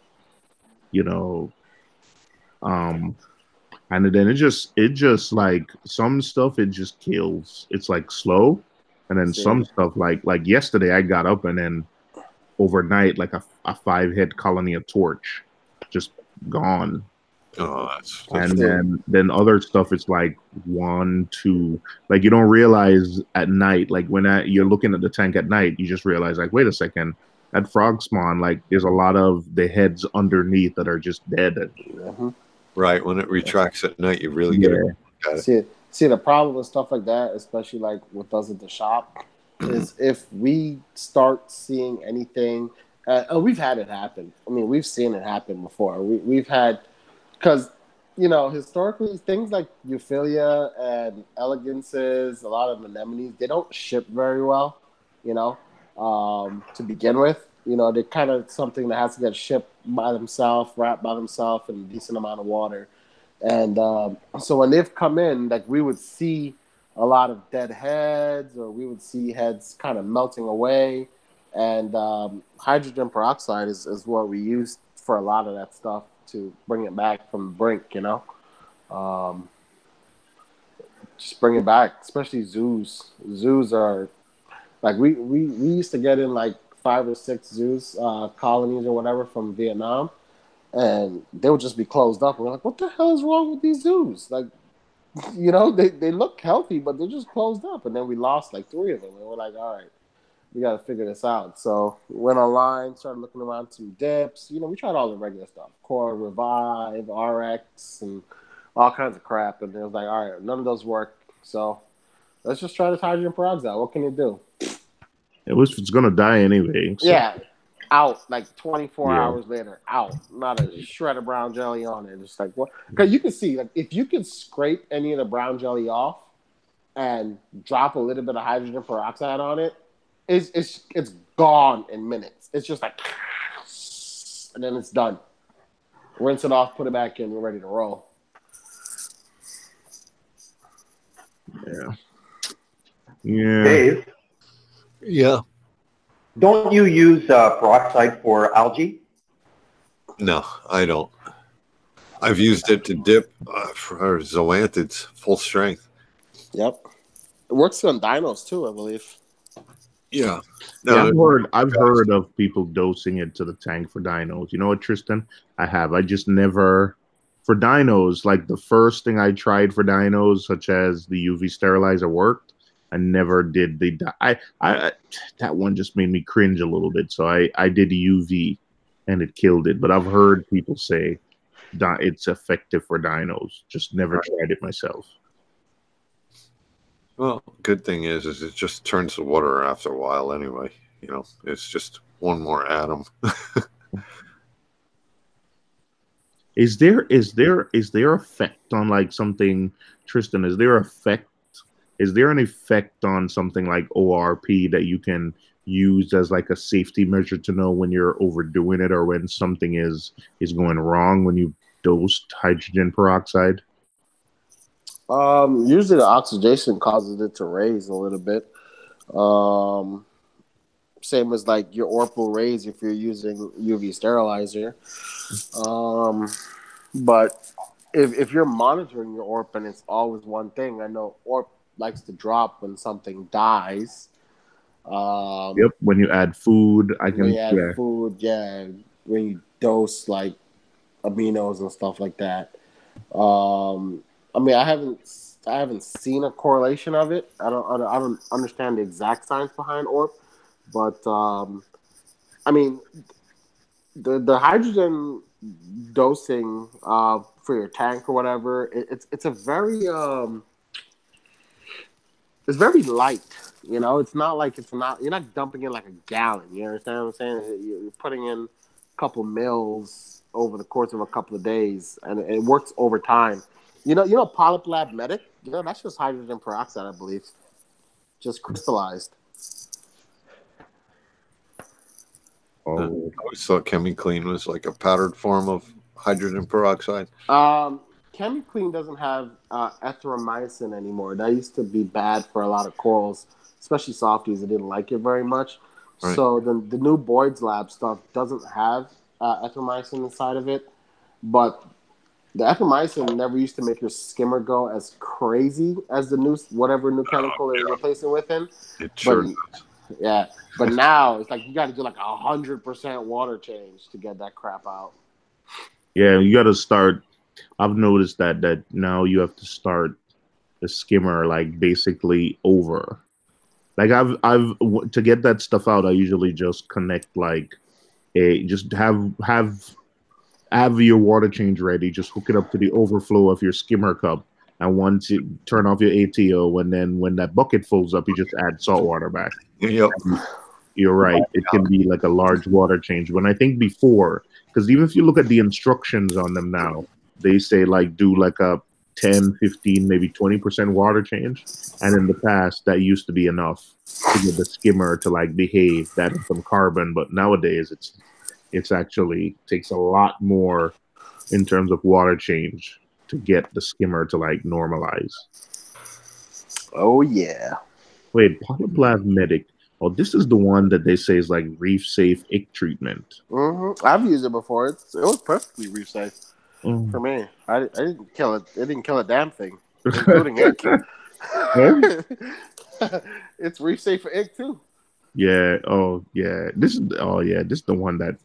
and then it just like some stuff it just kills. It's like slow, and then See, some stuff like yesterday I got up and then overnight like a 5 head colony of torch just gone. Oh, that's And see, then other stuff it's like one, two, like you don't realize at night, like when you're looking at the tank at night, you just realize like, wait a second, that frog spawn, like there's a lot of the heads underneath that are just dead. mhm. right. When it retracts at night, you really get a Yeah. look at it. See, the problem with stuff like that, especially like with us at the shop, is if we start seeing anything. We've had it happen. I mean, we've seen it happen before. We've had because historically things like Euphilia and elegances, a lot of anemones, they don't ship very well. You know, to begin with, they're kind of something that has to get shipped by themselves, wrapped by themselves, in a decent amount of water. And so when they've come in, like we would see a lot of dead heads, or we would see heads kind of melting away. And hydrogen peroxide is what we use for a lot of that stuff to bring it back from the brink. Um, just bring it back, especially zoos. Zoos are like we used to get in like 5 or 6 zoos, colonies or whatever from Vietnam, and they would just be closed up. And we're like, what the hell is wrong with these zoos? Like, they look healthy, but they're just closed up. And then we lost like 3 of them, and we're like, all right, we got to figure this out. So went online, started looking around some dips. We tried all the regular stuff, Core, Revive, RX, and all kinds of crap. And it was like, all right, none of those work. So let's just try this hydrogen peroxide. What can you do? It's gonna die anyway. So. Yeah, out like 24 Yeah. hours later, out. Not a shred of brown jelly on it. It's like, what? Because you can see, like, if you could scrape any of the brown jelly off and drop a little bit of hydrogen peroxide on it, it's gone in minutes. It's just like, and then it's done. Rinse it off, put it back in, we're ready to roll. Yeah. Yeah. Dave, Yeah. don't you use peroxide for algae? No, I don't. I've used it to dip for zoanthids, full strength. Yep. It works on dinos too, I believe. Yeah. Yeah, No, I've heard of people dosing it to the tank for dinos. You know what, Tristan? I have. I just never for dinos, like the first thing I tried for dinos, such as the UV sterilizer worked. I never did the I that one just made me cringe a little bit. So I did UV and it killed it. But I've heard people say it's effective for dinos. Just never tried it myself. well, good thing is it just turns the water after a while anyway. It's just one more atom. Is there effect on like something, Tristan? Is there an effect on something like ORP that you can use as like a safety measure to know when you're overdoing it or when something is going wrong when you dosed hydrogen peroxide? Usually the oxidation causes it to raise a little bit. Same as like your ORP will raise if you're using UV sterilizer. But if you're monitoring your ORP and it's always one thing, I know ORP likes to drop when something dies. Yep, when you add food, When you add food, yeah. When you dose like aminos and stuff like that. I mean, I haven't seen a correlation of it. I don't understand the exact science behind ORP, but I mean, the hydrogen dosing for your tank or whatever, it's a very it's very light. It's not like you're not dumping in like a gallon. You understand what I'm saying? You're putting in a couple mils over the course of a couple of days, and it works over time. Polyp Lab Medic. That's just hydrogen peroxide, I believe, just crystallized. I always thought ChemiClean was like a powdered form of hydrogen peroxide. ChemiClean doesn't have erythromycin anymore. That used to be bad for a lot of corals, especially softies. They didn't like it very much. Right. So the new Boyd's Lab stuff doesn't have erythromycin inside of it, but The epimycin never used to make your skimmer go as crazy as the new whatever new chemical they're replacing with him. It sure does. Yeah, but now it's like you got to do like 100% water change to get that crap out. Yeah, you got to start. I've noticed that now you have to start the skimmer like basically over. Like to get that stuff out, I usually just connect like just have your water change ready. Just hook it up to the overflow of your skimmer cup, and once you turn off your ATO, and then when that bucket fills up, you just add salt water back. Yep. You're right. It can be like a large water change. When I think before, because even if you look at the instructions on them now, they say like do like a 10, 15, maybe 20% water change. And in the past, that used to be enough to get the skimmer to like behave, that and some carbon. But nowadays, it's actually takes a lot more in terms of water change to get the skimmer to like normalize. Oh yeah. Wait, Polyplasmatic. Oh, this is the one that they say is like reef safe ick treatment. I've used it before. It was perfectly reef safe for me. I didn't kill it. It didn't kill a damn thing, including ick. It's reef safe for ick too. Yeah. Oh, yeah. This is the one that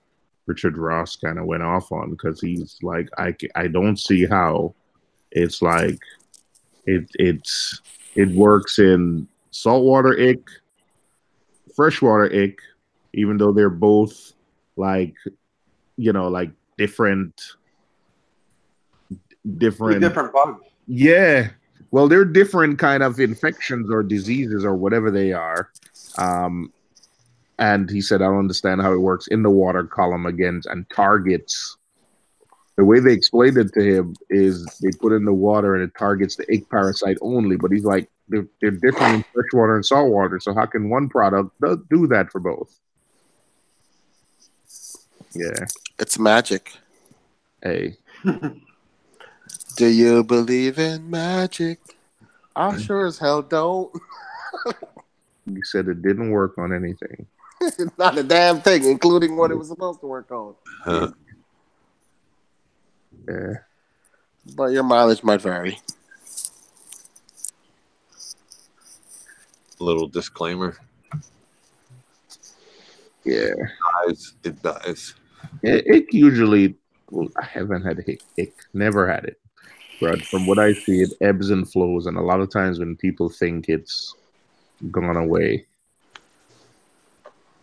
Richard Ross kind of went off on because he's like, I don't see how it's like it works in saltwater ick, freshwater ick, even though they're both like like different bugs. Yeah. Well, they're different kind of infections or diseases or whatever they are. And he said, I don't understand how it works in the water column against and targets. The way they explained it to him is they put in the water and it targets the ick parasite only. But he's like, they're different in freshwater and saltwater. So how can one product do that for both? Yeah. It's magic. Hey. Do you believe in magic? I sure as hell don't. You said it didn't work on anything. Not a damn thing, including what it was supposed to work on. Yeah. But your mileage might vary. Little disclaimer. Yeah. It dies. It usually, well, I haven't had ick. Never had it. But from what I see, it ebbs and flows. And a lot of times when people think it's gone away,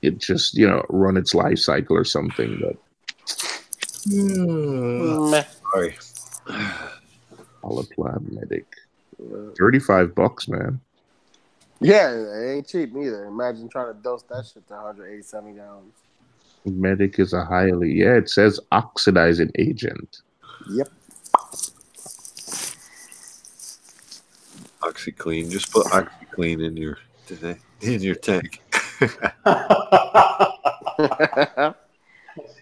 it just, run its life cycle or something. But sorry. Polyplasmatic. $35, man. Yeah, it ain't cheap neither. Imagine trying to dose that shit to 187 gallons. Medic is a it says oxidizing agent. Yep. OxyClean. Just put OxyClean in your tank.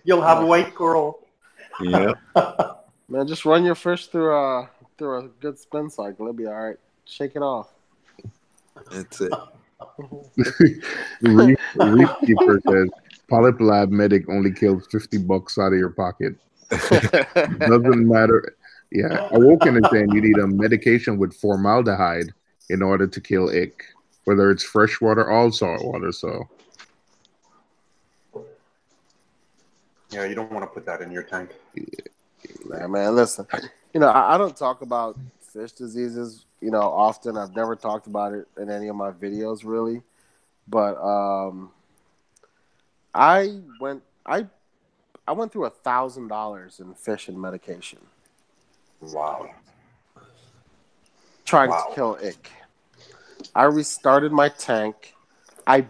You'll have white coral. Yeah. Man, just run your fish through a good spin cycle. It'll be all right. Shake it off. That's it. Reef Keeper says Polyplasmatic only kills $50 out of your pocket. Doesn't matter. Yeah, Awoken is saying you need a medication with formaldehyde in order to kill ick, whether it's freshwater or saltwater. So, yeah, you don't want to put that in your tank. Yeah, man, listen. I don't talk about fish diseases, often. I've never talked about it in any of my videos, really. But I went through $1,000 in fish and medication. Wow. Trying to kill ick. I restarted my tank. I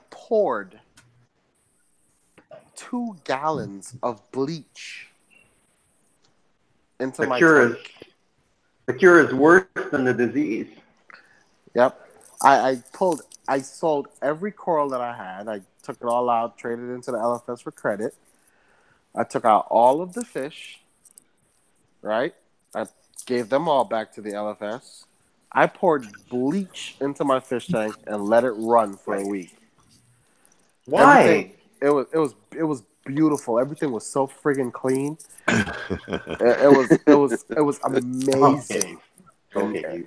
poured 2 gallons of bleach into my tank. The cure is worse than the disease. Yep. I sold every coral that I had. I took it all out, traded it into the LFS for credit. I took out all of the fish, right? I gave them all back to the LFS. I poured bleach into my fish tank and let it run for a week. Why? It was beautiful. Everything was so friggin' clean. It was amazing.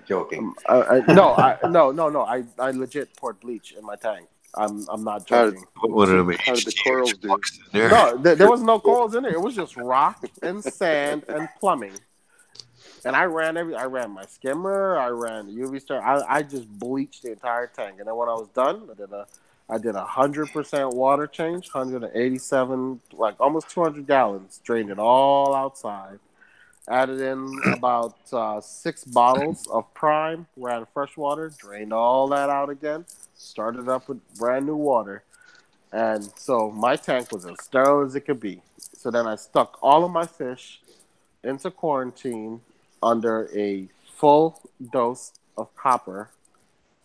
Joking. I legit poured bleach in my tank. I'm not joking. One of them How did the corals do? in there. No, there was no corals in there. It was just rock and sand and plumbing. And I ran my skimmer. I ran the UV star. I just bleached the entire tank. And then when I was done, I did 100% water change, 187, like almost 200 gallons. Drained it all outside. Added in about 6 bottles of prime. Ran fresh water. Drained all that out again. Started up with brand new water. And so my tank was as sterile as it could be. So then I stuck all of my fish into quarantine under a full dose of copper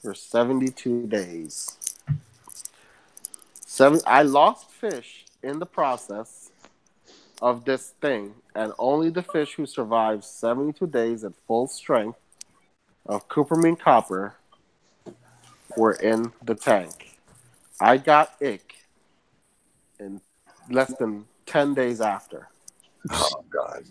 for 72 days. I lost fish in the process of this thing, and only the fish who survived 72 days at full strength of cupramine copper were in the tank. I got ick in less than 10 days after. Oh God!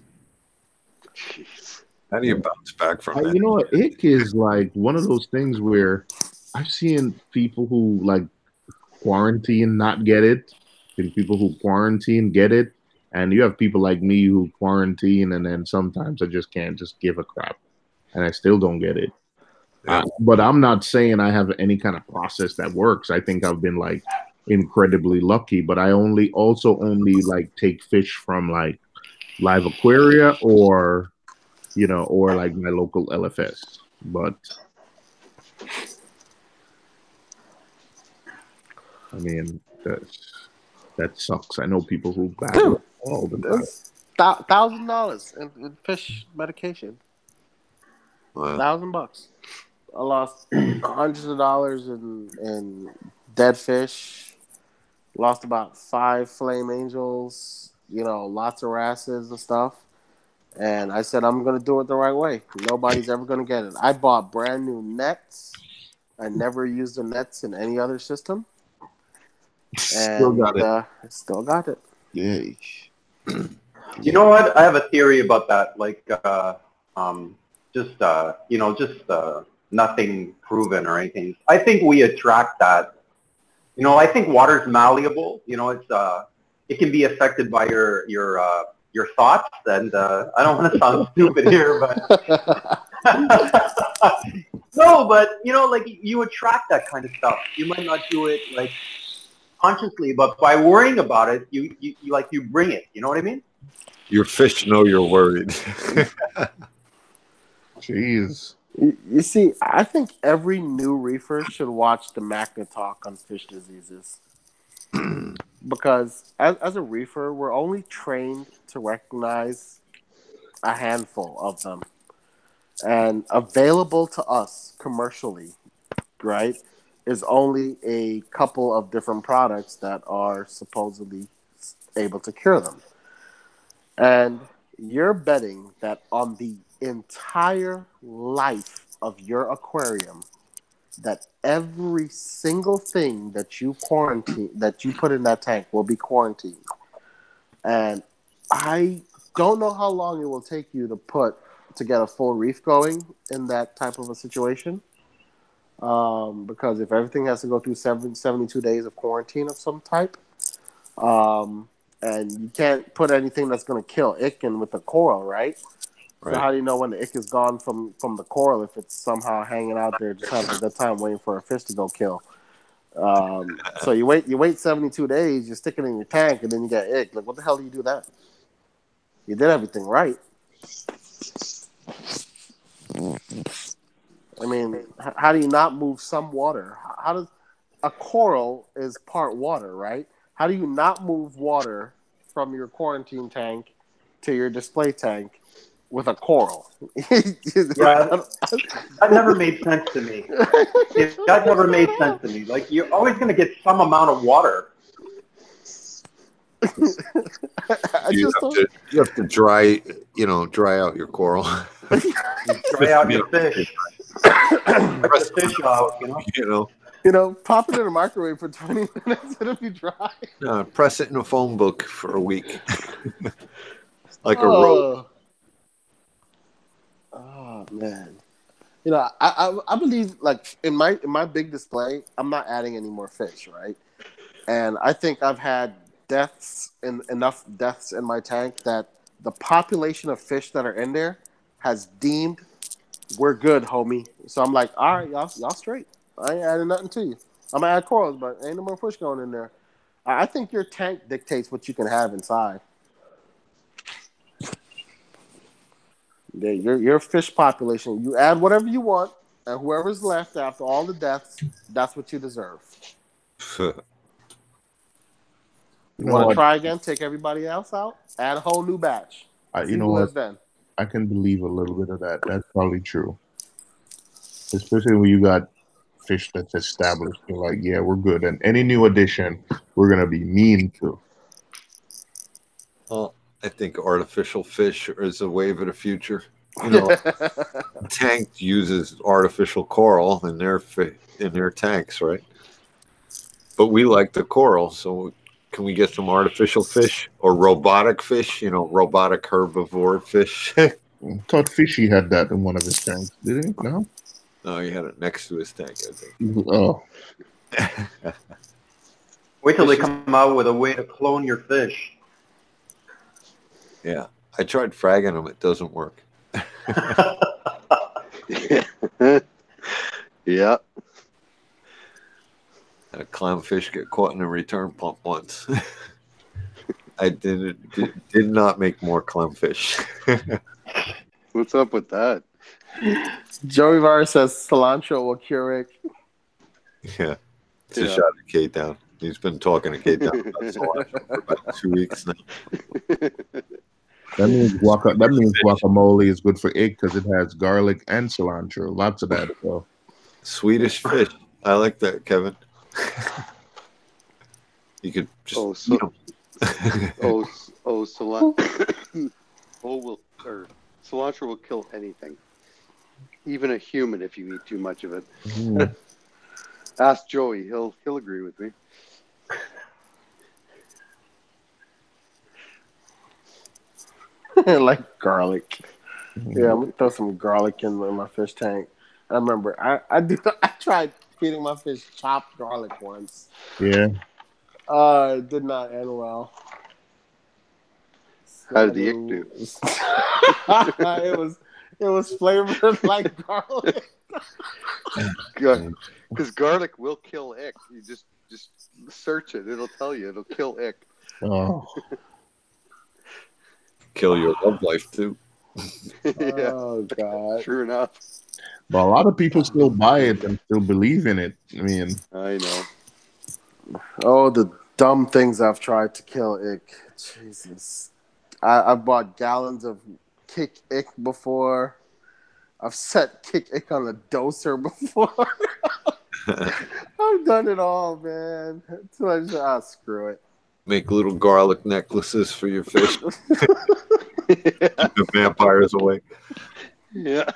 Jeez. How do you bounce back from that? You know what? Ick is like one of those things where I've seen people who like quarantine not get it, and people who quarantine get it, and you have people like me who quarantine, and then sometimes I just can't just give a crap, and I still don't get it. Yeah. But I'm not saying I have any kind of process that works. I think I've been like incredibly lucky, but I only like take fish from like live aquaria or or like my local LFS. But I mean, that sucks. I know people who battle it all the time. $1,000 in fish medication. Wow. $1,000. I lost hundreds of dollars in dead fish. Lost about 5 flame angels. Lots of wrasses and stuff. And I said, I'm going to do it the right way. Nobody's ever going to get it. I bought brand new nets. I never used the nets in any other system. Still got it. Still got it. Yay. You know what? I have a theory about that. Like, nothing proven or anything. I think we attract that. I think water's malleable. It can be affected by your thoughts, and I don't want to sound stupid here, but no, but like you attract that kind of stuff. You might not do it like consciously, but by worrying about it, you bring it. You know what I mean? Your fish know you're worried. Jeez. You see, I think every new reefer should watch the Magna talk on fish diseases. Because as a reefer, we're only trained to recognize a handful of them. And available to us commercially, right, is only a couple of different products that are supposedly able to cure them. And you're betting that on the entire life of your aquarium, that every single thing that you put in that tank will be quarantined. And I don't know how long it will take you to get a full reef going in that type of a situation. Because if everything has to go through 72 days of quarantine of some type, and you can't put anything that's going to kill ick in with the coral, right? Right. So how do you know when the ick is gone from the coral if it's somehow hanging out there just having a good time waiting for a fish to go kill? So you wait 72 days, you stick it in your tank, and then you get ick. Like, what the hell do you do that? You did everything right. I mean, how do you not move some water? How does a coral is part water, right? How do you not move water from your quarantine tank to your display tank with a coral? Yeah, that never made sense to me. That never made sense to me. Like, you're always going to get some amount of water. You have to dry out your coral. Dry out your fish. Let the fish out, Pop it in the microwave for 20 minutes, it'll be dry. Press it in a phone book for a week, like a rope. Oh man. I believe like in my big display, I'm not adding any more fish, right? And I think I've had enough deaths in my tank that the population of fish that are in there has deemed we're good, homie. So I'm like, all right, y'all straight. I ain't adding nothing to you. I'm gonna add corals, but ain't no more fish going in there. I think your tank dictates what you can have inside. Yeah, your fish population. You add whatever you want, and whoever's left after all the deaths, that's what you deserve. You want to try again? Take everybody else out. Add a whole new batch. You See know who what? lives then. I can believe a little bit of that. That's probably true. Especially when you got fish that's established. You're like, yeah, we're good. And any new addition, we're going to be mean to. Well, I think artificial fish is a wave of the future. Tank uses artificial coral in their tanks, right? But we like the coral, so can we get some artificial fish or robotic fish? Robotic herbivore fish. I thought Fishy had that in one of his tanks, did he? No? No, he had it next to his tank, I think. Oh. Wait till they come out with a way to clone your fish. Yeah, I tried fragging them. It doesn't work. Yeah. Had a clownfish get caught in a return pump once. I did not make more clownfish. What's up with that? Joey Vargas says cilantro will cure it. Yeah. Just shot at Kate down. He's been talking to Kate down about cilantro for about 2 weeks now. That means guacamole is good for egg because it has garlic and cilantro. Lots of that as well. Swedish fish. I like that, Kevin. You could just cilantro. Cilantro will kill anything, even a human if you eat too much of it. Ask Joey; he'll agree with me. Like garlic. Yeah, I'm gonna throw some garlic in my fish tank. I remember I tried feeding my fish chopped garlic once. Yeah. It did not end well. How did the ick do? It was flavored like garlic. Because garlic will kill ick. You just search it; it'll tell you. It'll kill ick. Oh. Kill your love life too. Yeah. Oh God. True enough. But a lot of people still buy it and still believe in it. I mean, I know. Oh, the dumb things I've tried to kill ick. Jesus. I've bought gallons of kick ick before. I've set kick ick on a doser before. I've done it all, man. Until I just, screw it. Make little garlic necklaces for your fish. Keep the vampires away. Yeah.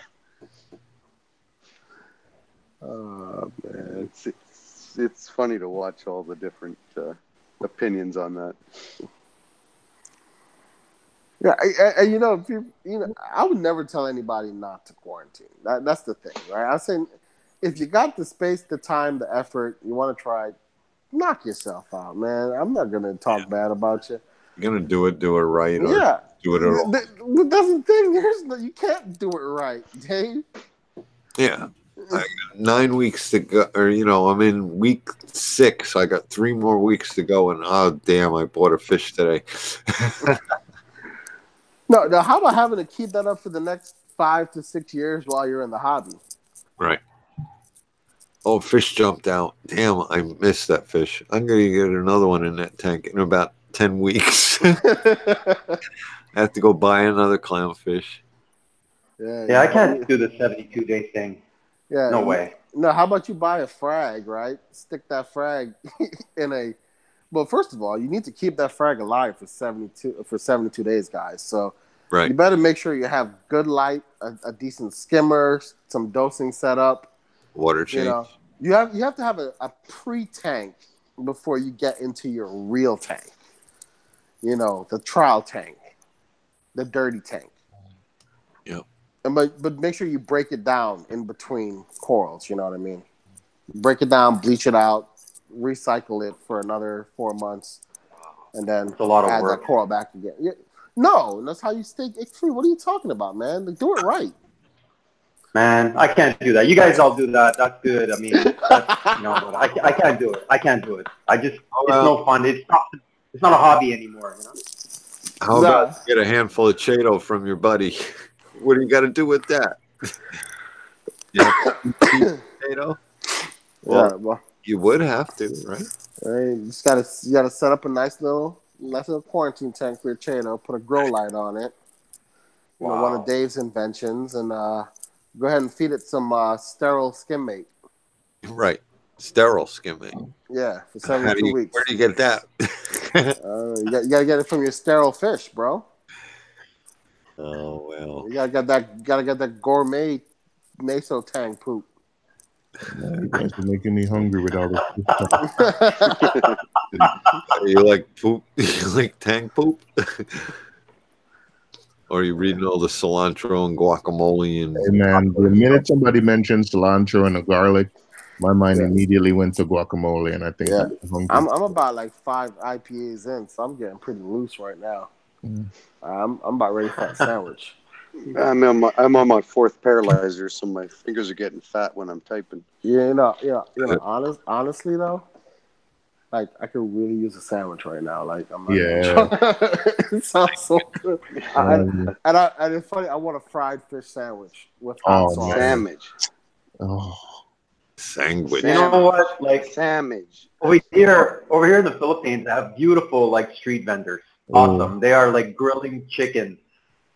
Oh, man. It's funny to watch all the different opinions on that. Yeah, I would never tell anybody not to quarantine. That's the thing, right? I'm saying if you got the space, the time, the effort, you want to try, knock yourself out, man. I'm not going to talk bad about you. You're going to do it right. Or Yeah. do it at all. But that's the thing. You can't do it right, Dave. Yeah. I got 9 weeks to go, or I'm in week 6. I got 3 more weeks to go, and oh damn, I bought a fish today. No, how about having to keep that up for the next 5 to 6 years while you're in the hobby? Right. Oh, fish jumped out. Damn, I missed that fish. I'm gonna get another one in that tank in about 10 weeks. I have to go buy another clownfish. Yeah, I can't do the 72-day thing. Yeah, no way. No, how about you buy a frag, right? Stick that frag in a. Well, first of all, you need to keep that frag alive for 72 days, guys. So right. You better make sure you have good light, a decent skimmer, some dosing set up. Water change. You have to have a pre-tank before you get into your real tank. You know, the trial tank, the dirty tank. Yep. And but make sure you break it down in between corals. You know what I mean? Break it down, bleach it out, recycle it for another 4 months, and then It's a lot of add work. that coral back again. Yeah. No, that's how you stay free. What are you talking about, man? Like, do it right. Man, I can't do that. You guys all do that. That's good. I mean, that's, but I can't do it. I can't do it. It's no fun. It's not a hobby anymor. How about get a handful of Chato from your buddy? What do you got to do with that? Chato? Well, you would have to, right? You gotta set up a nice little quarantine tank for your Chato. Put a grow light on it. You know, one of Dave's inventions, and go ahead and feed it some sterile skim mate. Right, sterile skim mate. Yeah, for 72 weeks. Where do you get that? You gotta get it from your sterile fish, bro. Oh well. You gotta get that gourmet meso tang poop. You guys are making me hungry with all this. You like poop? You like tang poop? Or are you reading all the cilantro and guacamole and? Hey man, the minute somebody mentioned cilantro and the garlic, my mind immediately went to guacamole, and I think I'm about like 5 IPAs in, so I'm getting pretty loose right now. I'm about ready for a sandwich. I'm on my 4th paralyzer, so my fingers are getting fat when I'm typing. Honestly though, like I could really use a sandwich right now. Like I'm not it sounds so good. And it's funny. I want a fried fish sandwich with hot sauce. Sandwich. Sandwich. You know what? Like sandwich. Over here in the Philippines, they have beautiful like street vendors. Awesome. They are like grilling chicken.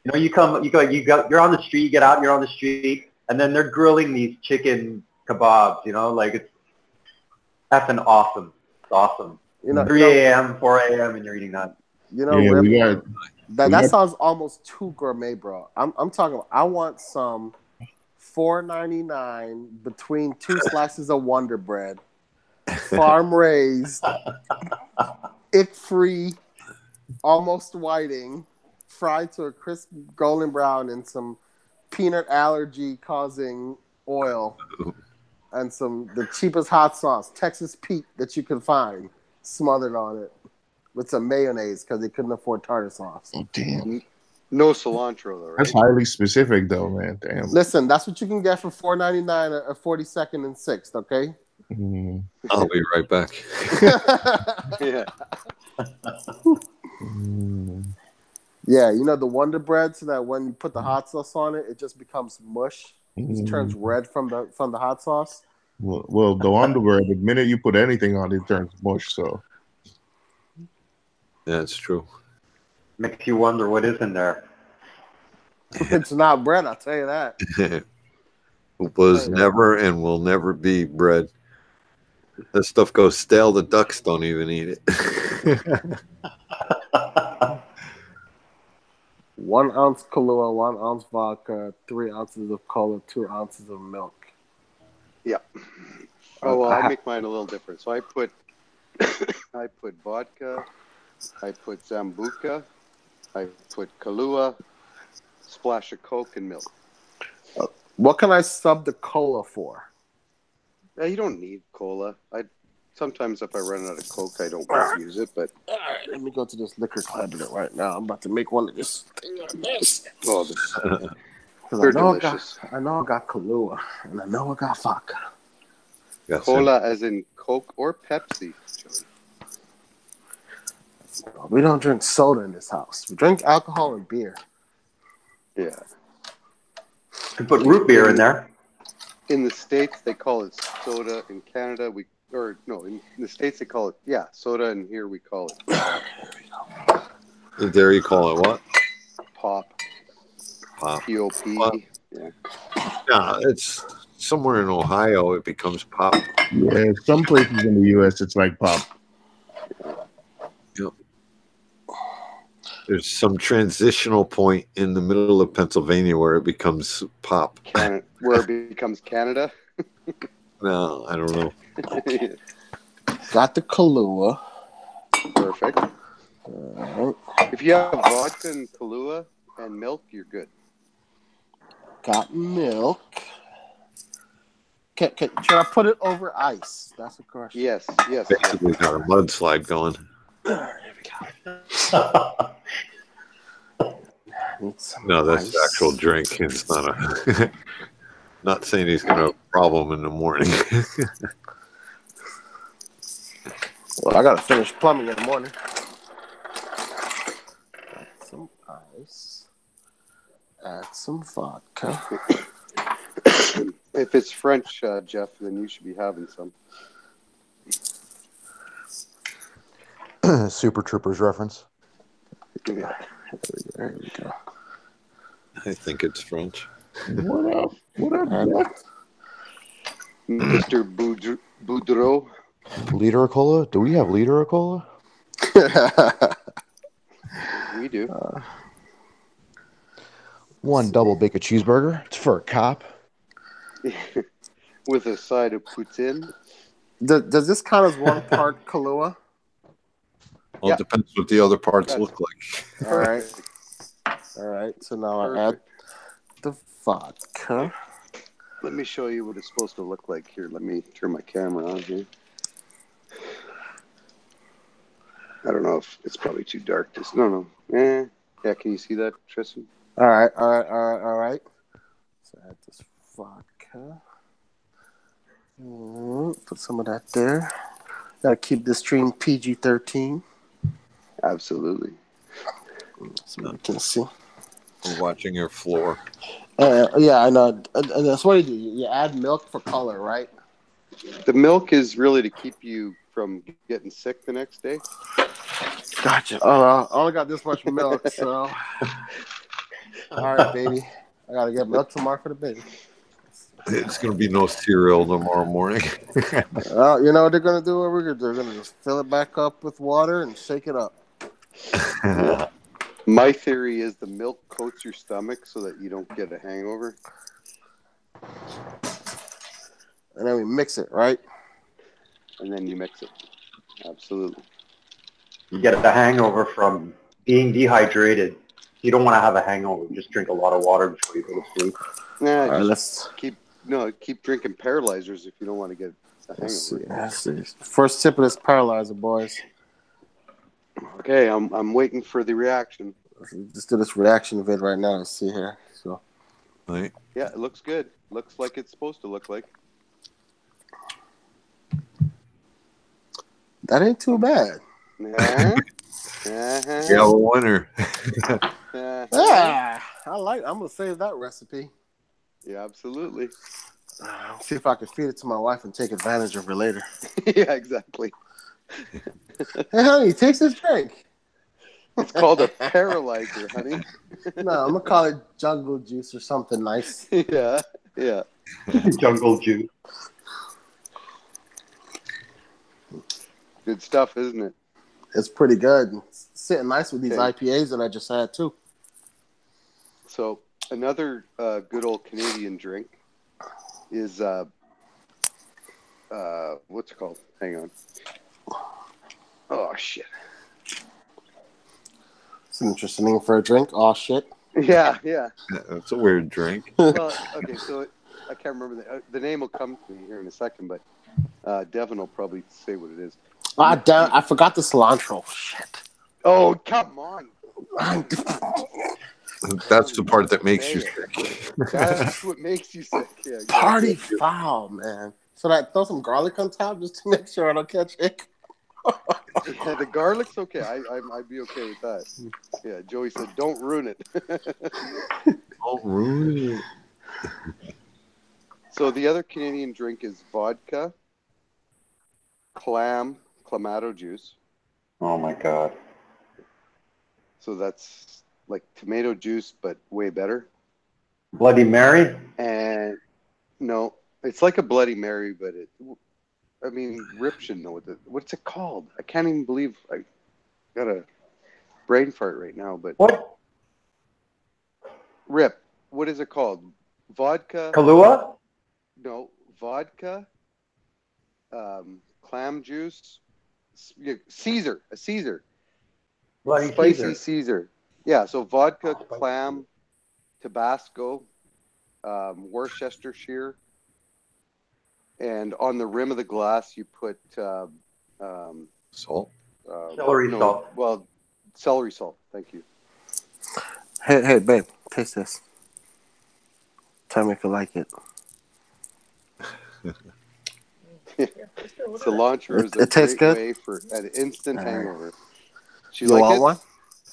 You know, you're on the street, you get out and you're on the street, and then they're grilling these chicken kebabs, like it's effing awesome. It's awesome. 3 a.m., 4 a.m., and you're eating that. That sounds almost too gourmet, bro. I'm talking. I want some $4.99 between 2 slices of Wonder Bread, farm raised, ick free, almost whiting, fried to a crisp golden brown in some peanut allergy causing oil, and the cheapest hot sauce, Texas Pete, that you can find, smothered on it with some mayonnaise because they couldn't afford tartar sauce. Oh, damn. No cilantro, though, right? That's highly specific, though, man. Damn. Listen, that's what you can get for $4.99 at 42nd and 6th, okay? I'll be right back. Yeah. Yeah, the Wonder Bread, so that when you put the hot sauce on it, it just becomes mush. It turns red from the hot sauce. Well, the Wonder Bread, the minute you put anything on it, it turns mush. So that's true. Makes you wonder what is in there. It's not bread, I'll tell you that. It was never and will never be bread. That stuff goes stale. The ducks don't even eat it. 1 ounce Kahlua, 1 ounce vodka, 3 ounces of cola, 2 ounces of milk. Yeah. Oh well, I make mine a little different. So I put vodka, I put Zambuca, I put Kahlua, splash of Coke, and milk. What can I sub the cola for? You don't need cola. Sometimes if I run out of Coke, I don't use it. But all right, let me go to this liquor cabinet right now. I'm about to make one of this thing like this. Oh, they're delicious. I know I got Kahlua, and I know I got vodka. Cola as in Coke or Pepsi, Joey. We don't drink soda in this house. We drink alcohol and beer. Yeah. You put root beer in there. In the States, they call it soda. In Canada, in the States, they call it, soda, and here we call it There you call it what? Pop. Pop. P-O-P. Yeah. No, it's somewhere in Ohio, it becomes pop. Yeah, some places in the U.S., it's like pop. Yep. There's some transitional point in the middle of Pennsylvania where it becomes pop. Where it becomes Canada? No, I don't know. Got the Kahlua. Perfect. If you have vodka and Kahlua and milk, you're good. Got milk. Should I put it over ice? That's the question. Yes. Basically got a mudslide going. No, that's the actual drink. It's not a. Not saying he's gonna have a problem in the morning. Well, I gotta finish plumbing in the morning. Add some ice. Add some vodka. If it's French, Jeff, then you should be having some. Super Troopers reference. Yeah. There we go. I think it's French. What up? What up, Jeff? Mr. Boudreau. Liter of cola? Do we have liter of cola? We do. One double bacon cheeseburger. It's for a cop. With a side of poutine. Does this count as one part Kahlua? Well, it depends what the other parts look like. All right. So now I add the vodka. Let me show you what it's supposed to look like here. Let me turn my camera on here. I don't know if it's probably too dark. No. Yeah, can you see that, Tristan? All right. So add this vodka. Put some of that there. Gotta keep this stream PG-13. Absolutely. So you can see. We're watching your floor. Yeah, I know. And that's what you do. You add milk for color, right? The milk is really to keep you from getting sick the next day. Gotcha. I only got this much milk, so. All right, baby. I gotta get milk tomorrow for the baby. It's going to be no cereal tomorrow morning. Well, you know what they're going to do? They're going to just fill it back up with water and shake it up. My theory is the milk coats your stomach so that you don't get a hangover. And then we mix it, right? And then you mix it. Absolutely. You get a hangover from being dehydrated. You don't want to have a hangover. Just drink a lot of water before you go to sleep. Nah, just keep drinking paralyzers if you don't want to get a hangover. Let's see. First tip of this paralyzer, boys. Okay, I'm waiting for the reaction. Let's do this reaction vid right now. Let's see here. So. Right. Yeah, it looks good. Looks like it's supposed to look like. That ain't too bad. Yeah. You have a winner. Yeah, I'm gonna save that recipe. Yeah, absolutely. See if I can feed it to my wife and take advantage of her later. Yeah, exactly. Hey, honey, taste this drink. It's called a paralyzer, honey. No, I'm gonna call it jungle juice or something nice. Yeah. Jungle juice. Good stuff, isn't it? It's pretty good. It's sitting nice with these IPAs that I just had too. So another good old Canadian drink is what's it called? Hang on. Oh shit. It's an interesting name for a drink. Oh shit. Yeah. That's a weird drink. Well, okay, so I can't remember the name will come to me here in a second, but Devin will probably say what it is. Damn, I forgot the cilantro. Shit. Oh, come on. That's the part that makes you sick. That's what makes you sick. Yeah, exactly. Party foul, man. So I throw some garlic on top just to make sure I don't catch ick. Yeah, the garlic's okay. I'd be okay with that. Yeah, Joey said, "Don't ruin it." Don't ruin it. So the other Canadian drink is vodka, clamato juice. Oh my god. So that's like tomato juice, but way better. Bloody Mary? And no, it's like a Bloody Mary, but Rip should know what's it called. I can't even believe I got a brain fart right now. But what? Rip, what is it called? Vodka. Kahlua? No, vodka, clam juice, Caesar, a Caesar, Bloody spicy Caesar. Caesar. Yeah, so vodka, clam, Tabasco, Worcestershire, and on the rim of the glass you put Salt. Celery no, salt. well, celery salt. Thank you. Hey, babe, taste this. Tell me if you like it. Cilantro is a It tastes great good? way for an instant All right. hangover. Do you You like want it? one?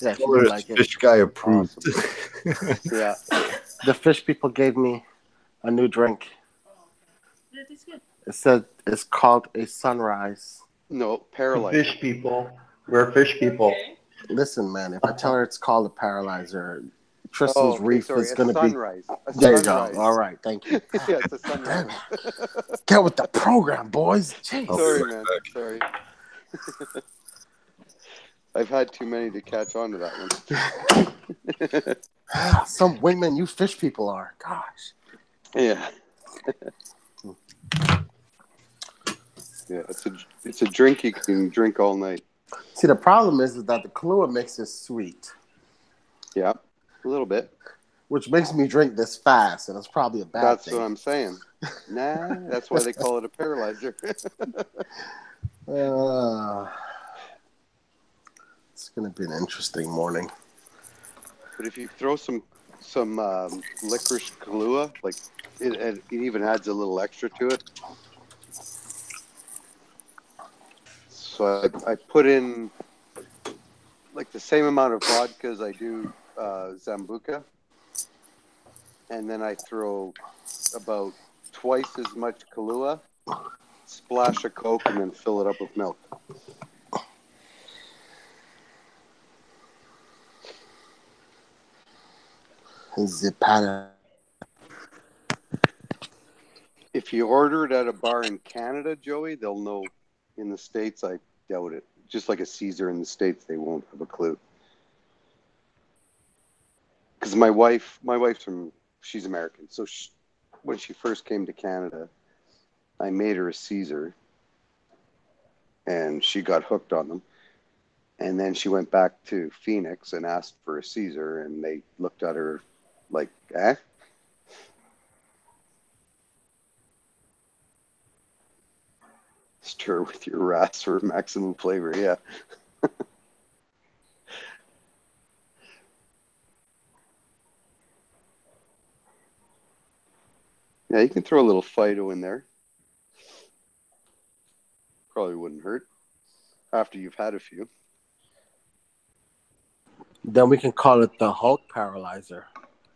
Yeah, she did like it. Fish guy approved. Awesome. Yeah. The fish people gave me a new drink. It said it's called a sunrise. No, The paralyzer. fish people. We're fish people. Listen, man, if I tell her it's called a paralyzer, Oh, Tristan's okay. reef Sorry, is a going to be. sunrise. A There you sunrise. go. All right, thank you. Yeah, it's a sunrise. Get with the program, boys. Jeez. Sorry, man. Sorry. I've had too many to catch on to that one. Some wingmen you fish people are. Gosh. Yeah. Yeah, it's a drink you can drink all night. See, the problem is that the Kahlua makes it sweet. Yeah, a little bit. Which makes me drink this fast, and it's probably a bad That's thing. what I'm saying. Nah, that's why they call it a paralyzer. It's going to be an interesting morning. But if you throw some licorice Kahlua, like it even adds a little extra to it. So I put in like the same amount of vodka as I do Zambuca, and then I throw about twice as much Kahlua, splash of Coke, and then fill it up with milk. Zipana. If you order it at a bar in Canada, Joey, they'll know. In the States, I doubt it. Just like a Caesar in the States, they won't have a clue. Because my wife's she's American. So when she first came to Canada, I made her a Caesar. And she got hooked on them. And then she went back to Phoenix and asked for a Caesar. And they looked at her like, eh? Stir with your rats for maximum flavor, yeah. Yeah, you can throw a little Fido in there. Probably wouldn't hurt after you've had a few. Then we can call it the Hulk paralyzer.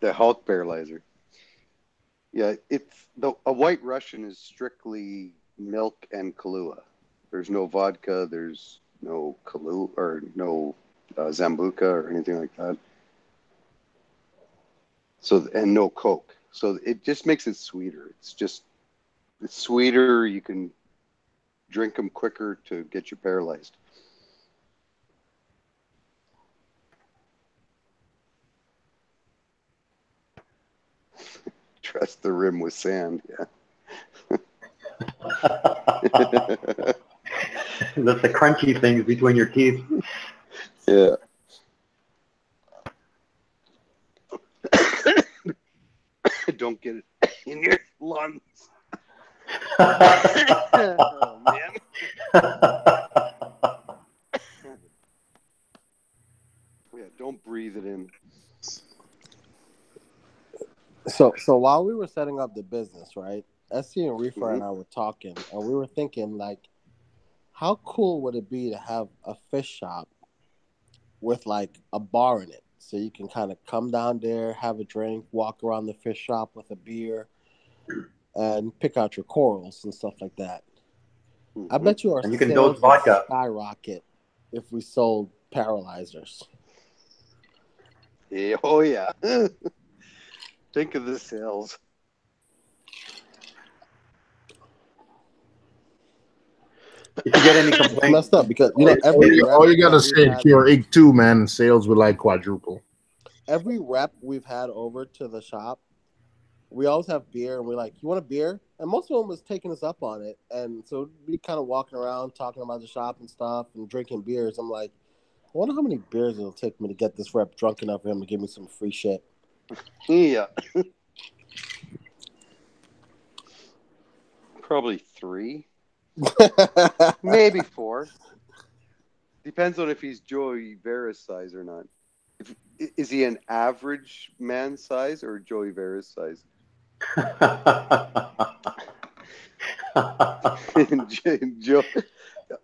The Hulk paralyzer. Yeah, a White Russian is strictly milk and Kahlua. There's no vodka. There's no Kahlua or no Zambuca or anything like that. So and no Coke. So it just makes it sweeter. It's sweeter. You can drink them quicker to get you paralyzed. Trust the rim with sand, yeah. That's the crunchy things between your teeth. Yeah. Don't get it in your lungs. Oh, man. Yeah, don't breathe it in. So while we were setting up the business, right? SC and Reefer and I were talking, and we were thinking, like, how cool would it be to have a fish shop with like a bar in it, so you can kind of come down there, have a drink, walk around the fish shop with a beer, and pick out your corals and stuff like that. I bet you our and you can sales dose vodka. would skyrocket if we sold paralyzers. Yeah, oh yeah. Think of the sales. If you get any complaints, Messed up because all you gotta say, Cure Ig 2, man, sales would like quadruple. Every rep we've had over to the shop, we always have beer, and we're like, "You want a beer?" And most of them was taking us up on it, and so we kind of walking around talking about the shop and stuff and drinking beers. I'm like, I wonder how many beers it'll take me to get this rep drunk enough for him to give me some free shit. Yeah. Probably 3. Maybe 4. Depends on if he's Joey Vera's size or not. Is he an average man size or Joey Vera's size? Joe,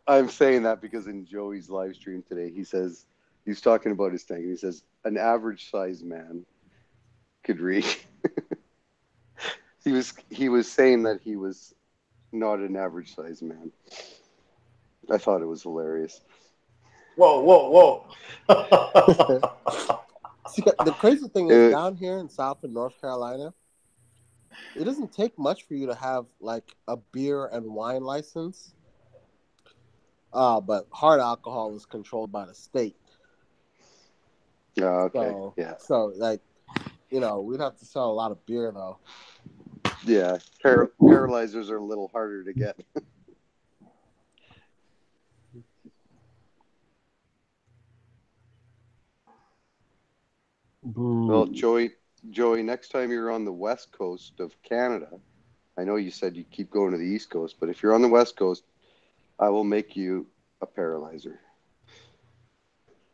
I'm saying that because in Joey's live stream today, he says he's talking about his tank. And he says an average size man could read. he was saying that he was not an average size man. I thought it was hilarious. Whoa, whoa, whoa. See, the crazy thing is, down here in South and North Carolina, it doesn't take much for you to have like a beer and wine license. But hard alcohol is controlled by the state. Oh, okay. So, yeah. So, like, you know, we'd have to sell a lot of beer, though. Yeah. Paralyzers are a little harder to get. Well, Joey, next time you're on the west coast of Canada, I know you said you keep going to the east coast, but if you're on the west coast, I will make you a paralyzer.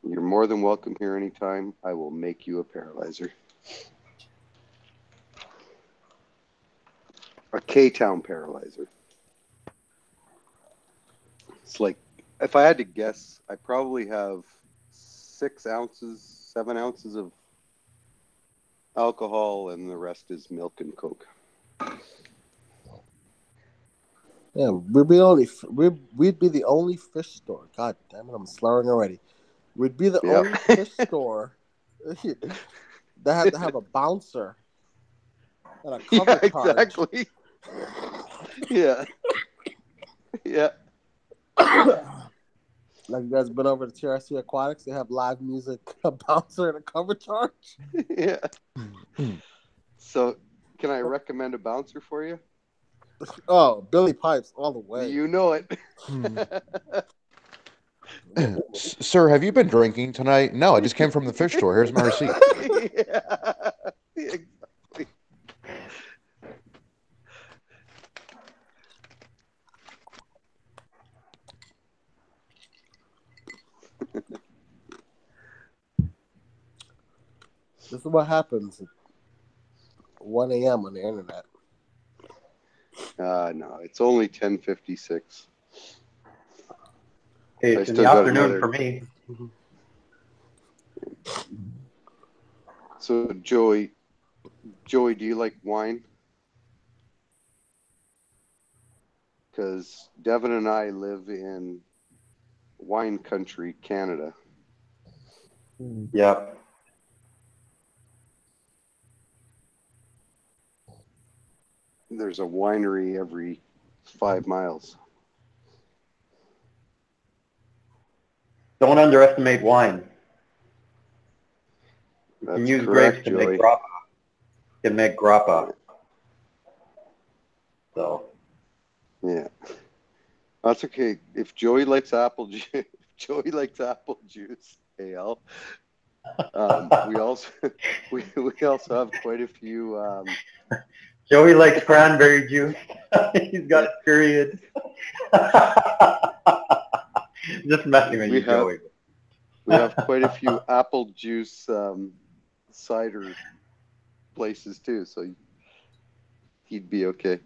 You're more than welcome here anytime. I will make you a paralyzer. A K-Town paralyzer. It's like, if I had to guess, I probably have 6 ounces, 7 ounces of alcohol, and the rest is milk and Coke. Yeah, we'd be the only fish store. God damn it, I'm slurring already. We'd be the only fish store that had to have a bouncer and a cover charge. Exactly. Yeah. Yeah. Like, you guys been over to TRC Aquatics? They have live music, a bouncer, and a cover charge. Yeah. So, can I recommend a bouncer for you? Oh, Billy Pipes all the way. You know it. Sir, have you been drinking tonight? No, I just came from the fish store. Here's my receipt. Yeah. Exactly. This is what happens at 1 a.m. on the internet. No, it's only 10:56. Hey, it's in the afternoon for me. So, Joey, do you like wine? Because Devin and I live in wine country, Canada. Yep. There's a winery every 5 miles. Don't underestimate wine. You That's can use correct, grapes to Joey. make grappa. To make grappa. So. Yeah. That's okay. If Joey likes apple juice, AL. We also have quite a few. Joey likes cranberry juice. He's got period. Just messing with you, Joey. We have quite a few apple juice cider places too, so he'd be okay.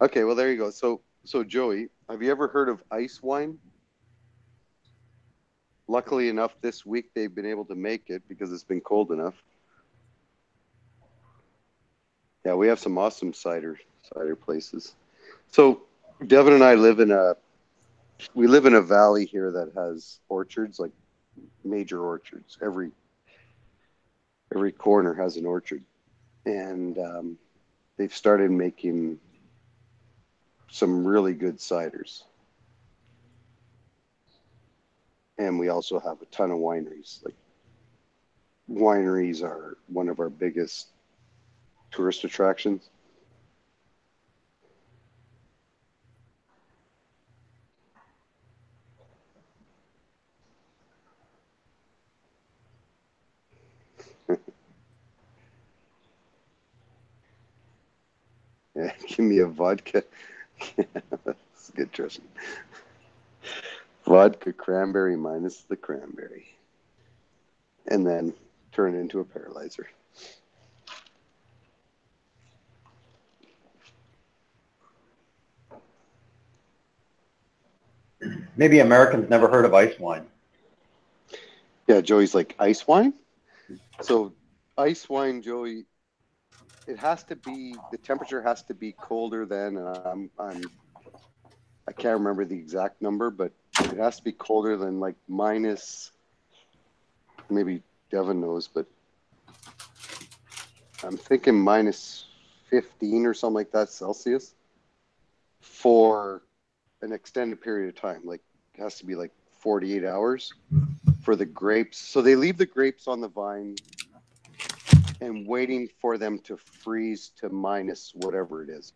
Okay, well there you go. So Joey, have you ever heard of ice wine? Luckily enough, this week they've been able to make it because it's been cold enough. Yeah, we have some awesome cider places. So Devin and I live in a valley here that has orchards, like major orchards. Every corner has an orchard, and they've started making some really good ciders. And we also have a ton of wineries. Like, wineries are one of our biggest tourist attractions. Yeah, give me a vodka. That's good, Tristan. Vodka cranberry minus the cranberry. And then turn it into a paralyzer. Maybe Americans never heard of ice wine. Yeah, Joey's like, ice wine? So ice wine, Joey, it has to be, the temperature has to be colder than, I can't remember the exact number, but it has to be colder than like minus, maybe Devin knows, but I'm thinking minus 15 or something like that Celsius for an extended period of time. Like it has to be like 48 hours for the grapes. So they leave the grapes on the vine and waiting for them to freeze to minus whatever it is.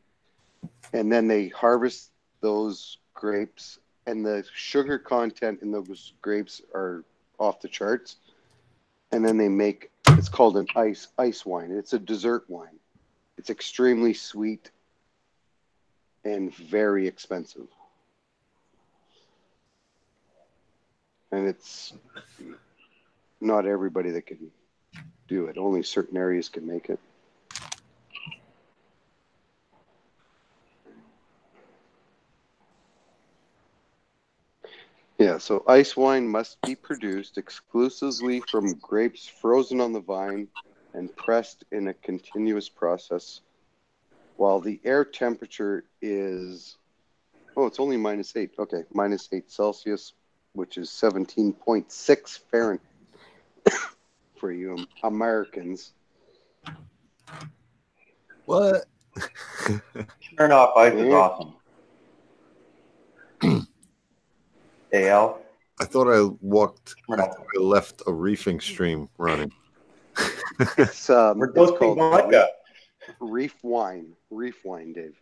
And then they harvest those grapes, and the sugar content in those grapes are off the charts. And then they make, it's called an ice wine. It's a dessert wine. It's extremely sweet and very expensive. And it's not everybody that can do it. Only certain areas can make it. Yeah, so ice wine must be produced exclusively from grapes frozen on the vine and pressed in a continuous process, while the air temperature is, oh, it's only -8. Okay, -8 Celsius, which is 17.6 Fahrenheit for you Americans. What? Smirnoff Ice is awesome. AL? I thought I left a reefing stream running. It's it's called vodka. Reef wine, Dave.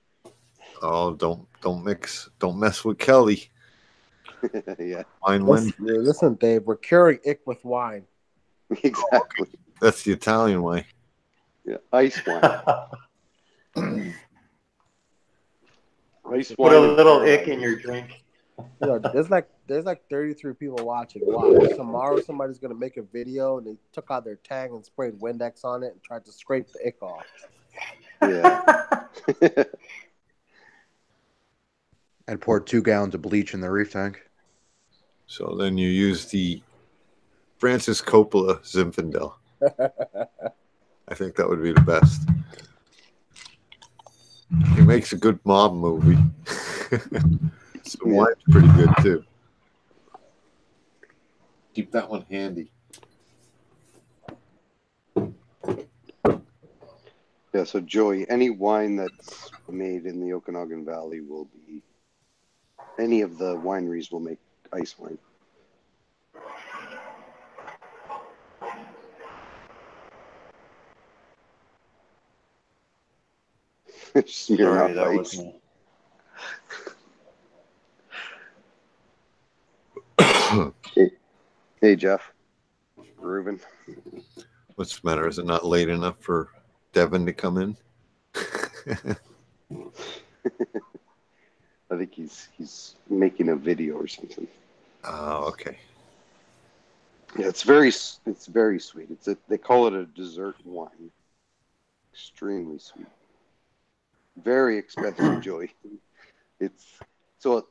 Oh, don't mess with Kelly. Yeah. Wine Listen, Dave, we're curing ick with wine. Exactly. That's the Italian way. Yeah, ice wine. Ice Put wine a and little paralyzer. ick in your drink. You know, there's like 33 people watching. Watch. Tomorrow somebody's gonna make a video and they took out their tag and sprayed Windex on it and tried to scrape the ick off. Yeah. And poured 2 gallons of bleach in the reef tank. So then you use the Francis Coppola Zinfandel. I think that would be the best. He makes a good mob movie. So wine's pretty good too. Keep that one handy. Yeah, so Joey, any wine that's made in the Okanagan Valley will be, any of the wineries will make ice wine. Sorry, that was me. Hey, Jeff. Reuben. What's the matter? Is it not late enough for Devin to come in? I think he's making a video or something. Oh, okay. Yeah, it's very sweet. They call it a dessert wine. Extremely sweet. Very expensive, Joey. It's so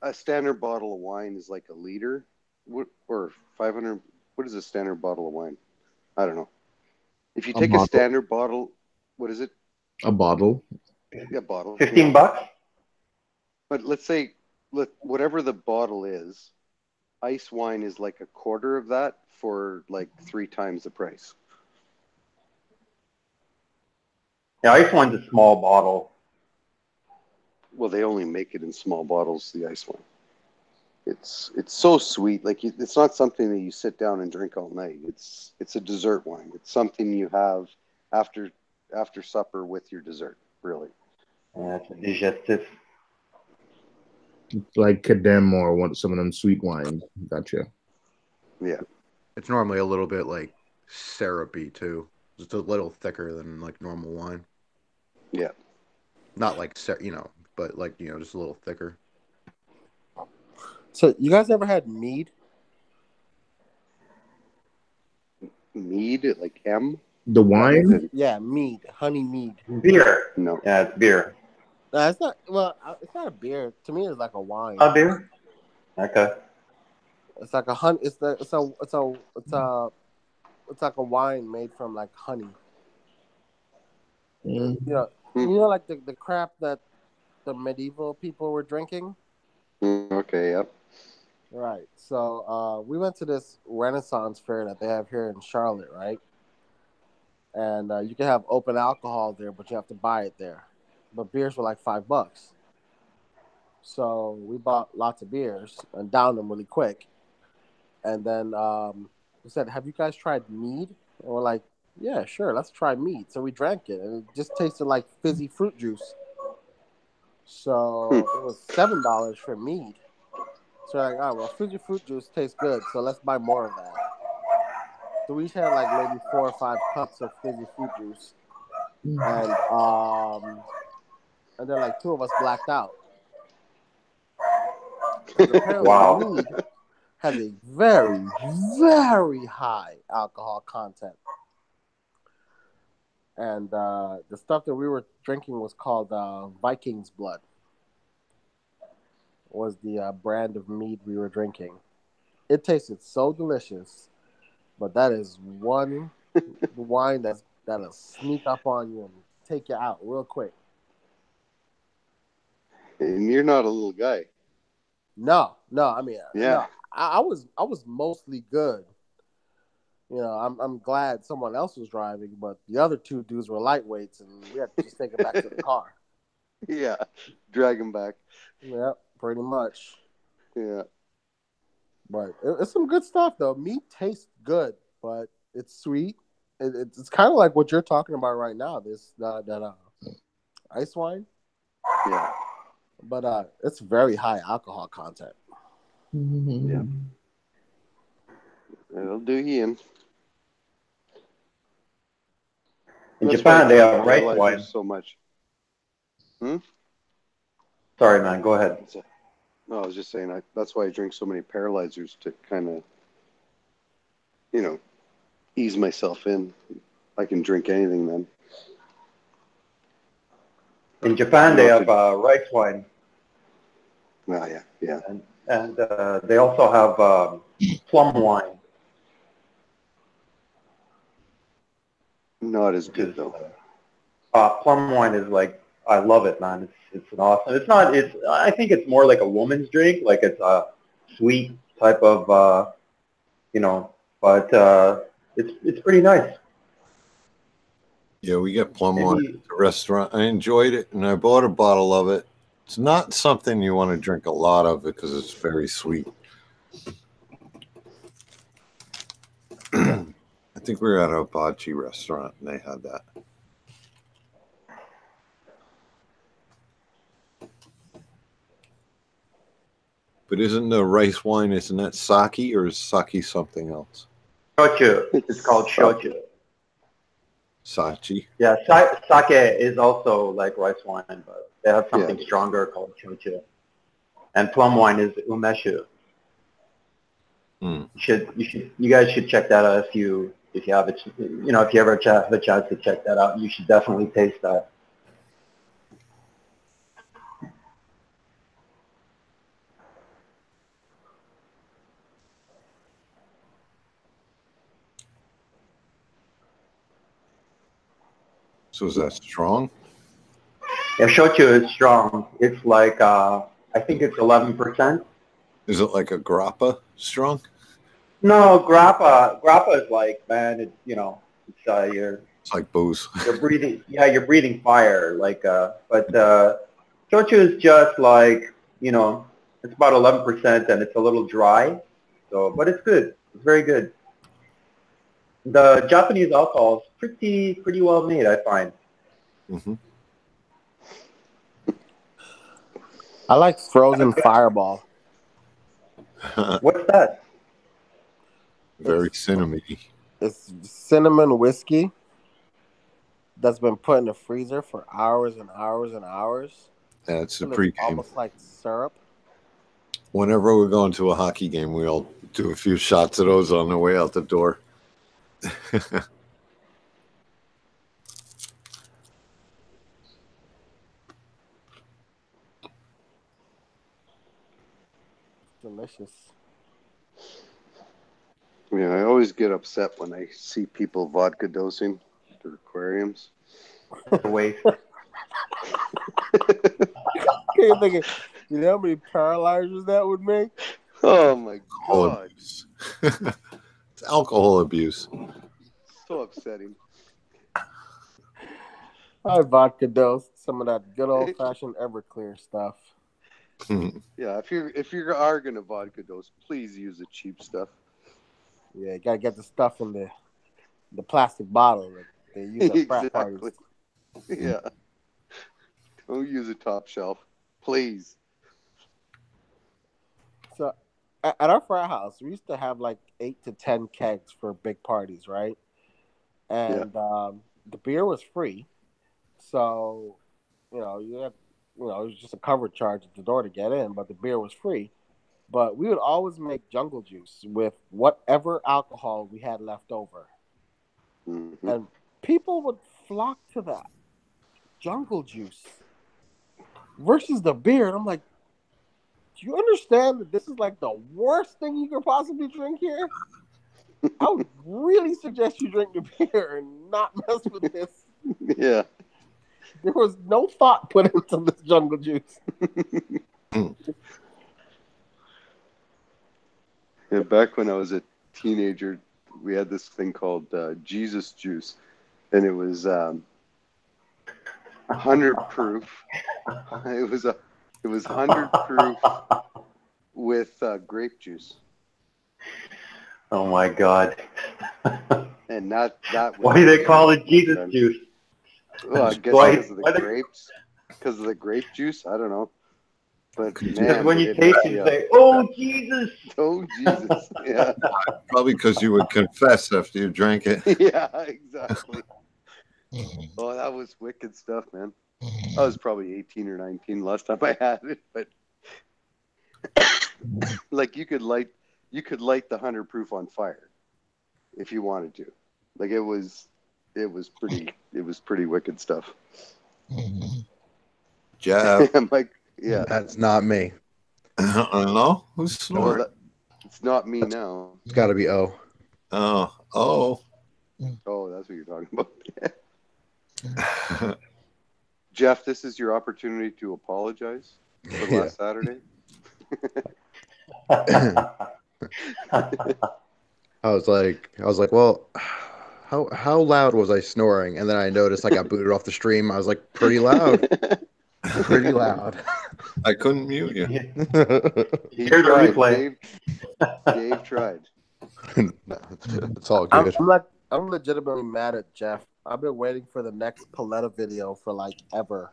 a standard bottle of wine is like a liter, or 500. What is a standard bottle of wine? I don't know. If you take a standard bottle, what is it? A bottle. Yeah, bottle. 15 bucks? But let's say, whatever the bottle is, ice wine is like a quarter of that for like 3 times the price. Yeah, ice wine's a small bottle. Well, they only make it in small bottles, the ice wine. It's so sweet. Like it's not something that you sit down and drink all night. It's a dessert wine. It's something you have after after supper with your dessert. Really. It's digestive. Like Cadem or some of them sweet wines. Gotcha. Yeah. It's normally a little bit like syrupy too. Just a little thicker than like normal wine. Yeah. Not like but like just a little thicker. So you guys ever had mead? Mead, like M. The wine? Yeah, mead, honey mead. Beer. No. Yeah, it's beer. No, it's not. Well, it's not a beer. To me, it's like a wine. A beer? Okay. It's like a hun. It's like a wine made from like honey. Like the crap that the medieval people were drinking. Okay. Yep. Right. So we went to this Renaissance fair that they have here in Charlotte, right? And you can have open alcohol there, but you have to buy it there. But beers were like $5. So we bought lots of beers and downed them really quick. And then we said, "Have you guys tried mead?" And we're like, "Yeah, sure, let's try mead." So we drank it, and it just tasted like fizzy fruit juice. So it was $7 for mead. So we're like, "Oh well, fizzy fruit juice tastes good, so let's buy more of that." So we each had like maybe 4 or 5 cups of fizzy fruit juice, and then like 2 of us blacked out. Because apparently mead has a very, very high alcohol content. And the stuff that we were drinking was called Viking's Blood. Was the brand of mead we were drinking. It tasted so delicious, but that is one wine that'll sneak up on you and take you out real quick. And you're not a little guy. No. I mean, yeah. No, I was mostly good. I'm glad someone else was driving, but the other 2 dudes were lightweights, and we had to just take it back to the car. Yeah, drag him back. Yeah, pretty much. Yeah. But it's some good stuff, though. Meat tastes good, but it's sweet. It's kind of like what you're talking about right now. This that ice wine. Yeah. But it's very high alcohol content. Yeah. It'll do you in. In Japan, they have rice wine. So much. Sorry, man. Go ahead. No, I was just saying that's why I drink so many paralyzers to kind of, ease myself in. I can drink anything then. In Japan, they have rice wine. Oh, yeah. And they also have plum wine. Not as good, though. Plum wine is like, I love it, man. It's an awesome. I think it's more like a woman's drink. Like it's a sweet type of, but it's pretty nice. Yeah, we got plum wine at the restaurant. I enjoyed it, and I bought a bottle of it. It's not something you want to drink a lot of because it's very sweet. I think we were at a hibachi restaurant, and they had that. But isn't the rice wine, isn't that sake, or is sake something else? Shochu. It's called shochu. Sachi. Yeah, sake is also like rice wine, but they have something stronger called shochu. And plum wine is umeshu. You guys should check that out if you have it. If you ever have a chance to check that out, you should definitely taste that. So is that strong? Yeah, shochu is strong. It's like I think it's 11%. Is it like a grappa strong? No, grappa is like, man, it's like booze. You're breathing fire. But shochu is just like, it's about 11% and it's a little dry. So, but it's good. It's very good. The Japanese alcohol is pretty well made, I find. Mm-hmm. I like frozen Fireball. What's that? Very cinnamony. It's cinnamon whiskey that's been put in the freezer for hours and hours and hours. That's the Till it's pregame. almost like syrup. Whenever we're going to a hockey game, we all do a few shots of those on the way out the door. Delicious. Yeah, I always get upset when I see people vodka dosing their aquariums. Waste. You're thinking, you know how many paralyzers that would make? Oh my Alcohol god, abuse. It's alcohol abuse. so upsetting. I vodka dose some of that good old fashioned Everclear stuff. Yeah, if you are gonna vodka dose, please use the cheap stuff. Yeah, you gotta get the stuff in the plastic bottle that they use at frat parties. Exactly. Yeah. Don't use a top shelf, please. So at our frat house, we used to have like 8 to 10 kegs for big parties, right? And the beer was free, so you know it was just a cover charge at the door to get in, but the beer was free. But we would always make jungle juice with whatever alcohol we had left over, and people would flock to that jungle juice versus the beer. And I'm like, do you understand that this is like the worst thing you could possibly drink here? I would really suggest you drink the beer and not mess with this. Yeah. There was no thought put into this jungle juice. Yeah, back when I was a teenager, we had this thing called Jesus juice, and it was 100 proof. It was 100 proof with grape juice. Oh my god! And that was Why do they call it Jesus juice? Well, I guess because of the grapes. Because of the grape juice, I don't know. But man, when you taste it, you say, "Oh Jesus!" Oh Jesus! Yeah. Probably because you would confess after you drank it. Yeah, exactly. Oh, that was wicked stuff, man. I was probably 18 or 19 last time I had it, but like you could light the 100 proof on fire if you wanted to. Like it was pretty wicked stuff. Jeff. Like, yeah. That's not me. No? Who's snoring? It's not me now. It's got to be O. Oh. Oh, that's what you're talking about. Jeff, this is your opportunity to apologize for last Saturday. I was like, well, how loud was I snoring? And then I noticed I got booted off the stream. I was like, pretty loud. Pretty loud. I couldn't mute you. Here's the replay. Dave tried. It's all good. I'm legitimately mad at Jeff. I've been waiting for the next Paletta video for like ever.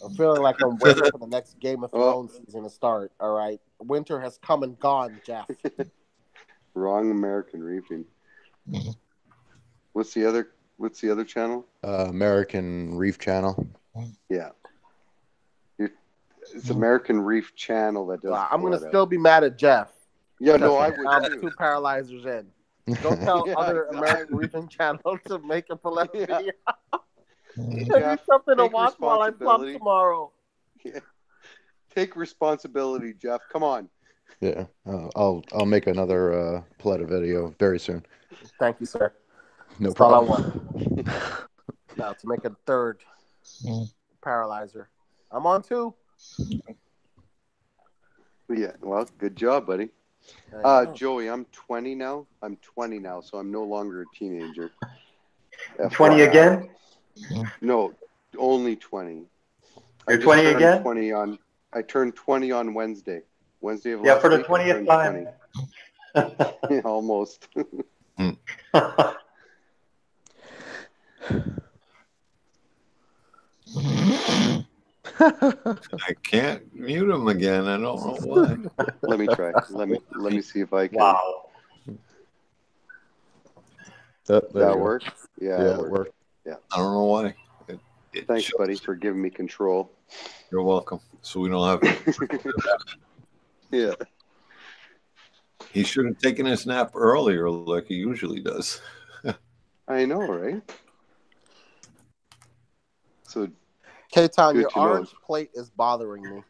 I'm feeling like I'm waiting for the next Game of Thrones season to start. All right, winter has come and gone, Jeff. Wrong American Reefing. What's the other channel? American Reef Channel. Yeah. It's American Reef Channel that does. I'm gonna still be mad at Jeff. Yeah, no, I would I'm too. 2 paralyzers in. Don't tell other American Reefing channel to make a Paletta video. Jeff, something to take watch while I flop responsibility. tomorrow. Yeah. Take responsibility, Jeff. Come on. Yeah, I'll make another Paletta video very soon. Thank you, sir. No That's problem. all I want. Now to make a 3rd paralyzer. I'm on 2. Yeah, well, good job, buddy. Joey, I'm 20 now. So I'm no longer a teenager. 20 again? No, only 20. You're 20 again? I turned 20 on Wednesday. Wednesday of Yeah, last for the week, 20th time. 20. Yeah, almost. I can't mute him again. I don't know why. Let me try. Let me see if I can. Wow. There That you go. work? Yeah, Yeah, it it worked. Yeah. I don't know why. Thanks, shows. buddy, for giving me control. You're welcome. So we don't have. Yeah. He should have taken his nap earlier, like he usually does. I know, right? So, K-Town, good your to know. orange plate is bothering me.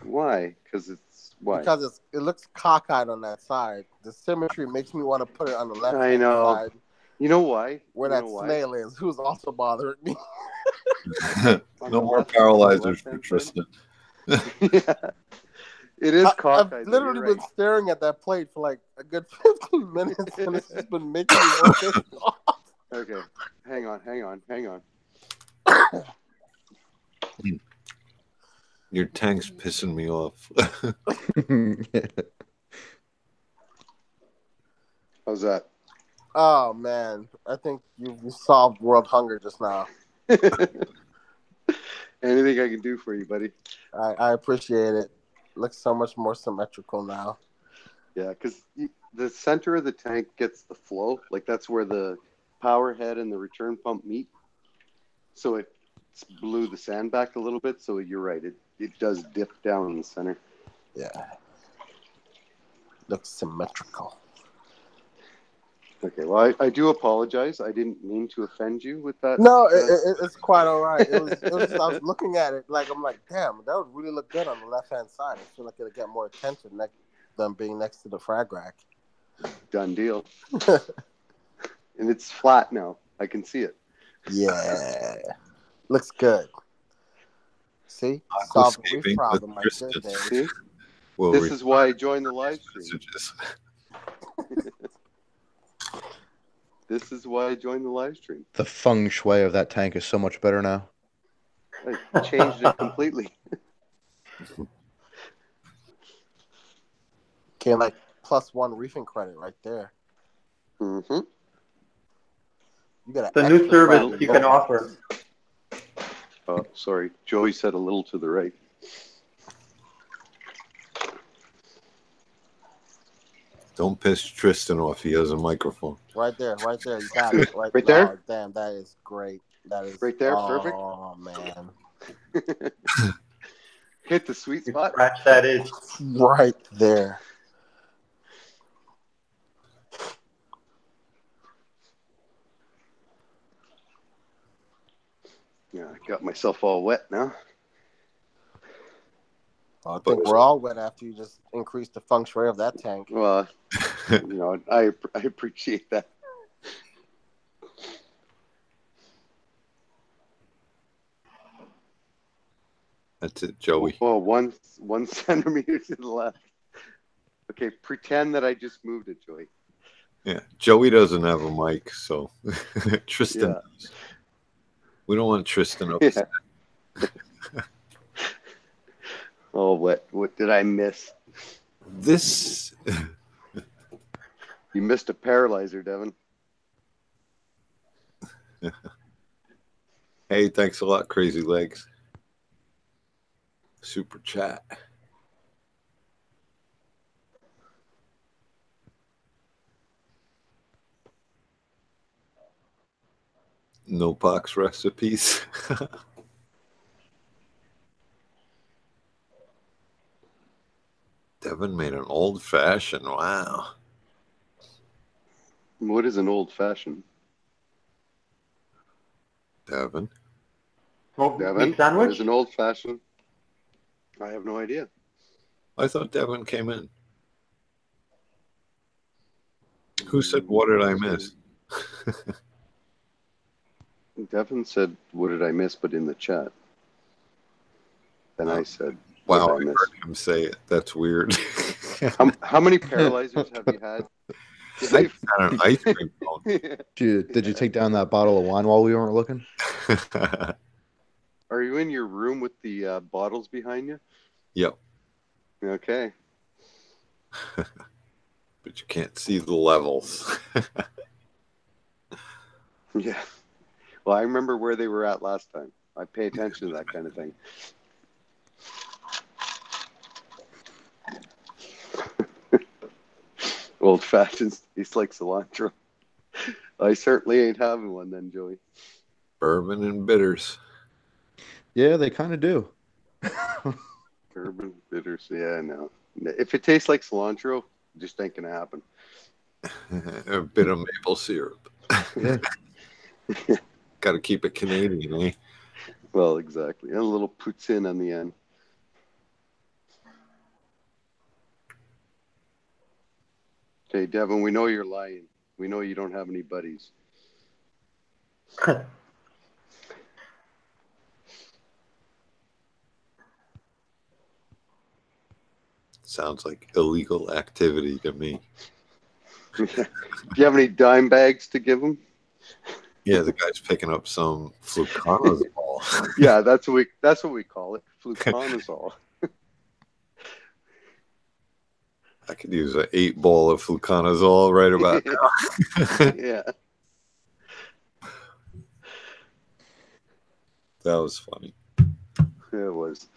Why? Because it's why? Because it looks cockeyed on that side. The symmetry makes me want to put it on the left I hand know. side. You know why? Where You that know why? snail is, who's also bothering me. No more paralyzers for Tristan. Yeah. It is cockeyed. I've literally been staring at that plate for like a good 15 minutes, and it's just been making me more pissed off. Okay, hang on. Your tank's pissing me off. How's that? Oh man, I think you solved world hunger just now. Anything I can do for you, buddy? I appreciate it. Looks so much more symmetrical now. Yeah, because the center of the tank gets the flow. Like that's where the power head and the return pump meet. So it blew the sand back a little bit. So you're right. It does dip down in the center. Yeah. Looks symmetrical. Okay, well, I do apologize. I didn't mean to offend you with that. No, it's quite all right. It was just, I was looking at it I'm like, damn, that would really look good on the left hand side. I feel like it'll get more attention than being next to the frag rack. Done deal. And it's flat now. I can see it. Yeah, looks good. See, solve the reef problem. My goodness. See? This is why I joined the live stream. This is why I joined the live stream. The feng shui of that tank is so much better now. I changed it completely. Okay, like +1 reefing credit right there. Mm-hmm. You got the new service you can offer. Oh, sorry. Joey said a little to the right. Don't piss Tristan off. He has a microphone. Right there. You got it. Right there? Oh, damn, that is great. That is right there. Perfect. Oh, man. Hit the sweet spot. Scratch that is. Right there. Yeah, I got myself all wet now. I think we're all wet after you just increased the feng shui of that tank. Well, I appreciate that. That's it, Joey. Oh, 1 centimeter to the left. Okay, pretend that I just moved it, Joey. Yeah, Joey doesn't have a mic, so Tristan does. We don't want Tristan upset. Yeah. Oh, what did I miss? This. You missed a paralyzer, Devin. Hey, thanks a lot, Crazy Legs. Super chat. No box recipes. Devin made an old fashioned. Wow. What is an old fashioned? Devin. Devin, sandwich? what is an old fashioned? I have no idea. I thought Devin came in. Who said, what did I miss? Devin said, what did I miss, but in the chat. Then I said, wow, what I did I miss? heard him say it. That's weird. How many paralyzers have you had? I had an ice cream cone. Did you take down that bottle of wine while we weren't looking? Are you in your room with the bottles behind you? Yep. Okay. But you can't see the levels. Yeah. Well, I remember where they were at last time. I pay attention to that kind of thing. Old fashioned tastes like cilantro. I certainly ain't having one then, Joey. Bourbon and bitters. Yeah, they kind of do. Bourbon, bitters, yeah, no. If it tastes like cilantro, just ain't gonna happen. A bit of maple syrup. Yeah. Got to keep it Canadian, eh? Well, exactly. And a little poutine on the end. Okay, Devin, we know you're lying. We know you don't have any buddies. Sounds like illegal activity to me. Do you have any dime bags to give them? Yeah, the guy's picking up some fluconazole. Yeah, that's what we call it, fluconazole. I could use an 8-ball of fluconazole right about now. Yeah. That was funny. It was.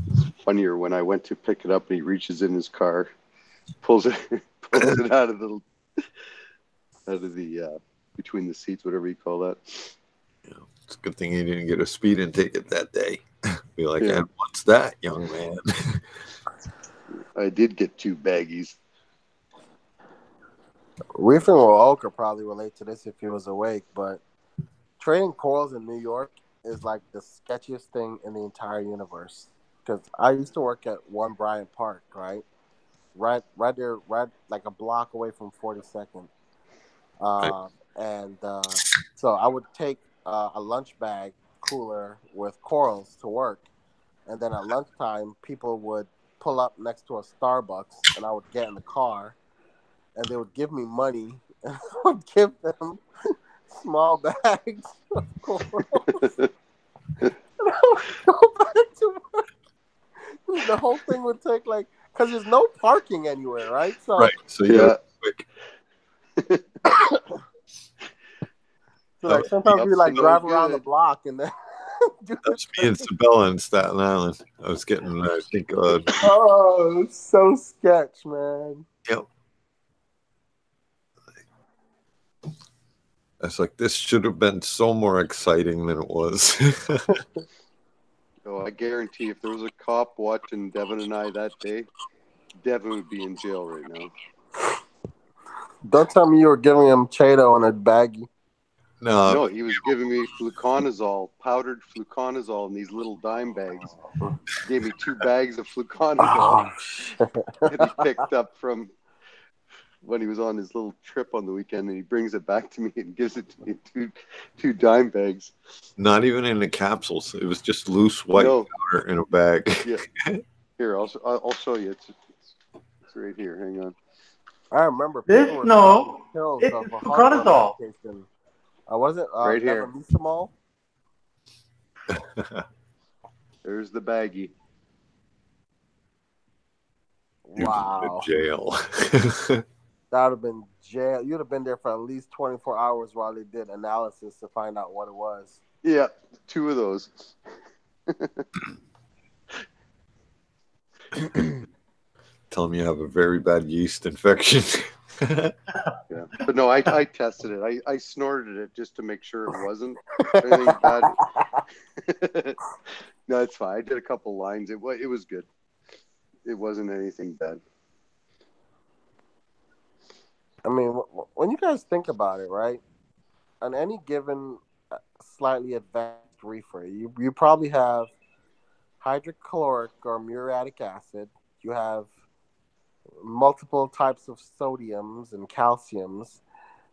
It's funnier when I went to pick it up and he reaches in his car, pulls it out of the between the seats, whatever you call that. Yeah, it's a good thing he didn't get a speeding ticket that day. Be like, Yeah. and what's that, young man? I did get 2 baggies. Reefing with Oak could probably relate to this if he was awake, but trading corals in New York is like the sketchiest thing in the entire universe. Because I used to work at One Bryant Park, right there, like a block away from 42nd. And so I would take a lunch bag cooler with corals to work, and then at lunchtime, people would pull up next to a Starbucks, and I would get in the car, and they would give me money, and I would give them small bags of corals. And I would go back to work. The whole thing would take because there's no parking anywhere, right? So Right. So yeah, quick. So sometimes we drive around the block and then That's me in Sabella in Staten Island. I was getting, I think, oh, it's so sketch, man. Yep. I was like, this should have been so more exciting than it was. Oh, I guarantee if there was a cop watching Devin and I that day, Devin would be in jail right now. Don't tell me you were giving him Cheeto in a baggie. No, he was giving me fluconazole, powdered fluconazole in these little dime bags. He gave me 2 bags of fluconazole that he picked up from when he was on his little trip on the weekend, and he brings it back to me and gives it to me two dime bags. Not even in the capsules. It was just loose white powder in a bag. Yeah. Here, I'll show you. It's right here. Hang on. I remember This people were no, pills it's of a fluconazole. medication. Was it Right here. Levomisamol? There's the baggie. Wow. Jail. That would have been jail. You'd have been there for at least 24 hours while they did analysis to find out what it was. Yeah, 2 of those. Tell them you have a very bad yeast infection. Yeah, but no, I tested it. I snorted it just to make sure it wasn't anything bad. No, it's fine. I did a couple lines. It was good. It wasn't anything bad. I mean, when you guys think about it, right? On any given slightly advanced reefer, you probably have hydrochloric or muriatic acid. You have multiple types of sodiums and calciums,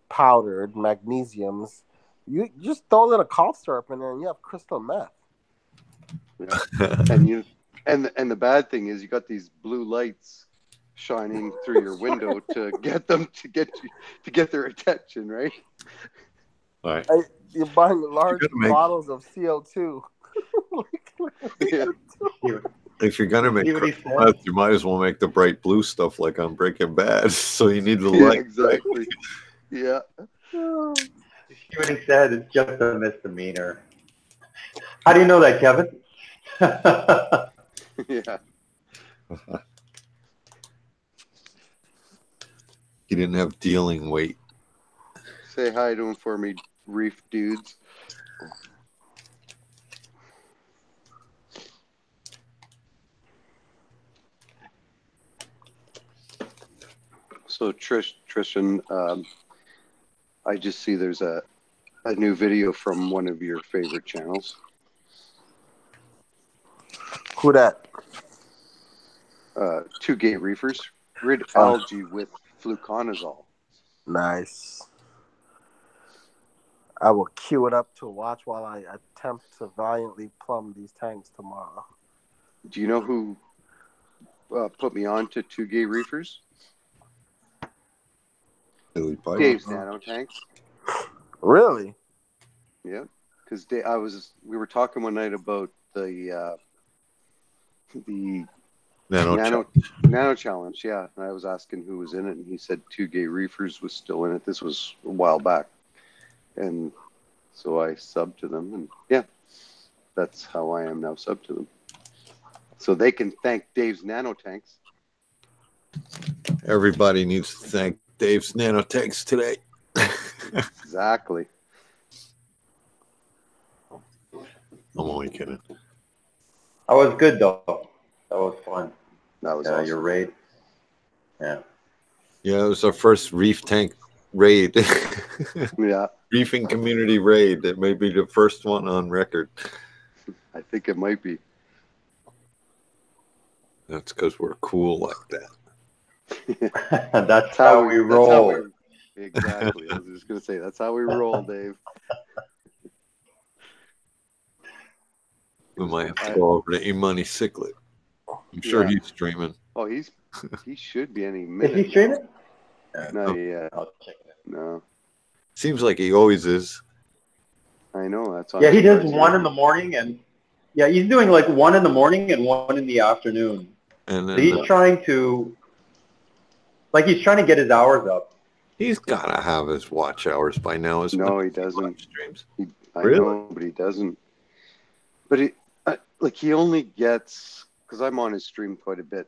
powdered magnesiums. You just throw a little cough syrup in there, and you have crystal meth. Yeah. And the bad thing is, you got these blue lights shining through your window to get them to get their attention, right? Right. You're buying large bottles of CO2. Yeah. If you're gonna make crystal meth, you might as well make the bright blue stuff like on Breaking Bad. So you need the light. Exactly. Yeah. see what he said. It's just a misdemeanor. How do you know that, Kevin? Yeah. He didn't have dealing weight. Say hi to him for me, Reef dudes. So Tristan, I just see there's a new video from one of your favorite channels. Who that? Two gay reefers rid Oh. algae with fluconazole. Nice. I will queue it up to watch while I attempt to valiantly plumb these tanks tomorrow. Do you know who put me on to two gay reefers? Dave's nano tanks. Really? Yeah, because we were talking one night about the nano challenge. Yeah, and I was asking who was in it, and he said two gay reefers was still in it. This was a while back, and so I subbed to them, and yeah, that's how I am now subbed to them. So they can thank Dave's nano tanks. Everybody needs to thank Dave's nanotanks today. Exactly. I'm only kidding. That was good, though. That was fun. That was awesome. Your raid. Yeah. Yeah, it was our first reef tank raid. Yeah. Reefing community raid. That may be the first one on record. I think it might be. That's because we're cool like that. That's how we roll. Exactly. I was just going to say, that's how we roll, Dave. We might have to go over to E-Money Ciclet. I'm sure he's streaming. Oh, he should be any minute. Is he streaming? No, yeah. I'll check it. No. Seems like he always is. I know. That's on. Yeah, he does one in the morning, and yeah, he's doing like one in the morning and one in the afternoon. And then so he's trying to get his hours up. He's got to have his watch hours by now. No, he doesn't. Streams. I Really? know, but he doesn't. But he only gets, because I'm on his stream quite a bit,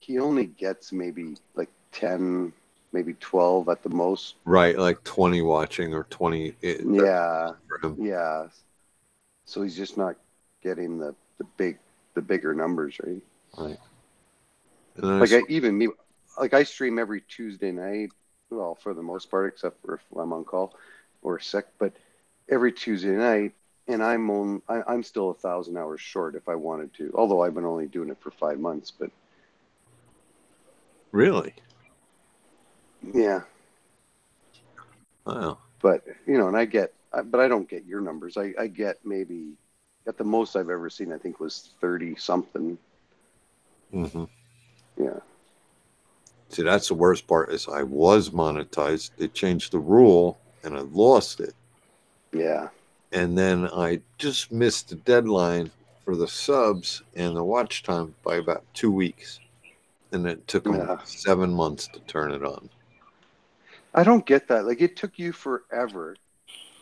he only gets maybe like 10, maybe 12 at the most. Right, like 20 watching or 20. Yeah. For him. Yeah. So he's just not getting the bigger numbers, right? Right. Like I stream every Tuesday night, well, for the most part, except for if I'm on call or sick, but every Tuesday night, and I'm still 1,000 hours short if I wanted to, although I've been only doing it for 5 months, but. Really? Yeah. Wow. But, and but I don't get your numbers. I get maybe, at the most I've ever seen, I think was 30 something. Mm-hmm. Yeah. See, that's the worst part is I was monetized. They changed the rule and I lost it. Yeah. And then I just missed the deadline for the subs and the watch time by about 2 weeks. And it took them 7 months to turn it on. I don't get that. Like, it took you forever.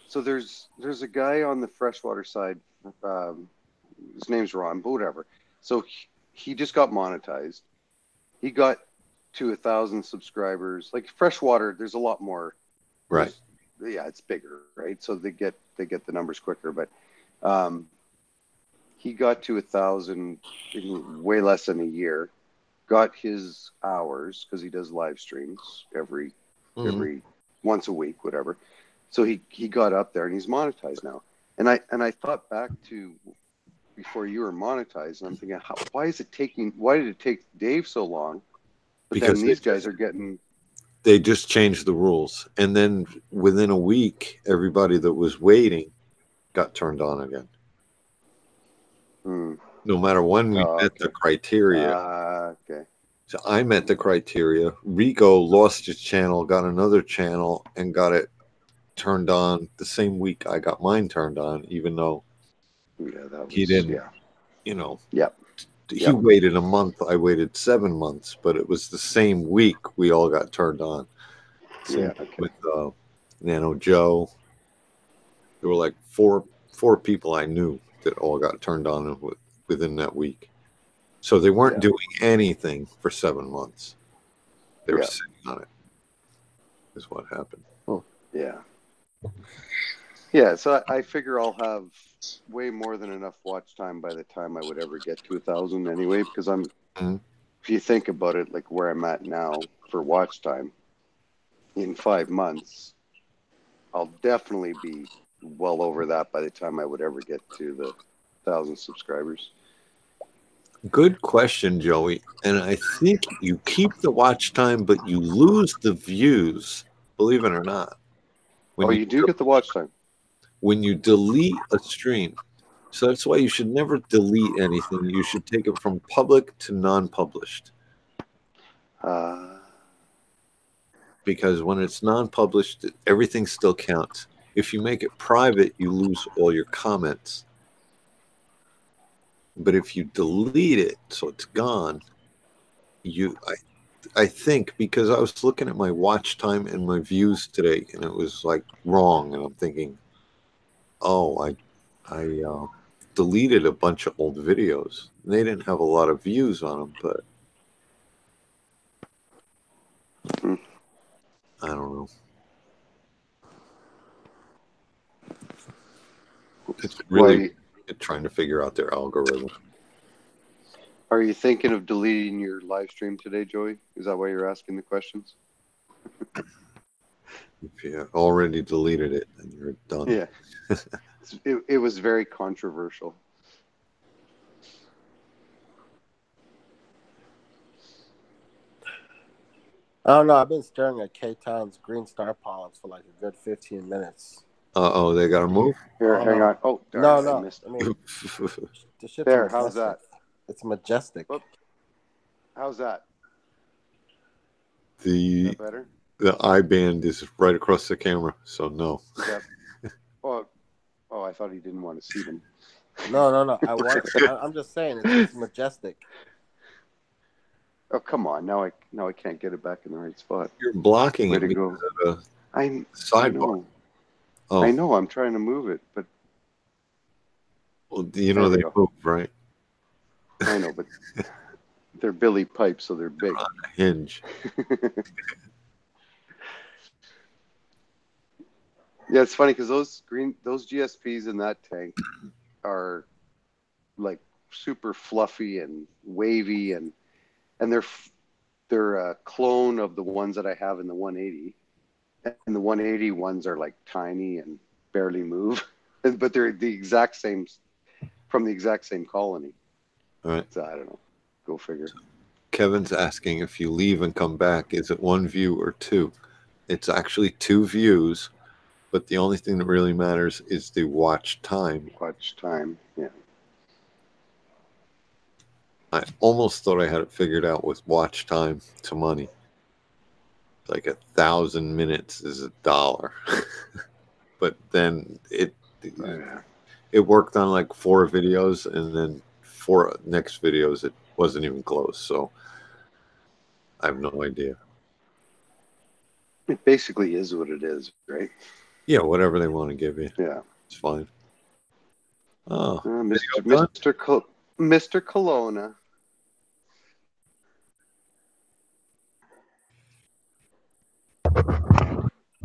So there's a guy on the freshwater side. His name's Ron, but whatever. So he just got monetized. He got to 1,000 subscribers. Like freshwater, there's a lot more. Right. Yeah, it's bigger, right? So they get the numbers quicker. But he got to 1,000 in way less than a year. Got his hours because he does live streams every once a week, whatever. So he got up there and he's monetized now. And I thought back to before you were monetized, and I'm thinking, why did it take Dave so long? But Because then these guys are getting. They just changed the rules, and then within a week, everybody that was waiting got turned on again. No matter when we met the criteria. Okay. So I met the criteria. Rico lost his channel, got another channel, and got it turned on the same week I got mine turned on, even though he didn't, he waited a month. I waited 7 months, but it was the same week we all got turned on. Same with Nano Joe There were like four people I knew that all got turned on within that week. So they weren't doing anything for 7 months. They were sitting on it. Is what happened. Yeah. Yeah, so I figure I'll have way more than enough watch time by the time I would ever get to 1,000 anyway, because if you think about it, like where I'm at now for watch time, in 5 months, I'll definitely be well over that by the time I would ever get to the 1,000 subscribers. Good question, Joey. And I think you keep the watch time, but you lose the views, believe it or not. You do get the watch time. When you delete a stream. So that's why you should never delete anything. You should take it from public to non-published. Because when it's non-published, everything still counts. If you make it private, you lose all your comments. But if you delete it so it's gone, I think, because I was looking at my watch time and my views today, and it was like wrong, and I'm thinking, oh, I deleted a bunch of old videos. They didn't have a lot of views on them, but I don't know. It's really trying to figure out their algorithm. Are you thinking of deleting your live stream today, Joey? Is that why you're asking the questions? If you already deleted it, then you're done. Yeah. It was very controversial. I don't know. I've been staring at K-Town's green star polyps for like a good 15 minutes. Uh-oh, they got to move? Here, hang on. Oh, darn, no. I missed it. I mean, the shit's there, majestic. how's that? It's majestic. Whoop. How's that? The Is that better? The eye band is right across the camera, so no. Oh, I thought he didn't want to see them. No. I'm just saying it's majestic. Oh, come on! Now I can't get it back in the right spot. You're blocking Way it to because go. of the sidebar. I know. I'm trying to move it, but well, you know they move, right? I know, but they're Billy pipes, so they're big. On a hinge. Yeah, it's funny because those GSPs in that tank are like super fluffy and wavy, and they're a clone of the ones that I have in the 180, and the 180 ones are like tiny and barely move, but they're the exact same from the exact same colony. All right. So I don't know. Go figure. Kevin's asking if you leave and come back, is it 1 view or 2? It's actually 2 views. But the only thing that really matters is the watch time. Watch time, yeah. I almost thought I had it figured out with watch time to money. Like 1,000 minutes is $1. But then it worked on like 4 videos, and then 4 next videos it wasn't even close. So I have no idea. It basically is what it is, right? Yeah, whatever they want to give you. Yeah. It's fine. Oh, Mr. Kelowna.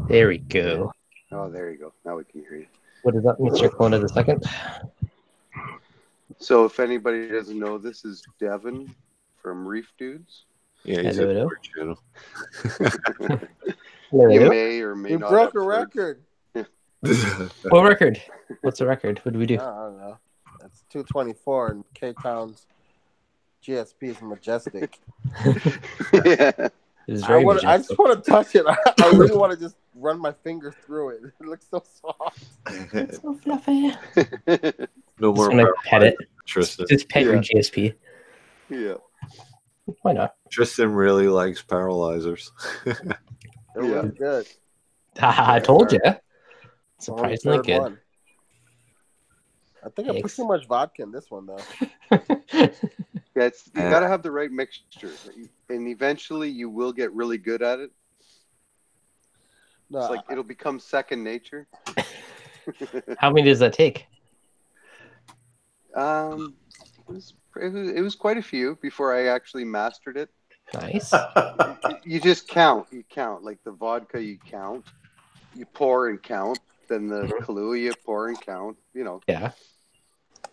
There we go. Oh, there you go. Now we can hear you. What is up, Mr. Kelowna the second? So if anybody doesn't know, this is Devin from Reef Dudes. Yeah, he's a channel. You may or may not. You broke a record. What record? What's the record? What do we do? I don't know. That's 224, and K-Town's GSP is majestic. Yeah. I just want to touch it. I really want to just run my fingers through it. It looks so soft. It's so fluffy. No more. Just pet it. Tristan. Just pet your GSP. Yeah. Why not? Tristan really likes paralyzers. They're really good. I told you. Surprisingly good. One. I think I put too much vodka in this one, though. Yeah, you got to have the right mixture, and eventually you will get really good at it. No, it's like it'll become second nature. How many does that take? It was quite a few before I actually mastered it. Nice. You just count. You count. Like the vodka, you count. You pour and count. Then the Kahlua, you pour and count. You know. Yeah.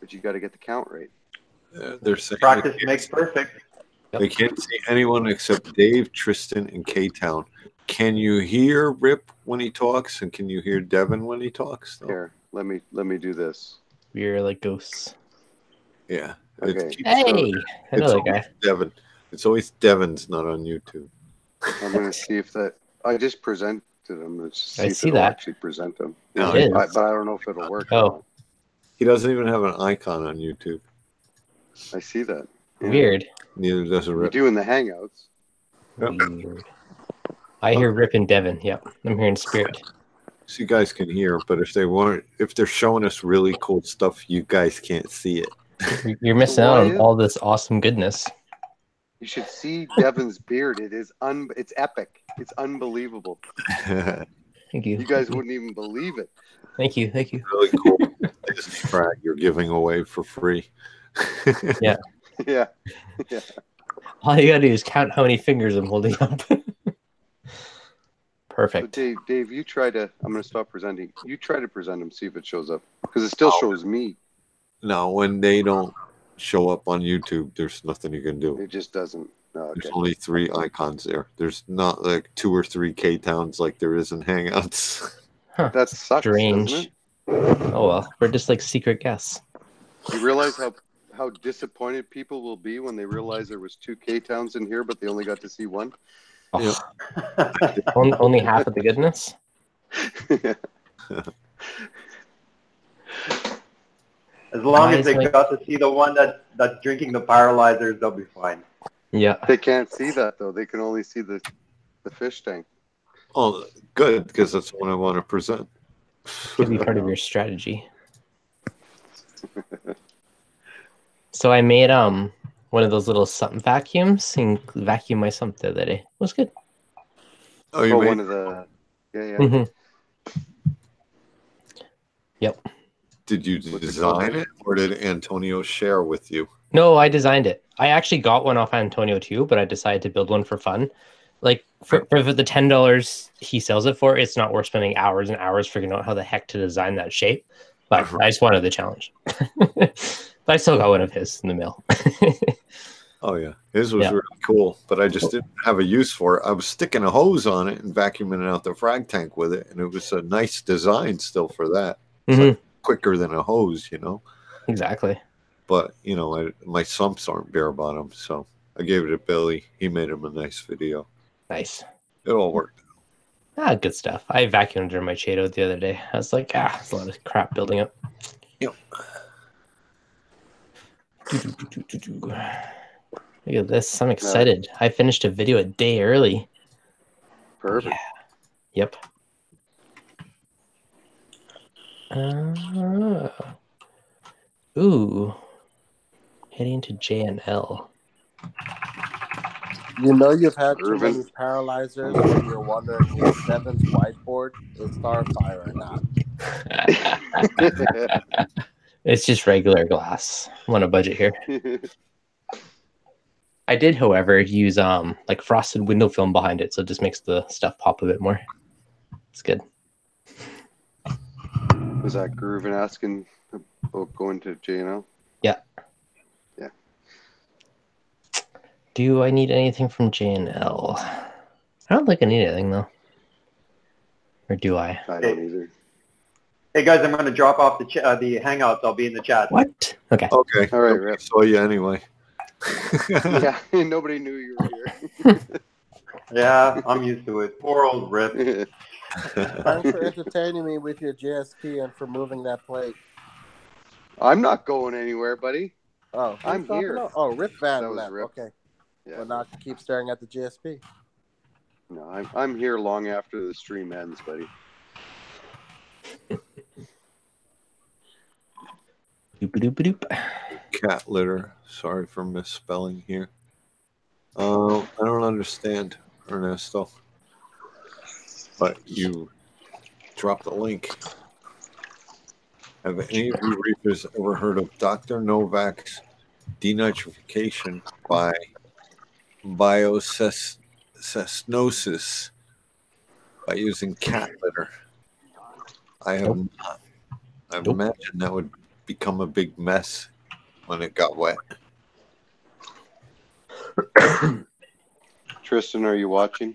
But you got to get the count right. They're saying Practice makes perfect. they can't see anyone except Dave, Tristan, and K-Town. Can you hear Rip when he talks, and can you hear Devin when he talks? Though? Here, let me do this. We're like ghosts. Yeah. Okay. Hey, I know that guy. Devin. It's always Devin's not on YouTube. I'm gonna see if that. I just presented them. Let's see I if see it'll that. actually present them. No, It is. But I don't know if it'll work. Oh. He doesn't even have an icon on YouTube. I see that. Yeah. Weird. Neither does a You Rip. do in the Hangouts. Weird. I hear Rip and Devin. Yep. I'm hearing Spirit. So you guys can hear, but if they're showing us really cool stuff, you guys can't see it. You're missing out on all this awesome goodness. You should see Devin's beard. It is it's epic. It's unbelievable. Thank you. You guys wouldn't even believe it. Thank you. Thank you. Really cool Disney frag you're giving away for free. Yeah. Yeah. Yeah. All you gotta do is count how many fingers I'm holding up. Perfect. So Dave, you try to. I'm going to stop presenting. You try to present them, see if it shows up, because it still shows me. No, when they don't show up on YouTube, there's nothing you can do. It just doesn't. Oh, okay. There's only 3 icons there. There's not like 2 or 3 K-Towns like there is in Hangouts. Huh. That sucks. Strange. Doesn't it? Oh well, we're just like secret guests. You realize how disappointed people will be when they realize there was 2 K-Towns in here, but they only got to see 1. Oh. Only half of the goodness. As long as they got to see the one that's drinking the paralyzers, they'll be fine. Yeah. They can't see that though. They can only see the fish tank. Oh, good, because that's what I want to present. Could be part of your strategy. So I made one of those little something vacuums and vacuum my sump the other day. It was good. Oh, you made one of the yeah. Mm-hmm. Yep. Did you design it, or did Antonio share with you? No, I designed it. I actually got one off Antonio too, but I decided to build one for fun. Like for the $10 he sells it for, it's not worth spending hours and hours figuring out how the heck to design that shape. But I just wanted the challenge. But I still got one of his in the mail. Oh yeah, his was really cool, but I just didn't have a use for it. I was sticking a hose on it and vacuuming out the frag tank with it, and it was a nice design still for that. It's like quicker than a hose, you know. Exactly. But you know, my sumps aren't bare bottom, so I gave it to Billy. He made him a nice video. Nice. It all worked. Ah, good stuff. I vacuumed under my Cheeto the other day. I was like, it's a lot of crap building up. Yep. Look at this. I'm excited. I finished a video a day early. Perfect. Yeah. Yep. Ooh. Heading to JNL. You know you've had too many paralyzers when you're wondering if Devin's whiteboard is Starfire or not. It's just regular glass. I'm on a budget here. I did, however, use like frosted window film behind it, so it just makes the stuff pop a bit more. It's good. Was that Groovin asking about going to JNL? Yeah. Yeah. Do I need anything from JNL? I don't think I need anything though. Or do I? I don't either. Hey guys, I'm going to drop off the Hangouts. I'll be in the chat. What? Okay. Okay. All right, Rip. Saw you anyway. Yeah, nobody knew you were here. Yeah, I'm used to it. Poor old Rip. Thanks for entertaining me with your JSP and for moving that plate. I'm not going anywhere, buddy. Oh, I'm here. Oh, Rip Van That was left. Rip. Okay. Yeah. Well, now I can keep staring at the GSP. No, I'm here long after the stream ends, buddy. Doop-a-doop-a-doop. Cat litter. Sorry for misspelling here. I don't understand, Ernesto. But you dropped the link. Have any of you reefers ever heard of Dr. Novak's denitrification by biocenosis by using cat litter? I have not. I imagine that would become a big mess when it got wet. Tristan, are you watching?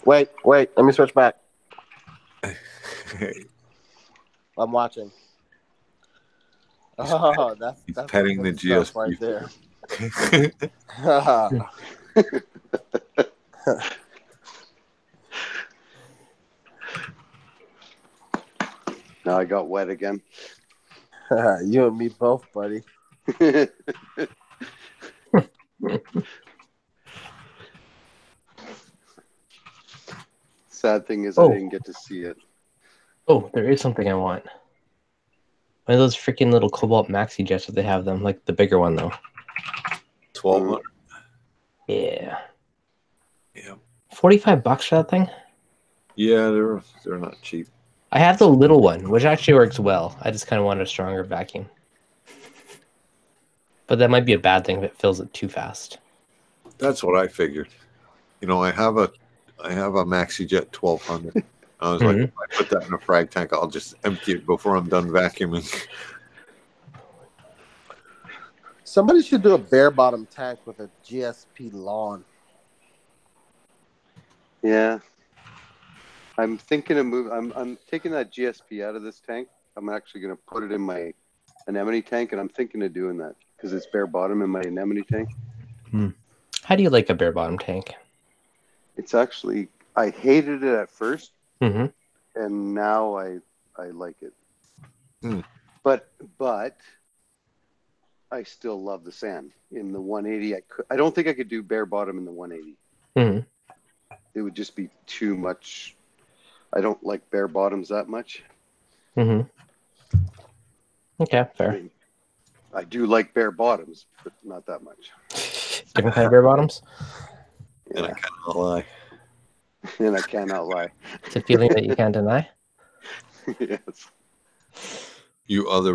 Wait. Let me switch back. I'm watching. Oh, that's petting the good stuff GSP right there. Now I got wet again. You and me both, buddy. Sad thing is I didn't get to see it. Oh, there is something I want. One of those freaking little Cobalt Maxi jets that they have them, like the bigger one though. 1200. Yeah. Yeah. $45 for that thing? Yeah, they're not cheap. I have the little one, which actually works well. I just kind of want a stronger vacuum. But that might be a bad thing if it fills it too fast. That's what I figured. You know, I have a MaxiJet 1200. I was like, if I put that in a frag tank, I'll just empty it before I'm done vacuuming. Somebody should do a bare bottom tank with a GSP lawn. Yeah. I'm thinking of moving. I'm taking that GSP out of this tank. I'm actually going to put it in my anemone tank, and I'm thinking of doing that because it's bare bottom in my anemone tank. How do you like a bare bottom tank? It's actually, I hated it at first, Mm-hmm. and now I like it. Mm. But I still love the sand in the 180. I don't think I could do bare bottom in the 180. Mm-hmm. It would just be too much. I don't like bare bottoms that much. Mm-hmm. Okay, fair. I mean, I do like bare bottoms, but not that much. Different kind of bare bottoms? And I cannot lie. And I cannot lie. It's a feeling that you can't deny? Yes. You other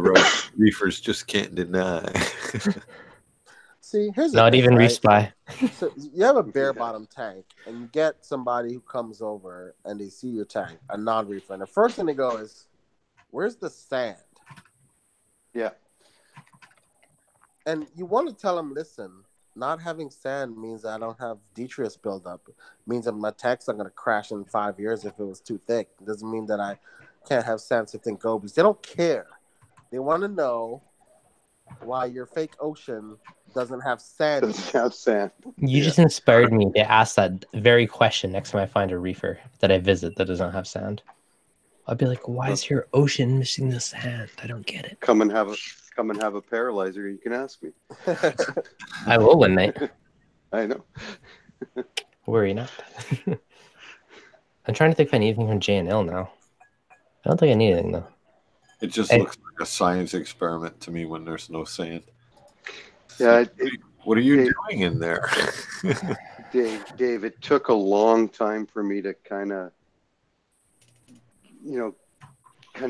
reefers just can't deny. See, here's the Not thing, even right? Resply. So you have a bare bottom tank, and you get somebody who comes over and they see your tank, a non-reefer, and the first thing they go is, "Where's the sand?" Yeah. And you want to tell them, "Listen, not having sand means I don't have detritus buildup. It means that my tanks are going to crash in 5 years if it was too thick. It doesn't mean that I can't have sand sitting gobies." They don't care. They want to know why your fake ocean doesn't have sand. Doesn't have sand. You just inspired me to ask that very question next time I find a reefer that I visit that does not have sand. I'll be like, why is your ocean missing the sand? I don't get it. Come and have a paralyzer. You can ask me. I will one night. I know. Worry not. I'm trying to think if I need anything from J&L now. I don't think I need anything though. It just looks like a science experiment to me when there's no sand. Yeah. What are you doing in there? Dave, it took a long time for me to kind of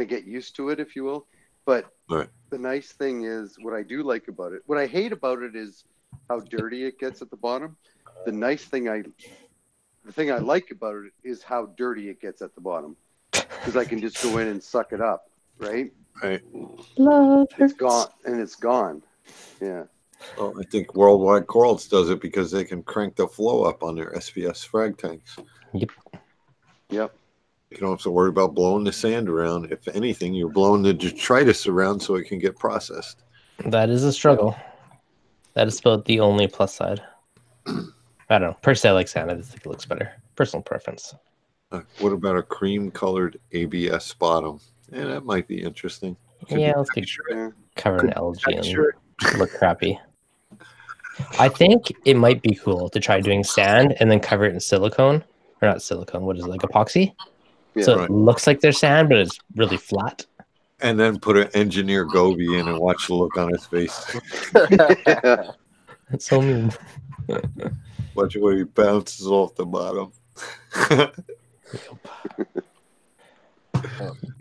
get used to it, if you will. But the nice thing is, what I do like about it, what I hate about it is how dirty it gets at the bottom. The thing I like about it is how dirty it gets at the bottom, because I can just go in and suck it up, right? Right. Love it's gone, and it's gone. Yeah. Well, I think Worldwide Corals does it because they can crank the flow up on their SPS frag tanks. Yep. Yep. You don't have to worry about blowing the sand around. If anything, you're blowing the detritus around so it can get processed. That is a struggle. That is about the only plus side. I don't know. Personally, I like sand. I just think it looks better. Personal preference. What about a cream-colored ABS bottom? Yeah, that might be interesting. Yeah, let's take cover an LG and look crappy. I think it might be cool to try doing sand and then cover it in silicone. Or not silicone, what is it, like epoxy? Yeah, so right. It looks like there's sand, but it's really flat. And then put an engineer Gobi in and watch the look on his face. That's so mean. Watch the way he bounces off the bottom.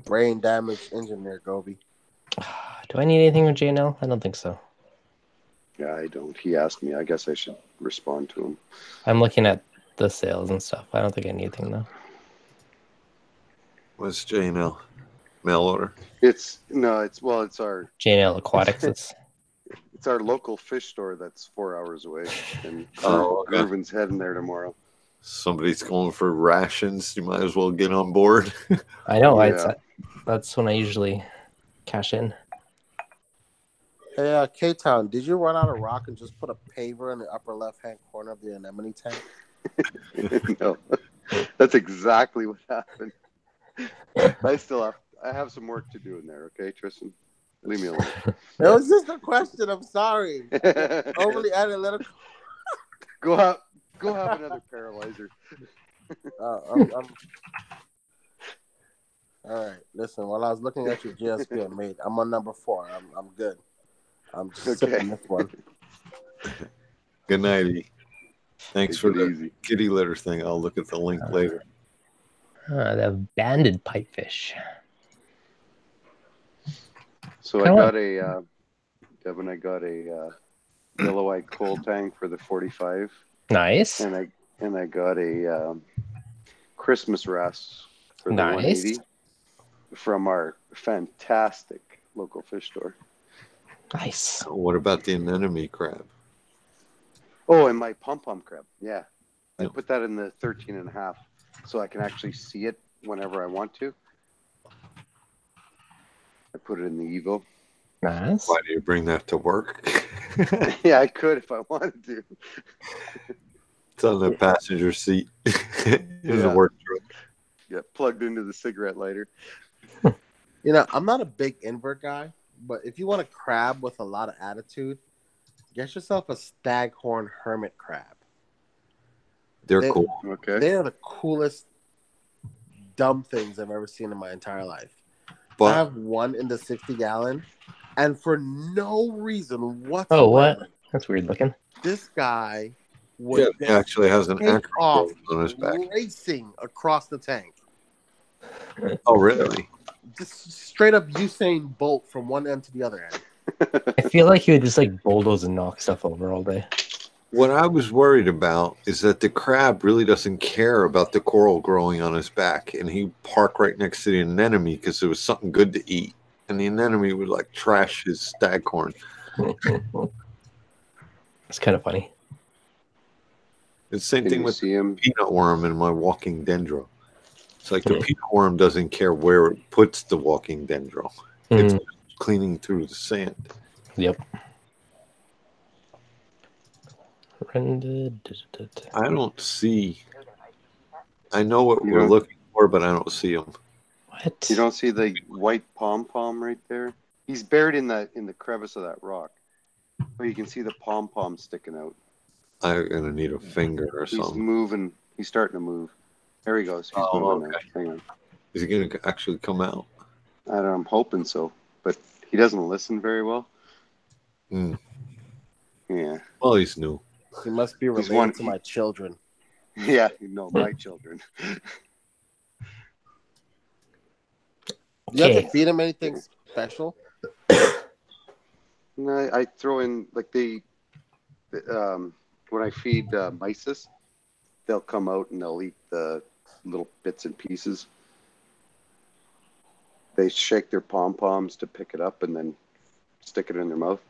Brain damage engineer, Gobi. Do I need anything with JNL? I don't think so. Yeah, I don't. He asked me. I guess I should respond to him. I'm looking at the sales and stuff. I don't think I need anything though. What's J&L? Mail order? It's our JNL Aquatics. It's our local fish store that's 4 hours away, and Oh, okay. Reuben's heading there tomorrow. Somebody's going for rations. You might as well get on board. I know. Yeah. That's when I usually cash in. Hey, K-Town, did you run out of rock and just put a paver in the upper left-hand corner of the anemone tank? No, that's exactly what happened. I have some work to do in there. Okay, Tristan, leave me alone. It was just a question. I'm sorry. Overly analytical. Go have another paralyzer. All right. Listen, while I was looking at your GSP, mate, I'm on number 4. I'm good. I'm just sipping this one. Good night, E. Thanks for the kitty litter thing. I'll look at the link later. The banded pipefish. So I got a Devin. I got a yellow-eyed coal tang for the 45. Nice. And I got a Christmas wrasse for the 180 from our fantastic local fish store. Nice. What about the anemone crab? Oh, and my pom-pom crab. Yeah. I put that in the 13.5 so I can actually see it whenever I want to. I put it in the Evo. Nice. Why do you bring that to work? Yeah, I could if I wanted to. It's on the passenger seat. It's a work truck. Yeah, plugged into the cigarette lighter. You know, I'm not a big invert guy, but if you want a crab with a lot of attitude, get yourself a staghorn hermit crab. They're cool. Okay. They're the coolest dumb things I've ever seen in my entire life. But I have one in the 60-gallon, and for no reason whatsoever. Oh, what? That's weird looking. This guy would he actually has an take acro off on his back. racing across the tank. Oh, really? Just straight up Usain Bolt from one end to the other end. I feel like he would just like bulldoze and knock stuff over all day. What I was worried about is that the crab really doesn't care about the coral growing on his back, and he parked right next to the anemone because there was something good to eat, and the anemone would like trash his staghorn. It's kind of funny. It's the same thing with the peanut worm in my walking dendro. It's like the peanut worm doesn't care where it puts the walking dendro. It's cleaning through the sand. Yep. I don't see. I know what we're looking for, but I don't see him. What? You don't see the white pom-pom right there? He's buried in the crevice of that rock. But you can see the pom-pom sticking out. I'm gonna need a finger or He's something. moving. He's starting to move. There he goes. He's moving now. Hang on. Is he gonna actually come out? I'm hoping so, but he doesn't listen very well. Yeah. Well, he's new. He must be related to my children. Yeah, no, my children. You have to feed him anything special? No, I throw in like when I feed mysis, they'll come out and they'll eat the little bits and pieces. They shake their pom-poms to pick it up and then stick it in their mouth.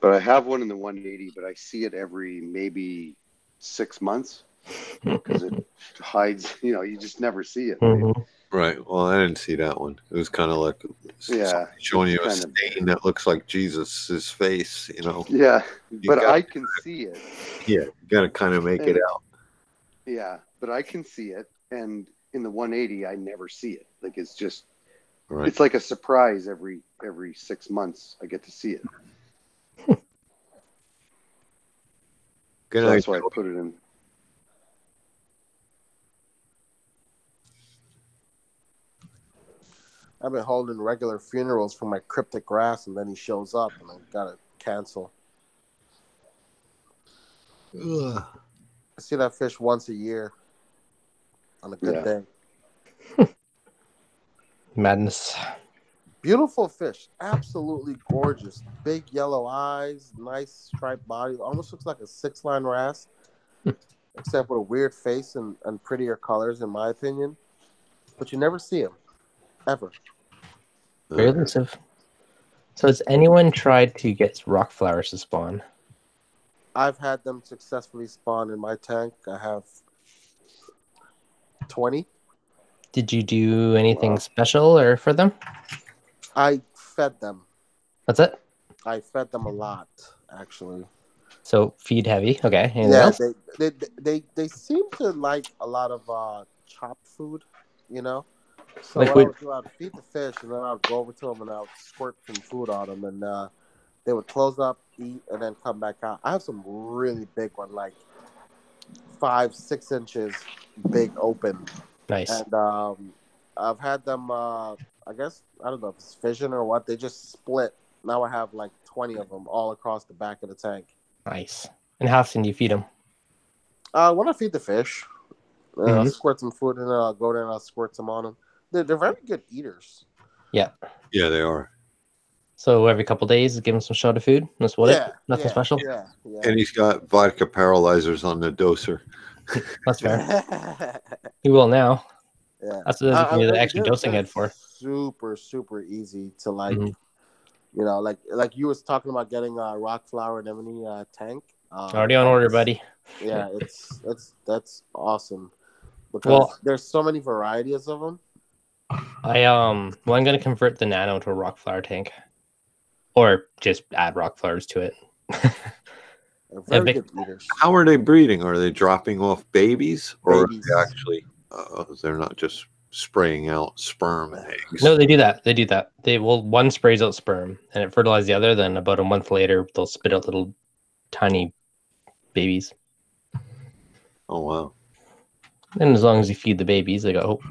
But I have one in the 180, but I see it every maybe 6 months because it hides, you just never see it. Right. Well, I didn't see that one. It was kind of like showing you a stain that looks like Jesus' face, Yeah, but I can see it. Yeah, you got to kind of make it out. Yeah, but I can see it, and in the 180, I never see it. Like it's just, it's like a surprise every 6 months. I get to see it. Good So night. that's why I put it in. I've been holding regular funerals for my cryptic grass, and then he shows up, and I gotta cancel. Ugh. I see that fish once a year on a good Yeah. day. Madness. Beautiful fish, absolutely gorgeous. Big yellow eyes, nice striped body. Almost looks like a 6-line wrasse, except with a weird face and prettier colors, in my opinion. But you never see him, ever. Very elusive. So has anyone tried to get rock flowers to spawn? I've had them successfully spawn in my tank. I have 20. Did you do anything special or for them? I fed them. That's it? I fed them a lot, actually. So feed heavy. Okay. Anything Yeah, else? they seem to like a lot of chopped food, you know. So Like what I what? would do, I'd feed the fish, and then I'd go over to them and I'd squirt some food on them, and they would close up, eat, and then come back out. I have some really big one, like 5-6 inches big open. Nice. And I've had them. I guess I don't know if it's fission or what. They just split. Now I have like 20 of them all across the back of the tank. Nice. And how often do you feed them? When I feed the fish, I'll squirt some food, and then I'll go there and I'll squirt some on them. They're very good eaters. Yeah. Yeah, they are. So every couple days, give him some shot of food. That's what it. Nothing special. Yeah. And he's got vodka paralyzers on the doser. That's fair. He will now. Yeah. That's what the extra they're dosing head for. Super easy to like. You know, like you was talking about getting a rock flower anemone tank. Already on order, buddy. Yeah, that's awesome because there's so many varieties of them. I'm gonna convert the nano to a rock flower tank, or just add rock flowers to it. They're very good eaters. How are they breeding? Are they dropping off babies, or Babies. are they actually they're not just spraying out sperm and eggs? No, they do that. One sprays out sperm and it fertilizes the other. Then about a month later, they'll spit out little tiny babies. Oh wow! And as long as you feed the babies, they go hope.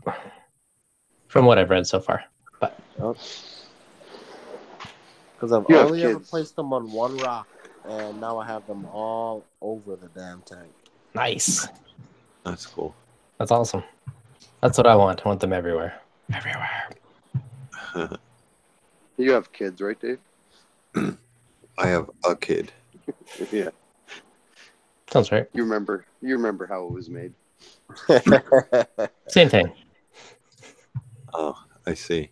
From what I've read so far, but because I've only ever placed them on one rock, and now I have them all over the damn tank. Nice. That's cool. That's awesome. That's what I want. I want them everywhere. Everywhere. You have kids, right, Dave? I have a kid. Yeah. Sounds right. You remember how it was made. Same thing. Oh, I see.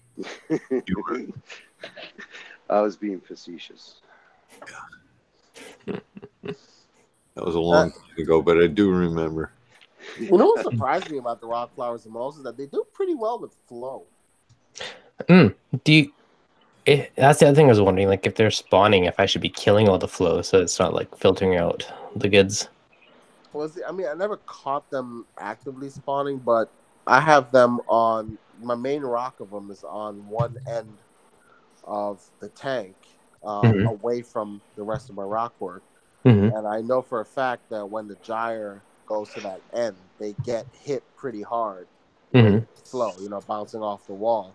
I was being facetious. That was a long time ago, but I do remember. You know what surprised me about the rock flowers the most is that they do pretty well with flow. That's the other thing I was wondering, like if they're spawning, if I should be killing all the flow so it's not like filtering out the goods. I never caught them actively spawning, but I have them on my main rock of them is on one end of the tank, away from the rest of my rock work. And I know for a fact that when the gyre goes to that end, they get hit pretty hard with flow, bouncing off the wall.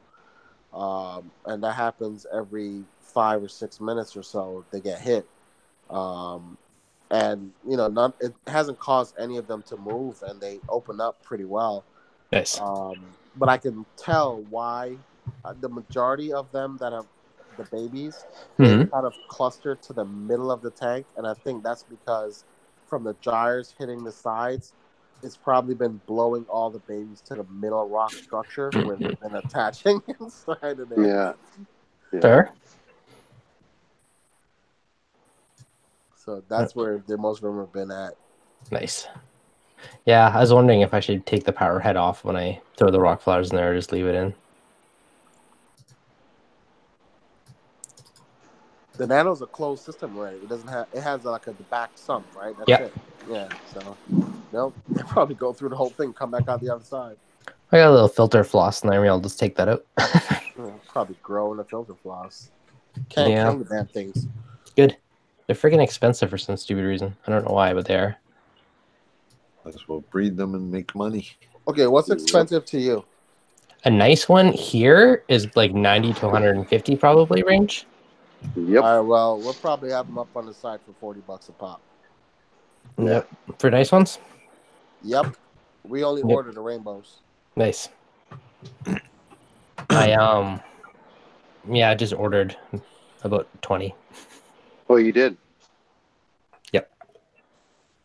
And that happens every 5 or 6 minutes or so. They get hit. And it hasn't caused any of them to move, and they open up pretty well. Nice. But I can tell why the majority of them that have the babies, they kind of cluster to the middle of the tank, and I think that's because from the gyres hitting the sides, it's probably been blowing all the babies to the middle rock structure where they've been attaching inside of there. Yeah. Fair. So that's where the most of them have been at. Nice. Yeah, I was wondering if I should take the power head off when I throw the rock flowers in there or just leave it in. The Nano's a closed system, right? It has like the back sump, right? That's it. Yeah. So they probably go through the whole thing, come back out the other side. I got a little filter floss in there. Maybe I'll just take that out. Probably grow in a filter floss. Can't kill the damn things. Good. They're freaking expensive for some stupid reason. I don't know why, but they are. Might as well breed them and make money. Okay, what's expensive to you? A nice one here is like 90 to 150 probably range. Yep. All right, well, we'll probably have them up on the side for $40 a pop. Yep. For nice ones? Yep. We only ordered the rainbows. Nice. I I just ordered about 20. Oh, you did? Yep.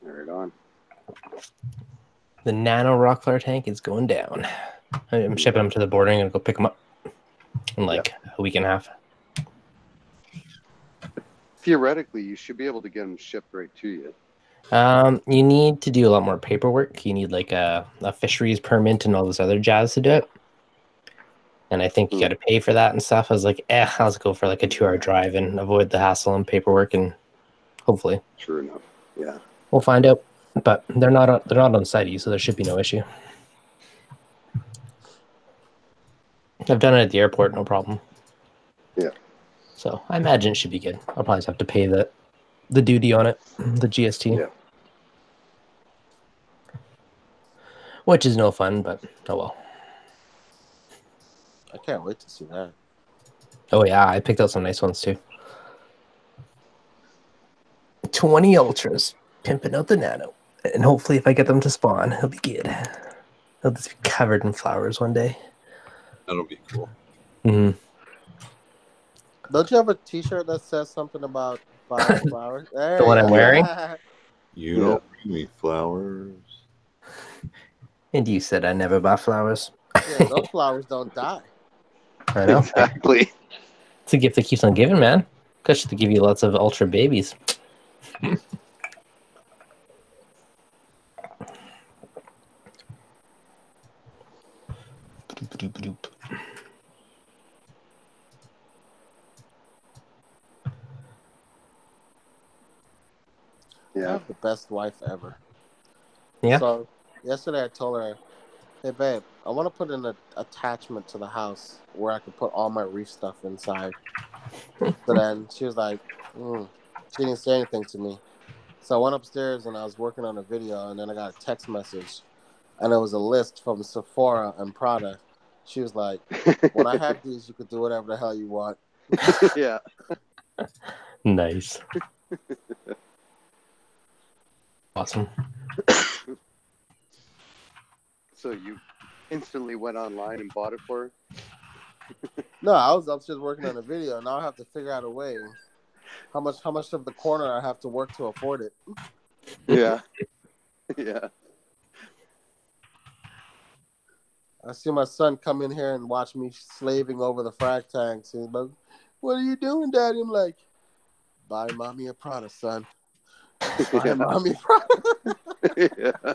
Right on. The nano rock flower tank is going down. I'm shipping them to the border. I'm gonna go pick them up in like a week and a half. Theoretically, you should be able to get them shipped right to you. You need to do a lot more paperwork. You need like a fisheries permit and all this other jazz to do it. And I think you got to pay for that and stuff. I was like, I'll just go for like a 2-hour drive and avoid the hassle and paperwork, and hopefully. True enough. Yeah. We'll find out. But they're not on site, so there should be no issue. I've done it at the airport, no problem. Yeah. So I imagine it should be good. I'll probably just have to pay the duty on it, the GST. Yeah. Which is no fun, but oh well. I can't wait to see that. Oh yeah, I picked out some nice ones too. 20 ultras, pimping out the nano, and hopefully, if I get them to spawn, it'll be good. They'll just be covered in flowers one day. That'll be cool. Mm-hmm. Don't you have a T-shirt that says something about flowers? The one I'm wearing? You don't bring me flowers. And you said I never buy flowers. Yeah, those flowers don't die. I know. Exactly. It's a gift that keeps on giving, man. Because to give you lots of ultra babies. I have the best wife ever. Yeah. So yesterday I told her, "Hey babe, I want to put an attachment to the house where I could put all my reef stuff inside." So then she was like, she didn't say anything to me. So I went upstairs and I was working on a video, and then I got a text message, and it was a list from Sephora and Prada. She was like, "When I have these, you could do whatever the hell you want." Yeah. Nice. Awesome. So you instantly went online and bought it for her? No, I was upstairs working on a video. Now I have to figure out a way. How much of the corner I have to work to afford it. Yeah. Yeah. I see my son come in here and watch me slaving over the frag tanks. He's like, "What are you doing, Daddy?" I'm like, "Buy mommy a Prada, son. Buy mommy a Prada." Yeah.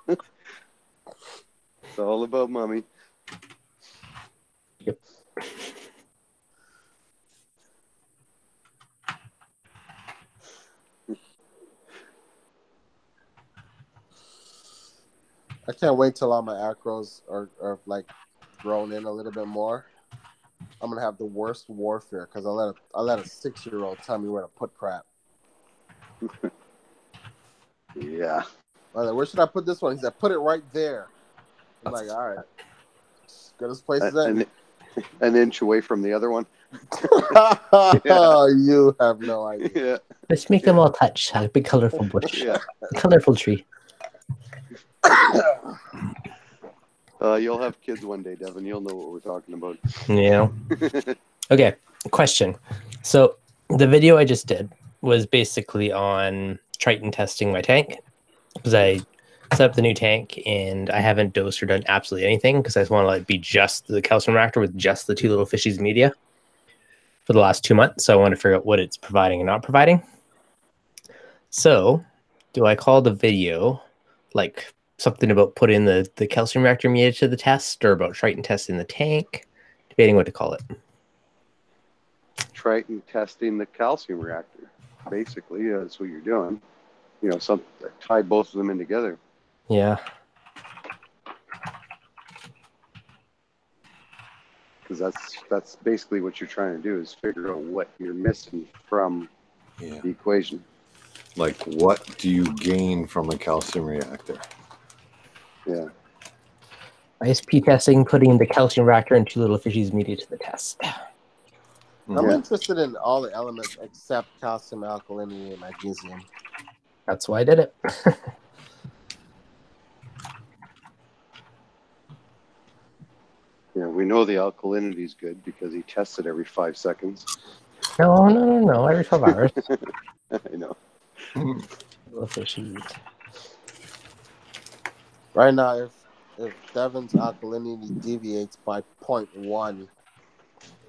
It's all about mommy. Yep. I can't wait till all my acros are like grown in a little bit more. I'm gonna have the worst warfare because I let a 6-year-old tell me where to put crap. Yeah. I'm like, "Where should I put this one?" He said, "Put it right there." I'm like, "All right, good as places in." An inch away from the other one. Yeah. You have no idea. Yeah. Let's make them all touch. A big colorful bush. Yeah. Colorful tree. You'll have kids one day, Devin. You'll know what we're talking about. Yeah. Okay. Question. So the video I just did was basically on Triton testing my tank, because I set up the new tank and I haven't dosed or done absolutely anything because I just want to let it be just the calcium reactor with just the 2 little fishies media for the last 2 months. So I want to figure out what it's providing and not providing. So do I call the video like something about putting the calcium reactor media to the test, or about Triton testing the tank? Debating what to call it. Triton testing the calcium reactor. Basically, that's what you're doing. You know, tie both of them in together. Yeah. Because that's basically what you're trying to do, is figure out what you're missing from the equation. Like, what do you gain from a calcium reactor? Yeah. ISP testing, putting the calcium reactor and 2 little fishies media to the test. I'm interested in all the elements except calcium, alkalinity, and magnesium. That's why I did it. Yeah, we know the alkalinity is good because he tests it every 5 seconds. No. Every 12 hours. I know. Right now, if Devon's alkalinity deviates by 0.1,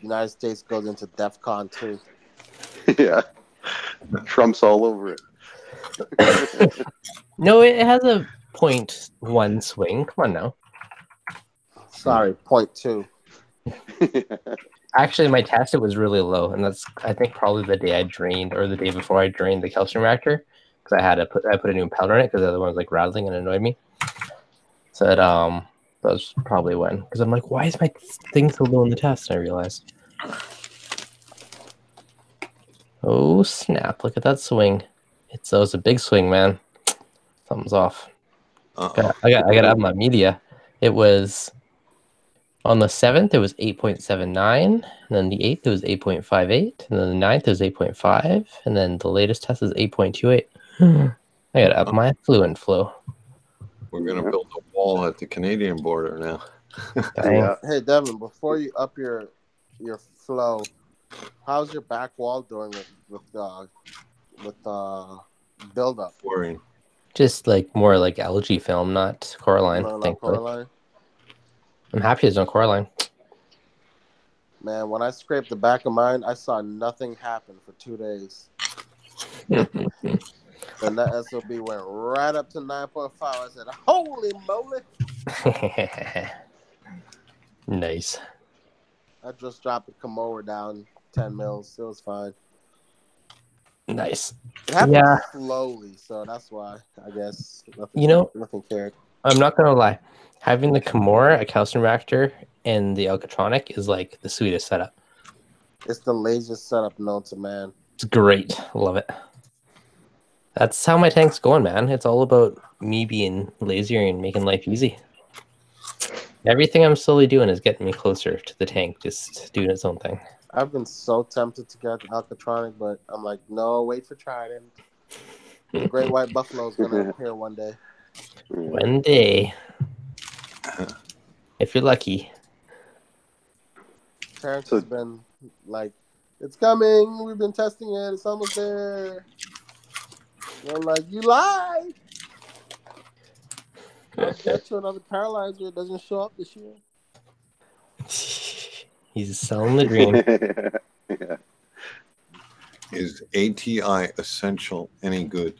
United States goes into DEFCON 2. Yeah. Trump's all over it. No, it has a 0.1 swing. Come on now. Sorry, 0.2. Actually, my test, it was really low, and that's, I think, probably the day I drained, or the day before I drained the calcium reactor, because I put a new impeller in it, because the other one was like rattling and annoyed me. So that was probably when, because I'm like, why is my thing so low in the test? And I realized, oh snap! Look at that swing. It's a big swing, man. Something's off. I got to have my media. It was on the 7th, it was 8.79, and then the 8th, it was 8.58, and then the 9th, it was 8.5, and then the latest test is 8.28. I got to up my fluent flow. We're going to build a wall at the Canadian border now. Yeah. Hey, Devin, before you up your flow, how's your back wall doing with buildup? Boring. Just like more like algae film, not coralline. No, not thankfully. coralline. I'm happy there's no coralline. Man, when I scraped the back of mine, I saw nothing happen for 2 days. Then that SOB went right up to 9.5. I said, holy moly. Nice. I just dropped the Kimura down 10 mils. It was fine. Nice. It happened Yeah. slowly, so that's why I guess nothing cared. I'm not going to lie. Having the Kimura, a calcium reactor, and the Alcatronic is like the sweetest setup. It's the laziest setup known to man. It's great. Love it. That's how my tank's going, man. It's all about me being lazier and making life easy. Everything I'm slowly doing is getting me closer to the tank, just doing its own thing. I've been so tempted to get the Alcatronic, but I'm like, no, wait for Trident. The Great White Buffalo is going to appear one day. One day. If you're lucky. Terrence has been like, it's coming. We've been testing it. It's almost there. And I'm like, you lied. I'll bet you another paralyzer doesn't show up this year. He's selling the dream. Yeah. Is ATI Essential any good?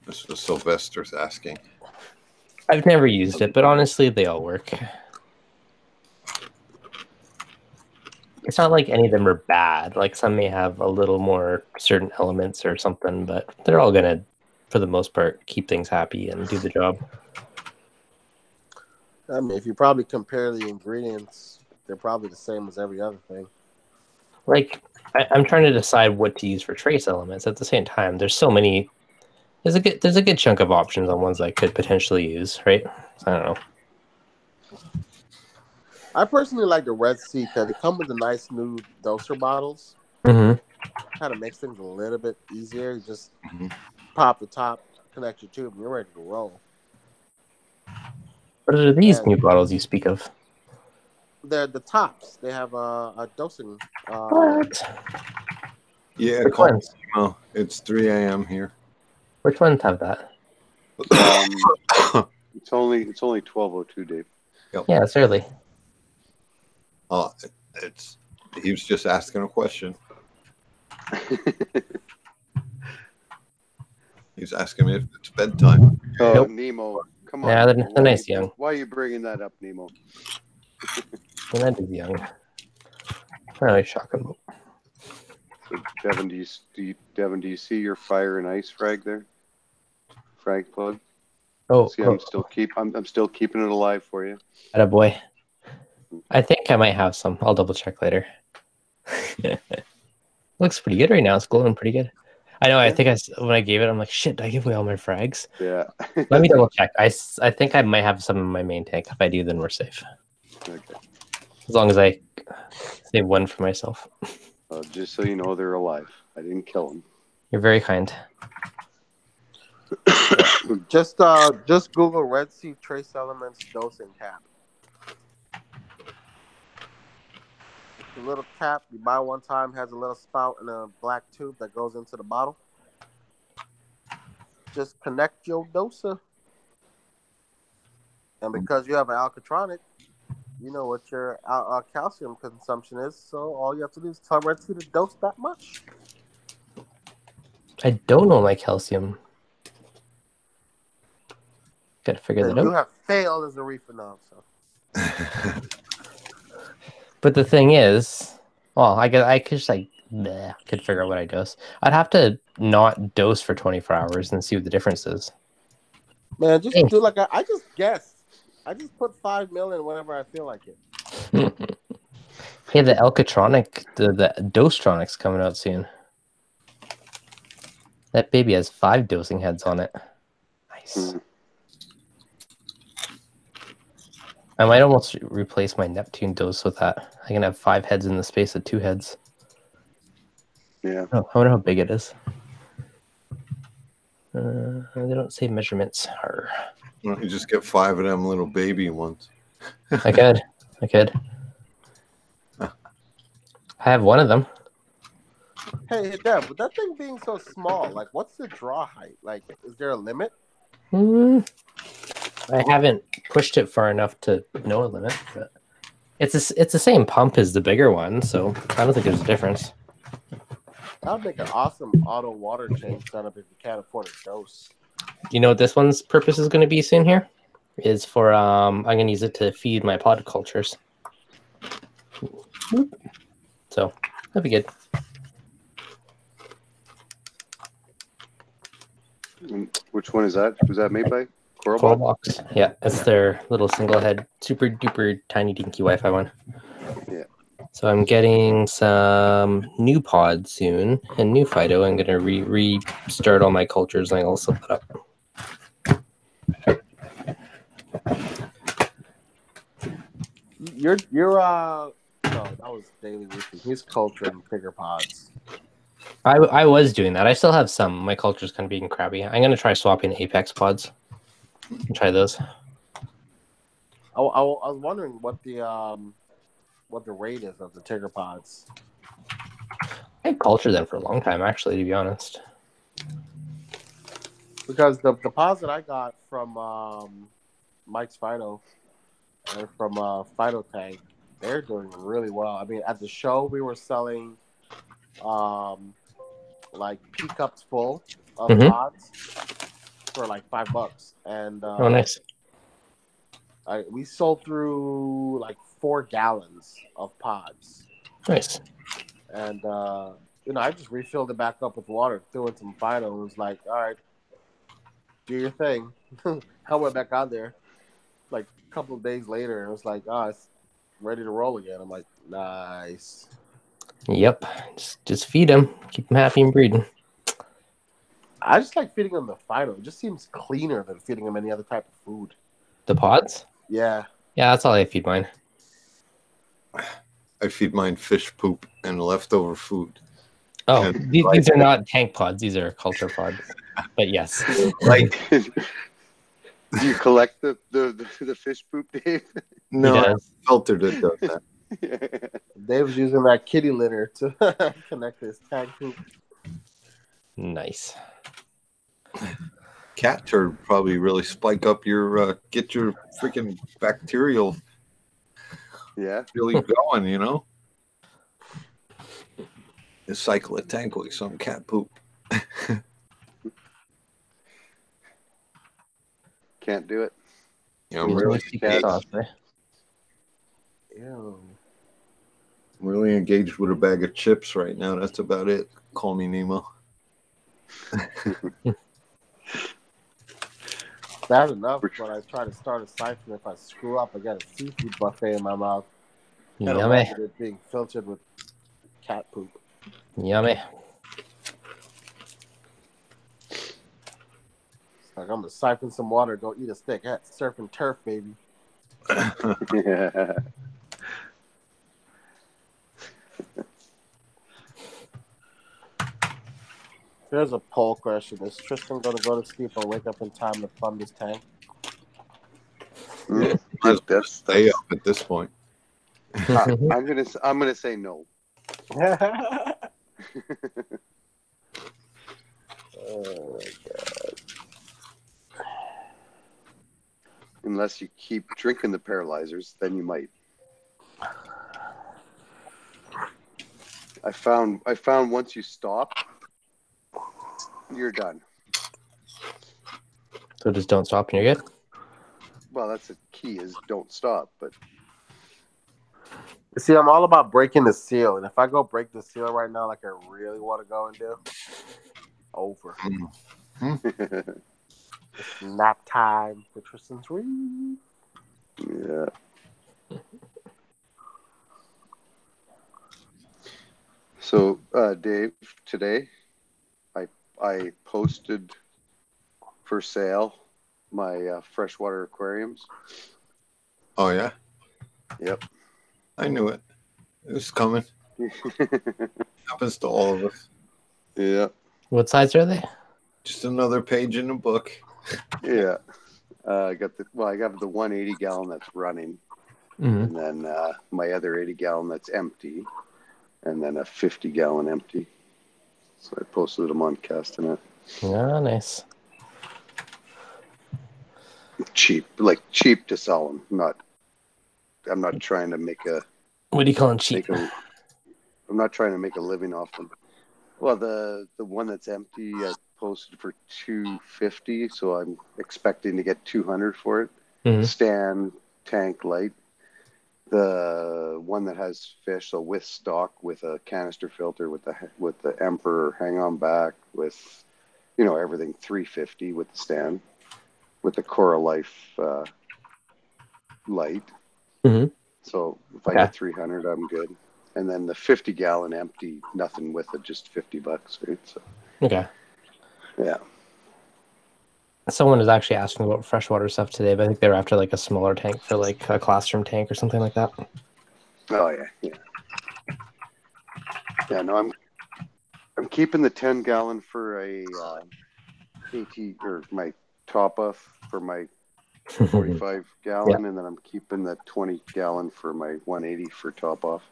This is Sylvester's asking. I've never used it, but honestly, they all work. It's not like any of them are bad. Like some may have a little more certain elements or something, but they're all going to, for the most part, keep things happy and do the job. I mean, if you probably compare the ingredients, they're probably the same as every other thing. Like, I'm trying to decide what to use for trace elements. At the same time, there's so many. There's a good chunk of options on ones I could potentially use, right? So, I don't know. I personally like the Red Sea because they come with the nice new doser bottles. Mm-hmm. Kind of makes things a little bit easier. You just pop the top, connect your tube, and you're ready to roll. What are these new bottles you speak of? They're the tops. They have a dosing. What? Yeah, Which call ones? email. It's 3 a.m. here. Which ones have that? It's only 12:02, Dave. Yep. Yeah, it's early. He was just asking a question. He's asking me if it's bedtime. Oh, Nope. Nemo, come on. Yeah, they're nice young. Why are you bringing that up, Nemo? That is young. Oh, shocking. Devin, do you see your fire and ice frag there? Frag plug. Oh, see, I'm still keeping it alive for you. Attaboy. I think I might have some. I'll double check later. Looks pretty good right now. It's glowing pretty good. I know. I think when I gave it, I'm like, shit, did I give away all my frags? Yeah. Let me double check. I think I might have some in my main tank. If I do, then we're safe. Okay. As long as I save one for myself. Just so you know, they're alive. I didn't kill them. You're very kind. Just Google Red Sea trace elements dosing cap. The little cap you buy one time has a little spout and a black tube that goes into the bottle. Just connect your doser, and because you have an alkatronic, you know what your calcium consumption is. So all you have to do is tell Red Sea to dose that much. I don't know my calcium. Got to figure that You out. have failed as a reefer now. So. But the thing is, well, I could just like could figure out what I dose. I'd have to not dose for 24 hours and see what the difference is. Man, just do like I just guess. I just put 5 million whenever I feel like it. Hey, the Alcatronic, the Dosetronic's coming out soon. That baby has 5 dosing heads on it. Nice. I might almost replace my Neptune dose with that. I can have 5 heads in the space of 2 heads. Yeah. Oh, I wonder how big it is. They don't say measurements. Arr. Why don't you just get 5 of them little baby ones? I could. I have one of them. Hey, Deb, with that thing being so small, like, what's the draw height? Like, is there a limit? I haven't pushed it far enough to know a limit, but it's the same pump as the bigger one, so I don't think there's a difference. That would make an awesome auto water change setup if you can't afford a dose. You know what this one's purpose is going to be soon here? Is for, I'm going to use it to feed my pod cultures. So, that'd be good. Which one is that? Was that made by Coral Box? Yeah, it's their little single head, super duper tiny dinky Wi-Fi one. Yeah. So I'm getting some new pods soon and new Fido. I'm gonna restart all my cultures and I'll set that up. You're no, that was Daily Roofing. He's culturing bigger pods. I was doing that. I still have some. My culture's kind of being crabby. I'm gonna try swapping Apex pods. Try those. I was wondering what the rate is of the Tigger pods. I cultured them for a long time, actually, to be honest. Because the pods that I got from Mike's Fido and from Fido Tank, they're doing really well. I mean, at the show we were selling like P-cups full of pods for like $5, and oh, nice. We sold through like 4 gallons of pods. Nice. And I just refilled it back up with water, threw in some Fido, and was like, all right, do your thing. I went back out there like a couple of days later, and it was like, it's ready to roll again. I'm like, nice. Yep. Just feed them. Keep them happy and breeding. I just like feeding them the Fido. It just seems cleaner than feeding them any other type of food. The pods? Yeah. Yeah, that's all I feed mine. I feed mine fish poop and leftover food. Oh, And these are not tank pods. These are culture pods. But yes. Like, do you collect the fish poop, Dave? No, filter that does that. Dave was using that kitty litter to connect his tag poop. Nice. Cat turd probably really spike up your get your freaking bacterial really going, you know. You cycle a tank with some cat poop. Can't do it. Yeah, I'm really I'm really engaged with a bag of chips right now. That's about it. Call me Nemo. Bad enough, but I try to start a siphon. If I screw up, I got a seafood buffet in my mouth. Can't Yummy. imagine it being filtered with cat poop. Yummy. It's like I'm gonna siphon some water, go eat a steak. Surf and turf, baby. Yeah. Here's a poll question: is Tristan going to go to sleep or wake up in time to plumb this tank? Yeah, might as well stay up at this point. I'm gonna say no. Oh my god! Unless you keep drinking the paralyzers, then you might. I found once you stop, you're done. So just don't stop and you're good. Well, that's the key: is don't stop. But See, I'm all about breaking the seal, and if I go break the seal right now, like I really want to go and do, over. It's nap time for Tristan's Reef. Yeah. So, Dave, today I posted for sale my freshwater aquariums. Oh yeah. Yep. I knew it. It was coming. Happens to all of us. Yeah. What size are they? Just another page in the book. Yeah. I got the 180 gallon that's running, and then my other 80 gallon that's empty, and then a 50 gallon empty. So I posted them on Castanet. Ah, nice. Cheap to sell them. I'm not trying to make a. What do you call them? Cheap. I'm not trying to make a living off them. Well, the one that's empty, I posted for $250, so I'm expecting to get $200 for it. Stand, tank, light. The one that has fish, so with stock, with a canister filter, with the Emperor hang on back, with everything, $350 with the stand, with the Coral Life light. So if I get $300, I'm good. And then the 50 gallon empty, nothing with it, just $50, right? So Okay. yeah. Someone was actually asking about freshwater stuff today, but I think they were after like a smaller tank for like a classroom tank or something like that. Oh yeah. No, I'm keeping the 10 gallon for a AT or my top off for my 45 gallon, and then I'm keeping the 20 gallon for my 180 for top off.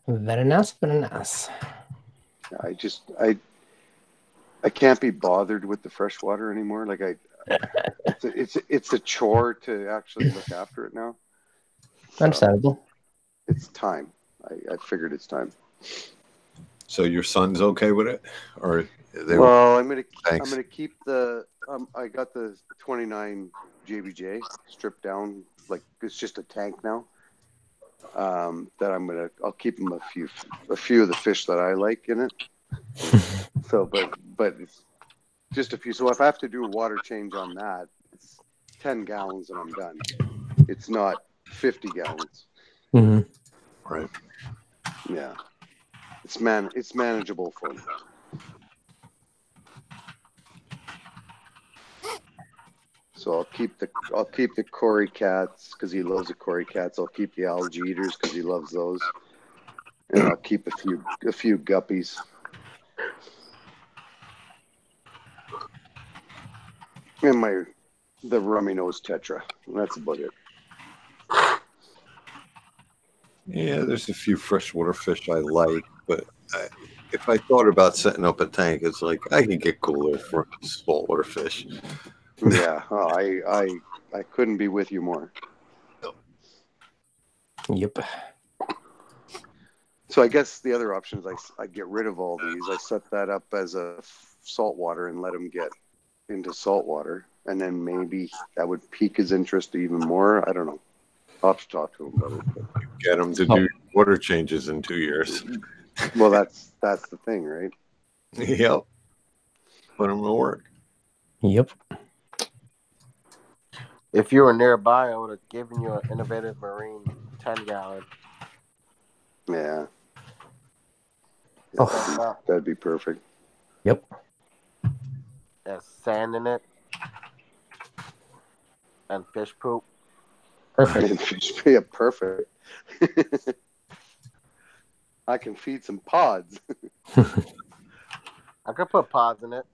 Very nice. I can't be bothered with the fresh water anymore. Like it's a chore to actually look after it now. Understandable. It's time. I figured it's time. So your son's okay with it, or well, I'm gonna keep the. I got the 29 JBJ stripped down. Like it's just a tank now. That I'll keep him a few of the fish that I like in it. So, but it's just a few. So if I have to do a water change on that, it's 10 gallons and I'm done. It's not 50 gallons. Right. Yeah. It's manageable for me. So I'll keep the Cory cats because he loves the Cory cats. I'll keep the algae eaters because he loves those, and I'll keep a few guppies. And the rummy nose tetra. That's about it. Yeah, there's a few freshwater fish I like, but if I thought about setting up a tank, it's like I can get cooler for saltwater fish. Yeah, I couldn't be with you more. Yep. So I guess the other option is I get rid of all these. I set that up as a saltwater and let him get into saltwater, and then maybe that would pique his interest even more. I don't know. I'll have to talk to him about it. But. Get him to do water changes in 2 years. Well, that's the thing, right? Yep. Put him to work. Yep. If you were nearby, I would have given you an innovative marine 10 gallon. Yeah. Oh. That'd be perfect. Yep. There's sand in it. And fish poop. Perfect. Yeah, perfect. I can feed some pods. I could put pods in it.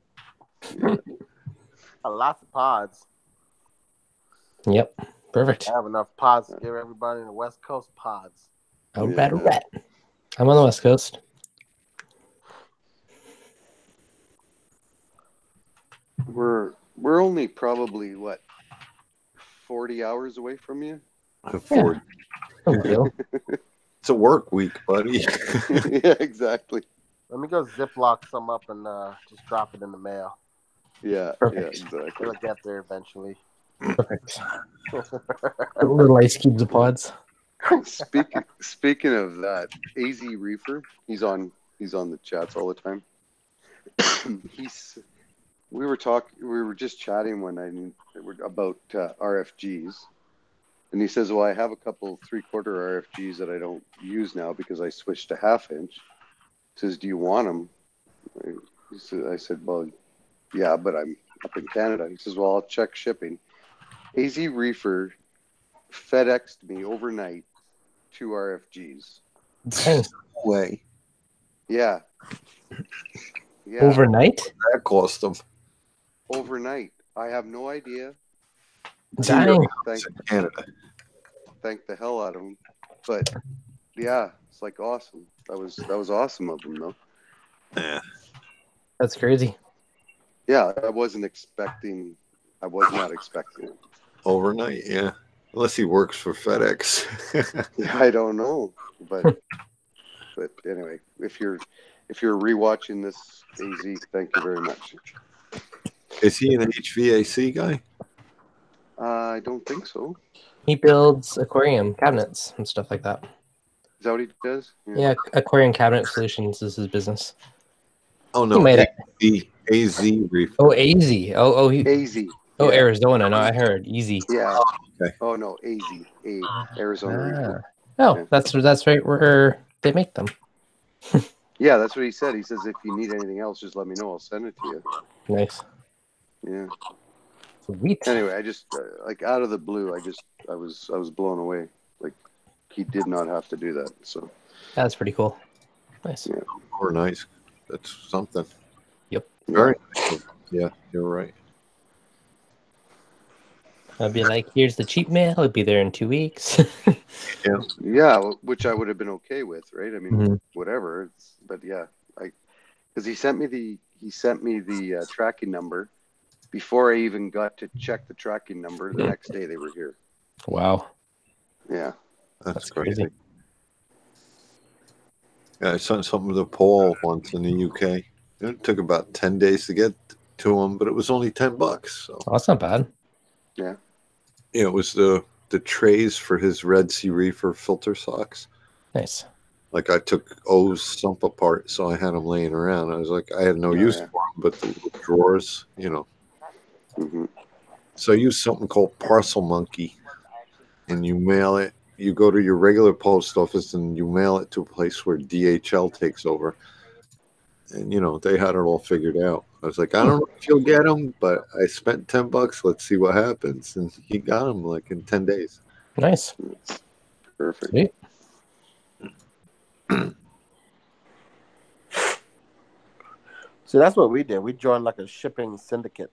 Lots of pods. Yep. Perfect. I have enough pods to give everybody in the West Coast pods. All right, all right. I'm on the West Coast. We're only probably what 40 hours away from you. 40. It's a work week, buddy. Yeah, exactly. Let me go Ziploc some up and just drop it in the mail. Yeah, Perfect. yeah, exactly. It'll get there eventually. Perfect. Little ice cubes of pods. Speaking of that, AZ Reefer, he's on the chats all the time. We were just chatting one night about RFGs, and he says, "Well, I have a couple 3/4 RFGs that I don't use now because I switched to 1/2 inch." He says, "Do you want them?" I said, "Well, yeah, but I'm up in Canada." He says, "Well, I'll check shipping." AZ Reefer FedExed me overnight 2 RFGs. Dang. Way. Yeah. Yeah. Overnight? That cost them. Overnight. I have no idea. Dang. Thank the hell out of him. But yeah, it's like awesome. That was awesome of him though. Yeah. That's crazy. Yeah, I was not expecting it. Overnight, yeah. Unless he works for FedEx. I don't know. But anyway, if you're rewatching this, AZ, thank you very much. Is he an HVAC guy? I don't think so. He builds aquarium cabinets and stuff like that. Is that what he does? Yeah, aquarium cabinet solutions is his business. Oh no, AZ Reef. Oh, AZ. AZ. Oh, Yeah. Arizona. No, I heard easy. Yeah. Okay. Oh no, AZ. Arizona Reefer. Oh, Yeah. that's right where they make them. Yeah, that's what he said. He says if you need anything else, just let me know. I'll send it to you. Nice. Yeah. Sweet. Anyway, I just like out of the blue, I was blown away. Like he did not have to do that. So that's pretty cool. Nice. Yeah. Or nice. That's something. Yep. Very nice. Yeah, you're right. I'd be like, here's the cheap mail. It'll be there in 2 weeks. Yeah, which I would have been okay with, right? I mean, whatever. But yeah, because he sent me the tracking number before I even got to check the tracking number. The next day they were here. Wow. Yeah, that's crazy. Yeah, I sent something to Paul once in the UK. It took about 10 days to get to him, but it was only $10. So that's not bad. Yeah. Yeah, it was the trays for his Red Sea Reefer filter socks. Nice. Like I took O's sump apart, so I had them laying around. I was like, I had no use for them, but the little drawers, you know. Mm-hmm. So I use something called Parcel Monkey, and you mail it. You go to your regular post office and you mail it to a place where DHL takes over. And, you know, they had it all figured out. I was like, I don't know if you'll get them, but I spent $10. Let's see what happens. And he got them like in 10 days. Nice. Perfect. Sweet. So that's what we did. We joined like a shipping syndicate.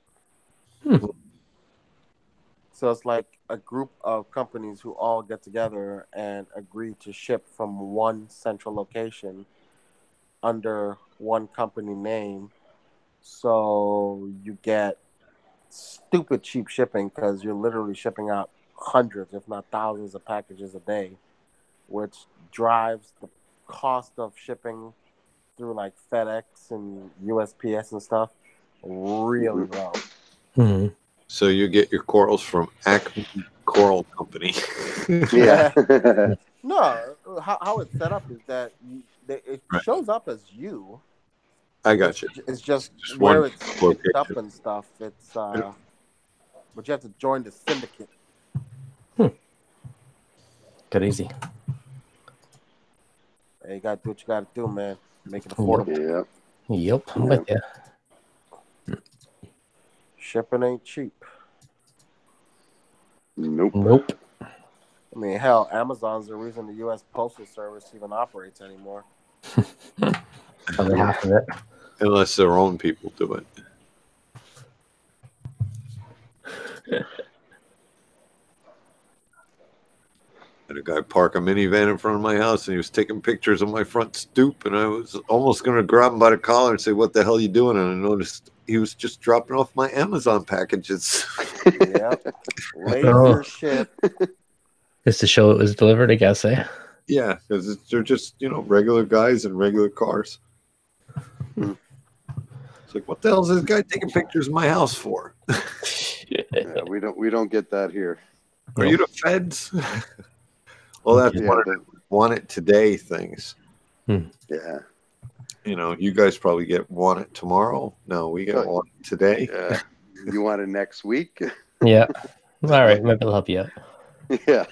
So it's like a group of companies who all get together and agree to ship from one central location under one company name. So you get stupid cheap shipping because you're literally shipping out hundreds, if not thousands of packages a day, which drives the cost of shipping through like FedEx and USPS and stuff really low. Mm-hmm. So you get your corals from Acme Coral Company. Yeah. No, how it's set up is that it shows up as you. I got you. It's just one where it's picked up and stuff. It's but you have to join the syndicate. Good easy. Hey, you gotta do what you gotta do, man. Make it affordable. Yeah. Yep. I'm with you. Shipping ain't cheap. Nope. I mean, hell, Amazon's the reason the U.S. Postal Service even operates anymore. Probably half of it. Unless their own people do it. Had a guy park a minivan in front of my house, and he was taking pictures of my front stoop, and I was almost going to grab him by the collar and say, "What the hell are you doing?" And I noticed he was just dropping off my Amazon packages. Yep. Laser ship. Just to show it was delivered, I guess, eh? Yeah, because they're just, regular guys in regular cars. It's like, what the hell is this guy taking pictures of my house for? Yeah, we don't get that here. Are you the feds? Well, that's Yeah, one of the want it today things. Yeah. You guys probably get want it tomorrow. No, we get want it today. Yeah. You want it next week? Yeah. All right, maybe I'll help you out. Yeah.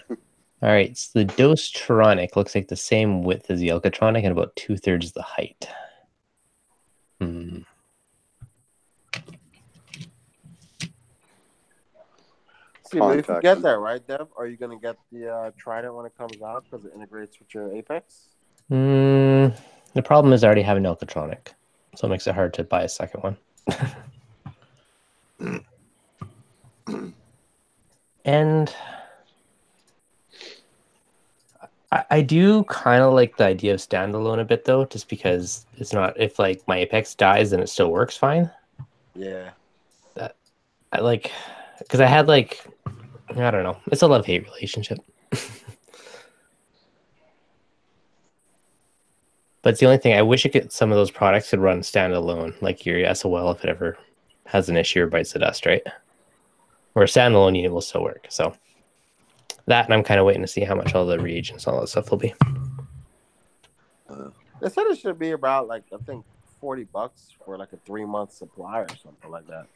All right, so the Dostronic looks like the same width as the Alcatronic and about 2/3 the height. See, but if you get that, right, Dev, are you going to get the Trident when it comes out because it integrates with your Apex? The problem is I already have an Alcatronic, so it makes it hard to buy a second one. And I do kind of like the idea of standalone a bit, though, just because it's not, if like my Apex dies, then it still works fine. Yeah. I like, because I had like, I don't know, it's a love-hate relationship. But it's the only thing, I wish some of those products could run standalone, like your SOL if it ever has an issue or bites the dust, right? Or a standalone unit will still work. So that, and I'm kind of waiting to see how much all the reagents and all that stuff will be. They said it should be about, like, I think $40 for like a 3-month supply or something like that.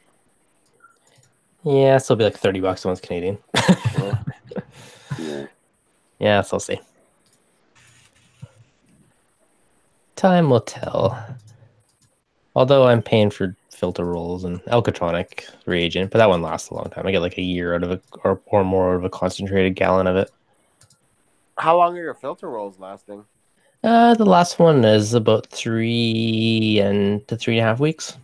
Yeah, so it'll be like $30 once Canadian. Yeah. Yeah, so we'll see. Time will tell. Although I'm paying for filter rolls and Alcatronic reagent, but that one lasts a long time. I get like a year out of it, or more out of a concentrated gallon of it. How long are your filter rolls lasting? The last one is about 3 to 3.5 weeks.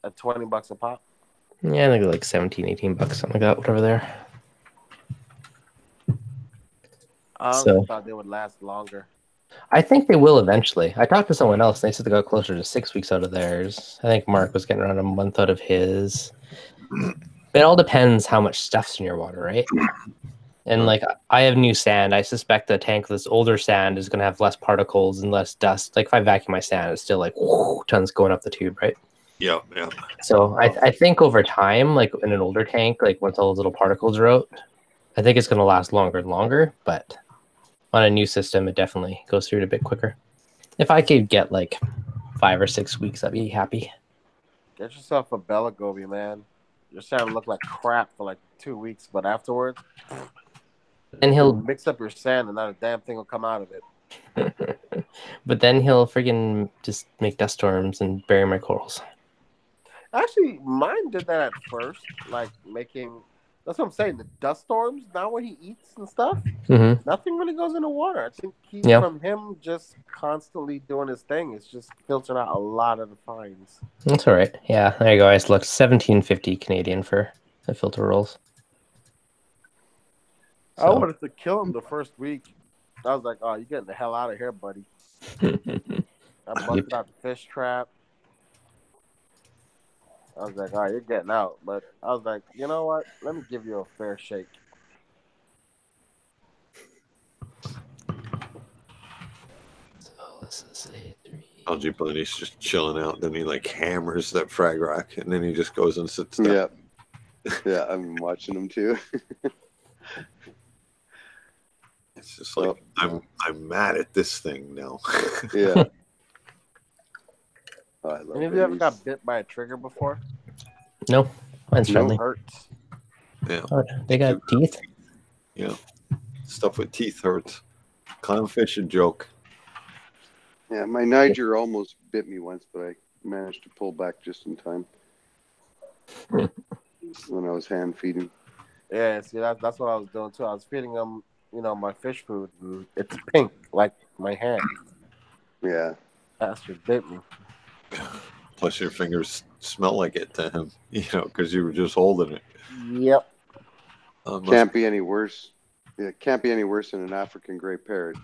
At $20 a pop? Yeah, I think like $17, $18, something like that, whatever there. I honestly thought they would last longer. I think they will eventually. I talked to someone else, and they said they got closer to 6 weeks out of theirs. I think Mark was getting around a month out of his. It all depends how much stuff's in your water, right? And like, I have new sand. I suspect the tank with this older sand is going to have less particles and less dust. Like, if I vacuum my sand, it's still like tons going up the tube, right? Yeah. So I think over time, like in an older tank, like once all those little particles are out, I think it's going to last longer and longer. But on a new system, it definitely goes through it a bit quicker. If I could get like 5 or 6 weeks, I'd be happy. Get yourself a Bella Goby, man. Your sand will look like crap for like 2 weeks, but afterwards, and he'll mix up your sand and not a damn thing will come out of it. But then he'll friggin' just make dust storms and bury my corals. Actually, mine did that at first, like making. That's what I'm saying. The dust storms. Now when he eats and stuff, nothing really goes in the water. I think from him just constantly doing his thing, it's just filtering out a lot of the fines. That's all right. Yeah, there you go. I just looked $17.50 Canadian for the filter rolls. So. I wanted to kill him the first week. I was like, "Oh, you're getting the hell out of here, buddy." I busted out the fish trap. I was like, "All right, you're getting out." But I was like, "You know what? Let me give you a fair shake." So this is Algae Bunny's just chilling out. Then he like hammers that frag rack, and then he just goes and sits down. Yeah. Yeah, I'm watching him too. It's just like I'm mad at this thing now. Yeah. Oh, I love Any of you ever got bit by a trigger before? No, mine's friendly. Hurts. Yeah. Oh, they got teeth. Yeah. Stuff with teeth hurts. Clownfish a joke. Yeah, my Niger almost bit me once, but I managed to pull back just in time when I was hand feeding. Yeah, see, that's what I was doing too. I was feeding him my fish food, and it's pink like my hand. Yeah. Bastard bit me. Plus, your fingers smell like it to him, because you were just holding it. Yep. Can't be any worse. Yeah, can't be any worse than an African gray parrot.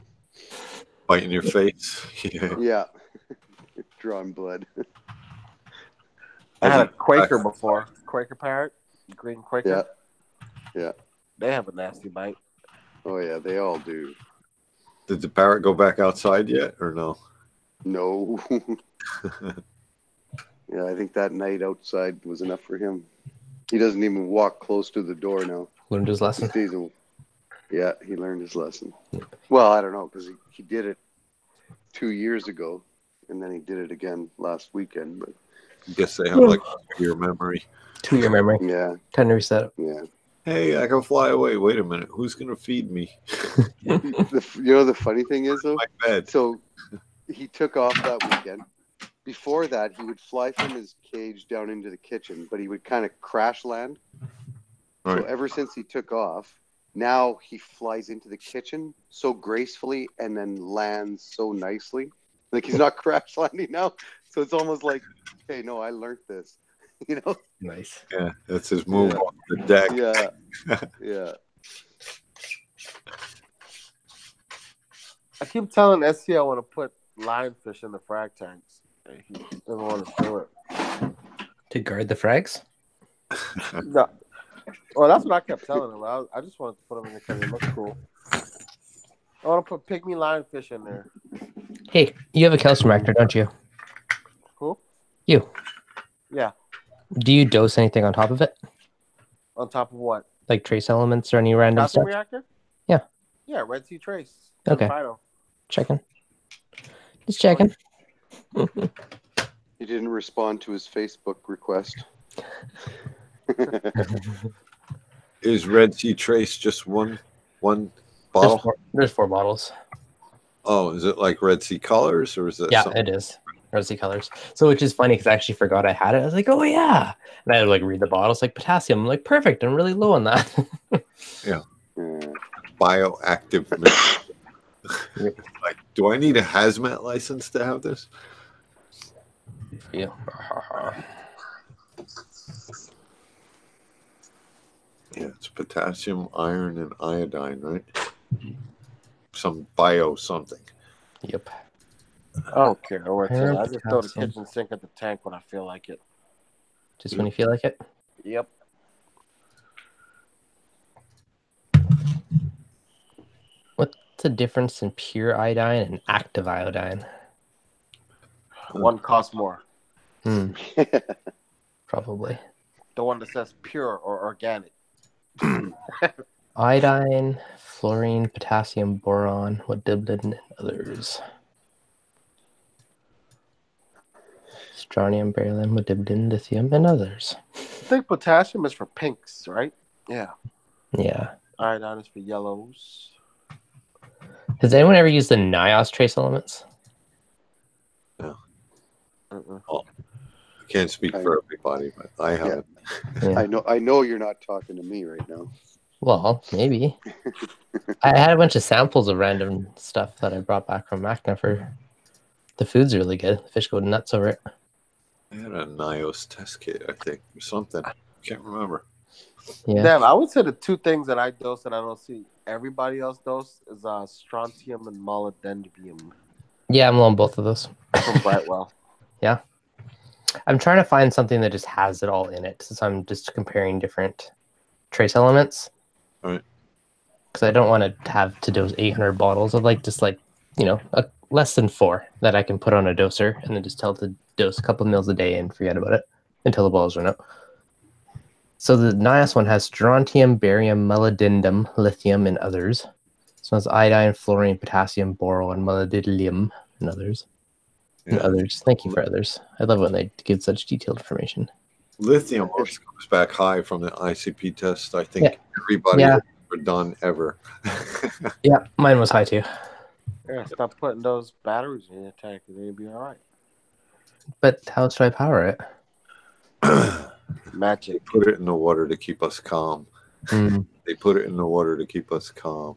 Biting your face. Yeah. Drawing blood. I had a Quaker before. Quaker parrot. Green Quaker. Yeah. They have a nasty bite. Oh, yeah, they all do. Did the parrot go back outside yet, or no? No. Yeah, I think that night outside was enough for him. He doesn't even walk close to the door now. Learned his lesson. Yeah, he learned his lesson. Well, I don't know, because he did it 2 years ago, and then he did it again last weekend. But I guess they have like a 2-year memory. 2-year memory. Yeah. Time to reset it. Yeah. Hey, I can fly away. Wait a minute. Who's going to feed me? The funny thing is, though, My bed. So he took off that weekend. Before that, he would fly from his cage down into the kitchen, but he would kind of crash land. Right. So ever since he took off, now he flies into the kitchen so gracefully and then lands so nicely. Like he's not crash landing now. So it's almost like, hey, no, I learned this. Nice. Yeah, that's his move off the deck. Yeah. Yeah. I keep telling SC I want to put lionfish in the frag tanks. He doesn't want to do it. To guard the frags? No. Well, that's what I kept telling him. I just wanted to put them in there because they look cool. I want to put pygmy lionfish in there. Hey, you have a calcium reactor, don't you? Who? You. Yeah. Do you dose anything on top of it? On top of what? Like trace elements or any random Calcium stuff? reactor? Yeah. Yeah, Red Sea Trace. Okay. Phyto. Checking. Just checking. He didn't respond to his Facebook request. Is Red Sea Trace just one bottle? There's 4 bottles. Oh, is it like Red Sea Colors, or is it? Yeah, something? it is. Red Sea Colors. So, which is funny because I actually forgot I had it. I was like, oh, yeah. And I would read the bottle. It's like potassium. I'm like, perfect. I'm really low on that. Yeah. Bioactive. Like, do I need a hazmat license to have this? Yeah. Yeah, it's potassium, iron, and iodine, right? Some bio something. Yep. I don't care where it's at. I just throw the Potassium. kitchen sink at the tank when I feel like it. Just when you feel like it? Yep. What's the difference in pure iodine and active iodine? One costs more. Probably. The one that says pure or organic. Iodine, fluorine, potassium, boron, molybdenum, and others. Strontium, beryllium, molybdenum, lithium, and others. I think potassium is for pinks, right? Yeah. Yeah. Iodine is for yellows. Has anyone ever used the NIOS trace elements? No. Oh, I can't speak for everybody, but I haven't. Yeah. I know you're not talking to me right now. Well, maybe. I had a bunch of samples of random stuff that I brought back from Macna for. The food's really good. The fish go nuts over it. I had a NIOS test kit, I think, or something. Can't remember. Yeah. Damn, I would say the 2 things that I dose that I don't see everybody else dose is strontium and molybdenum Yeah, I'm on both of those. from Brightwell. Yeah. I'm trying to find something that just has it all in it, since I'm just comparing different trace elements. All right. Because I don't want to have to dose 800 bottles of less than 4 that I can put on a doser and then just tell it to dose a couple mils a day and forget about it until the bottles run out. So the NIOS one has strontium, barium, molybdenum, lithium, and others. So it's iodine, fluorine, potassium, boron, molybdenum, and others. And others. Thank you for others. I love when they give such detailed information. Lithium always comes back high from the ICP test. I think everybody Yeah. has ever done ever. Yeah, mine was high too. Yeah, stop putting those batteries in your tank and you'll be all right. But how should I power it? Magic. Put it in the water to keep us calm. They put it in the water to keep us calm.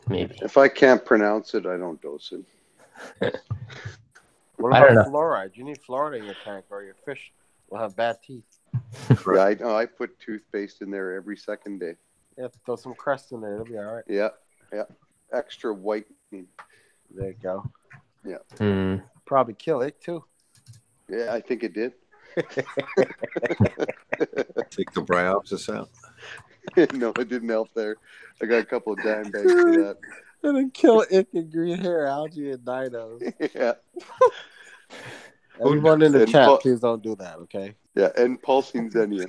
Maybe. If I can't pronounce it, I don't dose it. What I about don't know. fluoride? You need fluoride in your tank, or your fish will have bad teeth. Yeah, I know. I put toothpaste in there every second day. Yeah, throw some crest in there. It'll be all right. Yeah, yeah. Extra whitening. There you go. Yeah. Probably kill it too. Yeah, I think it did. Take the biopsis out. No, it didn't help there. I got a couple of dime bags for that. And then kill ick and green hair, algae, and dinos. Yeah. Everyone in the And chat, please don't do that, okay? Yeah, and pulsing xenia.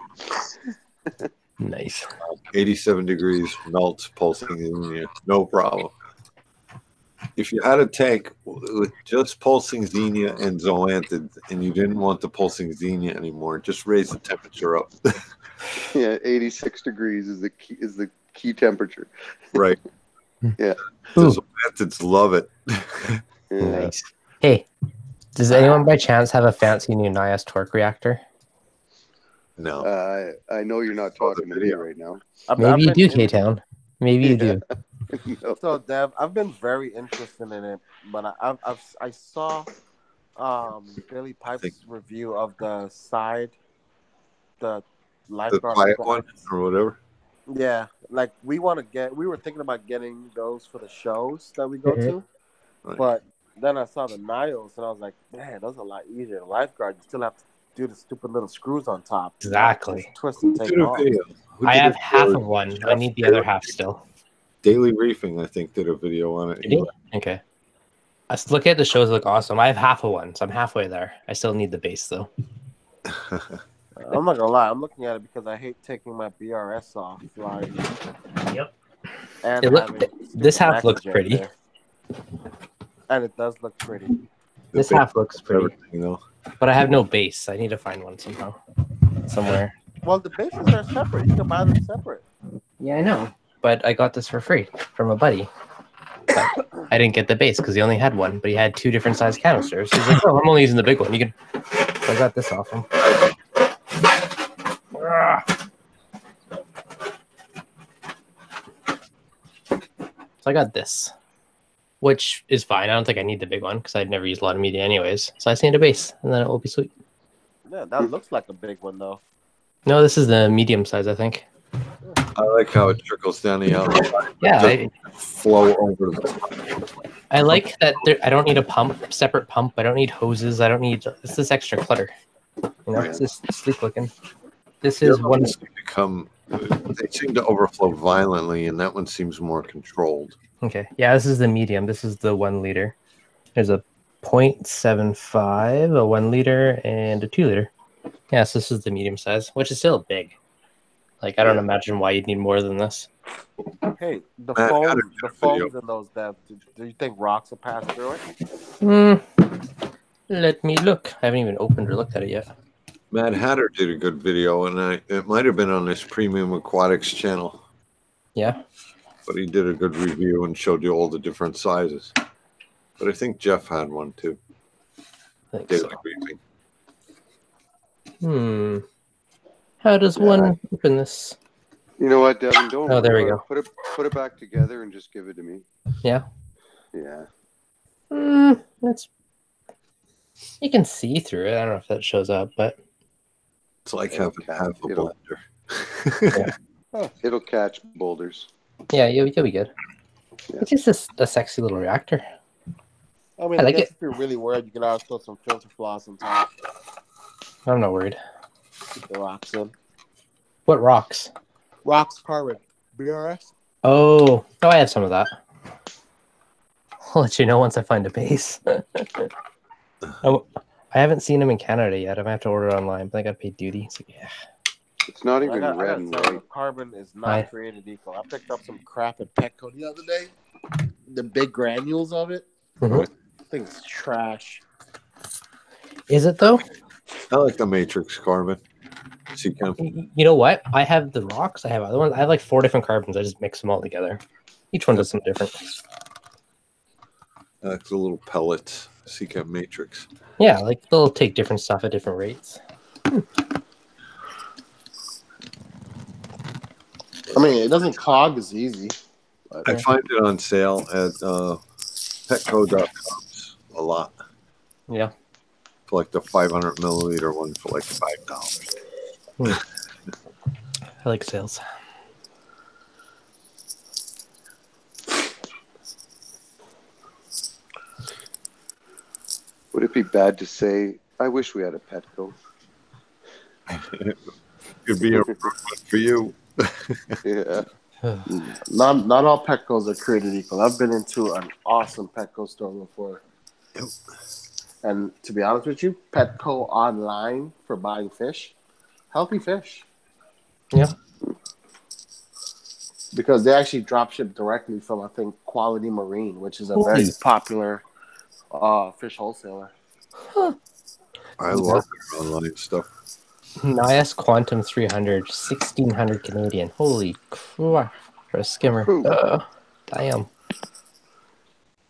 Nice. 87 degrees melts pulsing xenia. No problem. If you had a tank with just pulsing xenia and zoanthids, and you didn't want the pulsing xenia anymore, just raise the temperature up. Yeah, 86 degrees is the key temperature. Right. Yeah. The zoanthids love it. Yeah. Nice. Hey, does anyone by chance have a fancy new NIAS torque reactor? No. I know you're not talking to me right now. Maybe you do, K-Town. Maybe you do. No. So, Dev, I've been very interested in it, but I saw Billy Pipe's review of the lifeguard quiet one or whatever. Yeah, like we were thinking about getting those for the shows that we go to, but then I saw the Niles and I was like, man, those are a lot easier. The lifeguard, you still have to do the stupid little screws on top. Exactly. Just twist and take off. I have half of one. I need the other half still. Daily Reefing, I think, did a video on it. Did he? Okay. I look at the shows look awesome. I have half of one, so I'm halfway there. I still need the base though. I'm not gonna lie, I'm looking at it because I hate taking my BRS off. Like, yep. And this half looks pretty. there. And it does look pretty. This half looks pretty. You know. But I have no base. I need to find one somehow. Somewhere. Well, the bases are separate. You can buy them separate. Yeah, I know. But I got this for free from a buddy. But I didn't get the base because he only had one, but he had 2 different size canisters. He's like, "Oh, I'm only using the big one. You can." So I got this off him. So I got this, which is fine. I don't think I need the big one because I'd never used a lot of media anyways. So I just need a base, and then it will be sweet. Yeah, that looks like a big one though. No, this is the medium size, I think. I like how it trickles down the outside. Yeah, flow over the. I like that I don't need a separate pump. I don't need hoses. I don't need this extra clutter. You know, it's just sleek looking. This is one. They seem to overflow violently, and that one seems more controlled. Okay, yeah, this is the medium. This is the 1 liter. There's a 0.75, a 1 liter, and a 2 liter. Yes, this is the medium size, which is still big. Like, I don't imagine why you'd need more than this. Hey, the foams in those, Dev, do you think rocks will pass through it? Let me look. I haven't even opened or looked at it yet. Mad Hatter did a good video, and it might have been on his Premium Aquatics channel. Yeah. But he did a good review and showed you all the different sizes. But I think Jeff had one too. Daily Reefing. How does one open this? You know what, Devin? Don't. Oh, there we go. Put it back together and just give it to me. Yeah. Yeah. That's. You can see through it. I don't know if that shows up, but it's like having half a blender. It'll catch boulders. Yeah, you'll be good. Yeah. It's just a sexy little reactor. I mean, I guess if you're really worried, you can always throw some filter floss on top. I'm not worried. Keep the rocks in. What rocks? Rocks carbon. BRS? Oh, I have some of that. I'll let you know once I find a base. I haven't seen them in Canada yet. I might have to order it online, but I got to pay duty. So yeah. It's not even red and white. Carbon is not created equal. I picked up some crap at Petco the other day. The big granules of it. I think it's trash. Is it though? I like the matrix carbon. You know what? I have the rocks. I have other ones. I have like 4 different carbons. I just mix them all together. Each one does something different. Like the little pellets. Seachem matrix. Yeah, like they'll take different stuff at different rates. mean, it doesn't clog as easy. But, I find it on sale at petco.com a lot. Yeah. For like the 500 milliliter one for like $5. I like sales. Would it be bad to say, I wish we had a Petco? Could be a improvement for you. Yeah. not all Petcos are created equal. I've been into an awesome Petco store before. Yep. And to be honest with you, Petco online for buying fish, healthy fish. Yeah. Because they actually drop ship directly from, I think, Quality Marine, which is a very popular fish wholesaler. I love their online stuff. Nias Quantum 300, 1,600 Canadian. Holy crap. For a skimmer. Damn.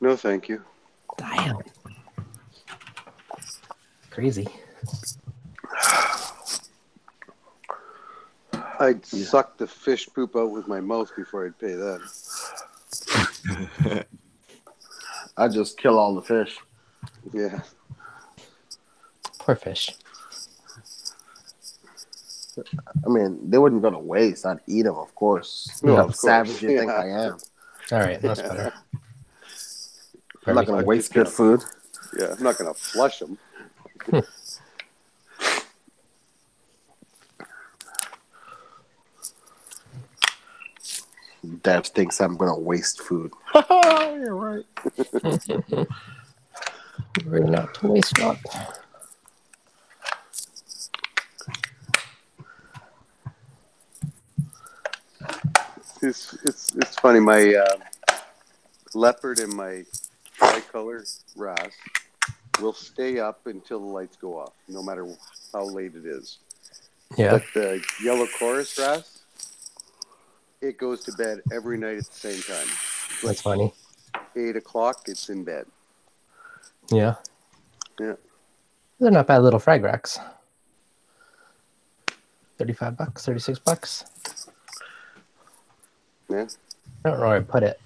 No, thank you. Damn. Crazy. I'd suck the fish poop out with my mouth before I'd pay that. I'd just kill all the fish. Yeah. Poor fish. I mean, they wouldn't go to waste. I'd eat them, of course. No, How of course. savage do you think Yeah. I am? All right, that's better. I'm not going to waste good food. Yeah, I'm not going to flush them. Dev thinks I'm going to waste food. You're right. We're not to waste not. It's funny. My leopard and my tricolor wrasse will stay up until the lights go off, no matter how late it is. Yeah. But the yellow chorus wrasse, it goes to bed every night at the same time. That's funny. 8 o'clock, it's in bed. Yeah. Yeah. They're not bad little frag racks. $35, $36. Yeah. I don't know where I put it.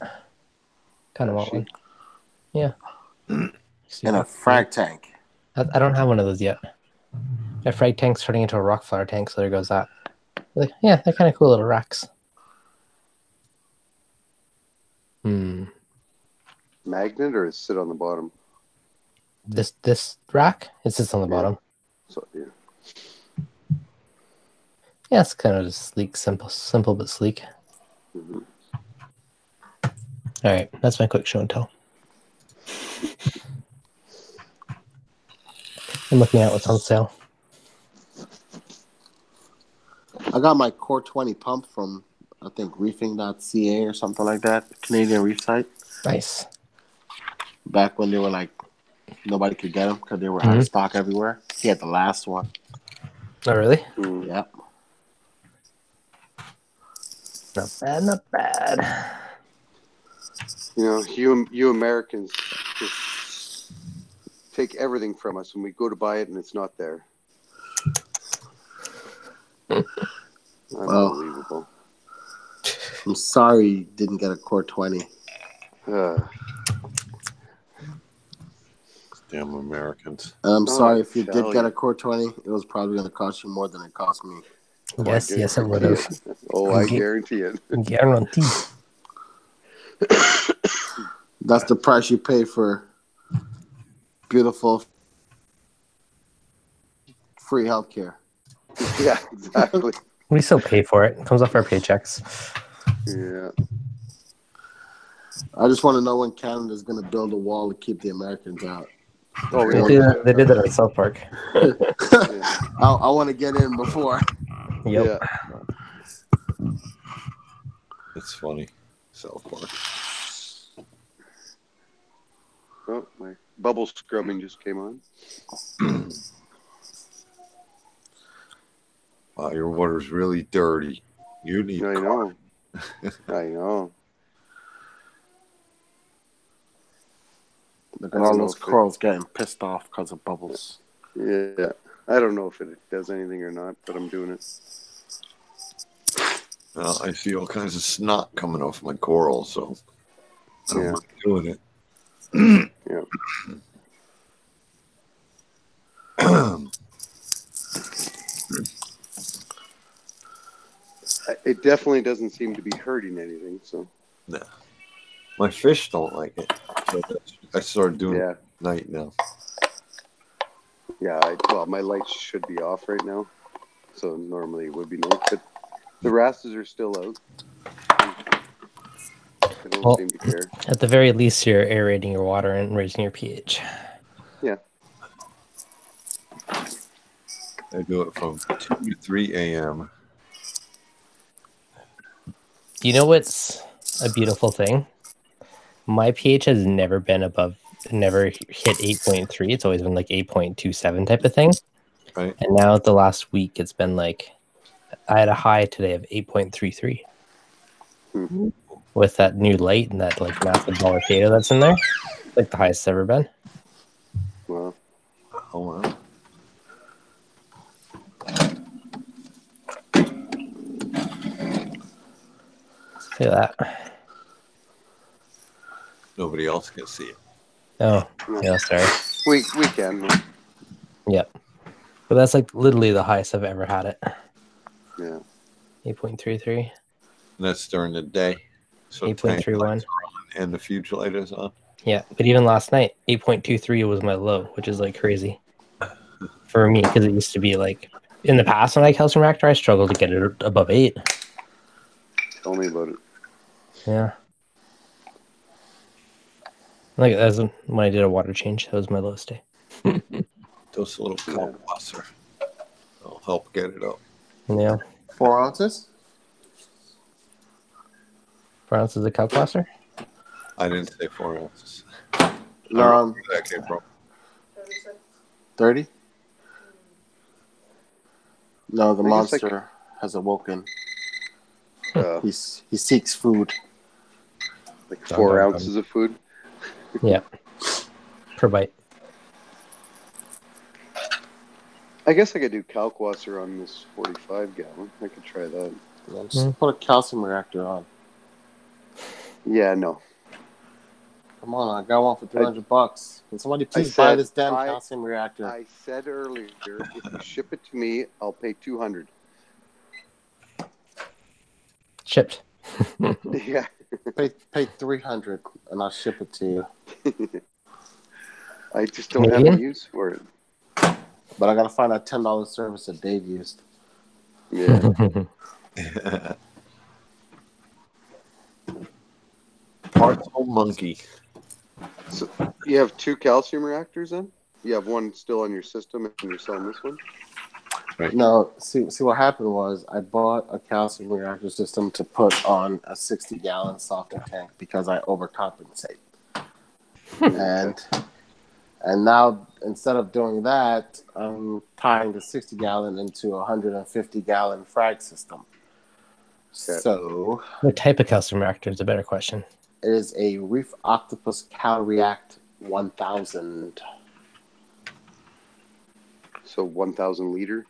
Kind of want one. Yeah. In a frag tank. I don't have one of those yet. My frag tank's turning into a rock flower tank, so there goes that. Like, yeah, they're kind of cool little racks. Magnet or is it sit on the bottom? This rack, it sits on the bottom. So yeah. Yeah, it's kind of just sleek, simple but sleek. Mm-hmm. All right, that's my quick show and tell. I'm looking at what's on sale. I got my Core 20 pump from, I think, reefing.ca or something like that, Canadian reef site. Nice. Back when they were like, nobody could get them because they were out of stock everywhere. He had the last one. Oh, really? Yeah. Not bad, not bad. You know, you Americans just take everything from us when we go to buy it and it's not there. Unbelievable. I'm sorry you didn't get a Core 20. Damn Americans. I'm sorry if you did get a Core 20, it was probably going to cost you more than it cost me. Yes, yes, it would have. Oh, I guarantee it. Guarantee. That's the price you pay for beautiful, free healthcare. Yeah, exactly. We still pay for it. It comes off our paychecks. Yeah. I just want to know when Canada's going to build a wall to keep the Americans out. Oh, they did that at South Park. I want to get in before. Yep. Yeah. It's funny. South Park. Oh, my bubble scrubbing just came on. Wow, your water's really dirty. You need. I know. I know. Look at all those corals getting pissed off because of bubbles. Yeah. I don't know if it does anything or not, but I'm doing it. Well, I see all kinds of snot coming off my coral, so I don't mind doing it. Yeah. It definitely doesn't seem to be hurting anything. So. Nah. My fish don't like it. So I started doing it at night now. Yeah, well, my lights should be off right now, so normally it would be nice, but the wrasses are still out. They don't seem to care. At the very least, you're aerating your water and raising your pH. Yeah. I do it from 2 to 3 a.m. You know what's a beautiful thing? My pH has never been never hit 8.3. It's always been like 8.27 type of thing. Right. And now the last week, it's been like, I had a high today of 8.33. With that new light and that like massive ball of data that's in there. Like the highest it's ever been. Wow. Oh, wow. Look at that. Nobody else can see it. Oh, yeah, sorry. We can. Yep. But that's like literally the highest I've ever had it. Yeah. 8.33. And that's during the day. So 8.31. And the fuge light is on. Yeah, but even last night, 8.23 was my low, which is like crazy for me because it used to be like in the past when I calcium reactor, I struggled to get it above 8. Tell me about it. Yeah. Like as when I did a water change, that was my lowest day. Dose a little kalkwasser. I'll help get it up. Yeah. 4 ounces? 4 ounces of kalkwasser? I didn't say 4 ounces. No. Where that came from. 30? No, the I guess monster has awoken. Uh, he seeks food. Like 4 ounces of food? Yeah. Per bite. I guess I could do kalkwasser on this 45 gallon. I could try that. Yeah, just put a calcium reactor on. Yeah, no. Come on, I got one for $300. Can somebody please buy this damn calcium reactor? I said earlier, if you ship it to me, I'll pay $200. Shipped. Yeah. Pay $300 and I'll ship it to you. I just don't have a use for it. But I gotta find that $10 service that Dave used. Yeah. Parts old monkey. So you have 2 calcium reactors then? You have one still on your system and you're selling this one? Right. No, see what happened was I bought a calcium reactor system to put on a 60-gallon softer tank because I overcompensate. And now instead of doing that, I'm tying the 60-gallon into a 150-gallon frag system. So what type of calcium reactor is a better question? It is a Reef Octopus Cal React 1000. So 1,000 liter?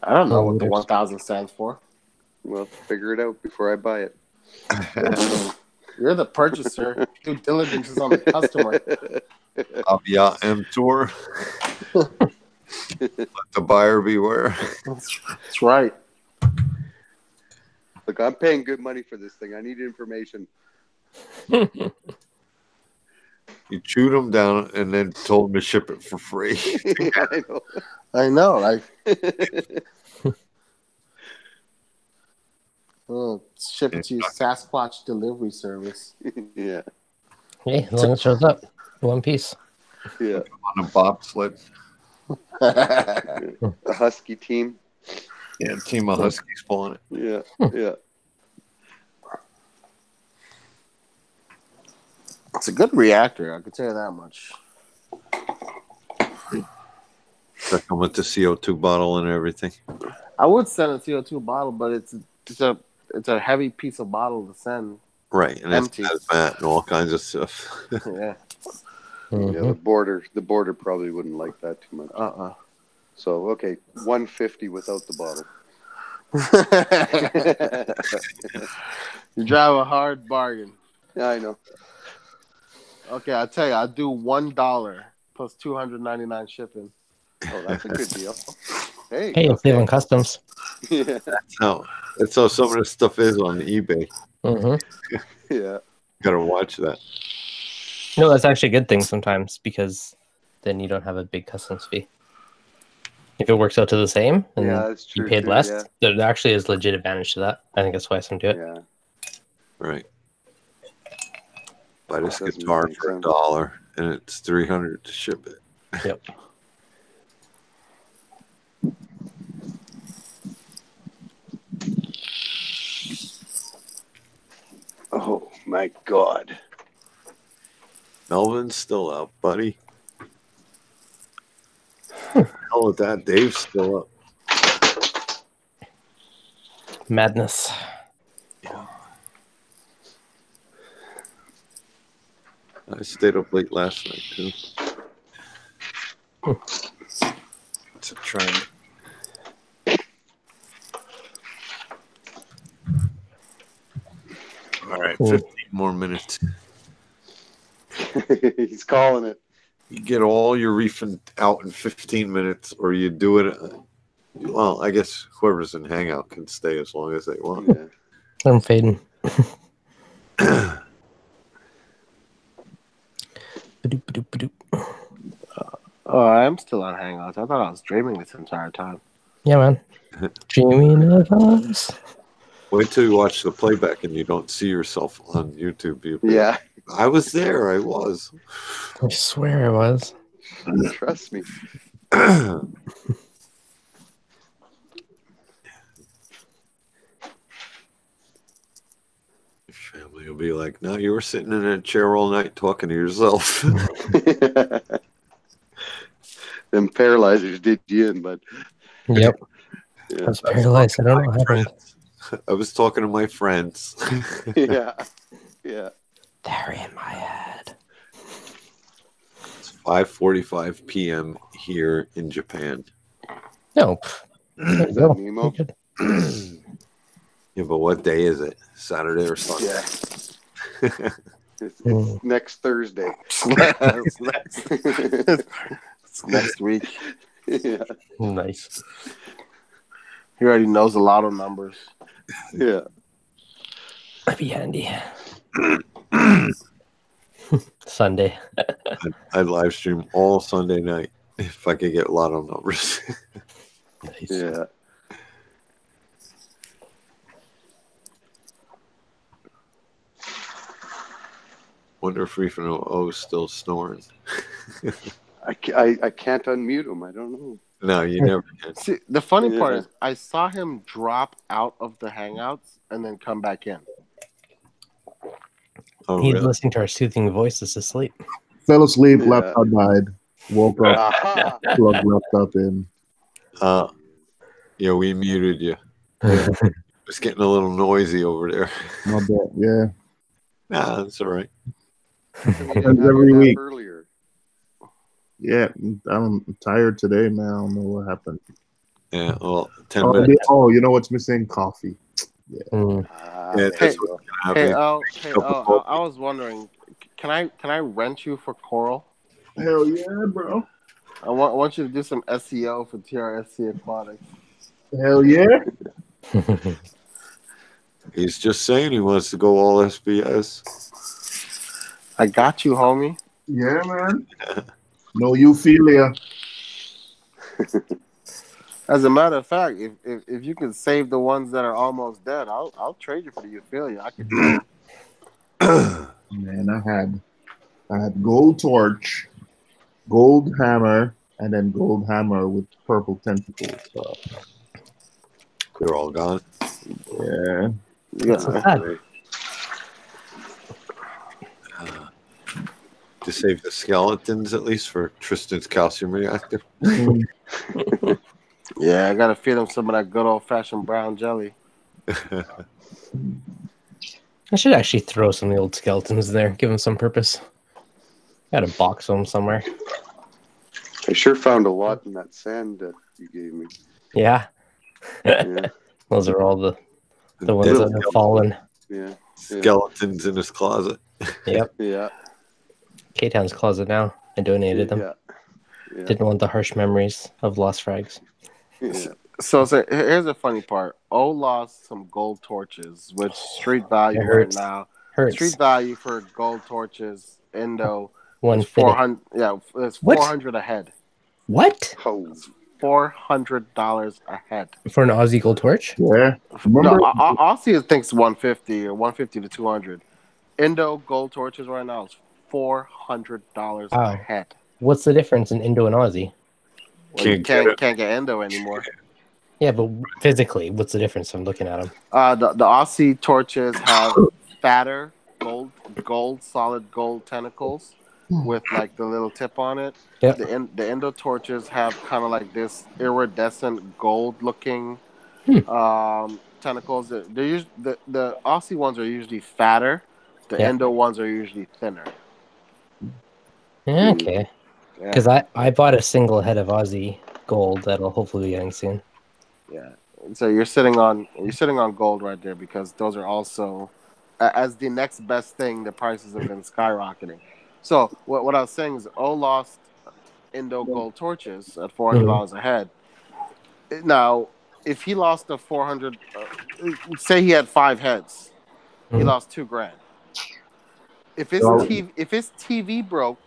I don't know what the 1000 stands for. Well, figure it out before I buy it. You're the purchaser. Due diligence is on the customer. Caveat emptor. Let the buyer beware. That's right. Look, I'm paying good money for this thing. I need information. You chewed them down and then told them to ship it for free. Yeah, I know. Ship it to you, Sasquatch delivery service. Yeah. Hey, as long as it shows up. One piece. Yeah. On a bobsled. A husky team. Yeah, a team of huskies pulling it. Yeah. Yeah. It's a good reactor, I can tell you that much. That come with the CO2 bottle and everything. I would send a CO2 bottle, but it's a heavy piece of bottle to send. Right, and empty. it's hazmat and all kinds of stuff. Yeah. Yeah, the border probably wouldn't like that too much. Uh-uh. So, okay, 150 without the bottle. You drive a hard bargain. Yeah, I know. Okay, I'll tell you, I'll do $1 plus $299 shipping. Oh, that's a good deal. Hey, Hey, it's okay. saving customs. Yeah. That's how some of this stuff is on eBay. Mm-hmm. Yeah. Gotta watch that. No, that's actually a good thing sometimes because then you don't have a big customs fee. If it works out to the same and Yeah, that's you true paid too, less, yeah. there actually is legit advantage to that. I think that's why some do it. Yeah. Right. Buy this Doesn't guitar make for sense. $1 and it's $300 to ship it. Yep. Oh my God. Melvin's still up, buddy. Hell with that. Dave's still up. Madness. I stayed up late last night too. It's a trend. All right, 15 more minutes. He's calling it. You get all your reefing out in 15 minutes, or you do it. Well, I guess whoever's in Hangout can stay as long as they want. Yeah. I'm fading. Oh, I'm still on Hangouts. I thought I was dreaming this entire time. Yeah, man. Dreaming of us. Wait till you watch the playback and you don't see yourself on YouTube. You'll be Yeah. like, I was there. I was. I swear I was. Trust me. Family will be like, no, you were sitting in a chair all night talking to yourself. Them paralyzers did you in, but Yep. yeah. I was paralyzed. I don't know what happened. I was talking to my friends. Yeah. Yeah. They're in my head. It's 5:45 p.m. here in Japan. Nope. Is that Nemo? Yeah, but what day is it? Saturday or Sunday? Yeah. It's next Thursday. It's next week. Yeah. Nice. He already knows the lotto numbers. Yeah. That'd be handy. Sunday. I'd live stream all Sunday night if I could get lotto numbers. Nice. Yeah. Wonder if Reef is still snoring. I can't unmute him. I don't know. No, you never can. See, the funny part Yeah. is I saw him drop out of the Hangouts and then come back in. Oh, He's really? listening to our soothing voices asleep. Fell asleep, Yeah. laptop died. Woke up, Aha. plugged laptop in. Yeah, we muted you. It's getting a little noisy over there. My bad. Yeah. Nah, that's all right. You didn't Happens have every your nap week. earlier. Yeah. I'm tired today, man. I don't know what happened. Yeah, well, 10 Oh, minutes. you know what's missing? Coffee. Yeah, There that's you what's go. gonna happen. I was wondering, can I rent you for Coral? Hell yeah, bro. I want you to do some SEO for TRSC Aquatics. Hell yeah. He's just saying he wants to go all SBS. I got you, homie. Yeah, man. No euphilia. As a matter of fact, if you can save the ones that are almost dead, I'll trade you for the Euphilia. I could do it. Man, I had gold torch, gold hammer, and then gold hammer with purple tentacles. So, They're all gone. yeah. To save the skeletons, at least, for Tristan's calcium reactor. Yeah, I gotta feed him some of that good old fashioned brown jelly. I should actually throw some of the old skeletons in there, give them some purpose. Got a box of them somewhere. I sure found a lot in that sand that you gave me. Yeah. Yeah. Those are all the Dead ones that have skeleton- fallen. Yeah. Skeletons in his closet. Yep. Yeah. K-Town's closet now. I donated them. Yeah. Yeah. Didn't want the harsh memories of lost frags. Yeah. So here's the funny part. O lost some gold torches, which street value It right hurts. now. Hurts. Street value for gold torches, Indo, is 150. 400. Yeah, it's What? 400 a head. What? Oh. $400 a head. For an Aussie gold torch? Yeah. No, Remember? Aussie thinks 150 or 150 to 200. Indo gold torches right now is $400 a Wow. head. What's the difference in Indo and Aussie? Well, you can't get Indo anymore. Yeah, but physically, what's the difference? I'm looking at them. The Aussie torches have fatter solid gold tentacles with like the little tip on it. Yep. The Indo torches have kind of like this iridescent gold looking tentacles. The Aussie ones are usually fatter. The Yeah. Indo ones are usually thinner. Okay. Because I bought a single head of Aussie gold that'll hopefully be getting soon. Yeah. So you're sitting on gold right there because those are also as the next best thing. The prices have been skyrocketing. So what I was saying is, O lost Indo gold torches at $400 a head. Now, if he lost the 400, say he had 5 heads, he lost $2,000. If his TV broke,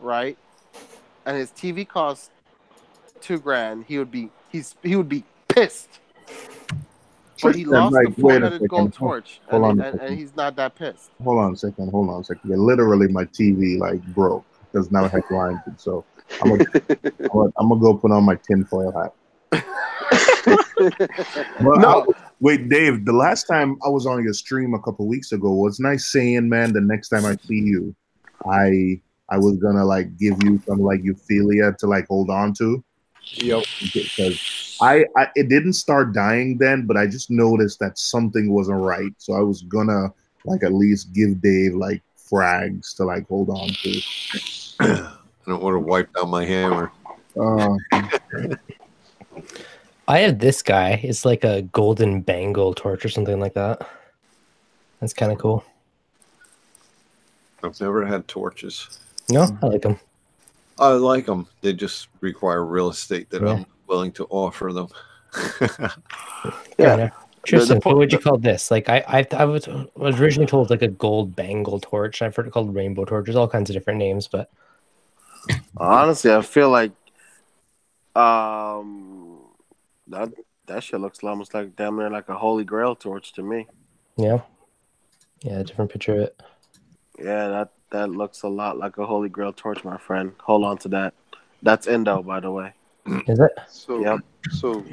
right, and his TV cost $2,000, he would be pissed. But he lost the Wait a 400 gold second. torch, Hold on a and second. he's not that pissed. Hold on a second. Yeah, literally, my TV like broke because now it has lines. So I'm gonna go put on my tinfoil hat. Wait, Dave. The last time I was on your stream a couple weeks ago, was nice saying, man. The next time I see you, I was gonna like give you some like euphilia to like hold on to. Yep. Because I it didn't start dying then, but I just noticed that something wasn't right. So I was gonna like at least give Dave like frags to like hold on to. I don't want to wipe down my hammer. I have this guy. It's like a golden bangle torch or something like that. That's kind of cool. I've never had torches. No, I like them. I like them. They just require real estate that I'm willing to offer them. Yeah. Tristan, what would you call this? Like I was originally told like a gold bangle torch. I've heard it called rainbow torch. There's all kinds of different names, but Honestly, I feel like that shit looks almost like damn near like a Holy Grail torch to me. yeah, a different picture of it. Yeah, that looks a lot like a Holy Grail torch, my friend. Hold on to that. That's Indo, by the way. Is it? So, Yep. so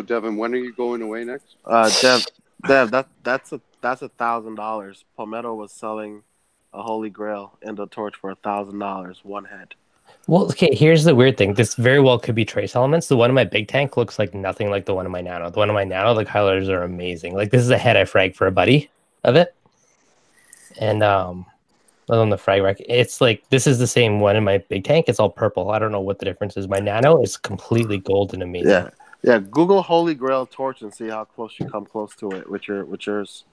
Devin, when are you going away next? Dev, that's $1,000. Palmetto was selling a Holy Grail Indo torch for $1,000 one head. Well, okay, here's the weird thing. This very well could be trace elements. The one in my big tank looks like nothing like the one in my nano. The one in my nano, the highlighters are amazing. Like, this is a head I fragged for a buddy of it. And on the frag rack, it's like, this is the same one in my big tank. It's all purple. I don't know what the difference is. My nano is completely gold and amazing. Yeah. Google Holy Grail torch and see how close you come close to it with yours.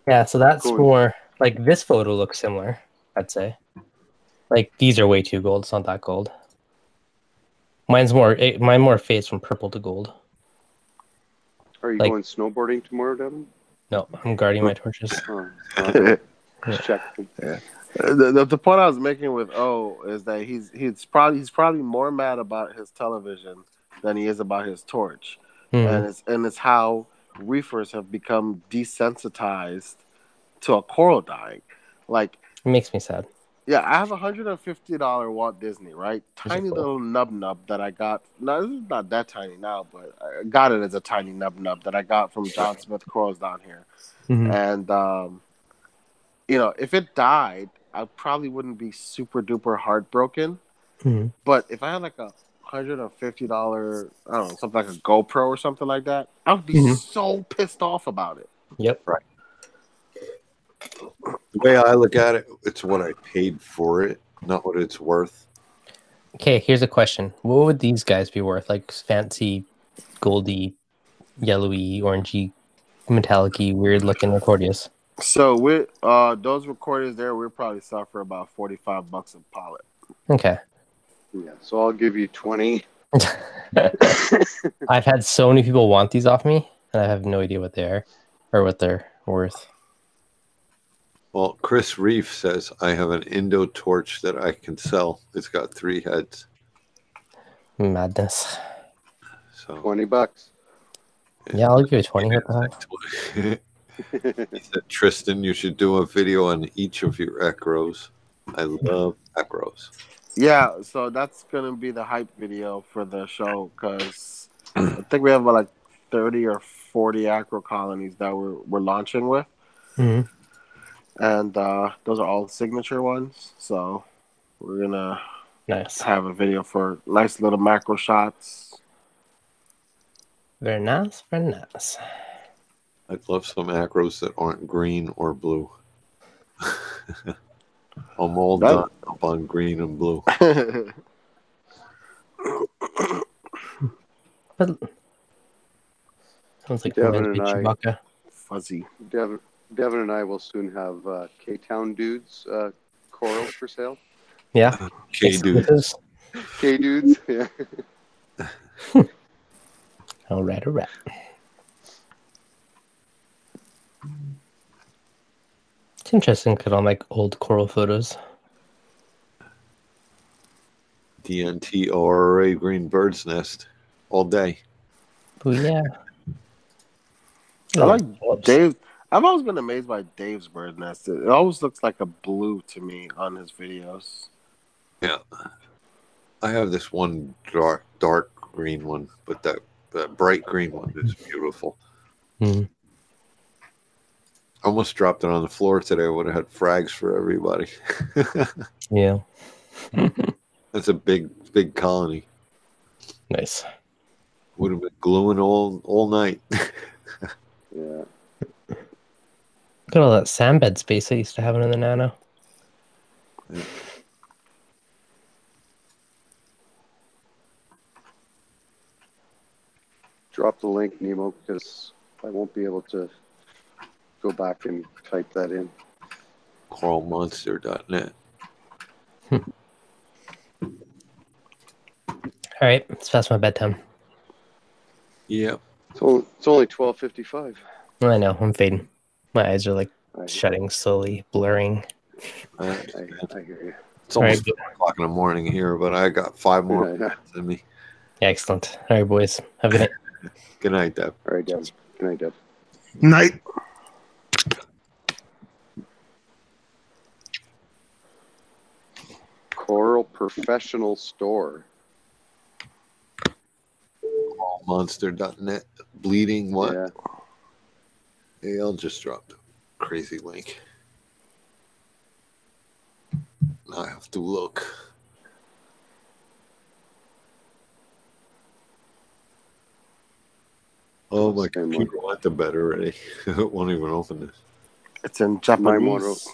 Yeah, so that's more like this photo looks similar, I'd say. Like these are way too gold. It's not that gold. Mine more fades from purple to gold. Are you Like- going snowboarding tomorrow, Devin? No, I'm guarding my torches. Just checking. The point I was making with O is that he's probably more mad about his television than he is about his torch, and it's how reefers have become desensitized to a coral dying. Like, it makes me sad. Yeah, I have a $150 Walt Disney, right? Tiny little nub that I got. No, this is not that tiny now, but I got it as a tiny nub that I got from John Smith Corals down here. And if it died, I probably wouldn't be super duper heartbroken. But if I had like a $150, I don't know, something like a GoPro or something like that, I would be so pissed off about it. Yep. Right. The way I look at it, it's what I paid for it, not what it's worth. Okay, here's a question. What would these guys be worth? Like fancy, goldy, yellowy, orangey, metallic-y, weird-looking Recordius. So with those recorders there, we'll probably sell for about $45 a pallet. Okay. Yeah, so I'll give you 20. I've had so many people want these off me, and I have no idea what they are or what they're worth. Well, Chris Reef says, I have an Indo torch that I can sell. It's got 3 heads. Madness. So $20. Yeah, I'll give you 20. What the heck? He said, Tristan, you should do a video on each of your acros. I love acros. Yeah, so that's gonna be the hype video for the show because I think we have about like 30 or 40 acro colonies that we're launching with, Mhm. and those are all signature ones. So we're gonna have a video for nice little macro shots. Very nice, very nice. I'd love some acros that aren't green or blue. I'm all done up on green and blue. Sounds like Devin romantic and I, Chewbacca. Fuzzy. Devin and I will soon have K-Town Dudes corals for sale. Yeah. K-Dudes. K-Dudes, yeah. All right. It's interesting because on like old coral photos. DNT ORA green bird's nest all day. Oh yeah. I like Dave. I've always been amazed by Dave's bird nest. It always looks like a blue to me on his videos. Yeah. I have this one dark green one, but that bright green one is beautiful. Mm. I almost dropped it on the floor today. I would have had frags for everybody. Yeah. That's a big colony. Nice. Would have been gluing all night. Yeah. Look at all that sand bed space I used to have in the Nano. Yeah. Drop the link, Nemo, because I won't be able to go back and type that in. Coralmonster.net. All right, it's past my bedtime. Yep. It's only 12:55. I know, I'm fading. My eyes are like shutting slowly, blurring. I hear you. It's almost 4 o'clock in the morning here, but I got 5 more minutes in me. Excellent. All right, boys. Have a good night. Good night, Deb. All right, Deb. Good night, Deb. Night. Coral Professional Store. Monster.net. Bleeding what? Yeah. Hey, I'll just drop the crazy link. Now I have to look. Oh, my computer went to bed already. It won't even open this. It's in Japanese.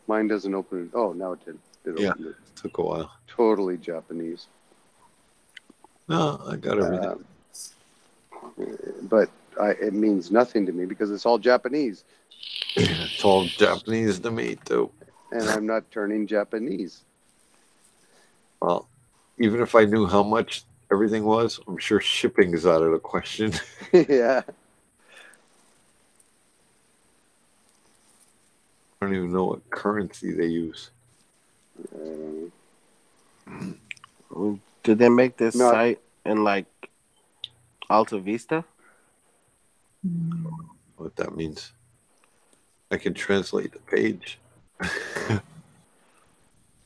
Mine doesn't open it. Oh, now it did. It opened it. Took a while. Totally Japanese. No, I got everything. But it means nothing to me because it's all Japanese. It's all Japanese to me, too. And I'm not turning Japanese. Well, even if I knew how much everything was, I'm sure shipping is out of the question. Yeah. I don't even know what currency they use. Did they make this site in like Alta Vista? What that means. I can translate the page.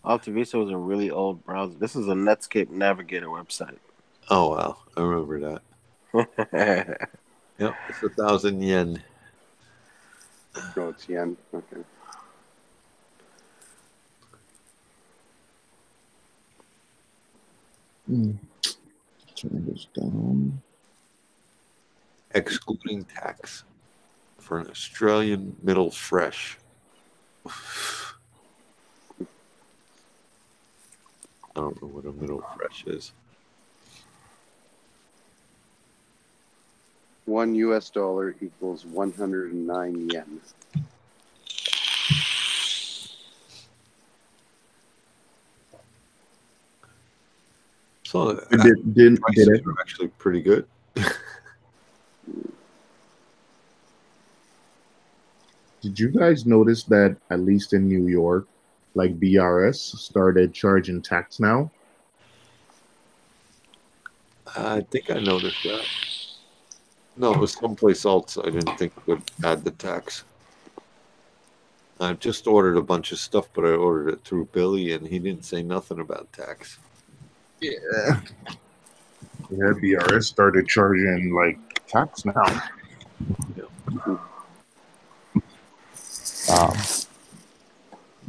Alta Vista was a really old browser. This is a Netscape Navigator website. Oh, wow. I remember that. Yep, it's 1,000 yen. No, it's yen. Okay. Turn this down. Excluding tax for an Australian middle fresh. don't know what a middle fresh is. $1 equals 109 yen. So Did prices it? are actually pretty good. Did you guys notice that at least in New York, like BRS started charging tax now? I think I noticed that. No, it was someplace else I didn't think would add the tax. I just ordered a bunch of stuff, but I ordered it through Billy, and he didn't say nothing about tax. Yeah. Yeah, BRS started charging like tax now.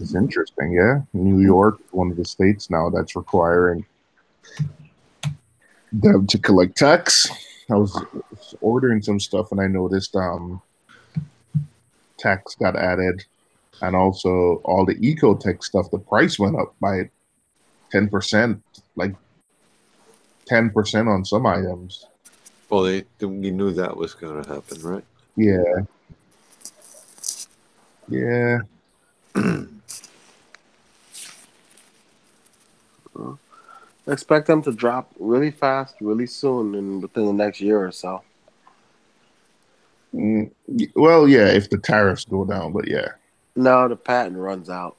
It's interesting, yeah. New York, one of the states now that's requiring them to collect tax. I was ordering some stuff and I noticed tax got added, and also all the ecotech stuff. The price went up by 10%, like 10% on some items. Well, you knew that was going to happen, right? Yeah, yeah. I expect them to drop really fast, really soon, and within the next year or so. Well, yeah, if the tariffs go down, but yeah. No, the patent runs out.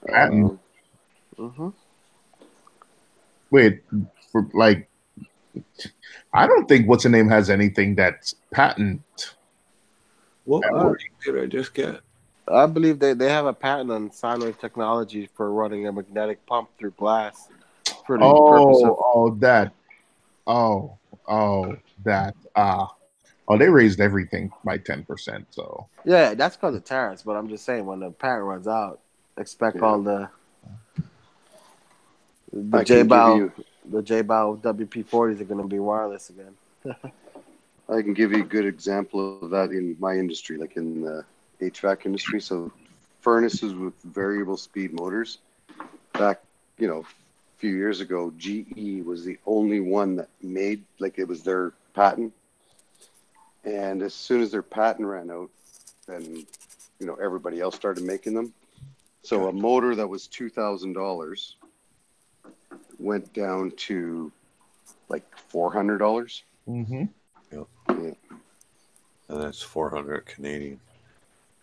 Patent. Mm-hmm. Wait, for like, I don't think what's the name has anything that's patent. What warning did I just get? I believe they have a patent on sine wave technology for running a magnetic pump through glass for the purpose of. That. They raised everything by 10%. So Yeah, that's because of tariffs. But I'm just saying, when the patent runs out, expect all the J-Bow WP40s are going to be wireless again. I can give you a good example of that in my industry, like in the HVAC industry. So furnaces with variable speed motors, back, a few years ago, GE was the only one that made, like, it was their patent. And as soon as their patent ran out, then, everybody else started making them. So a motor that was $2,000 went down to like $400. Mm-hmm. Yep. Yeah. And that's 400 Canadian.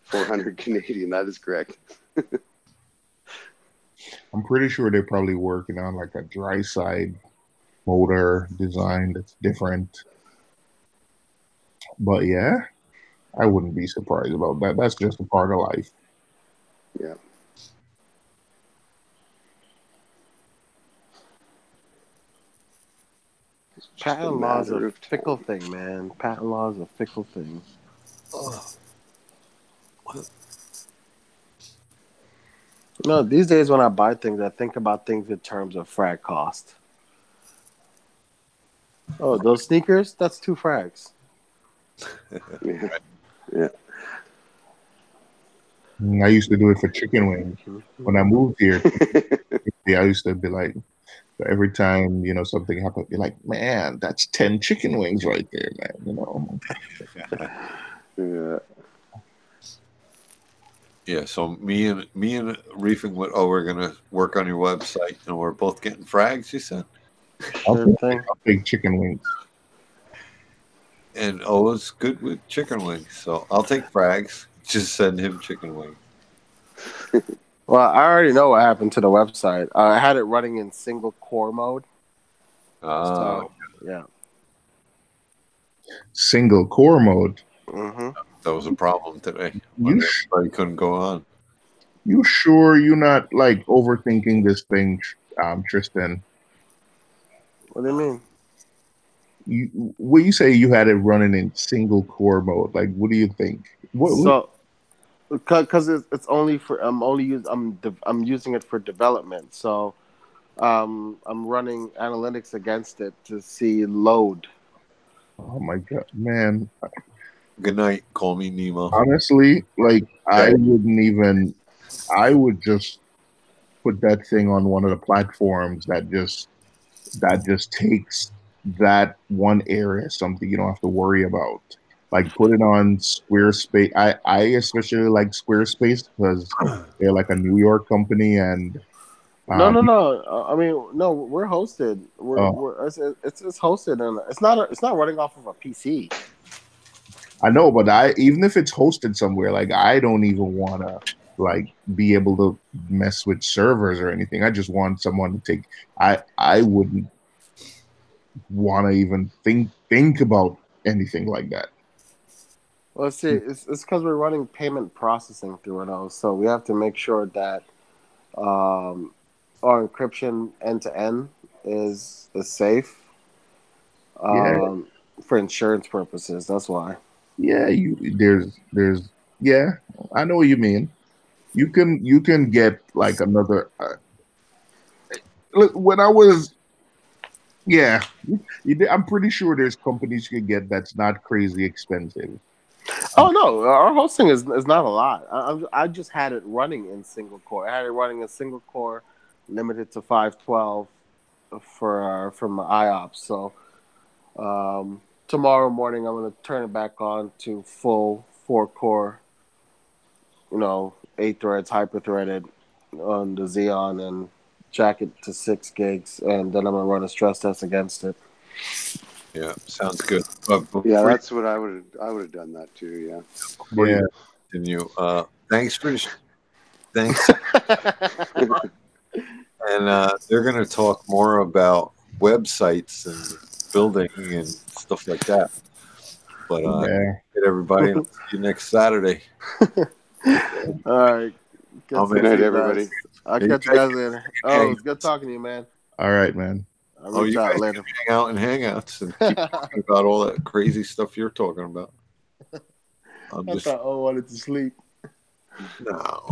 400 Canadian, that is correct. I'm pretty sure they're probably working on like a dry side motor design that's different. But yeah, I wouldn't be surprised about that. That's just a part of life. Yeah. Patent law is a fickle thing, man. Patent law is a fickle thing. These days when I buy things, I think about things in terms of frag cost. Oh, those sneakers? That's 2 frags. Yeah. I used to do it for chicken wings. When I moved here, I used to be like, every time, something happened, be like, man, that's 10 chicken wings right there, man, Yeah. Yeah, so me and Reefing went, we're gonna work on your website, and we're both getting frags, you said? I'll take chicken wings. And it's good with chicken wings, so I'll take frags. Just send him chicken wings. Well, I already know what happened to the website. I had it running in single core mode. So, yeah. Single core mode. Mm-hmm. That was a problem today. Everybody couldn't go on. You sure you're not like overthinking this thing, Tristan? What do you mean? What you say you had it running in single core mode? Like, what do you think? Because it's only for I'm using it for development. So, I'm running analytics against it to see load. Oh my god, man! Good night. Call me Nemo. Honestly, like I wouldn't even. I would just put that thing on one of the platforms that just takes that one area, something you don't have to worry about. Like put it on Squarespace. I especially like Squarespace because they're like a New York company, and No, um, no, no. I mean, no. We're hosted. uh, It's hosted, and it's not running off of a PC. I know, but I even if it's hosted somewhere, like I don't even want to like be able to mess with servers or anything. I just want someone to take. I wouldn't want to even think about anything like that. Well, see, it's because we're running payment processing through it, so we have to make sure that um, our encryption end to end is safe Yeah, for insurance purposes. That's why. yeah. There's yeah. I know what you mean. You can get like another. Look, when I was yeah, I'm pretty sure there's companies you can get that's not crazy expensive. Oh no, our hosting is not a lot. I just had it running in single core. I had it running in single core, limited to 512 for my IOPS. So tomorrow morning I'm gonna turn it back on to full 4 core. 8 threads, hyper threaded on the Xeon, and jack it to 6 gigs, and then I'm gonna run a stress test against it. Yeah, sounds good. Yeah, that's what I would have done that too. Yeah. Before Yeah. you continue, thanks for thanks. And they're going to talk more about websites and building and stuff like that. But Yeah. get everybody. And see you next Saturday. All right. I'll Good make seeing night, you everybody. guys. I'll you catch you guys guys later. Oh, it's good talking to you, man. All right, man. I'll Oh, reach you out guys later. can hang out in Hangouts and keep talking about all that crazy stuff you're talking about. I'm I just thought I wanted to sleep. no.